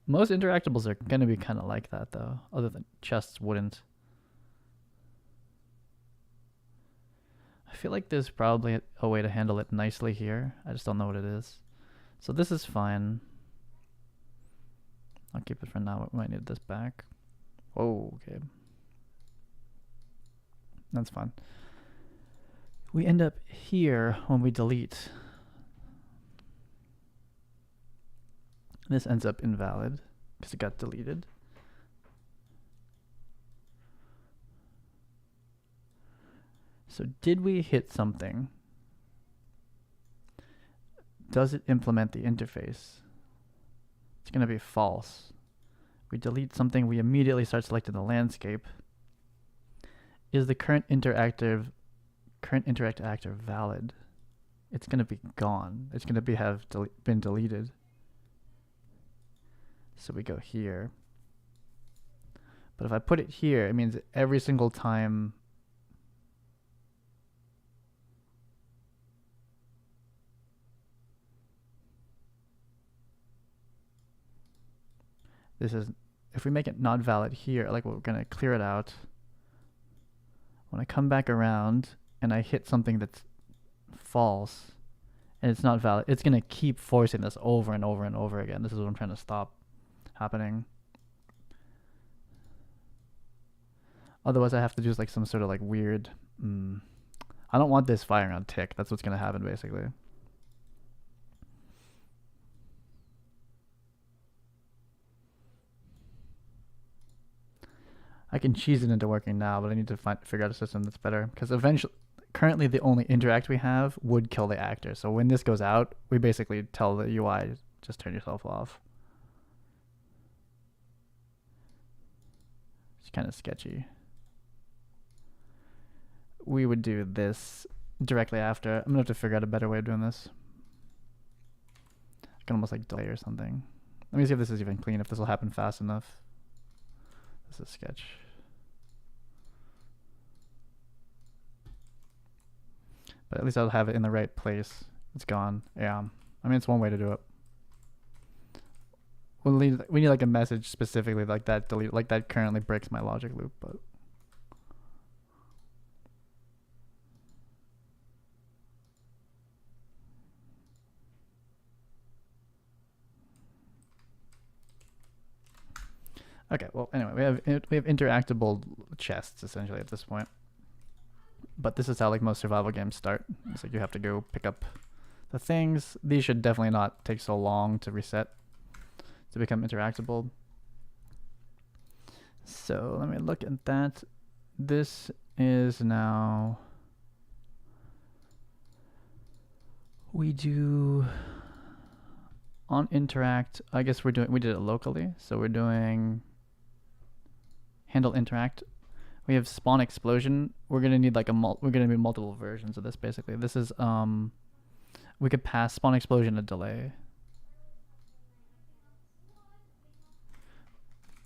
Most interactables are gonna be kind of like that though, other than chests wouldn't. I feel like there's probably a way to handle it nicely here. I just don't know what it is. So this is fine. I'll keep it for now. We might need this back. Oh, okay. That's fine. We end up here when we delete. This ends up invalid because it got deleted. So did we hit something? Does it implement the interface? It's going to be false. We delete something, we immediately start selecting the landscape. Is the current interact actor valid? It's going to be gone. It's going to have been deleted. So we go here. But if I put it here, it means every single time this is, if we make it not valid here, like we're going to clear it out. When I come back around and I hit something that's false and it's not valid, it's going to keep forcing this over and over and over again. This is what I'm trying to stop happening. Otherwise I have to do like some sort of like weird, I don't want this firing on tick. That's what's going to happen basically. I can cheese it into working now, but I need to figure out a system that's better, because eventually, currently the only interact we have would kill the actor. So when this goes out, we basically tell the UI, just turn yourself off. It's kind of sketchy. We would do this directly after. I'm gonna have to figure out a better way of doing this. I can almost like delay or something. Let me see if this is even clean, if this will happen fast enough. This is sketch. But at least I'll have it in the right place. It's gone. Yeah. I mean, it's one way to do it. We need like a message specifically like that delete, like that currently breaks my logic loop, but okay, well, anyway, we have interactable chests essentially at this point. But this is how like most survival games start. It's like you have to go pick up the things. These should definitely not take so long to reset to become interactable. So let me look at that. This is now, we do on interact, I guess we did it locally. So we're doing handle interact. We have spawn explosion. We're gonna need like we're gonna need multiple versions of this basically. This is we could pass spawn explosion a delay.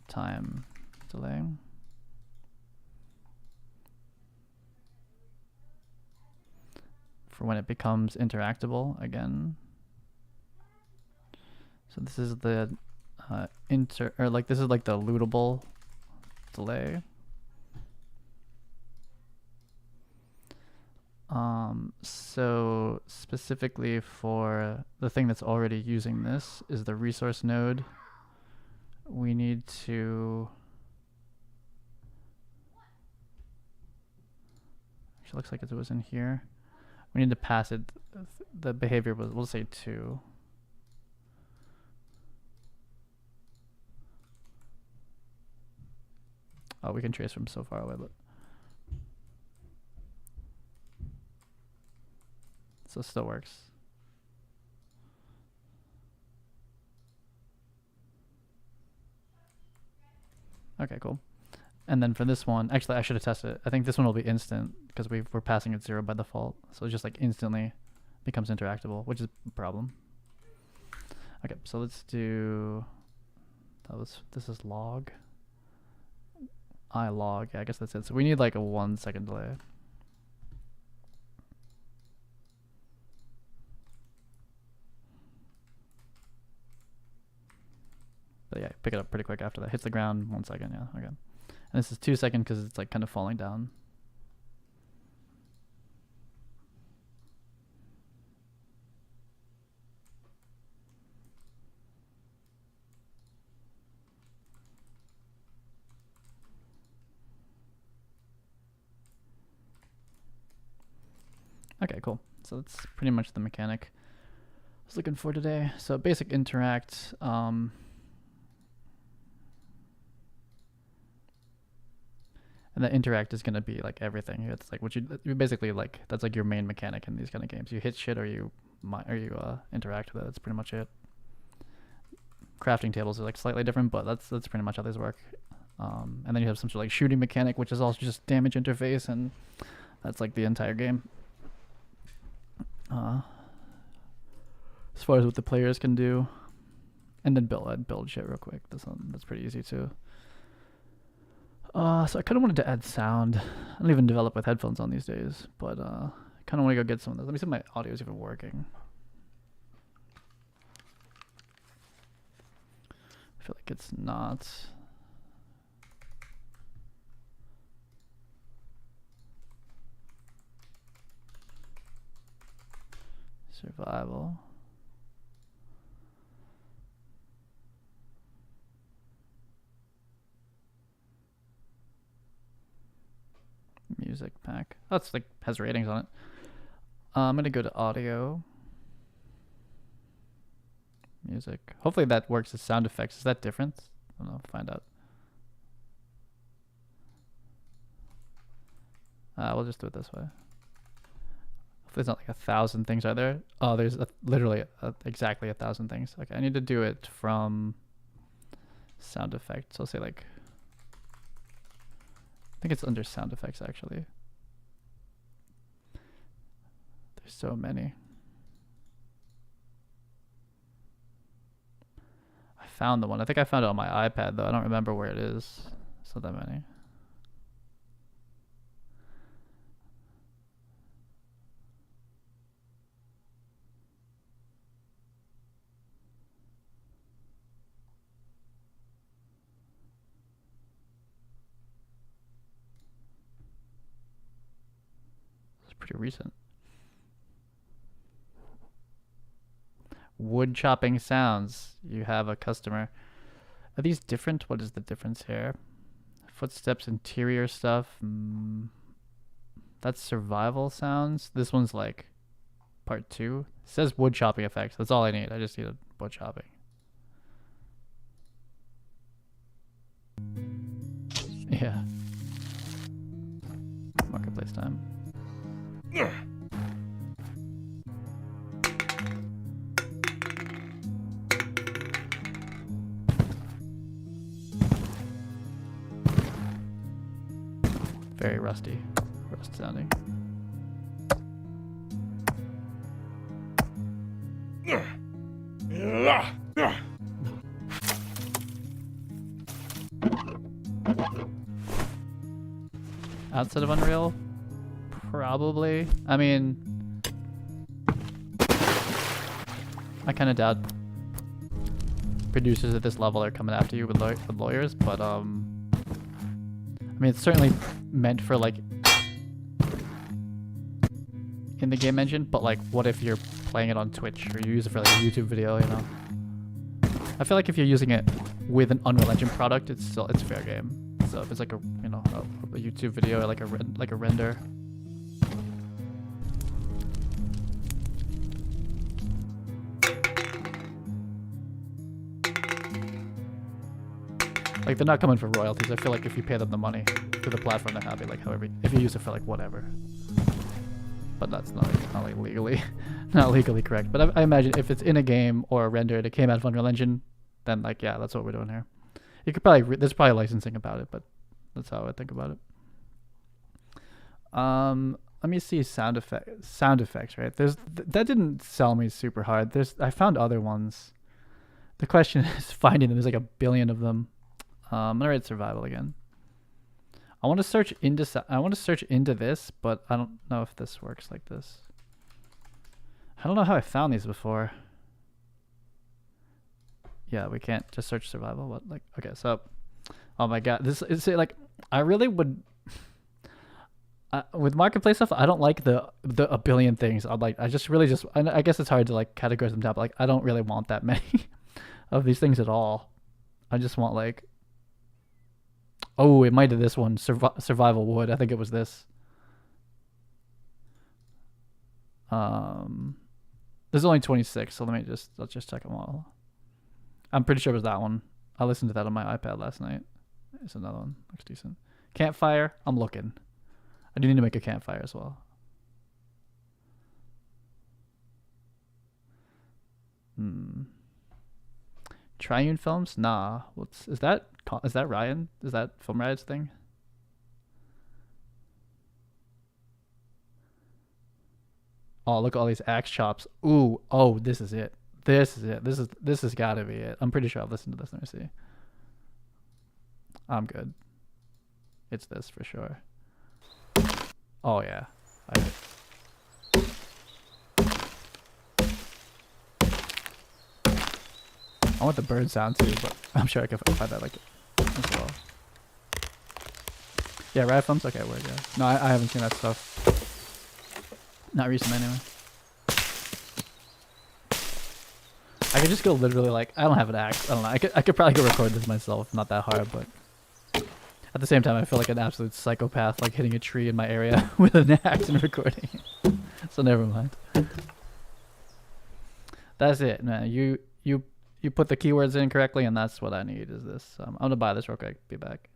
Time delay. For when it becomes interactable again. So this is the this is like the lootable delay. So specifically for the thing that's already using this is the resource node. We need to actually looks like it was in here. We need to pass it. The behavior was, we'll say 2. Oh, we can trace from so far away, but so it still works. Okay, cool. And then for this one, actually I should have tested it. I think this one will be instant because we're passing it 0 by default. So it just like instantly becomes interactable, which is a problem. Okay, so let's do, this is log. log, yeah, I guess that's it. So we need like a 1 second delay. But yeah, pick it up pretty quick after that. Hits the ground, 1 second, yeah, okay. And this is 2 seconds because it's like kind of falling down. Okay, cool. So that's pretty much the mechanic I was looking for today. So basic interact. And the interact is gonna be like everything. It's like what you basically like. That's like your main mechanic in these kind of games. You hit shit or you interact with it. That's pretty much it. Crafting tables are like slightly different, but that's pretty much how these work. And then you have some sort of like shooting mechanic, which is also just damage interface, and that's like the entire game. As far as what the players can do, and then build shit real quick. That's pretty easy too. So I kind of wanted to add sound. I don't even develop with headphones on these days, but I kind of want to go get some of those. Let me see if my audio is even working. I feel like it's not. Survival. Music pack. Oh, it's like has ratings on it. I'm gonna go to audio. Music. Hopefully that works as sound effects. Is that different? I don't know. Find out. We'll just do it this way. Hopefully there's not like 1,000 things out there. Oh, there's literally exactly 1,000 things. Okay, I need to do it from sound effects. So I'll say like, I think it's under sound effects actually. There's so many. I found the one. I think I found it on my iPad though. I don't remember where it is. It's not that many. Pretty recent. Wood chopping sounds. You have a customer. Are these different? What is the difference here? Footsteps, interior stuff. That's survival sounds. This one's like part 2. It says wood chopping effects. That's all I need. I just need a wood chopping. Yeah. Marketplace time. Very rust sounding. Outside of Unreal? Probably. I mean, I kind of doubt producers at this level are coming after you with lawyers, but I mean, it's certainly meant for like in the game engine, but like what if you're playing it on Twitch or you use it for like a YouTube video, you know? I feel like if you're using it with an Unreal Engine product, it's fair game. So if it's like a, you know, a YouTube video, like a render. Like, they're not coming for royalties. I feel like if you pay them the money for the platform, they're happy. Like, however, if you use it for like whatever. But that's not like legally, not legally correct. But I imagine if it's in a game or a render and it came out of Unreal Engine, then like, yeah, that's what we're doing here. You could probably there's probably licensing about it, but that's how I think about it. Let me see sound effects, right? That didn't sell me super hard. I found other ones. The question is finding them. There's like a billion of them. I'm gonna write survival again. I want to search into this, but I don't know if this works like this. I don't know how I found these before. Yeah, we can't just search survival. What, like, okay, so, oh my god, this is like, I really would, with marketplace stuff, I don't like the a billion things. I guess it's hard to like categorize them down, but like, I don't really want that many of these things at all. I just want like, oh, it might have this one, survival wood. I think it was this. There's only 26, so let's just check them all. I'm pretty sure it was that one. I listened to that on my iPad last night. It's another one. Looks decent. Campfire. I'm looking. I do need to make a campfire as well. Triune Films? Nah. Is that Ryan? Is that Film Riot's thing? Oh, look at all these axe chops. Ooh, oh, this is it. This has gotta be it. I'm pretty sure I've listened to this. Let me see. I'm good. It's this for sure. Oh yeah. I want the bird sound too, but I'm sure I can find that like as well. Yeah, Riot Films? Okay, word, yeah. No, I haven't seen that stuff. Not recent anyway. I could just go literally like, I don't have an axe. I don't know. I could probably go record this myself. Not that hard, but at the same time, I feel like an absolute psychopath, like hitting a tree in my area with an axe and recording it. So never mind. That's it, man. You put the keywords in correctly, and that's what I need is this. I'm gonna buy this real quick. Be back.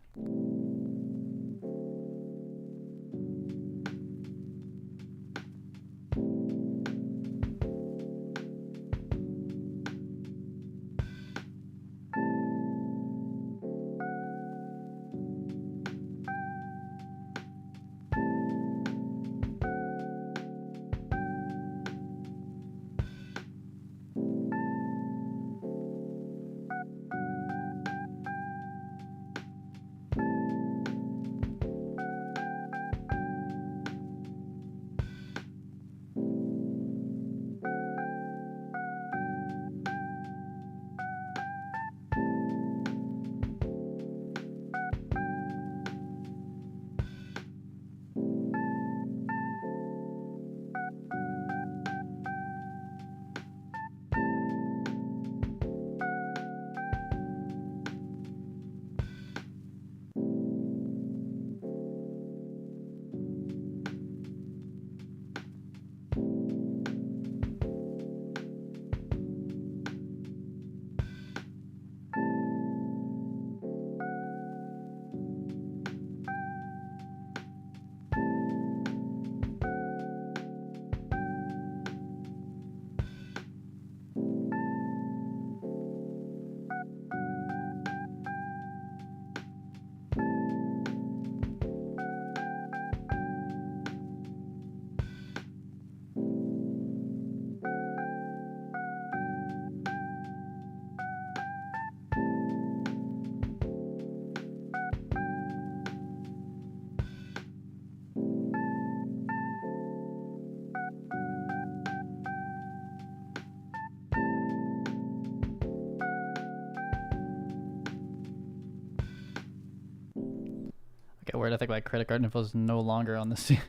Okay, weird. I think my credit card info is no longer on the scene.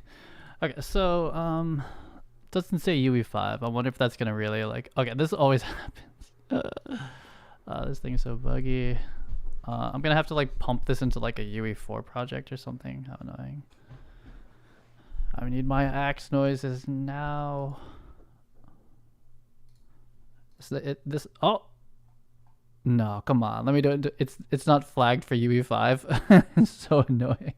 Okay, so doesn't say UE5. I wonder if that's gonna really like. Okay, this always happens. This thing is so buggy. I'm gonna have to like pump this into like a UE4 project or something. How annoying. I need my axe noises now. This oh no, come on, let me do it. It's not flagged for UE5. It's so annoying.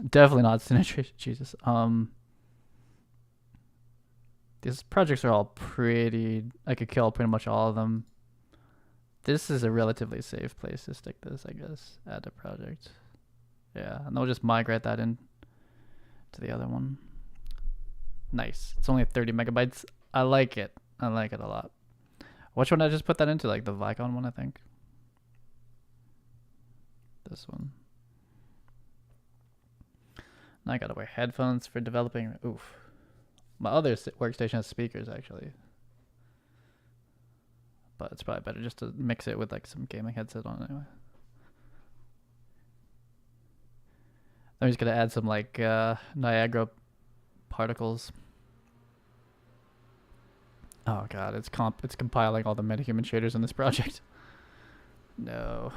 Definitely not Cine Tracer. Jesus. These projects are all pretty. I could kill pretty much all of them. This is a relatively safe place to stick this, I guess. Add a project. Yeah, and I'll just migrate that in to the other one. Nice. It's only 30 megabytes. I like it. I like it a lot. Which one did I just put that into? Like the Vicon one, I think. This one. Now I gotta wear headphones for developing. Oof. My other workstation has speakers, actually. But it's probably better just to mix it with like some gaming headset on anyway. I'm just gonna add some like Niagara particles. Oh god, it's compiling all the MetaHuman shaders in this project. No.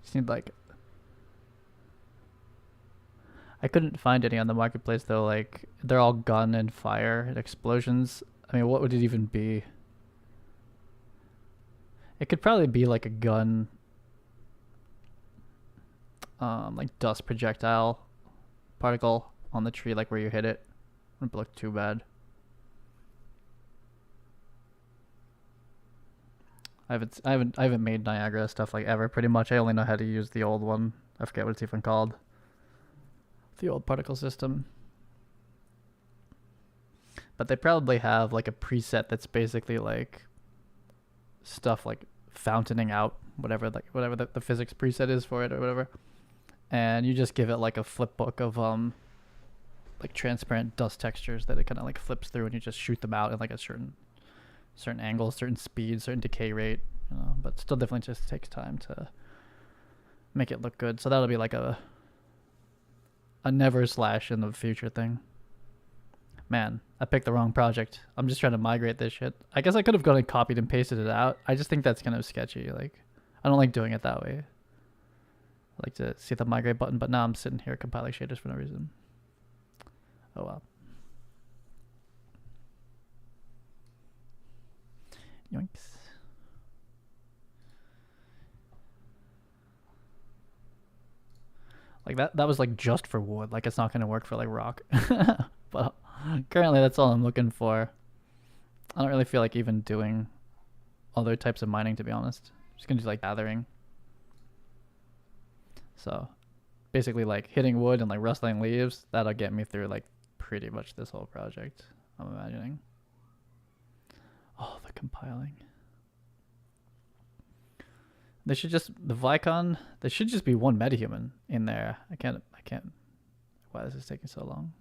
Just need like I couldn't find any on the marketplace though. Like they're all gun and fire and explosions. I mean, what would it even be? It could probably be like a gun, like dust projectile particle on the tree, like where you hit it. Wouldn't look too bad. I haven't made Niagara stuff like ever. Pretty much, I only know how to use the old one. I forget what it's even called. The old particle system. But they probably have like a preset that's basically like stuff like fountaining out whatever the physics preset is for it or whatever. And you just give it like a flip book of like transparent dust textures that it kind of like flips through, and you just shoot them out at like a certain angle, certain speed, certain decay rate, you know, but still definitely just takes time to make it look good. So that'll be like a never slash in the future thing. Man, I picked the wrong project. I'm just trying to migrate this shit. I guess I could have gone and copied and pasted it out. I just think that's kind of sketchy. Like, I don't like doing it that way. I like to see the migrate button, but now I'm sitting here compiling shaders for no reason. Oh well. Yoinks. Like that was like just for wood. Like it's not going to work for like rock. But currently that's all I'm looking for. I don't really feel like even doing other types of mining, to be honest. I'm just going to do like gathering. So basically like hitting wood and like rustling leaves, that'll get me through like pretty much this whole project, I'm imagining. Oh, the compiling. They should just, the Vicon, there should just be one MetaHuman in there. I can't, why this is taking so long.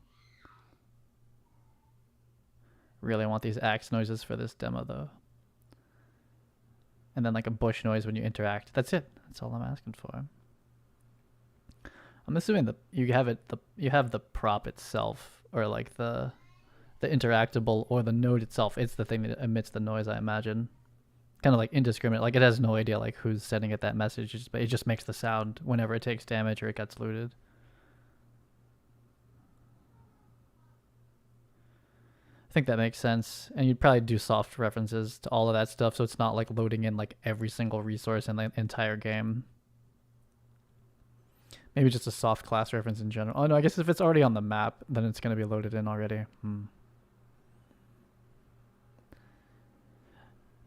Really want these axe noises for this demo though. And then like a bush noise when you interact. That's it. That's all I'm asking for. I'm assuming that you have it, you have the prop itself, or like the interactable, or the node itself. It's the thing that emits the noise, I imagine. Kind of like indiscriminate. Like it has no idea like who's sending it that message. It just makes the sound whenever it takes damage or it gets looted. I think that makes sense. And you'd probably do soft references to all of that stuff, so it's not like loading in like every single resource in the entire game. Maybe just a soft class reference in general. Oh no, I guess if it's already on the map, then it's going to be loaded in already.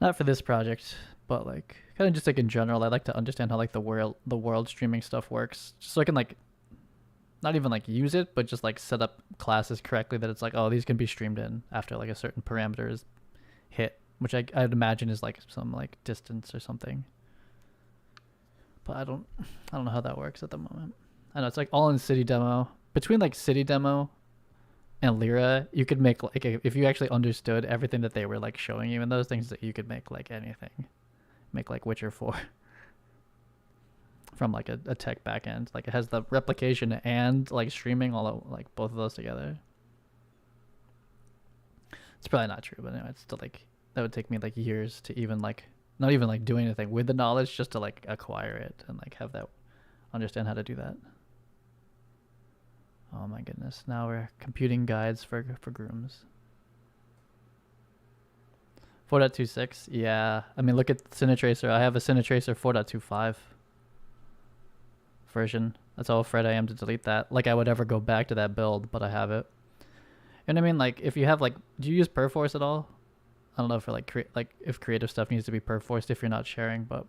Not for this project, but like kind of just like in general, I like to understand how like the world streaming stuff works, just so I can like not even like use it, but just like set up classes correctly that it's like, oh, these can be streamed in after like a certain parameter is hit, which I'd imagine is like some like distance or something. But I don't know how that works at the moment. I know it's like all in City demo. Between like City demo and Lyra, you could make like if you actually understood everything that they were like showing you in those things, that you could make like anything. Make like Witcher 4 from like a tech backend. Like it has the replication and like streaming, all like both of those together. It's probably not true, but anyway, it's still like that would take me like years to even like not even like do anything with the knowledge, just to like acquire it and like have that, understand how to do that. Oh my goodness, now we're computing guides for grooms. 4.26, yeah. I mean, look at Cine Tracer. I have a Cine Tracer 4.25 version. That's how afraid I am to delete that. Like I would ever go back to that build, but I have it. And I mean, like if you have like, do you use Perforce at all? I don't know for like if creative stuff needs to be perforced if you're not sharing, but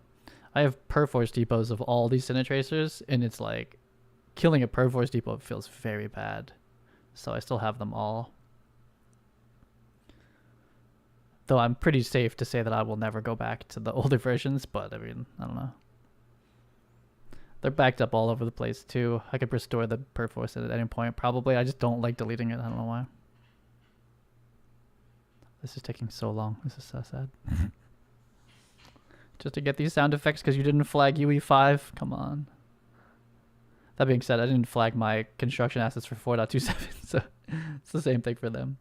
I have Perforce depots of all these Cine Tracers, and it's like killing a Perforce depot feels very bad. So I still have them all. Though I'm pretty safe to say that I will never go back to the older versions, but I mean, I don't know. They're backed up all over the place too. I could restore the Perforce at any point, probably. I just don't like deleting it. I don't know why. This is taking so long. This is so sad. Just to get these sound effects because you didn't flag UE5? Come on. That being said, I didn't flag my construction assets for 4.27, so it's the same thing for them.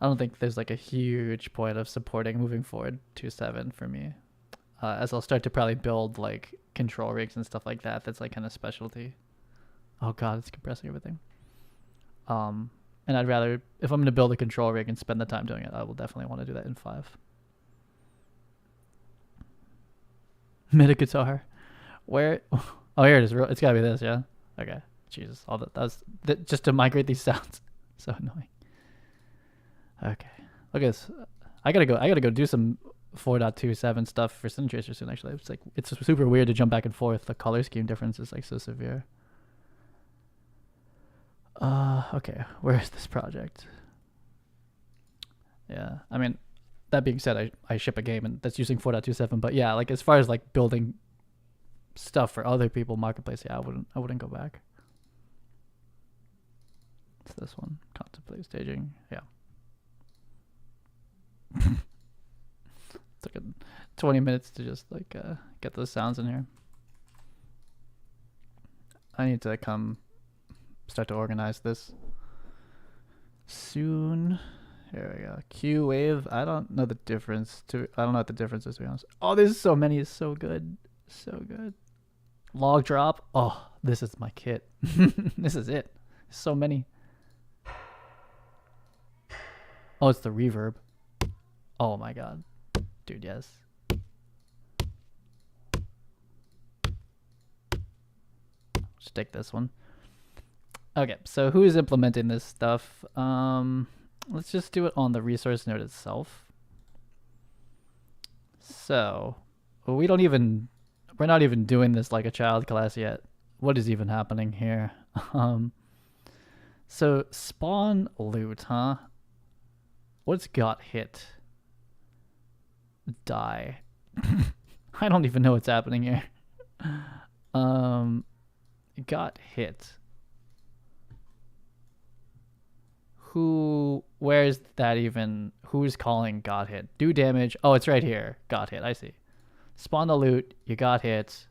I don't think there's like a huge point of supporting moving forward 2.7 for me. as I'll start to probably build like control rigs and stuff like that. That's like kind of specialty. Oh god, it's compressing everything. And I'd rather, if I'm going to build a control rig and spend the time doing it, I will definitely want to do that in 5. MIDI guitar. Where? Oh, here it is. It's got to be this, yeah? Okay. Jesus. All that was just to migrate these sounds. So annoying. Okay. Look at this. I gotta go do some 4.27 stuff for Cine Tracer soon, actually. It's super weird to jump back and forth. The color scheme difference is like so severe. Okay, where is this project? Yeah, I mean, that being said, I ship a game and that's using 4.27, but yeah, like as far as like building stuff for other people, marketplace, yeah, I wouldn't go back. It's this one, contemplate staging, yeah. Took 20 minutes to just like get those sounds in here. I need to start to organize this soon. Here we go. Q wave. I don't know the difference. I don't know what the difference is, to be honest. Oh, there's so many. It's so good. So good. Log drop. Oh, this is my kit. This is it. So many. Oh, it's the reverb. Oh my god. Dude, yes. Just take this one. Okay, so who is implementing this stuff? Let's just do it on the resource node itself. So, we're not even doing this like a child class yet. What is even happening here? So spawn loot, huh? What's got hit? Die. I don't even know what's happening here. Got hit. Where's that even? Who's calling got hit? Do damage. Oh, it's right here. Got hit. I see. Spawn the loot. You got hit.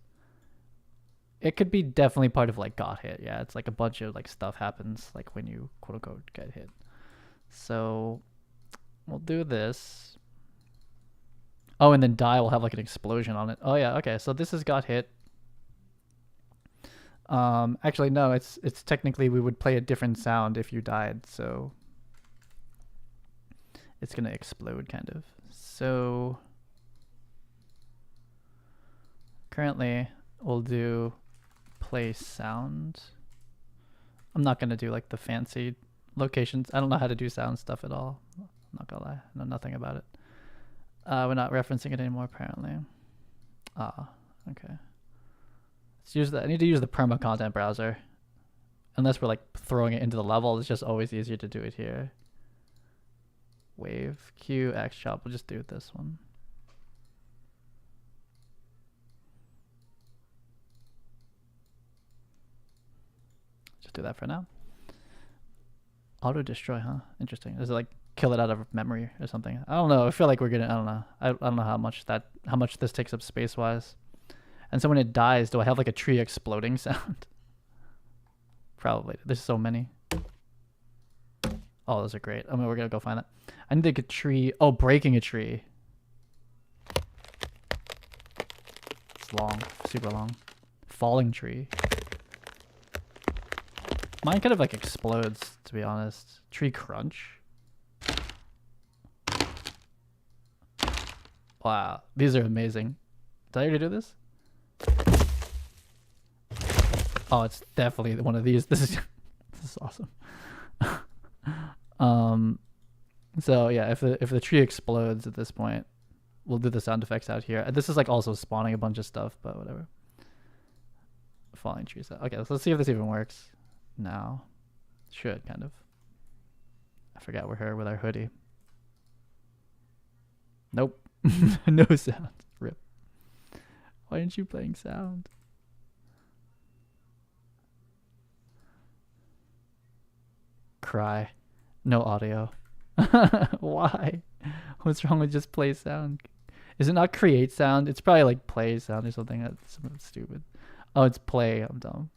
It could be definitely part of like got hit. Yeah, it's like a bunch of like stuff happens like when you quote unquote get hit. So we'll do this. Oh, and then die will have like an explosion on it. Oh yeah, okay. So this has got hit. Actually no, it's technically we would play a different sound if you died, so it's gonna explode kind of. So currently we'll do play sound. I'm not gonna do like the fancy locations. I don't know how to do sound stuff at all. I'm not gonna lie, I know nothing about it. We're not referencing it anymore apparently. Okay. I need to use the perma content browser. Unless we're like throwing it into the level, it's just always easier to do it here. Wave, Q, X chop. We'll just do this one. Just do that for now. Auto destroy, huh? Interesting. Does it like kill it out of memory or something? I don't know. I feel like we're gonna. I don't know. I don't know how much this takes up space wise. And so when it dies, do I have like a tree exploding sound? Probably. There's so many. Oh, those are great. I mean, we're gonna go find that. I need to get a tree. Oh, breaking a tree. It's long, super long. Falling tree. Mine kind of like explodes, to be honest. Tree crunch. Wow, these are amazing. Did I already do this? Oh, it's definitely one of these. This is awesome. So yeah, if the tree explodes at this point, we'll do the sound effects out here. This is like also spawning a bunch of stuff, but whatever. Falling trees. Okay, so let's see if this even works. Now, should kind of. I forgot we're here with our hoodie. Nope, no sound. Rip. Why aren't you playing sound? Cry. No audio. Why? What's wrong with just play sound? Is it not create sound? It's probably like play sound or something. That's something stupid. Oh, it's play. I'm dumb.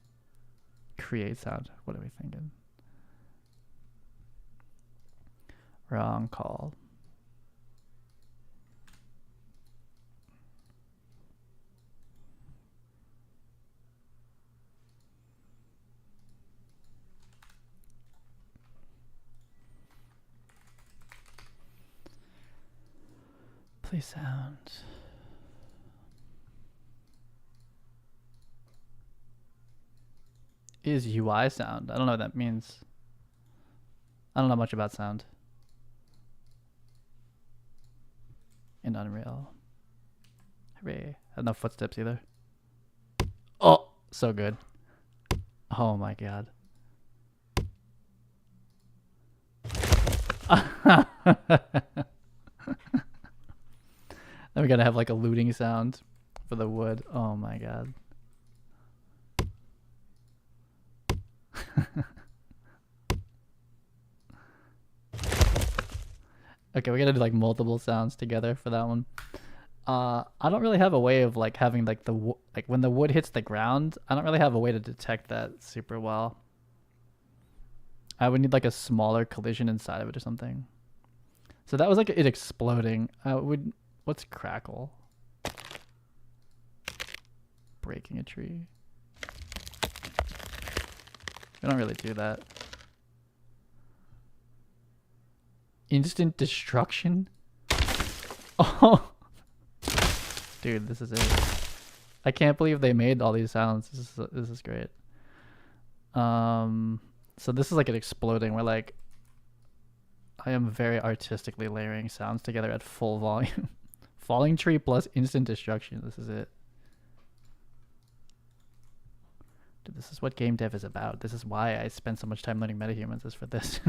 Create sound. What are we thinking? Wrong call. Play sound. Is UI sound? I don't know what that means. I don't know much about sound in Unreal. Hooray. I have no footsteps either. Oh, so good. Oh my god. Then we gotta have like a looting sound for the wood. Oh my god. Okay, we gotta do like multiple sounds together for that one. I don't really have a way of like having like like when the wood hits the ground, I don't really have a way to detect that super well. I would need like a smaller collision inside of it or something. So that was like it exploding. What's crackle? Breaking a tree. We don't really do that. Instant destruction? Oh. Dude, this is it. I can't believe they made all these sounds. This is great. So this is like an exploding where like I am very artistically layering sounds together at full volume. Falling tree plus instant destruction. This is it. Dude, this is what game dev is about. This is why I spend so much time learning MetaHumans, is for this.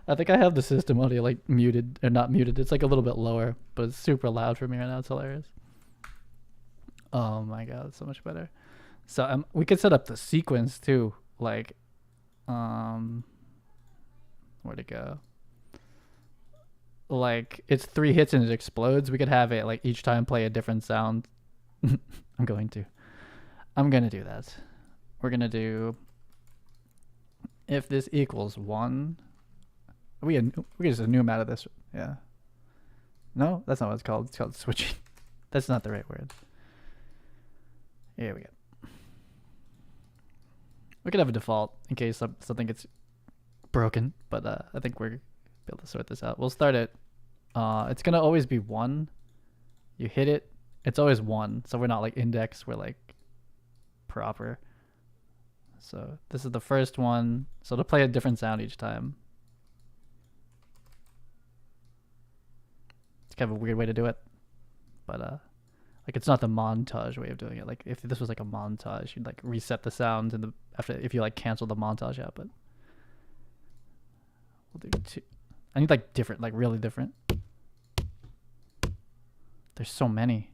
I think I have the system audio like muted, or not muted. It's like a little bit lower, but it's super loud for me right now. It's hilarious. Oh my god, it's so much better. So we could set up the sequence too, like, where'd it go? Like it's 3 hits and it explodes. We could have it like each time play a different sound. I'm gonna do that. We're gonna do if this equals 1. We just a new amount of this. Yeah. No, that's not what it's called. It's called switching. That's not the right word. Here we go. We could have a default in case something gets broken, but I think we're able to sort this out. We'll start it. It's gonna always be 1. You hit it, it's always 1. So we're not like index, we're like proper. So this is the first one. So to play a different sound each time. It's kind of a weird way to do it, but like it's not the montage way of doing it. Like if this was like a montage, you'd like reset the sounds in the if you like cancel the montage out. But we'll do 2. I need like different, like really different. There's so many.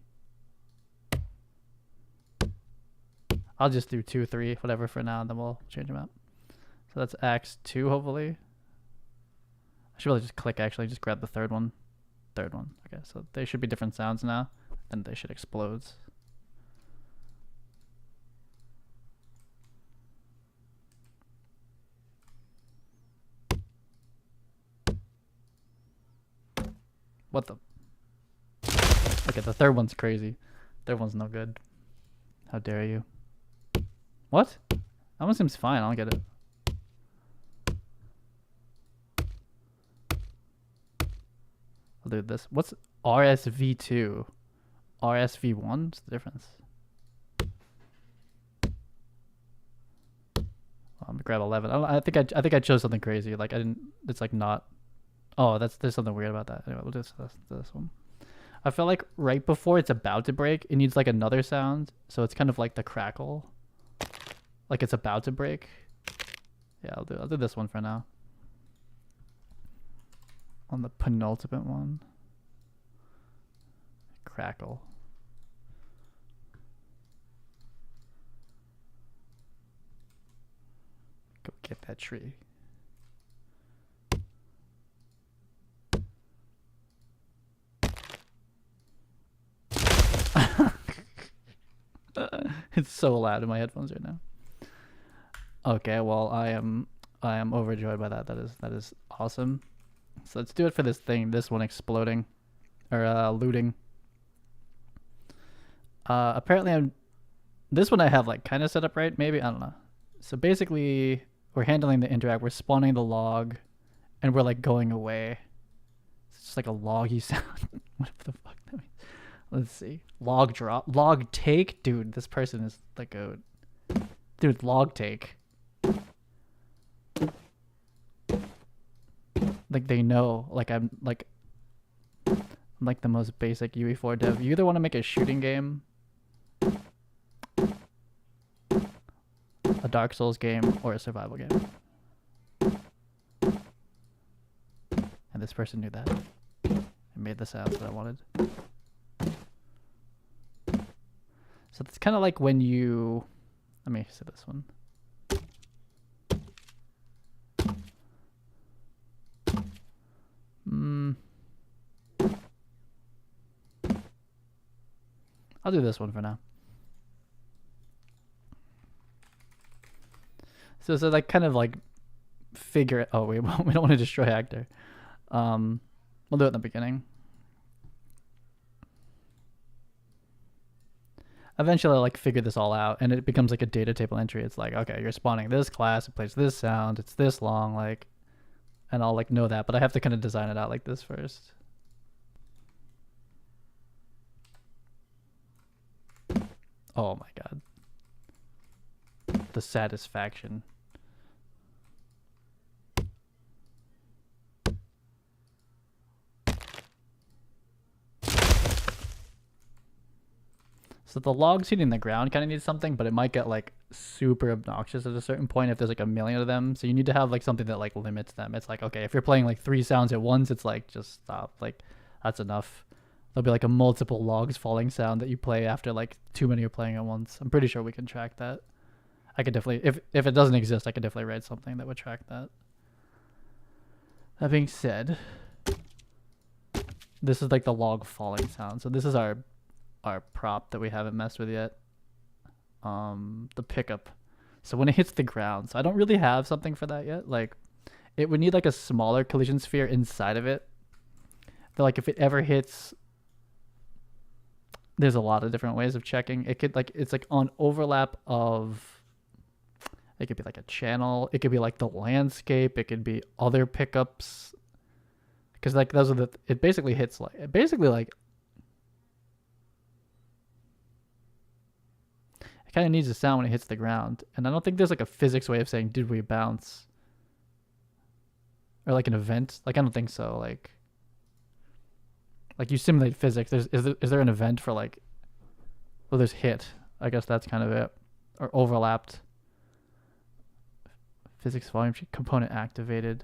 I'll just do 2, 3, whatever for now, and then we'll change them out. So that's Acts 2, hopefully. I should really just click, actually, just grab the third one. Third one. Okay, so they should be different sounds now, and they should explode. What the? Okay, the third one's crazy. Third one's no good. How dare you? What? That one seems fine. I don't get it. I'll do this. What's RSV2? RSV1? What's the difference? I'm gonna grab 11. I think I chose something crazy. Like I didn't. It's like not. Oh, there's something weird about that. Anyway, we'll do this one. I feel like right before it's about to break, it needs like another sound. So it's kind of like the crackle. Like it's about to break. Yeah, I'll do this one for now. On the penultimate one. Crackle. Go get that tree. It's so loud in my headphones right now. Okay, well I am overjoyed by that. That is awesome. So let's do it for this one exploding or looting. Apparently This one I have like kind of set up right, maybe, I don't know. So basically we're handling the interact, we're spawning the log, and we're like going away. It's just like a loggy sound. What the fuck that means? Let's see. Log drop, log take, dude. This person is like a dude. Log take. Like they know. Like I'm like the most basic UE4 dev. You either want to make a shooting game, a Dark Souls game, or a survival game. And this person knew that. It made the sounds that I wanted. So it's kind of like when you... Let me say this one. I'll do this one for now. So like kind of like figure it. Oh, we don't want to destroy actor. We'll do it in the beginning. Eventually I'll like figure this all out, and it becomes like a data table entry. It's like, okay, you're spawning this class, it plays this sound, it's this long, like, and I'll like know that, but I have to kind of design it out like this first. Oh my god. The satisfaction. So the logs hitting the ground kind of needs something, but it might get like super obnoxious at a certain point if there's like a million of them. So you need to have like something that like limits them. It's like, okay, if you're playing like 3 sounds at once, it's like, just stop. Like, that's enough. There'll be like a multiple logs falling sound that you play after like too many are playing at once. I'm pretty sure we can track that. I could definitely, if it doesn't exist, I could definitely write something that would track that. That being said, this is like the log falling sound. So this is our prop that we haven't messed with yet. The pickup. So when it hits the ground, so I don't really have something for that yet. Like, it would need like a smaller collision sphere inside of it. But like if it ever hits, there's a lot of different ways of checking. It could like, it's like on overlap of, it could be like a channel. It could be like the landscape. It could be other pickups. Because like those are the, it basically hits like, it kind of needs a sound when it hits the ground. And I don't think there's like a physics way of saying, did we bounce? Or like an event. Like, I don't think so. Like you simulate physics. Is there an event for like, well, there's hit. I guess that's kind of it. Or overlapped. Physics volume component activated.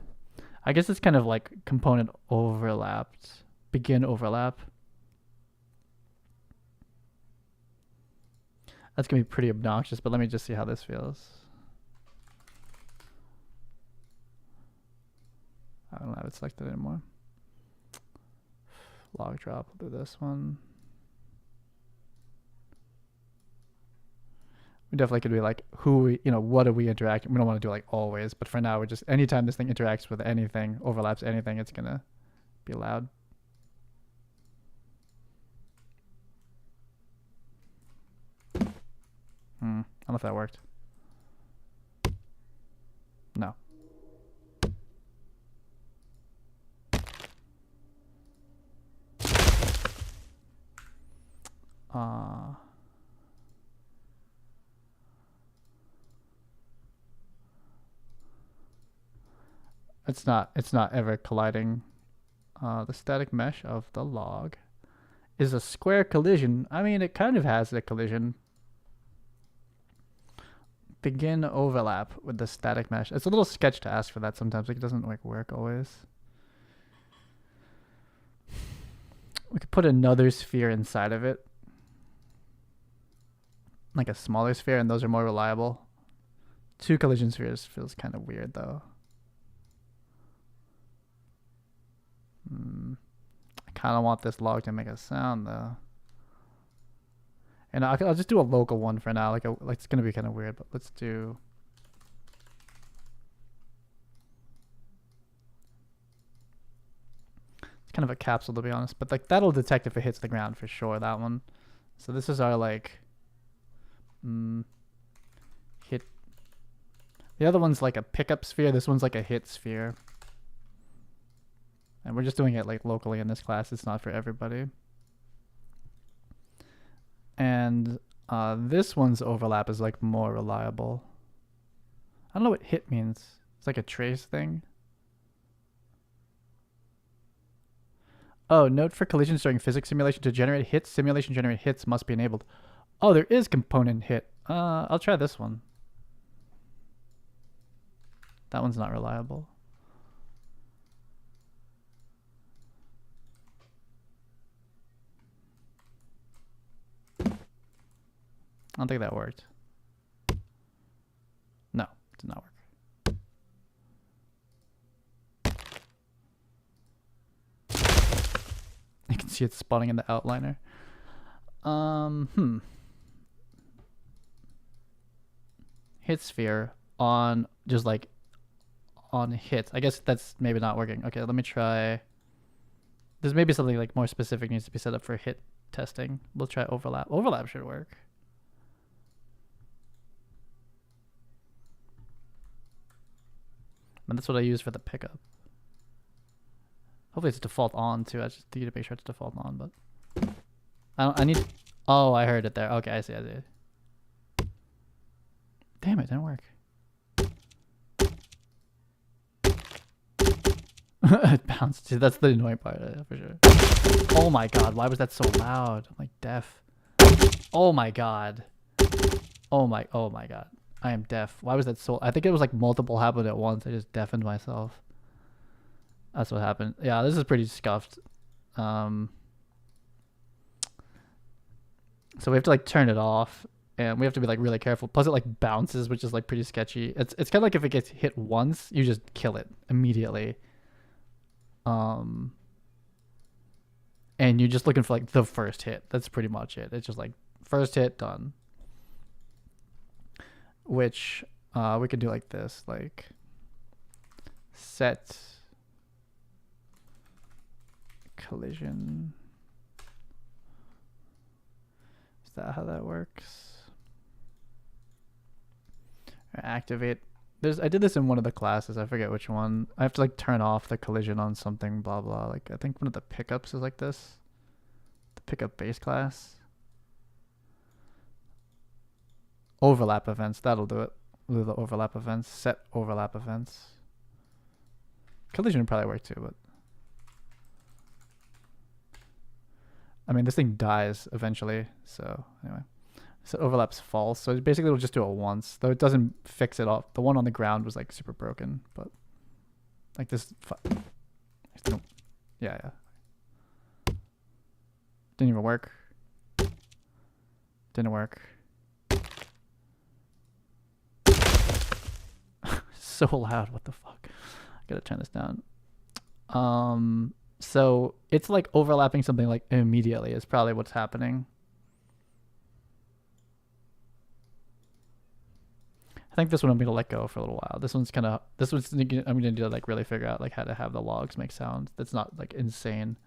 I guess it's kind of like component overlapped. Begin overlap. That's going to be pretty obnoxious, but let me just see how this feels. I don't have it selected anymore. Log drop, we'll do this one. We definitely could be like, what are we interacting? We don't want to do like always, but for now, we just, anytime this thing interacts with anything, overlaps anything, it's going to be loud. I don't know if that worked. No. It's not ever colliding. The static mesh of the log is a square collision. I mean, it kind of has a collision. Begin overlap with the static mesh. It's a little sketch to ask for that sometimes. Like, it doesn't like work always. We could put another sphere inside of it. Like a smaller sphere, and those are more reliable. 2 collision spheres feels kind of weird though. I kind of want this log to make a sound though. And I'll just do a local one for now. Like it's gonna be kind of weird, but let's do. It's kind of a capsule to be honest, but like that'll detect if it hits the ground for sure. That one. So this is our like hit. The other one's like a pickup sphere. This one's like a hit sphere. And we're just doing it like locally in this class. It's not for everybody. And this one's overlap is like more reliable. I don't know what hit means. It's like a trace thing. Oh, note for collisions during physics simulation: to generate hits, simulation generate hits must be enabled. Oh, there is component hit. I'll try this one. That one's not reliable. I don't think that worked. No, it did not work. You can see it spawning in the outliner. Hit sphere on just like on hits. I guess that's maybe not working. Okay, let me try. There's maybe something like more specific needs to be set up for hit testing. We'll try overlap. Overlap should work. And that's what I use for the pickup. Hopefully it's default on too. I just need to make sure it's default on, but I need. Oh, I heard it there. Okay, I see. Damn, it didn't work. It bounced. See, that's the annoying part for sure. Oh my god, why was that so loud? I'm like deaf. Oh my god. Oh my god. I am deaf. Why was that so? I think it was like multiple happened at once. I just deafened myself. That's what happened. Yeah, this is pretty scuffed. So we have to like turn it off, and we have to be like really careful. Plus it like bounces, which is like pretty sketchy. It's kind of like if it gets hit once, you just kill it immediately. And you're just looking for like the first hit. That's pretty much it. It's just like first hit, done. Which we could do like this, like set collision. Is that how that works? Or activate. I did this in one of the classes. I forget which one. I have to like turn off the collision on something, blah blah. Like I think one of the pickups is like this. The pickup base class. Overlap events. That'll do it. We'll do the overlap events. Set overlap events. Collision would probably work too, but I mean, this thing dies eventually. So anyway, so overlap's false. So basically, it'll just do it once, though it doesn't fix it up. The one on the ground was like super broken, but like this, yeah. Didn't even work. Didn't work. So loud. What the fuck? I gotta turn this down. So it's like overlapping something like immediately is probably what's happening. I think this one I'm gonna let go for a little while. This one's I'm gonna do like really figure out like how to have the logs make sounds. That's not like insane.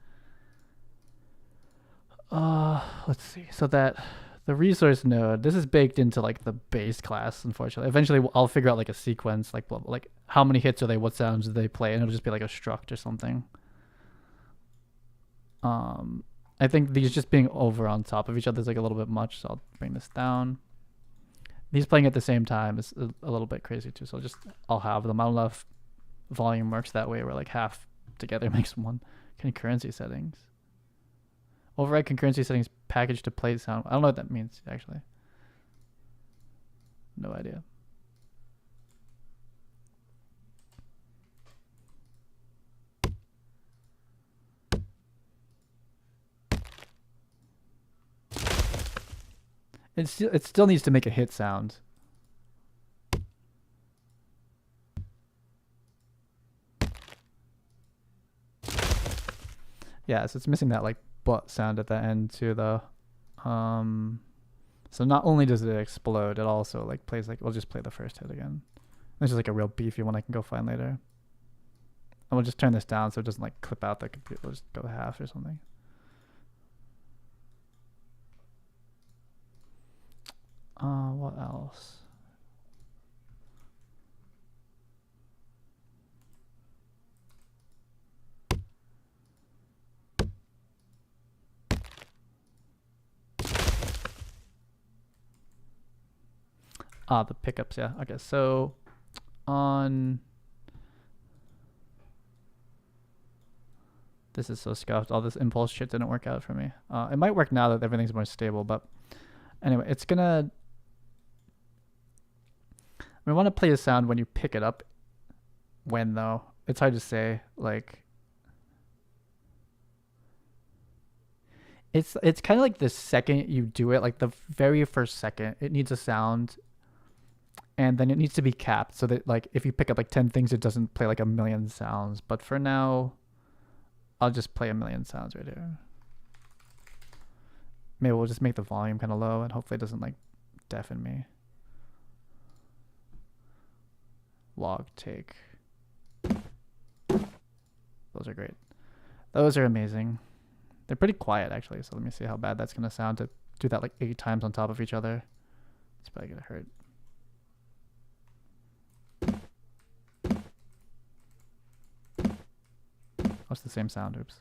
Let's see. So that the resource node, this is baked into like the base class, unfortunately. Eventually I'll figure out like a sequence, like blah, blah, like how many hits are they, what sounds do they play, and it'll just be like a struct or something. I think these just being over on top of each other is like a little bit much, so I'll bring this down. These playing at the same time is a little bit crazy too, so I'll have them. I don't know if volume works that way where like half together makes one. Concurrency settings. Override concurrency settings package to play sound. I don't know what that means actually. No idea. It still needs to make a hit sound. Yeah, so it's missing that like butt sound at the end too, though. So not only does it explode, it also like plays like, we'll just play the first hit again. This is like a real beefy one I can go find later. And we'll just turn this down so it doesn't like clip out the computer. We'll just go half or something. What else? The pickups, yeah. Okay, so on... This is so scuffed. All this impulse shit didn't work out for me. It might work now that everything's more stable, but anyway, it's gonna... We want to play a sound when you pick it up. When, though? It's hard to say. Like... It's kind of like the second you do it, like the very first second, it needs a sound, and then it needs to be capped so that like if you pick up like 10 things, it doesn't play like a million sounds. But for now, I'll just play a million sounds right here. Maybe we'll just make the volume kind of low and hopefully it doesn't like deafen me. Log take. Those are great. Those are amazing. They're pretty quiet actually, so let me see how bad that's gonna sound to do that like 8 times on top of each other. It's probably gonna hurt. Oh, it's the same sound, oops.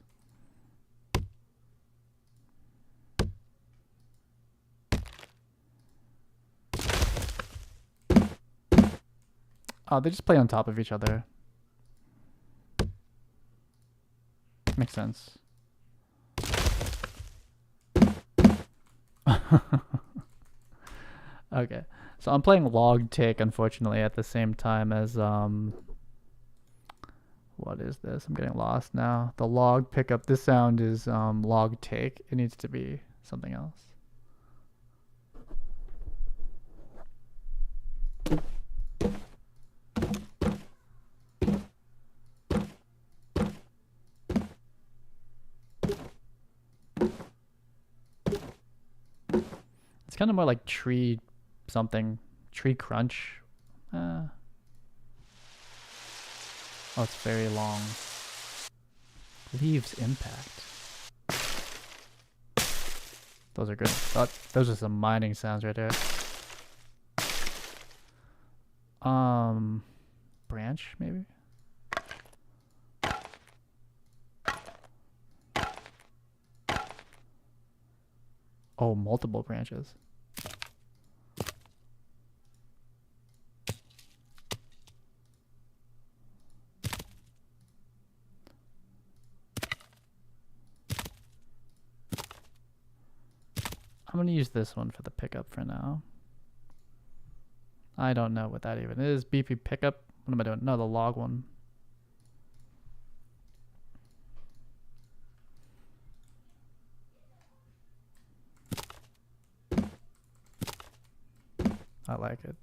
Oh, they just play on top of each other. Makes sense. Okay, so I'm playing log take unfortunately at the same time as what is this? I'm getting lost now. The log pickup. This sound is log take. It needs to be something else. It's kind of more like tree something. Tree crunch. Oh, it's very long. Leaves impact. Those are good. Those are some mining sounds right there. Branch maybe? Oh, multiple branches. I'm going to use this one for the pickup for now. I don't know what that even is. Beefy pickup. What am I doing? No, the log one. I like it.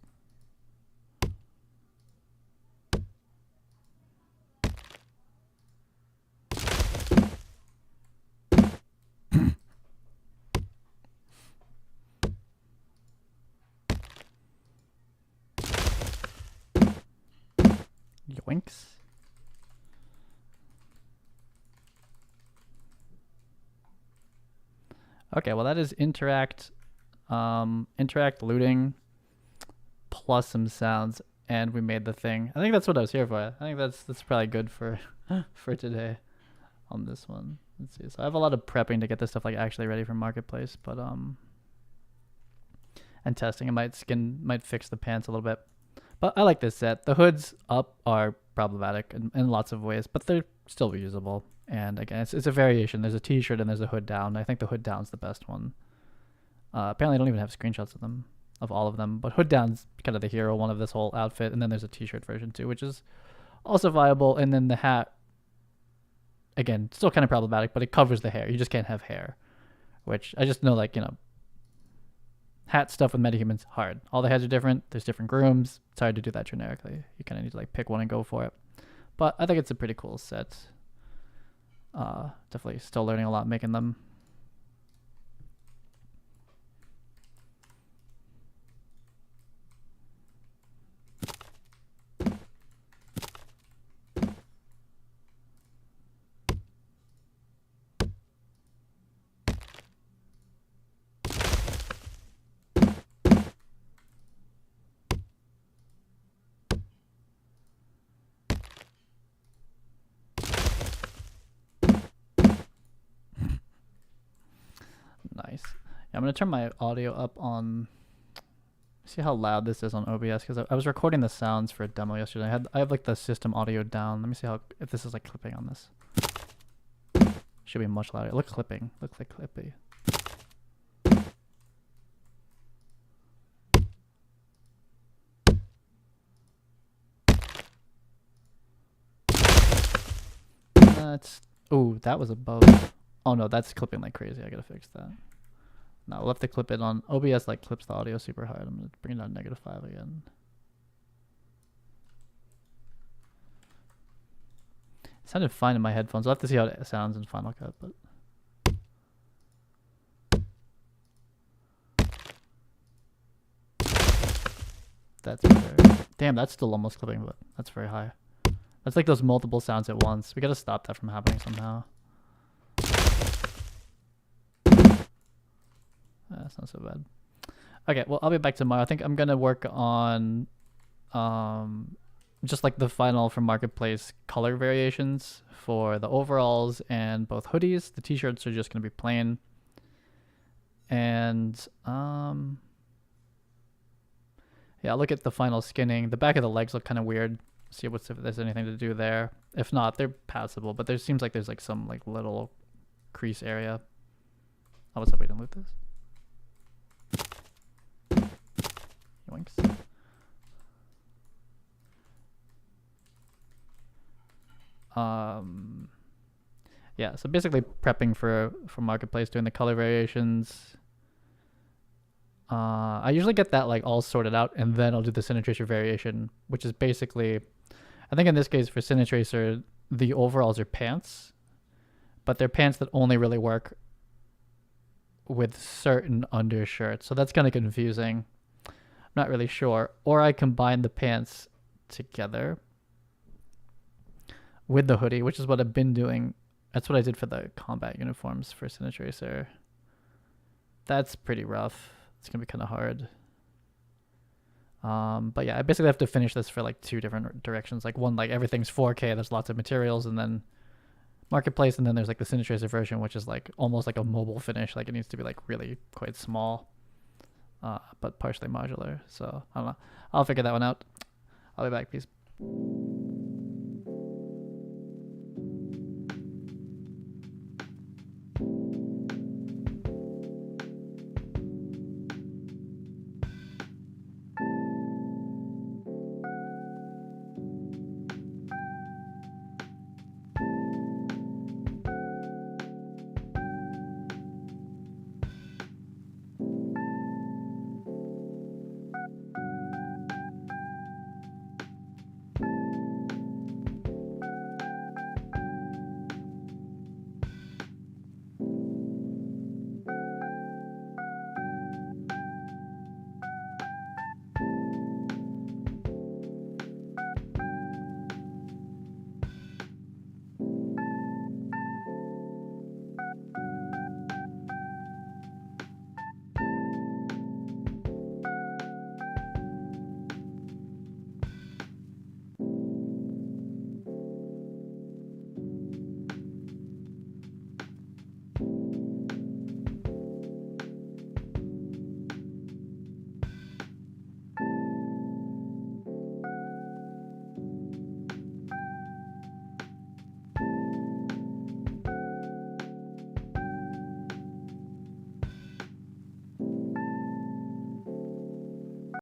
Yoinks. Okay, well that is interact looting plus some sounds, and we made the thing. I think that's what I was here for. I think that's probably good for for today on this one. Let's see. So I have a lot of prepping to get this stuff like actually ready for marketplace, but and testing. It might fix the pants a little bit. But I like this set. The hoods up are problematic in lots of ways, but they're still reusable. And again, it's a variation. There's a t-shirt and there's a hood down. I think the hood down's the best one. Apparently I don't even have screenshots of them, of all of them, but hood down's kind of the hero one of this whole outfit. And then there's a t-shirt version too, which is also viable. And then the hat, again, still kind of problematic, but it covers the hair. You just can't have hair, which I just know, like, you know, hat stuff with MetaHuman's hard. All the heads are different. There's different grooms. It's hard to do that generically. You kind of need to like pick one and go for it. But I think it's a pretty cool set. Definitely still learning a lot making them. I'm gonna turn my audio up on. See how loud this is on OBS because I was recording the sounds for a demo yesterday. I have like the system audio down. Let me see how if this is like clipping on this. Should be much louder. Look clipping. Looks like clippy. That's that was above. Oh no, that's clipping like crazy. I gotta fix that. No, we'll have to clip it on OBS. Like clips the audio super hard. I'm gonna bring it down to -5 again. It sounded fine in my headphones. I'll have to see how it sounds in Final Cut, but that's very, damn. That's still almost clipping, but that's very high. That's like those multiple sounds at once. We gotta stop that from happening somehow. That's not so bad. Okay, well, I'll be back tomorrow. I think I'm gonna work on just like the final for Marketplace color variations for the overalls and both hoodies. The t-shirts are just gonna be plain. And yeah, I'll look at the final skinning. The back of the legs look kind of weird. See if there's anything to do there. If not, they're passable, but there seems like there's like some like little crease area. Oh, what's up? We didn't loot this. Yoinks. Yeah, so basically prepping for Marketplace, doing the color variations. I usually get that like all sorted out, and then I'll do the Cine Tracer variation, which is basically, I think in this case for Cine Tracer, the overalls are pants, but they're pants that only really work with certain undershirts. So that's kind of confusing. I'm not really sure. Or I combine the pants together with the hoodie, which is what I've been doing. That's what I did for the combat uniforms for Cine Tracer. That's pretty rough. It's gonna be kind of hard. But yeah, I basically have to finish this for like 2 different directions. Like one, like everything's 4K, there's lots of materials, and then Marketplace, and then there's like the Cine Tracer version, which is like almost like a mobile finish. Like it needs to be like really quite small, but partially modular. So I don't know. I'll figure that one out. I'll be back. Peace.